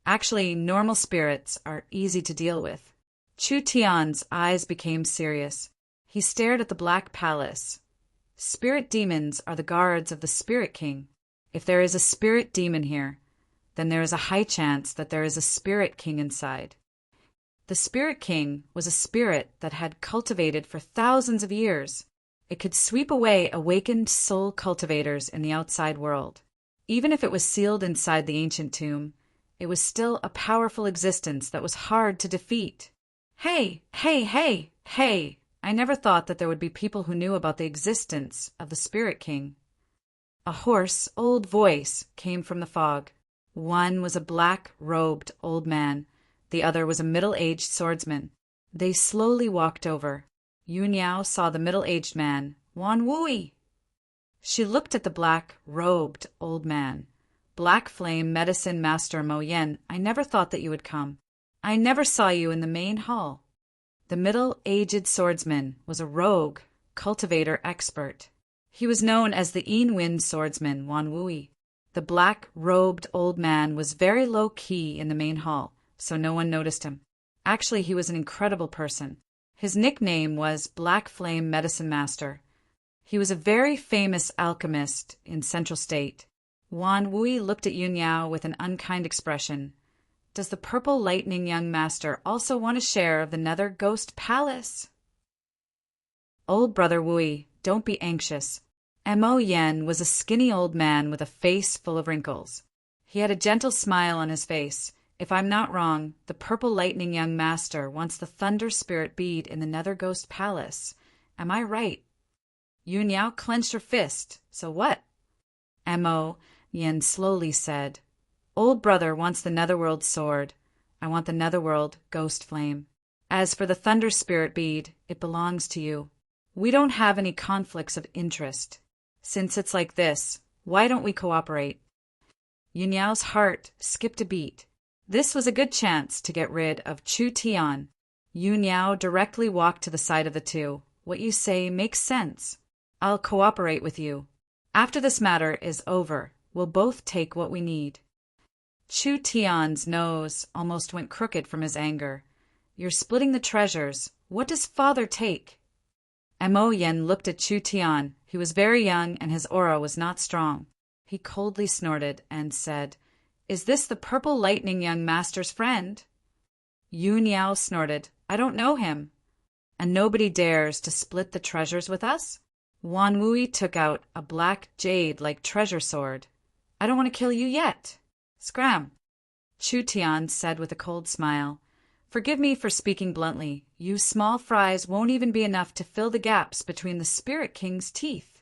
Actually, normal spirits are easy to deal with. Chu Tian's eyes became serious. He stared at the Black Palace. Spirit demons are the guards of the Spirit King. If there is a spirit demon here, then there is a high chance that there is a spirit king inside. The spirit king was a spirit that had cultivated for thousands of years. It could sweep away awakened soul cultivators in the outside world. Even if it was sealed inside the ancient tomb, it was still a powerful existence that was hard to defeat. Hey, hey, hey, hey! I never thought that there would be people who knew about the existence of the Spirit King. A hoarse, old voice came from the fog. One was a black-robed old man. The other was a middle-aged swordsman. They slowly walked over. Yuniao saw the middle-aged man, Wan Wui. She looked at the black-robed old man. Black Flame Medicine Master Mo Yen, I never thought that you would come. I never saw you in the main hall. The middle-aged swordsman was a rogue, cultivator expert. He was known as the Yin swordsman Wan Wui. The black-robed old man was very low-key in the main hall, so no one noticed him. Actually, he was an incredible person. His nickname was Black Flame Medicine Master. He was a very famous alchemist in Central State. Wan Wui looked at Yuniao with an unkind expression. Does the Purple Lightning young master also want a share of the Nether Ghost Palace? Old brother Wui, don't be anxious. Mo Yen was a skinny old man with a face full of wrinkles. He had a gentle smile on his face. If I'm not wrong, the Purple Lightning young master wants the Thunder Spirit bead in the Nether Ghost Palace. Am I right? Yuniao clenched her fist. So what? Mo Yen slowly said, Old brother wants the Netherworld sword. I want the Netherworld ghost flame. As for the Thunder Spirit bead, it belongs to you. We don't have any conflicts of interest. Since it's like this, why don't we cooperate? Yuniao's heart skipped a beat. This was a good chance to get rid of Chu Tian. Yuniao directly walked to the side of the two. What you say makes sense. I'll cooperate with you. After this matter is over, we'll both take what we need. Chu Tian's nose almost went crooked from his anger. You're splitting the treasures. What does father take? Mo Yen looked at Chu Tian. He was very young and his aura was not strong. He coldly snorted and said, Is this the Purple Lightning young master's friend? Yuniao snorted, I don't know him. And nobody dares to split the treasures with us? Wan Wui took out a black jade-like treasure sword. I don't want to kill you yet. Scram. Chu Tian said with a cold smile, Forgive me for speaking bluntly. You small fries won't even be enough to fill the gaps between the Spirit King's teeth.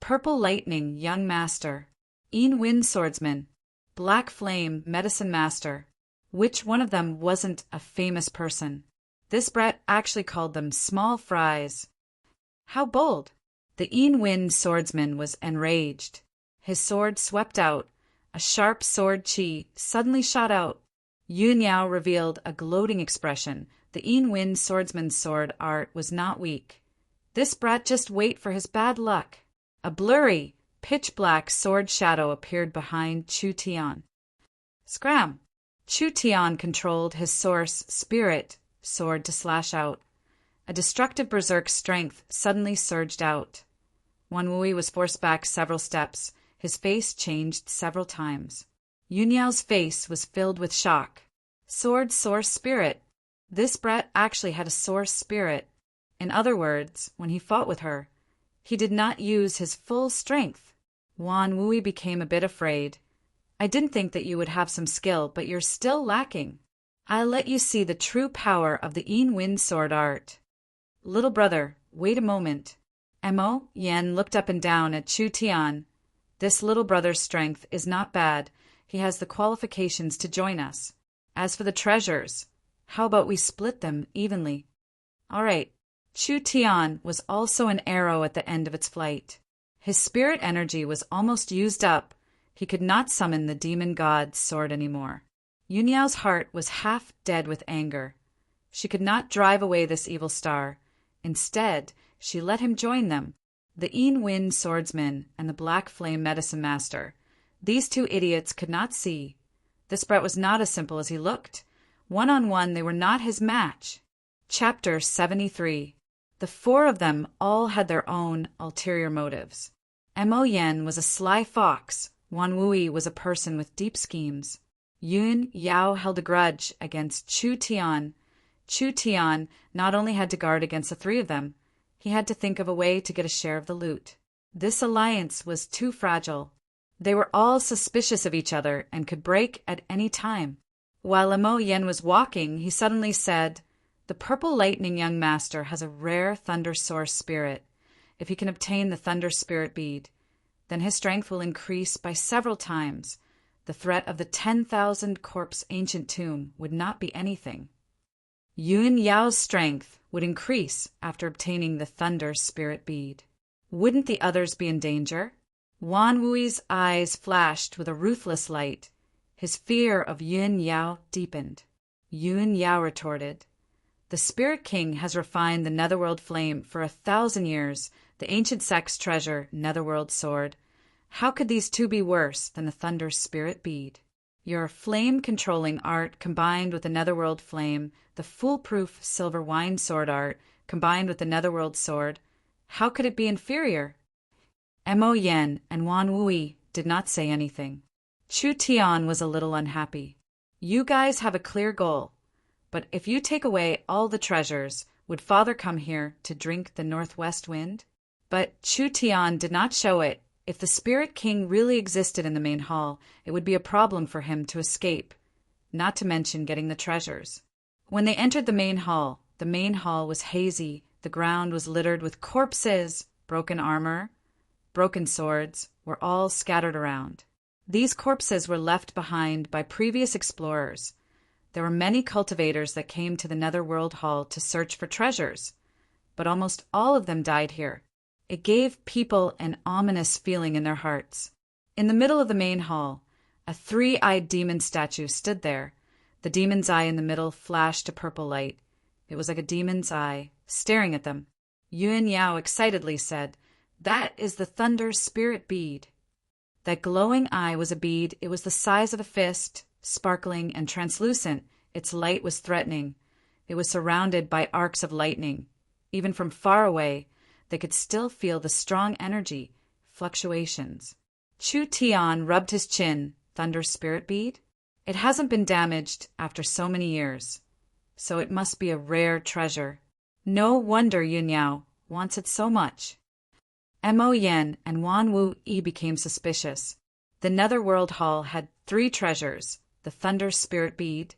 Purple Lightning young master, Yin swordsman, Black Flame medicine master. Which one of them wasn't a famous person? This brat actually called them small fries. How bold! The Yin swordsman was enraged. His sword swept out. A sharp sword chi suddenly shot out. Yuniao revealed a gloating expression. The Yin swordsman's sword art was not weak. This brat just wait for his bad luck. A blurry, pitch-black sword shadow appeared behind Chu Tian. Scram! Chu Tian controlled his source spirit sword to slash out. A destructive berserk strength suddenly surged out. Wan Wui was forced back several steps. His face changed several times. Yuniao's face was filled with shock. Sword source spirit. This brat actually had a source spirit. In other words, when he fought with her, he did not use his full strength. Wan Wui became a bit afraid. I didn't think that you would have some skill, but you're still lacking. I'll let you see the true power of the Yin sword art. Little brother, wait a moment. Mo Yen looked up and down at Chu Tian. This little brother's strength is not bad. He has the qualifications to join us. As for the treasures, how about we split them evenly? All right. Chu Tian was also an arrow at the end of its flight. His spirit energy was almost used up. He could not summon the demon god's sword anymore. Yuniao's heart was half dead with anger. She could not drive away this evil star. Instead, she let him join them. The Yin swordsman and the Black Flame medicine master. These two idiots could not see. This brat was not as simple as he looked. One-on-one, they were not his match. Chapter 73. The four of them all had their own ulterior motives. Mo Yen was a sly fox, Wan Wui was a person with deep schemes. Yun Yao held a grudge against Chu Tian. Chu Tian not only had to guard against the three of them, he had to think of a way to get a share of the loot. This alliance was too fragile. They were all suspicious of each other and could break at any time. While Mo Yen was walking, he suddenly said, "The Purple Lightning young master has a rare Thunder Source spirit. If he can obtain the Thunder Spirit bead, then his strength will increase by several times. The threat of the 10,000 corpse ancient tomb would not be anything." Yun Yao's strength would increase after obtaining the Thunder Spirit bead. Wouldn't the others be in danger? Wan Wui's eyes flashed with a ruthless light. His fear of Yun Yao deepened. Yun Yao retorted, "The Spirit King has refined the Netherworld flame for 1,000 years, the ancient sect's treasure, Netherworld sword. How could these two be worse than the Thunder Spirit bead? Your flame-controlling art combined with the Netherworld flame, the foolproof silver wine sword art combined with the Netherworld sword, how could it be inferior?" Mo Yen and Wan Wui did not say anything. Chu Tian was a little unhappy. "You guys have a clear goal, but if you take away all the treasures, would Father come here to drink the northwest wind?" But Chu Tian did not show it. If the Spirit King really existed in the main hall, it would be a problem for him to escape, not to mention getting the treasures. When they entered the main hall was hazy, the ground was littered with corpses, broken armor, broken swords were all scattered around. These corpses were left behind by previous explorers. There were many cultivators that came to the Netherworld Hall to search for treasures, but almost all of them died here. It gave people an ominous feeling in their hearts. In the middle of the main hall, a three-eyed demon statue stood there. The demon's eye in the middle flashed a purple light. It was like a demon's eye, staring at them. Yun Yao excitedly said, "That is the Thunder Spirit bead." That glowing eye was a bead. It was the size of a fist, sparkling and translucent. Its light was threatening. It was surrounded by arcs of lightning. Even from far away, they could still feel the strong energy, fluctuations. Chu Tian rubbed his chin. "Thunder Spirit bead? It hasn't been damaged after so many years, so it must be a rare treasure. No wonder Yun Yao wants it so much." Mo Yen and Wan Wu-yi became suspicious. The Netherworld Hall had 3 treasures, the Thunder Spirit bead,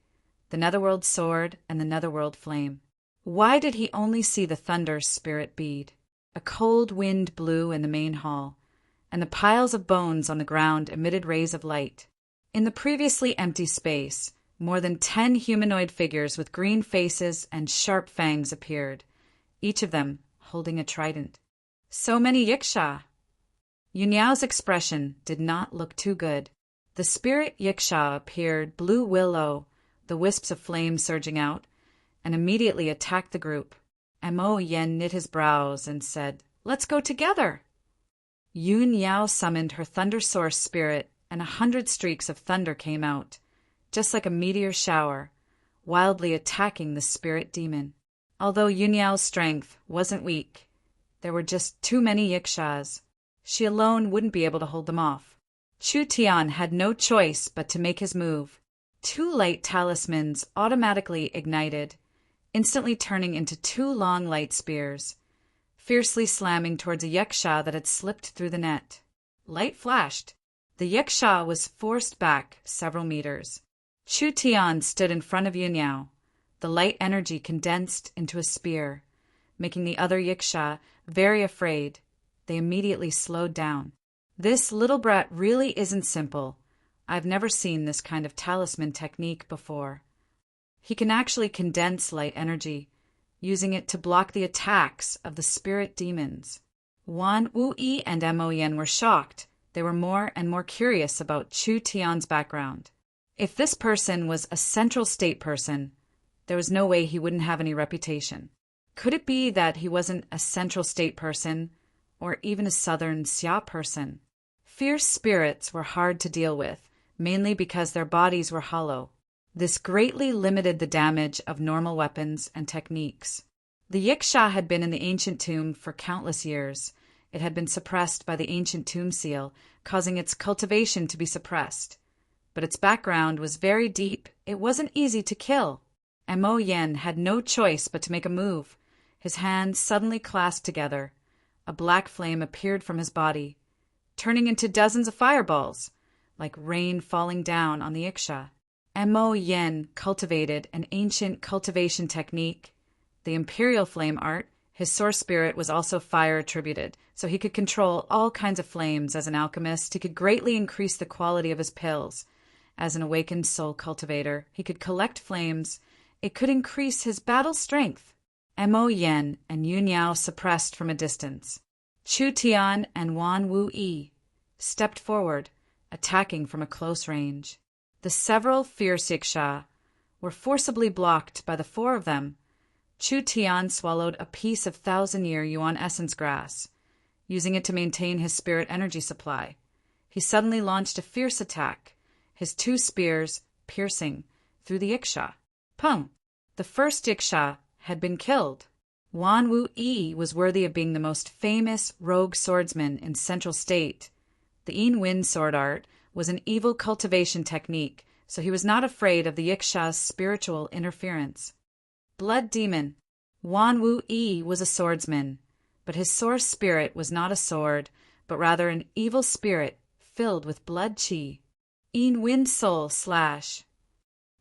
the Netherworld sword, and the Netherworld flame. Why did he only see the Thunder Spirit bead? A cold wind blew in the main hall, and the piles of bones on the ground emitted rays of light. In the previously empty space, more than 10 humanoid figures with green faces and sharp fangs appeared, each of them holding a trident. So many Yiksha! Yun Yao's expression did not look too good. The spirit Yiksha appeared, blue willow, the wisps of flame surging out, and immediately attacked the group. Mo Yen knit his brows and said, "Let's go together!" Yun Yao summoned her Thunder Source spirit, and 100 streaks of thunder came out, just like a meteor shower, wildly attacking the spirit demon. Although Yun Yao's strength wasn't weak, there were just too many Yikshas. She alone wouldn't be able to hold them off. Chu Tian had no choice but to make his move. 2 light talismans automatically ignited, instantly turning into 2 long light spears, fiercely slamming towards a Yiksha that had slipped through the net. Light flashed. The Yiksha was forced back several meters. Chu Tian stood in front of Yun Yao. The light energy condensed into a spear, making the other Yiksha very afraid. They immediately slowed down. "This little brat really isn't simple. I've never seen this kind of talisman technique before. He can actually condense light energy, using it to block the attacks of the spirit demons." Wan Wu-yi and Mo Yen were shocked. They were more and more curious about Chu Tian's background. If this person was a Central State person, there was no way he wouldn't have any reputation. Could it be that he wasn't a Central State person, or even a Southern Xia person? Fierce spirits were hard to deal with, mainly because their bodies were hollow. This greatly limited the damage of normal weapons and techniques. The Yiksha had been in the ancient tomb for countless years. It had been suppressed by the ancient tomb seal, causing its cultivation to be suppressed. But its background was very deep. It wasn't easy to kill. Mo Yen had no choice but to make a move. His hands suddenly clasped together. A black flame appeared from his body, turning into dozens of fireballs, like rain falling down on the Iksha. Mo Yen cultivated an ancient cultivation technique, the imperial flame art. His source spirit was also fire attributed, so he could control all kinds of flames. As an alchemist, he could greatly increase the quality of his pills. As an awakened soul cultivator, he could collect flames. It could increase his battle strength. Mo Yen and Yun Yao suppressed from a distance. Chu Tian and Wan Wu Yi stepped forward, attacking from a close range. The several fierce Yiksha were forcibly blocked by the four of them. Chu Tian swallowed a piece of 1,000-year yuan essence grass, using it to maintain his spirit energy supply. He suddenly launched a fierce attack, his 2 spears piercing through the Yiksha. Pung! The first Yiksha had been killed. Wan Wu Yi was worthy of being the most famous rogue swordsman in Central State. The Yin Wind sword art was an evil cultivation technique, so he was not afraid of the Yiksha's spiritual interference. Blood demon. Wan Wu Yi was a swordsman, but his source spirit was not a sword, but rather an evil spirit filled with blood qi. Yin Wind soul slash.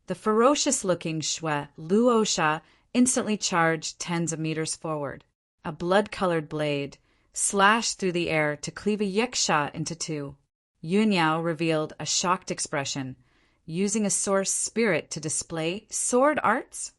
The ferocious-looking Shui Luosha instantly charged tens of meters forward. A blood-colored blade slashed through the air to cleave a Yiksha into 2. Yun Yao revealed a shocked expression, using a source spirit to display sword arts.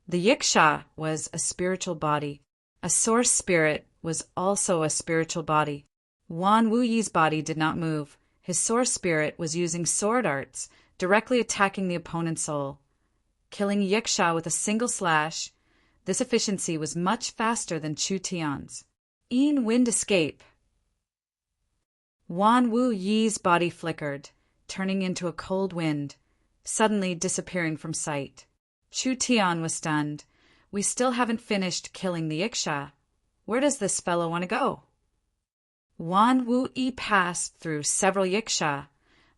The Yiksha was a spiritual body. A source spirit was also a spiritual body. Wan Wu Yi's body did not move. His source spirit was using sword arts, directly attacking the opponent's soul, killing Yiksha with a single slash. This efficiency was much faster than Chu Tian's. Yin Wind escape. Wan Wu Yi's body flickered, turning into a cold wind, suddenly disappearing from sight. Chu Tian was stunned. We still haven't finished killing the Yiksha. Where does this fellow want to go? Wan Wu Yi passed through several Yiksha,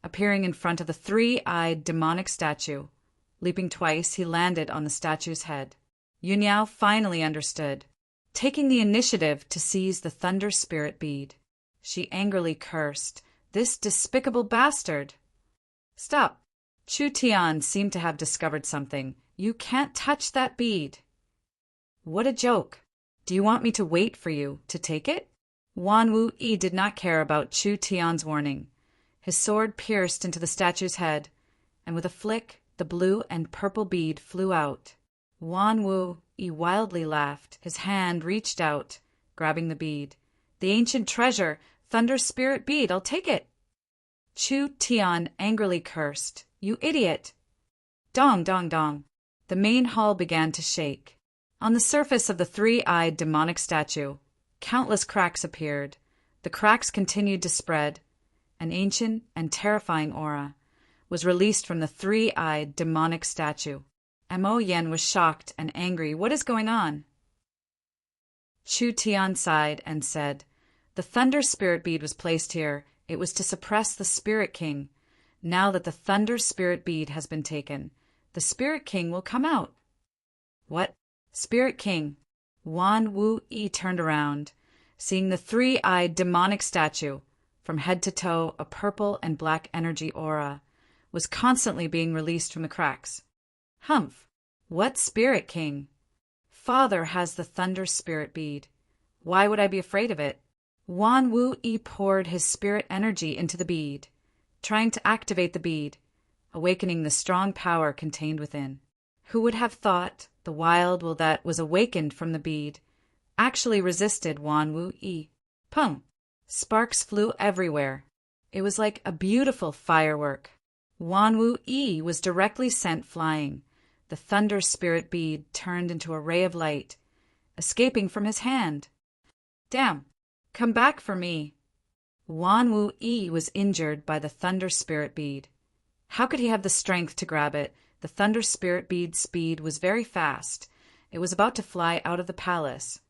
appearing in front of the 3-eyed demonic statue. Leaping twice, he landed on the statue's head. Yun Yao finally understood, taking the initiative to seize the thunder spirit bead. She angrily cursed, "This despicable bastard!" "Stop!" Chu Tian seemed to have discovered something. "You can't touch that bead." "What a joke! Do you want me to wait for you to take it?" Wan Wu Yi did not care about Chu Tian's warning. His sword pierced into the statue's head, and with a flick, the blue and purple bead flew out. Wan Wu Yi wildly laughed. His hand reached out, grabbing the bead. "The ancient treasure, Thunder Spirit bead, I'll take it." Chu Tian angrily cursed, "You idiot!" Dong, dong, dong. The main hall began to shake. On the surface of the 3-eyed demonic statue, countless cracks appeared. The cracks continued to spread. An ancient and terrifying aura was released from the 3-eyed demonic statue. Mo Yen was shocked and angry. "What is going on?" Chu Tian sighed and said, "The Thunder Spirit bead was placed here. It was to suppress the Spirit King. Now that the Thunder Spirit bead has been taken, the Spirit King will come out." "What? Spirit King?" Wan Wu Yi turned around, seeing the 3-eyed demonic statue. From head to toe, a purple and black energy aura was constantly being released from the cracks. "Humph! What Spirit King?" "Father has the Thunder Spirit bead. Why would I be afraid of it?" Wan Wu Yi poured his spirit energy into the bead, trying to activate the bead, awakening the strong power contained within. Who would have thought the wild will that was awakened from the bead actually resisted Wan Wu Yi? Pung! Sparks flew everywhere. It was like a beautiful firework. Wan Wu Yi was directly sent flying. The Thunder Spirit bead turned into a ray of light, escaping from his hand. "Damn! Come back for me!" Wan Wu Yi was injured by the Thunder Spirit bead. How could he have the strength to grab it? The Thunder Spirit bead's speed was very fast. It was about to fly out of the palace.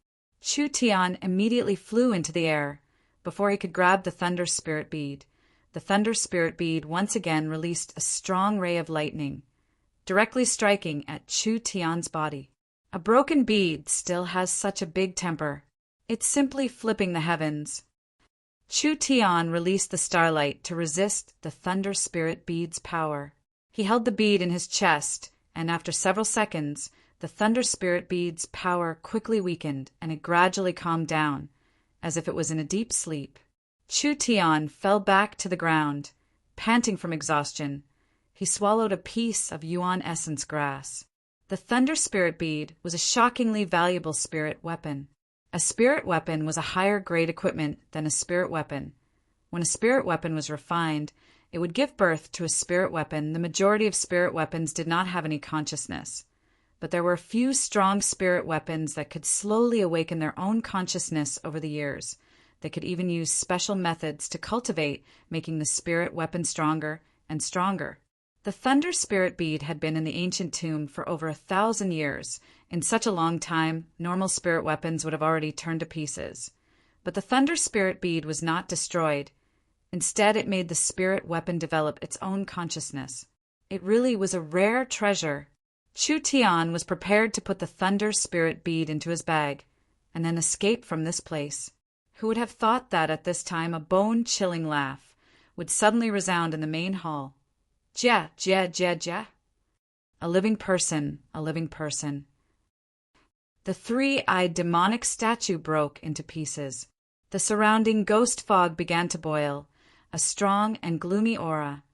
Chu Tian immediately flew into the air. Before he could grab the Thunder Spirit Bead, the Thunder Spirit Bead once again released a strong ray of lightning, directly striking at Chu Tian's body. A broken bead still has such a big temper. It's simply flipping the heavens. Chu Tian released the starlight to resist the Thunder Spirit Bead's power. He held the bead in his chest, and after several seconds, the Thunder Spirit Bead's power quickly weakened and it gradually calmed down, as if it was in a deep sleep. Chu Tian fell back to the ground, panting from exhaustion. He swallowed a piece of Yuan essence grass. The Thunder Spirit Bead was a shockingly valuable spirit weapon. A spirit weapon was a higher grade equipment than a spirit weapon. When a spirit weapon was refined, it would give birth to a spirit weapon. The majority of spirit weapons did not have any consciousness, but there were a few strong spirit weapons that could slowly awaken their own consciousness over the years. They could even use special methods to cultivate, making the spirit weapon stronger and stronger. The Thunder Spirit Bead had been in the ancient tomb for over 1,000 years. In such a long time, normal spirit weapons would have already turned to pieces. But the Thunder Spirit Bead was not destroyed. Instead, it made the spirit weapon develop its own consciousness. It really was a rare treasure. Chu Tian was prepared to put the Thunder Spirit Bead into his bag and then escape from this place. Who would have thought that at this time a bone-chilling laugh would suddenly resound in the main hall? Jia, jia, jia, jia. A living person, a living person. The three-eyed demonic statue broke into pieces. The surrounding ghost fog began to boil. A strong and gloomy aura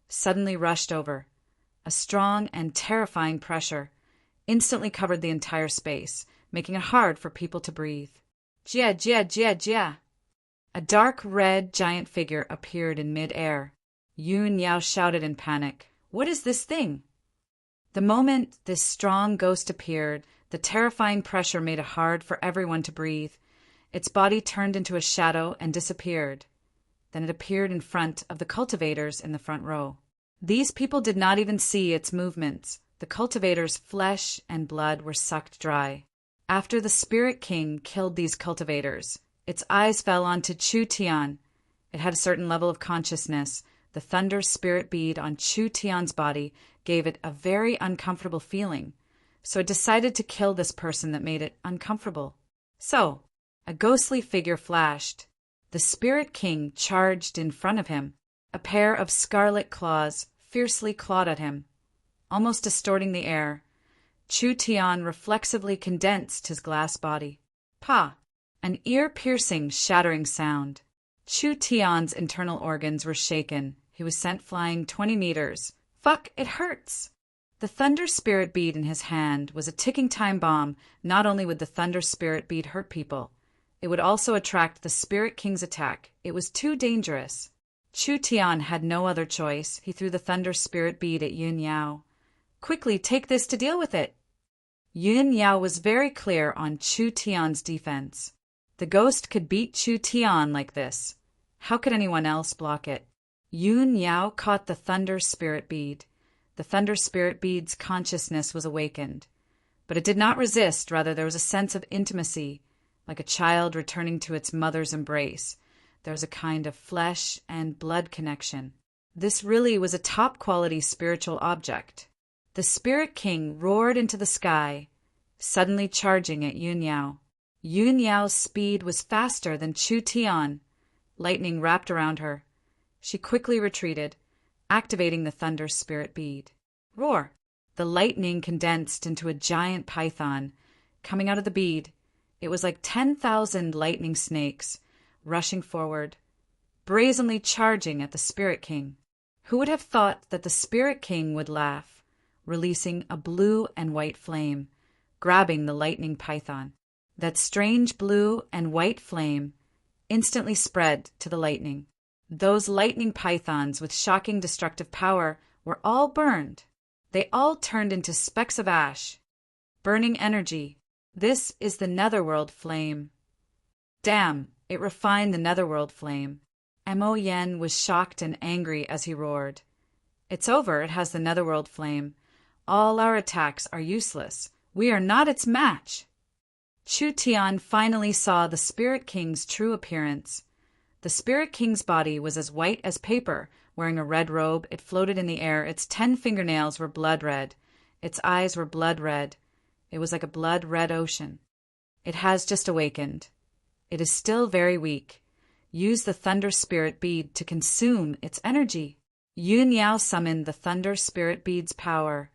suddenly rushed over. A strong and terrifying pressure instantly covered the entire space, making it hard for people to breathe. Jia, jia, jia, jia. A dark red giant figure appeared in mid-air. Yun Yao shouted in panic, "What is this thing?" The moment this strong ghost appeared, the terrifying pressure made it hard for everyone to breathe. Its body turned into a shadow and disappeared. Then it appeared in front of the cultivators in the front row. These people did not even see its movements. The cultivators' flesh and blood were sucked dry. After the Spirit King killed these cultivators, its eyes fell onto Chu Tian. It had a certain level of consciousness. The Thunder Spirit Bead on Chu Tian's body gave it a very uncomfortable feeling, so it decided to kill this person that made it uncomfortable. So, a ghostly figure flashed. The Spirit King charged in front of him. A pair of scarlet claws fiercely clawed at him, almost distorting the air. Chu Tian reflexively condensed his glass body. Pa! An ear-piercing, shattering sound. Chu Tian's internal organs were shaken. He was sent flying 20 meters. Fuck, it hurts! The Thunder Spirit Bead in his hand was a ticking time bomb. Not only would the Thunder Spirit Bead hurt people, it would also attract the Spirit King's attack. It was too dangerous. Chu Tian had no other choice. He threw the Thunder Spirit Bead at Yun Yao. Quickly, take this to deal with it. Yun Yao was very clear on Chu Tian's defense. The ghost could beat Chu Tian like this. How could anyone else block it? Yun Yao caught the Thunder Spirit Bead. The Thunder Spirit Bead's consciousness was awakened. But it did not resist, rather there was a sense of intimacy, like a child returning to its mother's embrace. There was a kind of flesh and blood connection. This really was a top-quality spiritual object. The Spirit King roared into the sky, suddenly charging at Yun Yao. Yun Yao's speed was faster than Chu Tian. Lightning wrapped around her. She quickly retreated, activating the Thunder Spirit Bead. Roar! The lightning condensed into a giant python. Coming out of the bead, it was like 10,000 lightning snakes, rushing forward, brazenly charging at the Spirit King. Who would have thought that the Spirit King would laugh, releasing a blue and white flame, grabbing the lightning python? That strange blue and white flame instantly spread to the lightning. Those lightning pythons with shocking destructive power were all burned. They all turned into specks of ash. Burning energy. This is the netherworld flame. Damn, it refined the netherworld flame. Mo Yen was shocked and angry as he roared. It's over, it has the netherworld flame. All our attacks are useless. We are not its match. Chu Tian finally saw the Spirit King's true appearance. The Spirit King's body was as white as paper. Wearing a red robe, it floated in the air. Its 10 fingernails were blood red. Its eyes were blood red. It was like a blood red ocean. It has just awakened. It is still very weak. Use the Thunder Spirit Bead to consume its energy. Yun Yao summoned the Thunder Spirit Bead's power.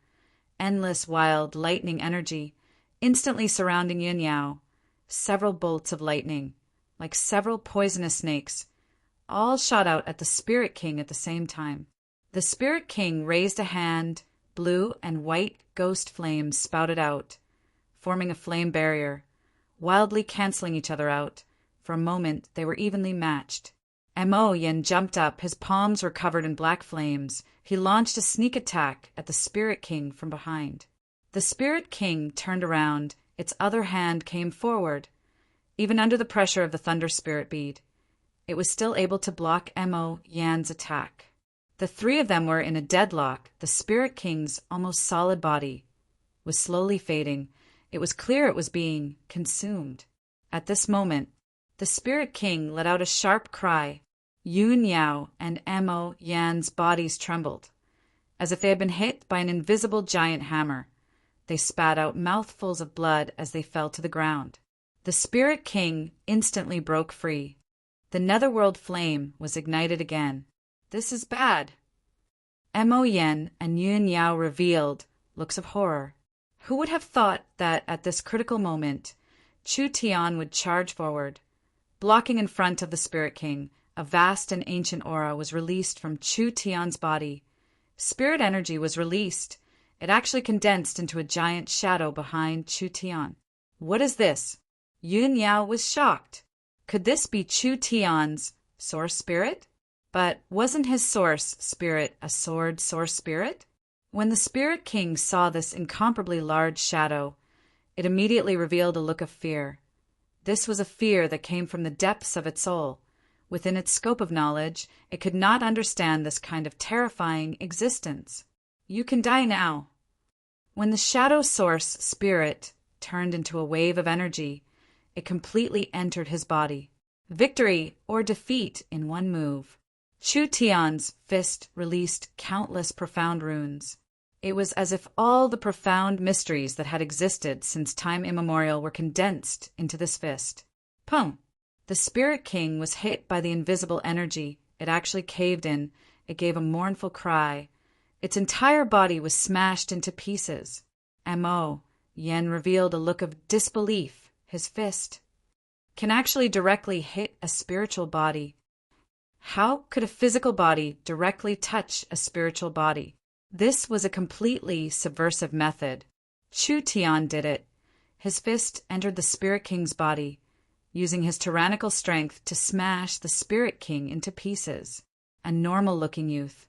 Endless wild lightning energy, instantly surrounding Yun Yao. Several bolts of lightning, like several poisonous snakes, all shot out at the Spirit King at the same time. The Spirit King raised a hand. Blue and white ghost flames spouted out, forming a flame barrier, wildly canceling each other out. For a moment, they were evenly matched. Mo Yin jumped up. His palms were covered in black flames. He launched a sneak attack at the Spirit King from behind. The Spirit King turned around. Its other hand came forward. Even under the pressure of the Thunder Spirit Bead, it was still able to block Mo Yan's attack. The three of them were in a deadlock. The Spirit King's almost solid body was slowly fading. It was clear it was being consumed. At this moment, the Spirit King let out a sharp cry. Yun Yao and Mo Yan's bodies trembled, as if they had been hit by an invisible giant hammer. They spat out mouthfuls of blood as they fell to the ground. The Spirit King instantly broke free. The netherworld flame was ignited again. This is bad. Mo Yen and Yun Yao revealed looks of horror. Who would have thought that at this critical moment, Chu Tian would charge forward? Blocking in front of the Spirit King, a vast and ancient aura was released from Chu Tian's body. Spirit energy was released. It actually condensed into a giant shadow behind Chu Tian. What is this? Yun Yao was shocked. Could this be Chu Tian's source spirit? But wasn't his source spirit a sword source spirit? When the Spirit King saw this incomparably large shadow, it immediately revealed a look of fear. This was a fear that came from the depths of its soul. Within its scope of knowledge, it could not understand this kind of terrifying existence. You can die now. When the shadow source spirit turned into a wave of energy, it completely entered his body. Victory or defeat in one move. Chu Tian's fist released countless profound runes. It was as if all the profound mysteries that had existed since time immemorial were condensed into this fist. Pum! The Spirit King was hit by the invisible energy. It actually caved in. It gave a mournful cry. Its entire body was smashed into pieces. Mo Yen revealed a look of disbelief. His fist can actually directly hit a spiritual body. How could a physical body directly touch a spiritual body? This was a completely subversive method. Chu Tian did it. His fist entered the Spirit King's body, using his tyrannical strength to smash the Spirit King into pieces. A normal-looking youth.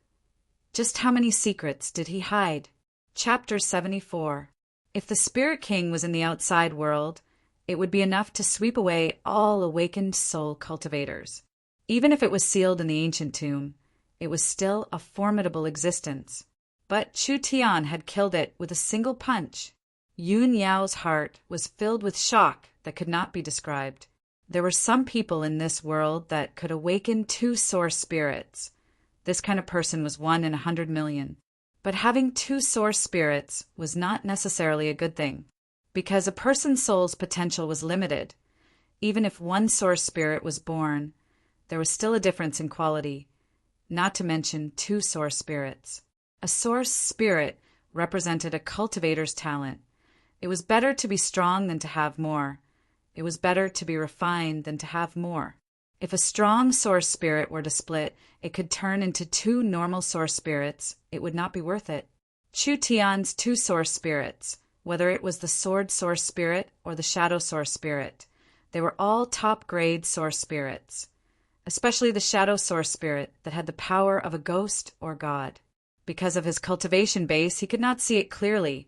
Just how many secrets did he hide? Chapter 74. If the Spirit King was in the outside world, it would be enough to sweep away all awakened soul cultivators. Even if it was sealed in the ancient tomb, it was still a formidable existence. But Chu Tian had killed it with a single punch. Yun Yao's heart was filled with shock that could not be described. There were some people in this world that could awaken two source spirits. This kind of person was 1 in 100 million. But having two source spirits was not necessarily a good thing, because a person's soul's potential was limited. Even if one source spirit was born, there was still a difference in quality, not to mention two source spirits. A source spirit represented a cultivator's talent. It was better to be strong than to have more. It was better to be refined than to have more. If a strong source spirit were to split, it could turn into two normal source spirits. It would not be worth it. Chu Tian's two source spirits, whether it was the sword source spirit or the shadow source spirit, they were all top-grade source spirits, especially the shadow source spirit that had the power of a ghost or god. Because of his cultivation base, he could not see it clearly,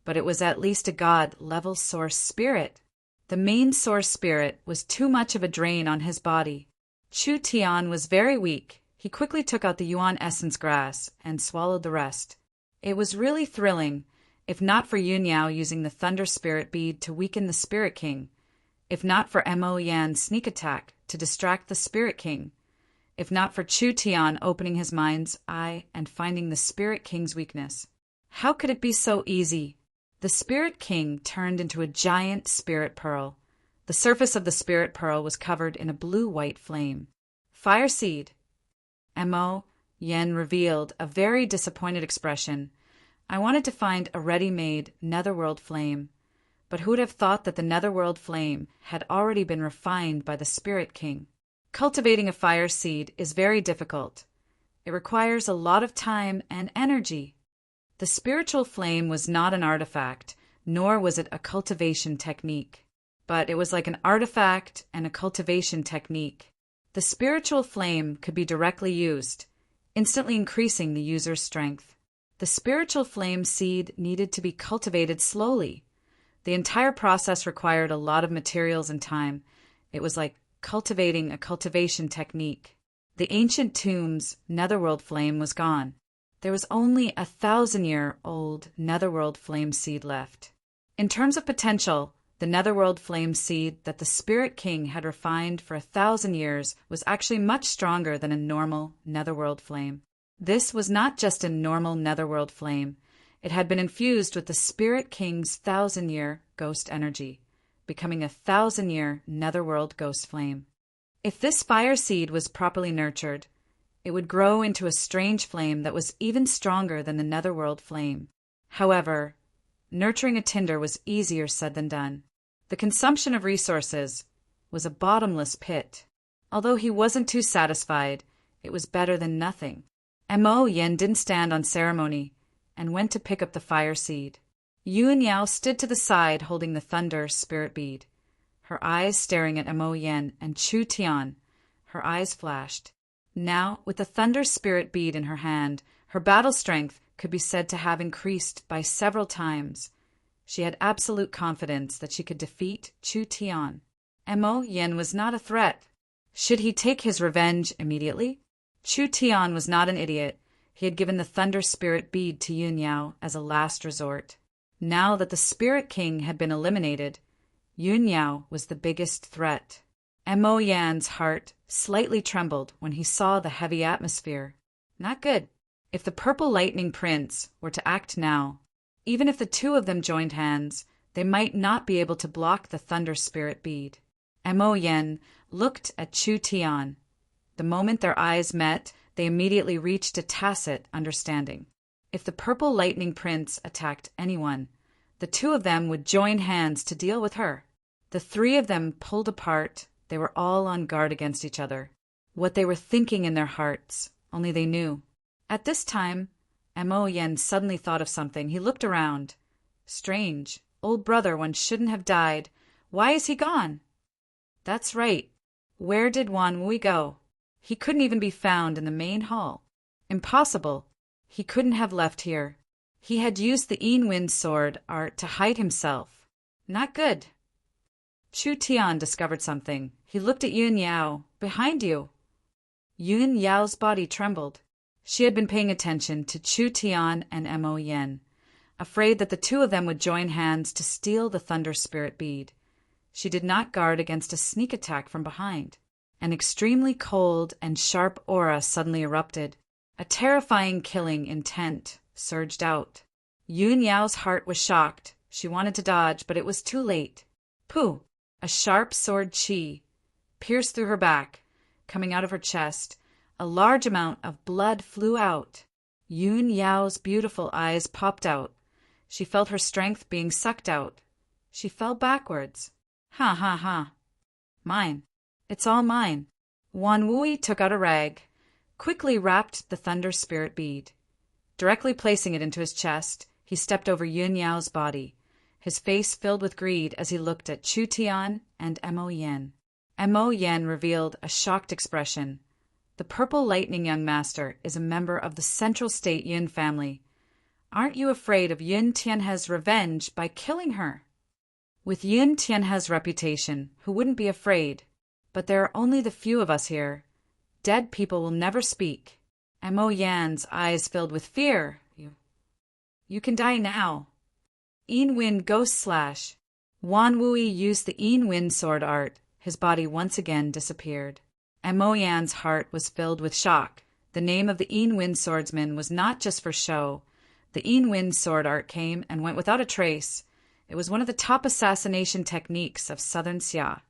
but it was at least a god-level source spirit. The main source spirit was too much of a drain on his body. Chu Tian was very weak. He quickly took out the Yuan essence grass and swallowed the rest. It was really thrilling, if not for Yun Yao using the Thunder Spirit Bead to weaken the Spirit King. If not for Mo Yan's sneak attack to distract the Spirit King, if not for Chu Tian opening his mind's eye and finding the Spirit King's weakness. How could it be so easy? The Spirit King turned into a giant spirit pearl. The surface of the spirit pearl was covered in a blue-white flame. Fire seed. Mo Yan revealed a very disappointed expression. I wanted to find a ready-made netherworld flame, but who would have thought that the netherworld flame had already been refined by the Spirit King? Cultivating a fire seed is very difficult. It requires a lot of time and energy. The spiritual flame was not an artifact, nor was it a cultivation technique. But it was like an artifact and a cultivation technique. The spiritual flame could be directly used, instantly increasing the user's strength. The spiritual flame seed needed to be cultivated slowly. The entire process required a lot of materials and time. It was like cultivating a cultivation technique. The ancient tomb's netherworld flame was gone. There was only a 1,000-year-old netherworld flame seed left. In terms of potential, the netherworld flame seed that the Spirit King had refined for 1,000 years was actually much stronger than a normal netherworld flame. This was not just a normal netherworld flame. It had been infused with the Spirit King's 1,000-year ghost energy, becoming a 1,000-year netherworld ghost flame. If this fire seed was properly nurtured, it would grow into a strange flame that was even stronger than the netherworld flame. However, nurturing a tinder was easier said than done. The consumption of resources was a bottomless pit. Although he wasn't too satisfied, it was better than nothing. Mo Yan didn't stand on ceremony and went to pick up the fire seed. Yun Yao stood to the side holding the thunder spirit bead, her eyes staring at Mo Yan and Chu Tian. Her eyes flashed. Now, with the thunder spirit bead in her hand, her battle strength could be said to have increased by several times. She had absolute confidence that she could defeat Chu Tian. Mo Yan was not a threat. Should he take his revenge immediately? Chu Tian was not an idiot. He had given the thunder spirit bead to Yun Yao as a last resort. Now that the Spirit King had been eliminated, Yun Yao was the biggest threat. Mo Yan's heart slightly trembled when he saw the heavy atmosphere. Not good. If the Purple Lightning Prince were to act now, even if the two of them joined hands, they might not be able to block the Thunder Spirit bead. Mo Yan looked at Chu Tian. The moment their eyes met, they immediately reached a tacit understanding. If the Purple Lightning Prince attacked anyone, the two of them would join hands to deal with her. The three of them pulled apart. They were all on guard against each other. What they were thinking in their hearts, only they knew. At this time, Mo Yan suddenly thought of something. He looked around. Strange. Old brother, one shouldn't have died. Why is he gone? That's right. Where did Wan Wui go? He couldn't even be found in the main hall. Impossible. He couldn't have left here. He had used the Yin Wind sword art to hide himself. Not good. Chu Tian discovered something. He looked at Yun Yao. Behind you. Yun Yao's body trembled. She had been paying attention to Chu Tian and Mo Yan, afraid that the two of them would join hands to steal the Thunder Spirit bead. She did not guard against a sneak attack from behind. An extremely cold and sharp aura suddenly erupted. A terrifying killing intent surged out. Yun Yao's heart was shocked. She wanted to dodge, but it was too late. Pooh! A sharp sword chi pierced through her back. Coming out of her chest, a large amount of blood flew out. Yun Yao's beautiful eyes popped out. She felt her strength being sucked out. She fell backwards. Ha ha ha. Mine. It's all mine. Wan Wui took out a rag, quickly wrapped the Thunder Spirit bead. Directly placing it into his chest, he stepped over Yun Yao's body, his face filled with greed as he looked at Chu Tian and Mo Yan. Mo Yan revealed a shocked expression. The Purple Lightning young master is a member of the Central State Yun family. Aren't you afraid of Yun Tianhe's revenge by killing her? With Yun Tianhe's reputation, who wouldn't be afraid? But there are only the few of us here. Dead people will never speak. Mo Yan's eyes filled with fear. You can die now. Yin Wind Ghost Slash. Wan Wui used the Yin Wind sword art. His body once again disappeared. Mo Yan's heart was filled with shock. The name of the Yin Wind swordsman was not just for show. The Yin Wind sword art came and went without a trace. It was one of the top assassination techniques of southern Xia.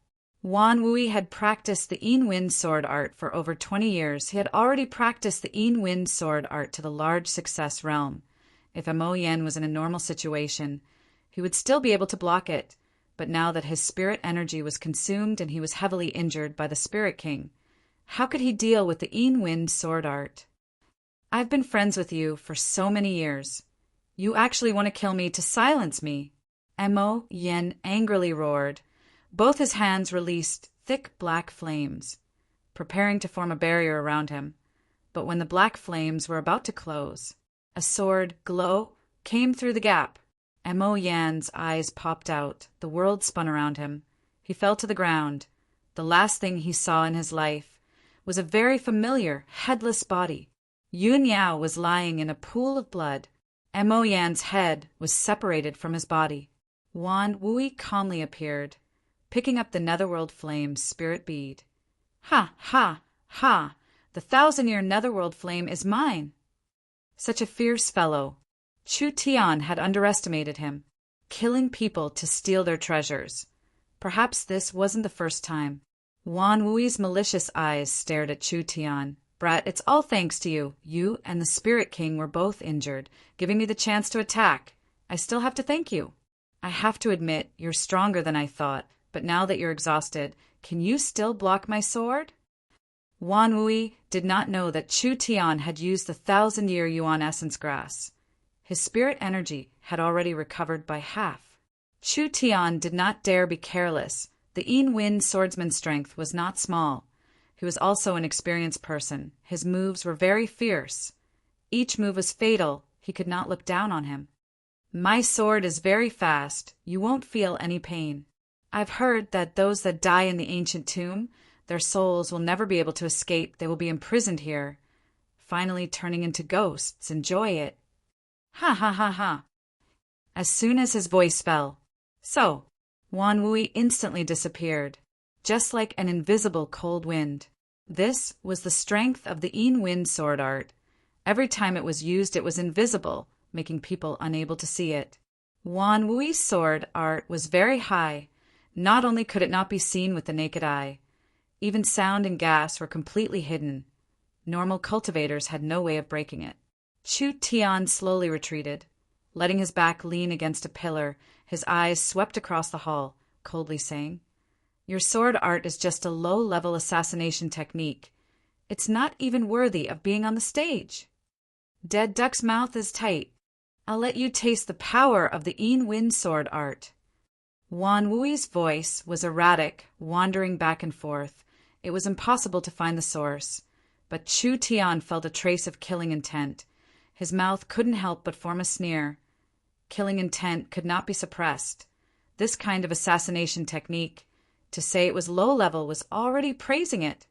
Wan Wui had practiced the Yin Wind sword art for over 20 years. He had already practiced the Yin Wind sword art to the large success realm. If Mo Yan was in a normal situation, he would still be able to block it. But now that his spirit energy was consumed and he was heavily injured by the Spirit King, how could he deal with the Yin Wind sword art? I've been friends with you for so many years. You actually want to kill me to silence me? Mo Yan angrily roared. Both his hands released thick black flames, preparing to form a barrier around him. But when the black flames were about to close, a sword glow came through the gap. Mo Yan's eyes popped out. The world spun around him. He fell to the ground. The last thing he saw in his life was a very familiar, headless body. Yun Yao was lying in a pool of blood. Mo Yan's head was separated from his body. Wan Wui calmly appeared, picking up the Netherworld Flame's spirit bead. Ha, ha, ha! The 1,000-year Netherworld Flame is mine! Such a fierce fellow. Chu Tian had underestimated him, killing people to steal their treasures. Perhaps this wasn't the first time. Wan Wui's malicious eyes stared at Chu Tian. Brat, it's all thanks to you. You and the Spirit King were both injured, giving me the chance to attack. I still have to thank you. I have to admit, you're stronger than I thought, but now that you're exhausted, can you still block my sword? Wan Wui did not know that Chu Tian had used the 1,000-year Yuan essence grass. His spirit energy had already recovered by half. Chu Tian did not dare be careless. The Yin Wind swordsman's strength was not small. He was also an experienced person. His moves were very fierce. Each move was fatal. He could not look down on him. My sword is very fast. You won't feel any pain. I've heard that those that die in the ancient tomb, their souls will never be able to escape. They will be imprisoned here, finally turning into ghosts. Enjoy it. Ha ha ha ha. As soon as his voice fell, so, Wan Wui instantly disappeared, just like an invisible cold wind. This was the strength of the Yin Wind sword art. Every time it was used, it was invisible, making people unable to see it. Wan Wui's sword art was very high. Not only could it not be seen with the naked eye, even sound and gas were completely hidden. Normal cultivators had no way of breaking it. Chu Tian slowly retreated, letting his back lean against a pillar. His eyes swept across the hall, coldly saying, "Your sword art is just a low-level assassination technique. It's not even worthy of being on the stage. Dead duck's mouth is tight. I'll let you taste the power of the Yin Wind sword art." Wan Wui's voice was erratic, wandering back and forth. It was impossible to find the source, but Chu Tian felt a trace of killing intent. His mouth couldn't help but form a sneer. Killing intent could not be suppressed. This kind of assassination technique, to say it was low-level was already praising it.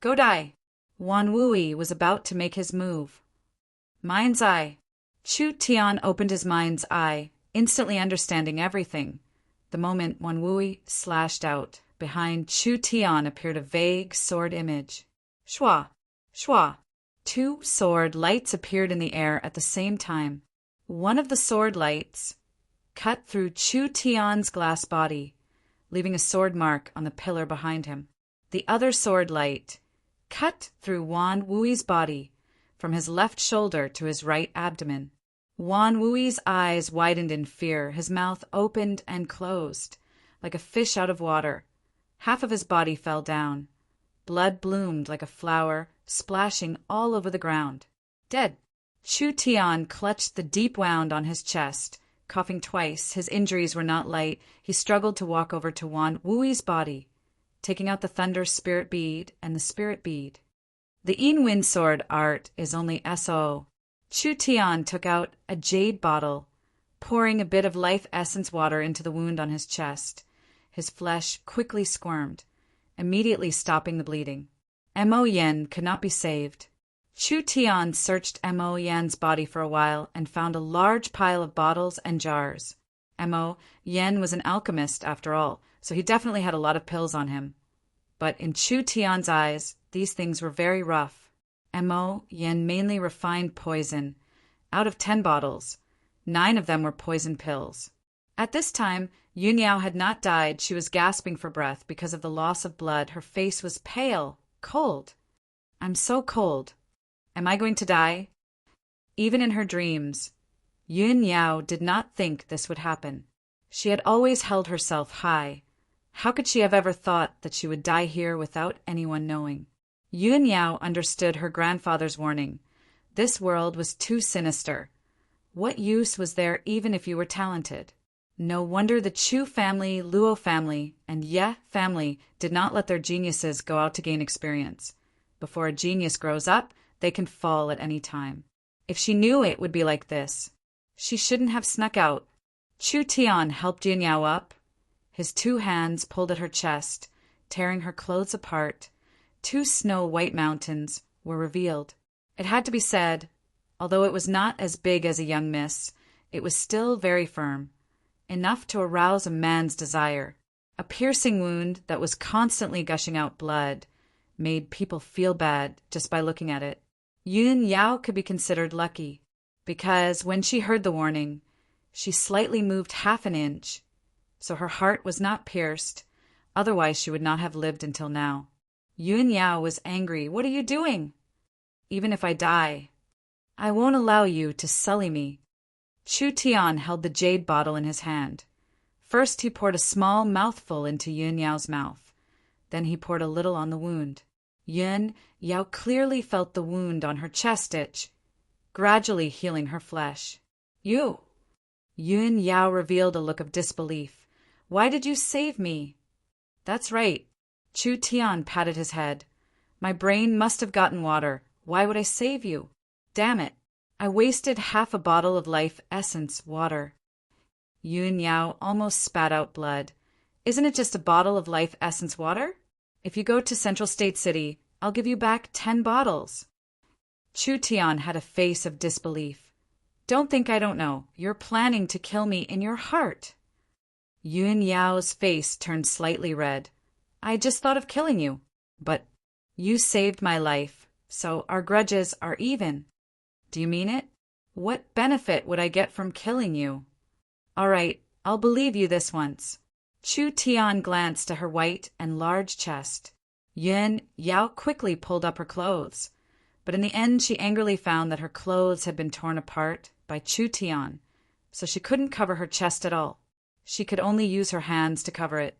Go die. Wan Wui was about to make his move. Mind's eye. Chu Tian opened his mind's eye, instantly understanding everything. The moment Wan Wui slashed out, behind Chu Tian appeared a vague sword image. Shua! Shua! 2 sword lights appeared in the air at the same time. One of the sword lights cut through Chu Tian's glass body, leaving a sword mark on the pillar behind him. The other sword light cut through Wan Wui's body, from his left shoulder to his right abdomen. Wan Wui's eyes widened in fear. His mouth opened and closed, like a fish out of water. Half of his body fell down. Blood bloomed like a flower, splashing all over the ground. Dead. Chu Tian clutched the deep wound on his chest, coughing twice. His injuries were not light. He struggled to walk over to Wan Wui's body, taking out the Thunder Spirit Bead and the Spirit Bead. The Yin Wind sword art is only SO. Chu Tian took out a jade bottle, pouring a bit of life essence water into the wound on his chest. His flesh quickly squirmed, immediately stopping the bleeding. Mo Yan could not be saved. Chu Tian searched Mo Yan's body for a while and found a large pile of bottles and jars. Mo, Yen was an alchemist after all, so he definitely had a lot of pills on him. But in Chu Tian's eyes, these things were very rough. Mo, Yen mainly refined poison. Out of 10 bottles, 9 of them were poison pills. At this time, Yun Yao had not died. She was gasping for breath because of the loss of blood. Her face was pale, cold. I'm so cold. Am I going to die? Even in her dreams, Yun Yao did not think this would happen. She had always held herself high. How could she have ever thought that she would die here without anyone knowing? Yun Yao understood her grandfather's warning. This world was too sinister. What use was there even if you were talented? No wonder the Chu family, Luo family, and Ye family did not let their geniuses go out to gain experience. Before a genius grows up, they can fall at any time. If she knew it would be like this, she shouldn't have snuck out. Chu Tian helped Yun Yao up. His 2 hands pulled at her chest, tearing her clothes apart. 2 snow-white mountains were revealed. It had to be said, although it was not as big as a young miss, it was still very firm, enough to arouse a man's desire. A piercing wound that was constantly gushing out blood made people feel bad just by looking at it. Yun Yao could be considered lucky, because when she heard the warning, she slightly moved half an inch, so her heart was not pierced, otherwise she would not have lived until now. Yun Yao was angry. What are you doing? Even if I die, I won't allow you to sully me. Chu Tian held the jade bottle in his hand. First he poured a small mouthful into Yun Yao's mouth. Then he poured a little on the wound. Yun Yao clearly felt the wound on her chest itch, gradually healing her flesh. You! Yun Yao revealed a look of disbelief. Why did you save me? That's right. Chu Tian patted his head. My brain must have gotten water. Why would I save you? Damn it. I wasted half a bottle of life essence water. Yun Yao almost spat out blood. Isn't it just a bottle of life essence water? If you go to Central State City, I'll give you back 10 bottles. Chu Tian had a face of disbelief. Don't think I don't know. You're planning to kill me in your heart. Yun Yao's face turned slightly red. I just thought of killing you. But you saved my life, so our grudges are even. Do you mean it? What benefit would I get from killing you? All right, I'll believe you this once. Chu Tian glanced at her white and large chest. Yun Yao quickly pulled up her clothes, but in the end she angrily found that her clothes had been torn apart by Chu Tian, so she couldn't cover her chest at all. She could only use her hands to cover it,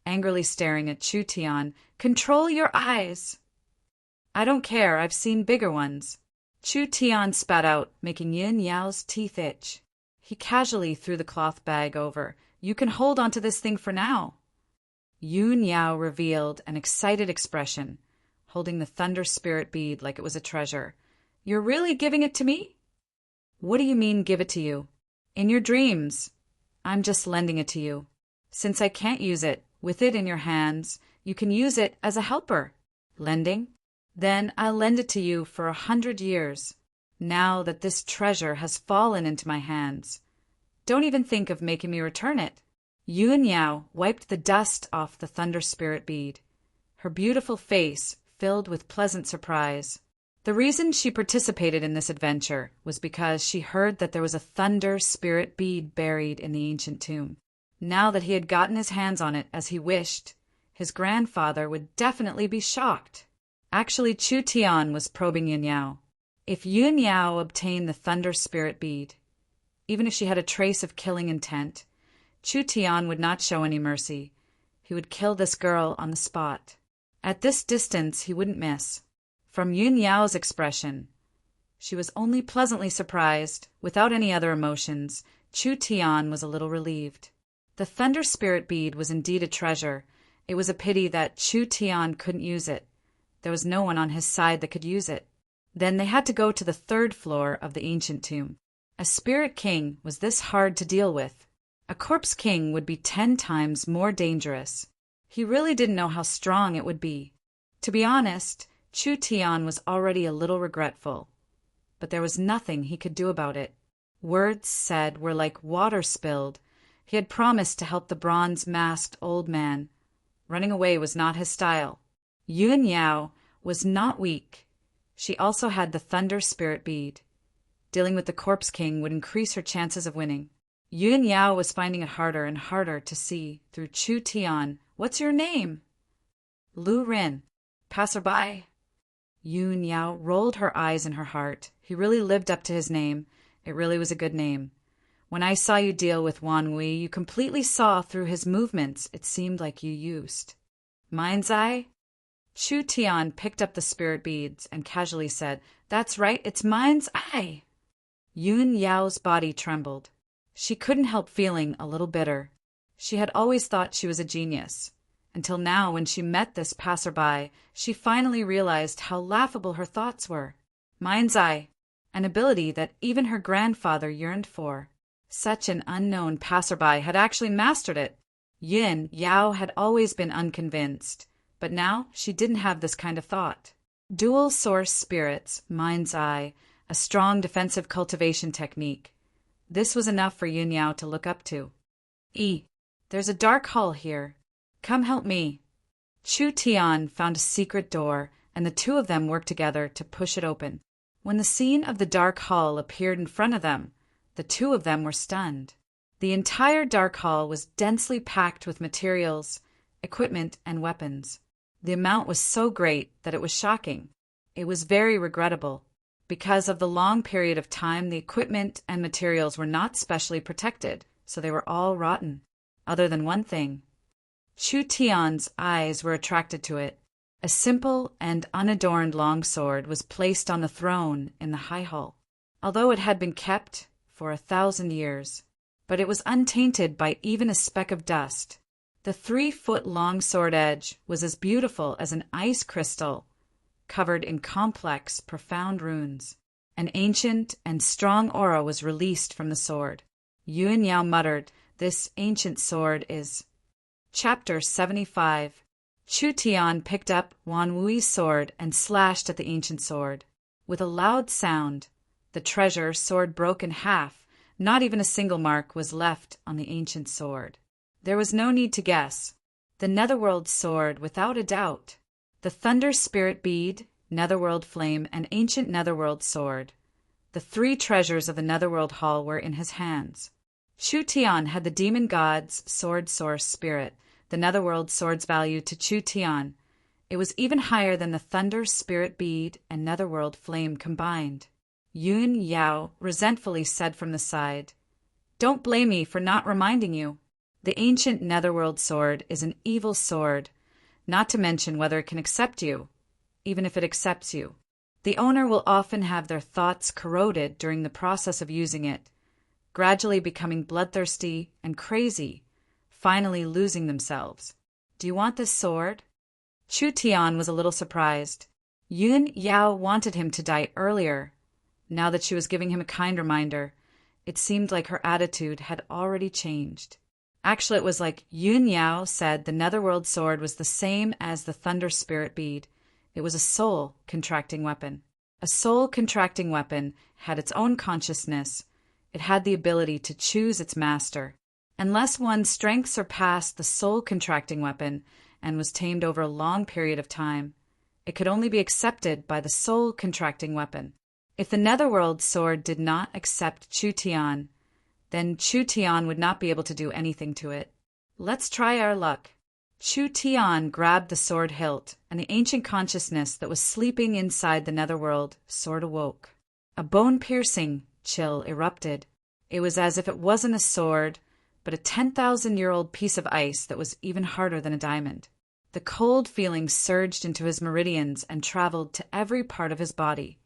angrily staring at Chu Tian. Control your eyes! I don't care, I've seen bigger ones. Chu Tian spat out, making Yun Yao's teeth itch. He casually threw the cloth bag over. You can hold onto this thing for now. Yun Yao revealed an excited expression, holding the thunder spirit bead like it was a treasure. You're really giving it to me? What do you mean, give it to you? In your dreams. I'm just lending it to you. Since I can't use it, with it in your hands, you can use it as a helper. Lending? Then I'll lend it to you for 100 years, now that this treasure has fallen into my hands. Don't even think of making me return it. Yun Yao wiped the dust off the thunder spirit bead, her beautiful face filled with pleasant surprise. The reason she participated in this adventure was because she heard that there was a thunder spirit bead buried in the ancient tomb. Now that he had gotten his hands on it as he wished, his grandfather would definitely be shocked. Actually, Chu Tian was probing Yun Yao. If Yun Yao obtained the thunder spirit bead, even if she had a trace of killing intent, Chu Tian would not show any mercy. He would kill this girl on the spot. At this distance, he wouldn't miss. From Yun Yao's expression, she was only pleasantly surprised. Without any other emotions, Chu Tian was a little relieved. The thunder spirit bead was indeed a treasure. It was a pity that Chu Tian couldn't use it. There was no one on his side that could use it. Then they had to go to the 3rd floor of the ancient tomb. A spirit king was this hard to deal with. A corpse king would be 10 times more dangerous. He really didn't know how strong it would be. To be honest, Chu Tian was already a little regretful, but there was nothing he could do about it. Words said were like water spilled. He had promised to help the bronze-masked old man. Running away was not his style. Yuan Yao was not weak. She also had the Thunder Spirit Bead. Dealing with the Corpse King would increase her chances of winning. Yuan Yao was finding it harder and harder to see through Chu Tian. "What's your name?" "Lu Rin." "Passerby." Yuan Yao rolled her eyes in her heart. He really lived up to his name. It really was a good name. "When I saw you deal with Wan Wei, you completely saw through his movements. It seemed like you used." "Mind's eye?" Chu Tian picked up the spirit beads and casually said, "That's right, it's mind's eye." Yuan Yao's body trembled. She couldn't help feeling a little bitter. She had always thought she was a genius. Until now, when she met this passerby, she finally realized how laughable her thoughts were. Mind's eye, an ability that even her grandfather yearned for. Such an unknown passerby had actually mastered it. Yuan Yao had always been unconvinced, but now she didn't have this kind of thought. Dual source spirits, mind's eye, a strong defensive cultivation technique. This was enough for Yuan Yao to look up to. There's a dark hall here. Come help me." Chu Tian found a secret door, and the two of them worked together to push it open. When the scene of the dark hall appeared in front of them, the two of them were stunned. The entire dark hall was densely packed with materials, equipment, and weapons. The amount was so great that it was shocking. It was very regrettable. Because of the long period of time, the equipment and materials were not specially protected, so they were all rotten. Other than one thing. Chu Tian's eyes were attracted to it. A simple and unadorned longsword was placed on the throne in the high hall, although it had been kept for 1,000 years. But it was untainted by even a speck of dust. The 3-foot-long sword edge was as beautiful as an ice crystal, covered in complex, profound runes. An ancient and strong aura was released from the sword. Yuan Yao muttered, "This ancient sword is—" Chapter 75. Chu Tian picked up Wan Wui's sword and slashed at the ancient sword. With a loud sound, the treasure sword broke in half. Not even a single mark was left on the ancient sword. There was no need to guess. The Netherworld sword, without a doubt. The Thunder Spirit Bead, Netherworld Flame, and ancient Netherworld sword. The 3 treasures of the Netherworld Hall were in his hands. Chu Tian had the Demon God's sword source spirit, the Netherworld sword's value to Chu Tian. It was even higher than the Thunder Spirit Bead and Netherworld Flame combined. Yuan Yao resentfully said from the side, "Don't blame me for not reminding you. The ancient Netherworld sword is an evil sword, not to mention whether it can accept you. Even if it accepts you, the owner will often have their thoughts corroded during the process of using it, gradually becoming bloodthirsty and crazy, finally losing themselves. Do you want this sword?" Chu Tian was a little surprised. Yuan Yao wanted him to die earlier. Now that she was giving him a kind reminder, it seemed like her attitude had already changed. Actually, it was like Yuan Yao said the Netherworld sword was the same as the Thunder Spirit Bead. It was a soul-contracting weapon. A soul-contracting weapon had its own consciousness. It had the ability to choose its master. Unless one's strength surpassed the soul-contracting weapon and was tamed over a long period of time, it could only be accepted by the soul-contracting weapon. If the Netherworld sword did not accept Chu Tian, then Chu Tian would not be able to do anything to it. Let's try our luck. Chu Tian grabbed the sword hilt, and the ancient consciousness that was sleeping inside the Netherworld sword awoke. A bone-piercing chill erupted. It was as if it wasn't a sword, but a 10,000-year-old piece of ice that was even harder than a diamond. The cold feeling surged into his meridians and traveled to every part of his body,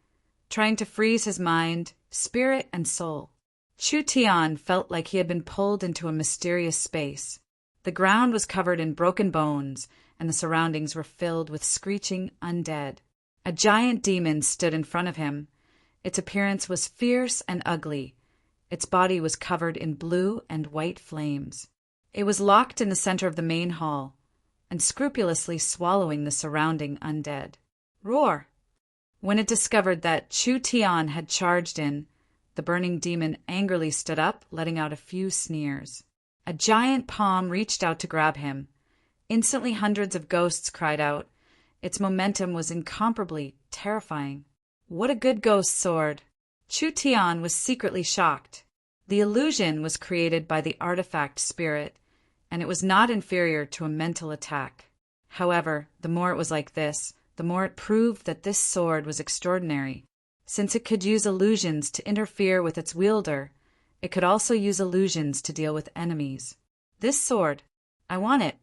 trying to freeze his mind, spirit, and soul. Chu Tian felt like he had been pulled into a mysterious space. The ground was covered in broken bones, and the surroundings were filled with screeching undead. A giant demon stood in front of him. Its appearance was fierce and ugly. Its body was covered in blue and white flames. It was locked in the center of the main hall, and scrupulously swallowing the surrounding undead. Roar! When it discovered that Chu Tian had charged in, the burning demon angrily stood up, letting out a few sneers. A giant palm reached out to grab him. Instantly hundreds of ghosts cried out. Its momentum was incomparably terrifying. What a good ghost sword! Chu Tian was secretly shocked. The illusion was created by the artifact spirit, and it was not inferior to a mental attack. However, the more it was like this, the more it proved that this sword was extraordinary. Since it could use illusions to interfere with its wielder, it could also use illusions to deal with enemies. This sword, I want it.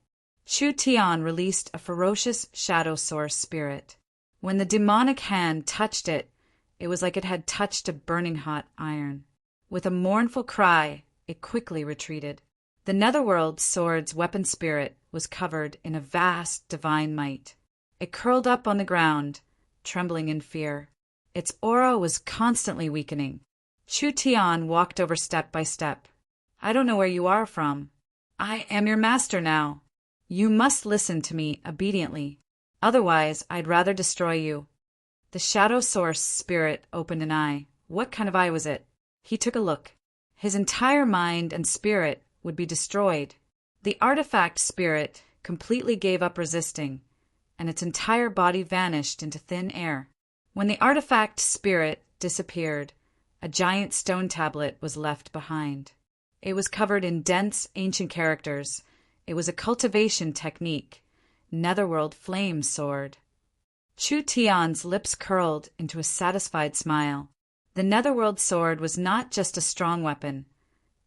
Chu Tian released a ferocious shadow source spirit. When the demonic hand touched it, it was like it had touched a burning hot iron. With a mournful cry, it quickly retreated. The Netherworld sword's weapon spirit was covered in a vast divine might. It curled up on the ground, trembling in fear. Its aura was constantly weakening. Chu Tian walked over step by step. I don't know where you are from. I am your master now. You must listen to me obediently. Otherwise, I'd rather destroy you. The shadow source spirit opened an eye. What kind of eye was it? He took a look. His entire mind and spirit would be destroyed. The artifact spirit completely gave up resisting, and its entire body vanished into thin air. When the artifact spirit disappeared, a giant stone tablet was left behind. It was covered in dense, ancient characters. It was a cultivation technique. Netherworld flame sword. Chu Tian's lips curled into a satisfied smile. The Netherworld sword was not just a strong weapon.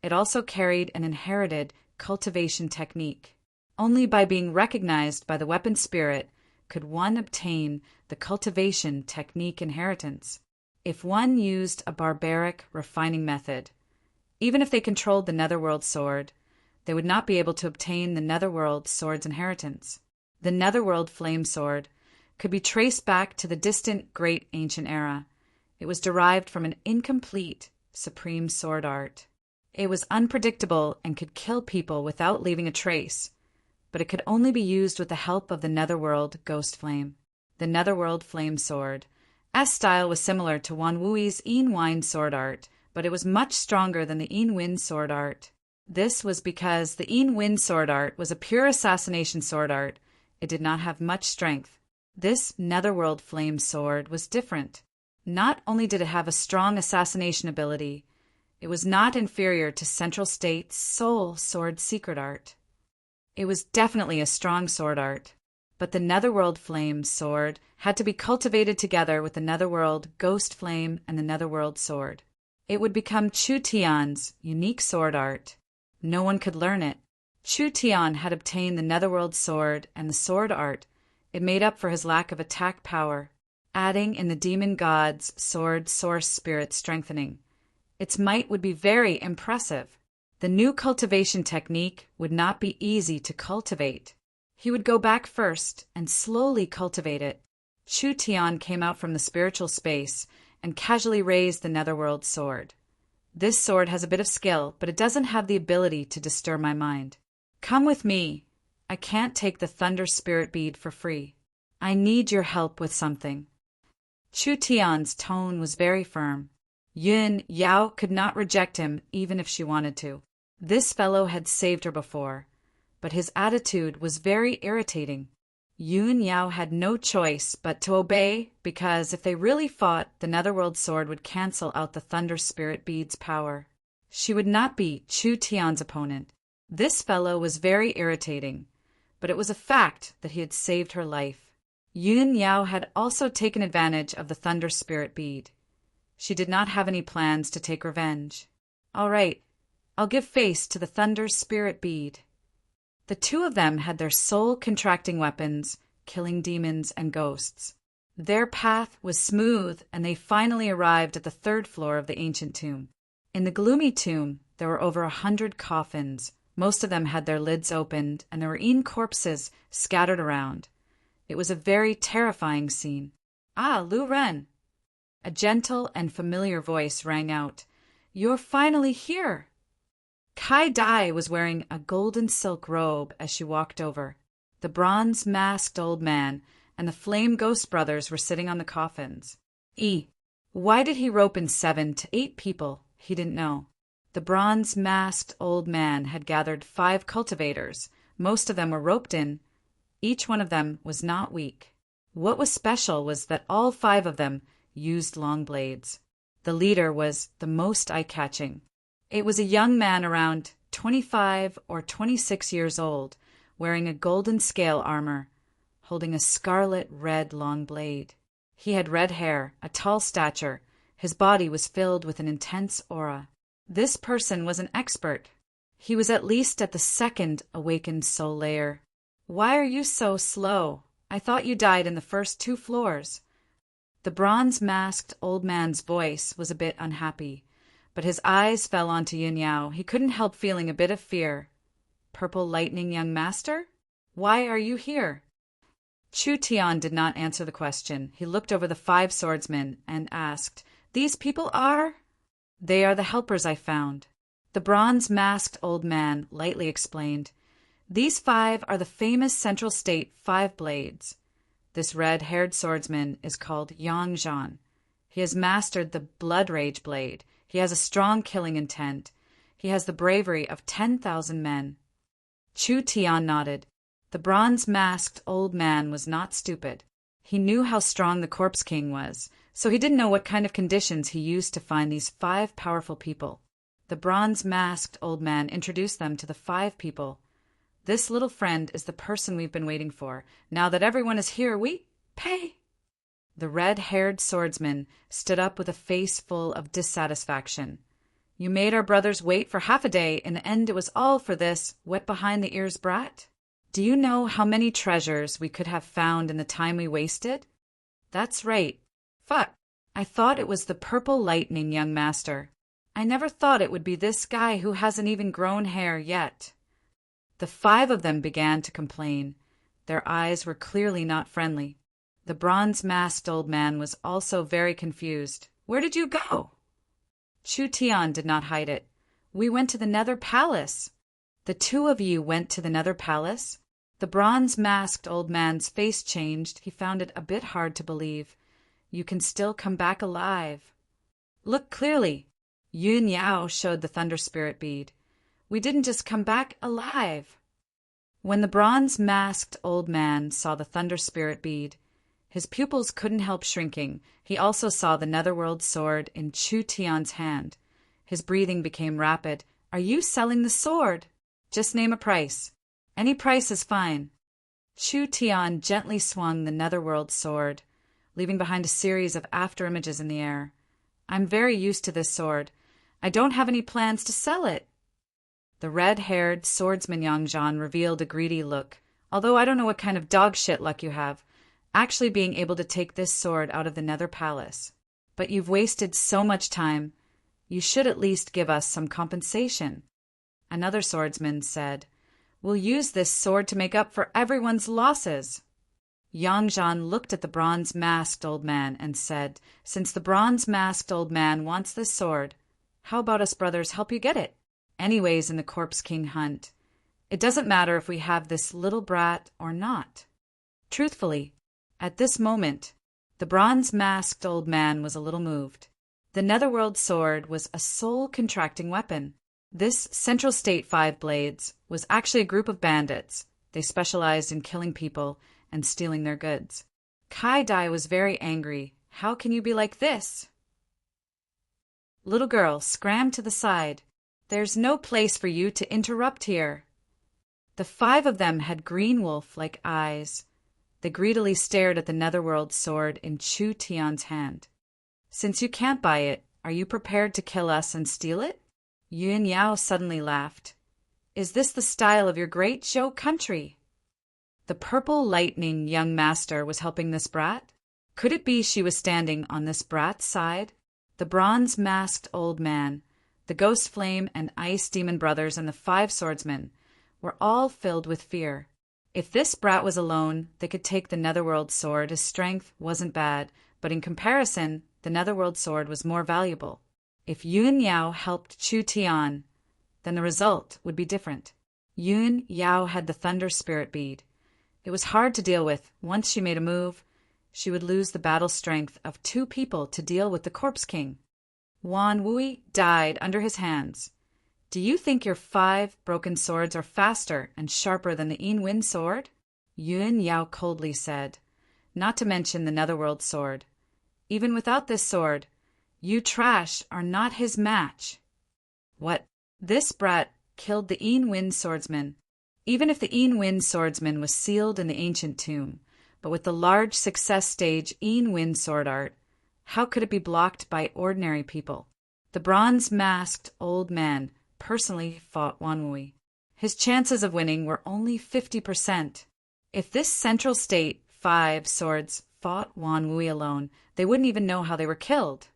It also carried an inherited cultivation technique. Only by being recognized by the weapon spirit could one obtain the cultivation technique inheritance. If one used a barbaric refining method, even if they controlled the Netherworld sword, they would not be able to obtain the Netherworld sword's inheritance. The Netherworld flame sword could be traced back to the distant Great Ancient Era. It was derived from an incomplete supreme sword art. It was unpredictable and could kill people without leaving a trace, but it could only be used with the help of the Netherworld ghost flame. The Netherworld flame sword. S style was similar to Wan Wui's Yin Wine sword art, but it was much stronger than the Yin Win sword art. This was because the Yin Win sword art was a pure assassination sword art. It did not have much strength. This Netherworld flame sword was different. Not only did it have a strong assassination ability, it was not inferior to Central State's Soul sword secret art. It was definitely a strong sword art, but the Netherworld flame sword had to be cultivated together with the Netherworld ghost flame and the Netherworld sword. It would become Chu Tian's unique sword art. No one could learn it. Chu Tian had obtained the Netherworld sword and the sword art. It made up for his lack of attack power, adding in the demon god's sword source spirit strengthening. Its might would be very impressive. The new cultivation technique would not be easy to cultivate. He would go back first and slowly cultivate it. Chu Tian came out from the spiritual space and casually raised the Netherworld sword. This sword has a bit of skill, but it doesn't have the ability to disturb my mind. Come with me. I can't take the Thunder Spirit Bead for free. I need your help with something. Chu Tian's tone was very firm. Yun Yao could not reject him even if she wanted to. This fellow had saved her before, but his attitude was very irritating. Yun Yao had no choice but to obey, because if they really fought, the Netherworld sword would cancel out the Thunder Spirit Bead's power. She would not be Chu Tian's opponent. This fellow was very irritating, but it was a fact that he had saved her life. Yun Yao had also taken advantage of the Thunder Spirit Bead. She did not have any plans to take revenge. All right, I'll give face to the Thunder Spirit Bead. The two of them had their soul-contracting weapons, killing demons and ghosts. Their path was smooth, and they finally arrived at the third floor of the ancient tomb. In the gloomy tomb, there were over 100 coffins. Most of them had their lids opened, and there were corpses scattered around. It was a very terrifying scene. Ah, Lu Ren! A gentle and familiar voice rang out. You're finally here! Kai Dai was wearing a golden silk robe as she walked over. The bronze-masked old man and the flame ghost brothers were sitting on the coffins. Why did he rope in 7 to 8 people? He didn't know. The bronze-masked old man had gathered 5 cultivators. Most of them were roped in. Each one of them was not weak. What was special was that all 5 of them used long blades. The leader was the most eye-catching. It was a young man around 25 or 26 years old, wearing a golden scale armor, holding a scarlet red long blade. He had red hair, a tall stature. His body was filled with an intense aura. This person was an expert. He was at least at the 2nd awakened soul layer. Why are you so slow? I thought you died in the first 2 floors. The bronze-masked old man's voice was a bit unhappy, but his eyes fell onto Yun Yao. He couldn't help feeling a bit of fear. Purple Lightning Young Master? Why are you here? Chu Tian did not answer the question. He looked over the 5 swordsmen and asked, These people are? They are the helpers I found. The bronze-masked old man lightly explained, These 5 are the famous Central State 5 Blades. This red-haired swordsman is called Yang Zhan. He has mastered the Blood Rage Blade. He has a strong killing intent. He has the bravery of 10,000 men. Chu Tian nodded. The bronze-masked old man was not stupid. He knew how strong the Corpse King was, so he didn't know what kind of conditions he used to find these 5 powerful people. The bronze-masked old man introduced them to the 5 people. This little friend is the person we've been waiting for. Now that everyone is here, we pay. The red-haired swordsman stood up with a face full of dissatisfaction. You made our brothers wait for half a day. In the end, it was all for this wet-behind-the-ears brat. Do you know how many treasures we could have found in the time we wasted? That's right. Fuck. I thought it was the Purple Lightning Young Master. I never thought it would be this guy who hasn't even grown hair yet. The 5 of them began to complain. Their eyes were clearly not friendly. The bronze-masked old man was also very confused. Where did you go? Chu Tian did not hide it. We went to the Nether Palace. The 2 of you went to the Nether Palace? The bronze-masked old man's face changed. He found it a bit hard to believe. You can still come back alive. Look clearly. Yun Yao showed the Thunder Spirit bead. We didn't just come back alive. When the bronze-masked old man saw the Thunder Spirit bead, his pupils couldn't help shrinking. He also saw the Netherworld sword in Chu Tian's hand. His breathing became rapid. Are you selling the sword? Just name a price. Any price is fine. Chu Tian gently swung the Netherworld sword, leaving behind a series of afterimages in the air. I'm very used to this sword. I don't have any plans to sell it. The red-haired swordsman Yang Zhan revealed a greedy look. Although I don't know what kind of dog shit luck you have, actually being able to take this sword out of the Nether Palace. But you've wasted so much time. You should at least give us some compensation. Another swordsman said, We'll use this sword to make up for everyone's losses. Yang Zhan looked at the bronze-masked old man and said, Since the bronze-masked old man wants this sword, how about us brothers help you get it? Anyways, in the Corpse King hunt, it doesn't matter if we have this little brat or not. Truthfully, at this moment, the bronze-masked old man was a little moved. The Netherworld sword was a soul-contracting weapon. This Central State 5 Blades was actually a group of bandits. They specialized in killing people and stealing their goods. Kai Dai was very angry. How can you be like this? Little girl, scram to the side. There's no place for you to interrupt here. The 5 of them had green wolf-like eyes. They greedily stared at the Netherworld sword in Chu Tian's hand. Since you can't buy it, are you prepared to kill us and steal it? Yun Yao suddenly laughed. Is this the style of your great Zhou country? The Purple Lightning Young Master was helping this brat? Could it be she was standing on this brat's side? The bronze-masked old man, the Ghost Flame and Ice Demon brothers, and the 5 swordsmen were all filled with fear. If this brat was alone, they could take the Netherworld sword. His strength wasn't bad, but in comparison, the Netherworld sword was more valuable. If Yun Yao helped Chu Tian, then the result would be different. Yun Yao had the Thunder Spirit bead. It was hard to deal with. Once she made a move, she would lose the battle strength of 2 people to deal with the Corpse King. Wan Wui died under his hands. Do you think your 5 broken swords are faster and sharper than the Yin sword? Yuan Yao coldly said, not to mention the Netherworld sword. Even without this sword, you trash are not his match. What? This brat killed the Yin swordsman. Even if the Yin swordsman was sealed in the ancient tomb, but with the large success stage Yin sword art, how could it be blocked by ordinary people? The bronze-masked old man personally fought Wanwui. His chances of winning were only 50%. If this central state 5 swords fought Wanwui alone, they wouldn't even know how they were killed.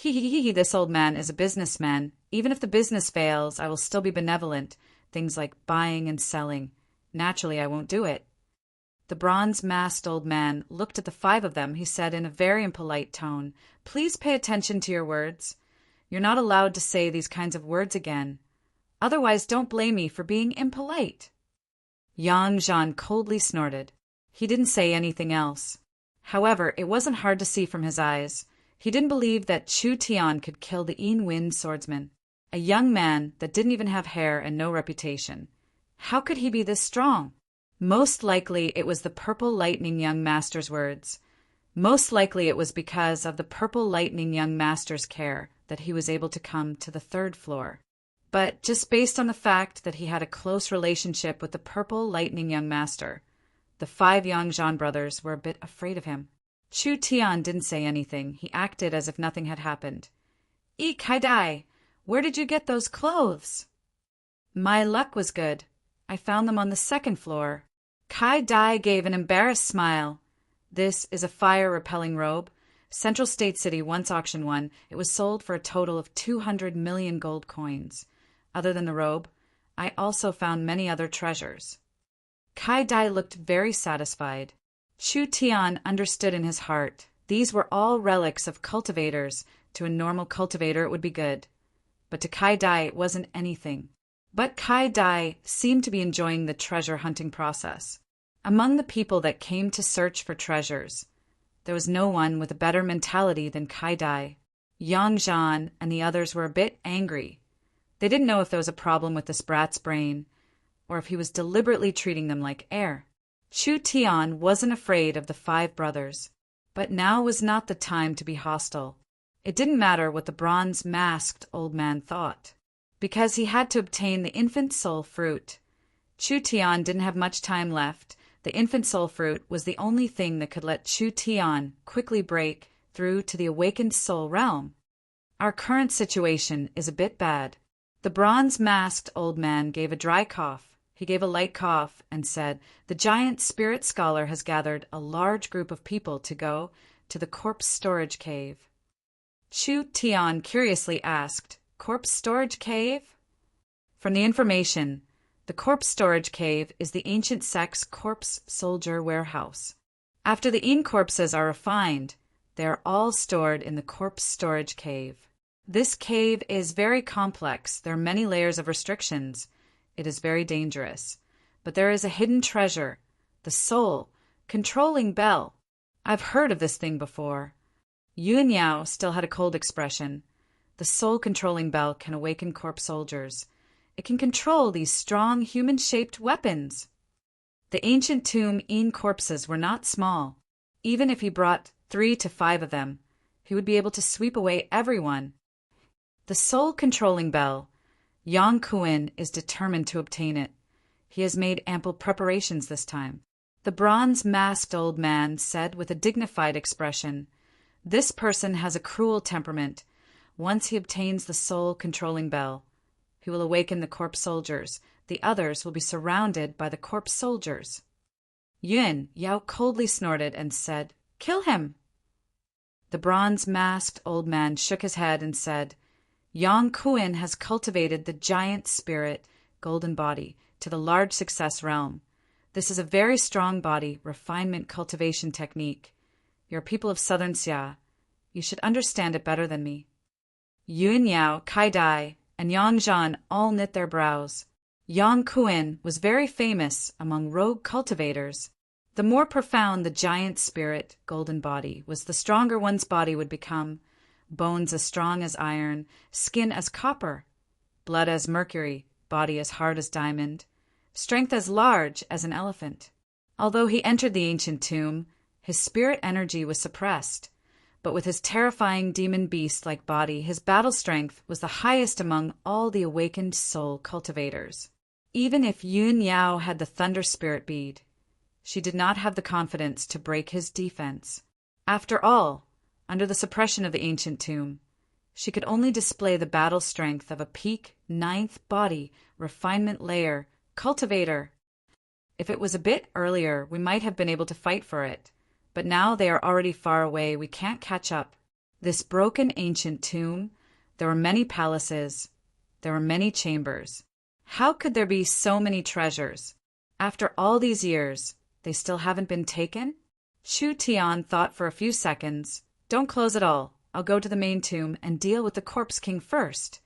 This old man is a businessman. Even if the business fails, I will still be benevolent. Things like buying and selling. Naturally, I won't do it. The bronze-masked old man looked at the 5 of them. He said in a very impolite tone, "Please pay attention to your words. You're not allowed to say these kinds of words again. Otherwise, don't blame me for being impolite." Yang Zhan coldly snorted. He didn't say anything else. However, it wasn't hard to see from his eyes. He didn't believe that Chu Tian could kill the Yin swordsman, a young man that didn't even have hair and no reputation. How could he be this strong? Most likely it was the Purple Lightning Young Master's words. Most likely it was because of the Purple Lightning Young Master's care that he was able to come to the 3rd floor. But just based on the fact that he had a close relationship with the Purple Lightning Young Master, the 5 Yang Zhan brothers were a bit afraid of him. Chu Tian didn't say anything. He acted as if nothing had happened. Kai Dai, where did you get those clothes? My luck was good. I found them on the 2nd floor. Kai Dai gave an embarrassed smile. This is a fire-repelling robe. Central State City once auctioned one. It was sold for a total of 200 million gold coins. Other than the robe, I also found many other treasures. Kai Dai looked very satisfied. Chu Tian understood in his heart. These were all relics of cultivators. To a normal cultivator it would be good. But to Kai Dai it wasn't anything. But Kai Dai seemed to be enjoying the treasure hunting process. Among the people that came to search for treasures, there was no one with a better mentality than Kai Dai. Yang Zhan and the others were a bit angry. They didn't know if there was a problem with this brat's brain, or if he was deliberately treating them like air. Chu Tian wasn't afraid of the 5 brothers, but now was not the time to be hostile. It didn't matter what the bronze-masked old man thought, because he had to obtain the infant soul fruit. Chu Tian didn't have much time left. The infant soul fruit was the only thing that could let Chu Tian quickly break through to the awakened soul realm. Our current situation is a bit bad. The bronze-masked old man gave a dry cough. He gave a light cough and said, "The giant spirit scholar has gathered a large group of people to go to the corpse storage cave." Chu Tian curiously asked, "Corpse storage cave?" From the information, the corpse storage cave is the ancient sect's corpse soldier warehouse. After the Yin corpses are refined, they are all stored in the corpse storage cave. This cave is very complex. There are many layers of restrictions. It is very dangerous. But there is a hidden treasure, the soul, controlling bell. I've heard of this thing before. Yuan Yao still had a cold expression. The soul-controlling bell can awaken corpse soldiers. It can control these strong human-shaped weapons. The ancient tomb Yin corpses were not small. Even if he brought 3 to 5 of them, he would be able to sweep away everyone. The soul-controlling bell. Yang Kuin is determined to obtain it. He has made ample preparations this time. The bronze-masked old man said with a dignified expression, "This person has a cruel temperament. Once he obtains the soul-controlling bell, he will awaken the corpse soldiers. The others will be surrounded by the corpse soldiers." Yuan Yao coldly snorted and said, "Kill him." The bronze-masked old man shook his head and said, "Yang Kuin has cultivated the giant spirit, golden body, to the large success realm. This is a very strong body, refinement cultivation technique. You're people of southern Xia. You should understand it better than me." Yuan Yao, Kai Dai, and Yang Zhan all knit their brows. Yang Kuin was very famous among rogue cultivators. The more profound the giant spirit, golden body, was, the stronger one's body would become. Bones as strong as iron, skin as copper. blood as mercury, body as hard as diamond, strength as large as an elephant. Although he entered the ancient tomb, his spirit energy was suppressed, but with his terrifying demon beast-like body, his battle strength was the highest among all the awakened soul cultivators. Even if Yun Yao had the thunder spirit bead, she did not have the confidence to break his defense. After all, under the suppression of the ancient tomb, she could only display the battle strength of a peak, ninth body, refinement layer, cultivator. If it was a bit earlier, we might have been able to fight for it. But now they are already far away, we can't catch up. This broken ancient tomb, there were many palaces, there were many chambers. How could there be so many treasures? After all these years, they still haven't been taken? Chu Tian thought for a few seconds. Don't close it all. I'll go to the main tomb and deal with the Corpse King first.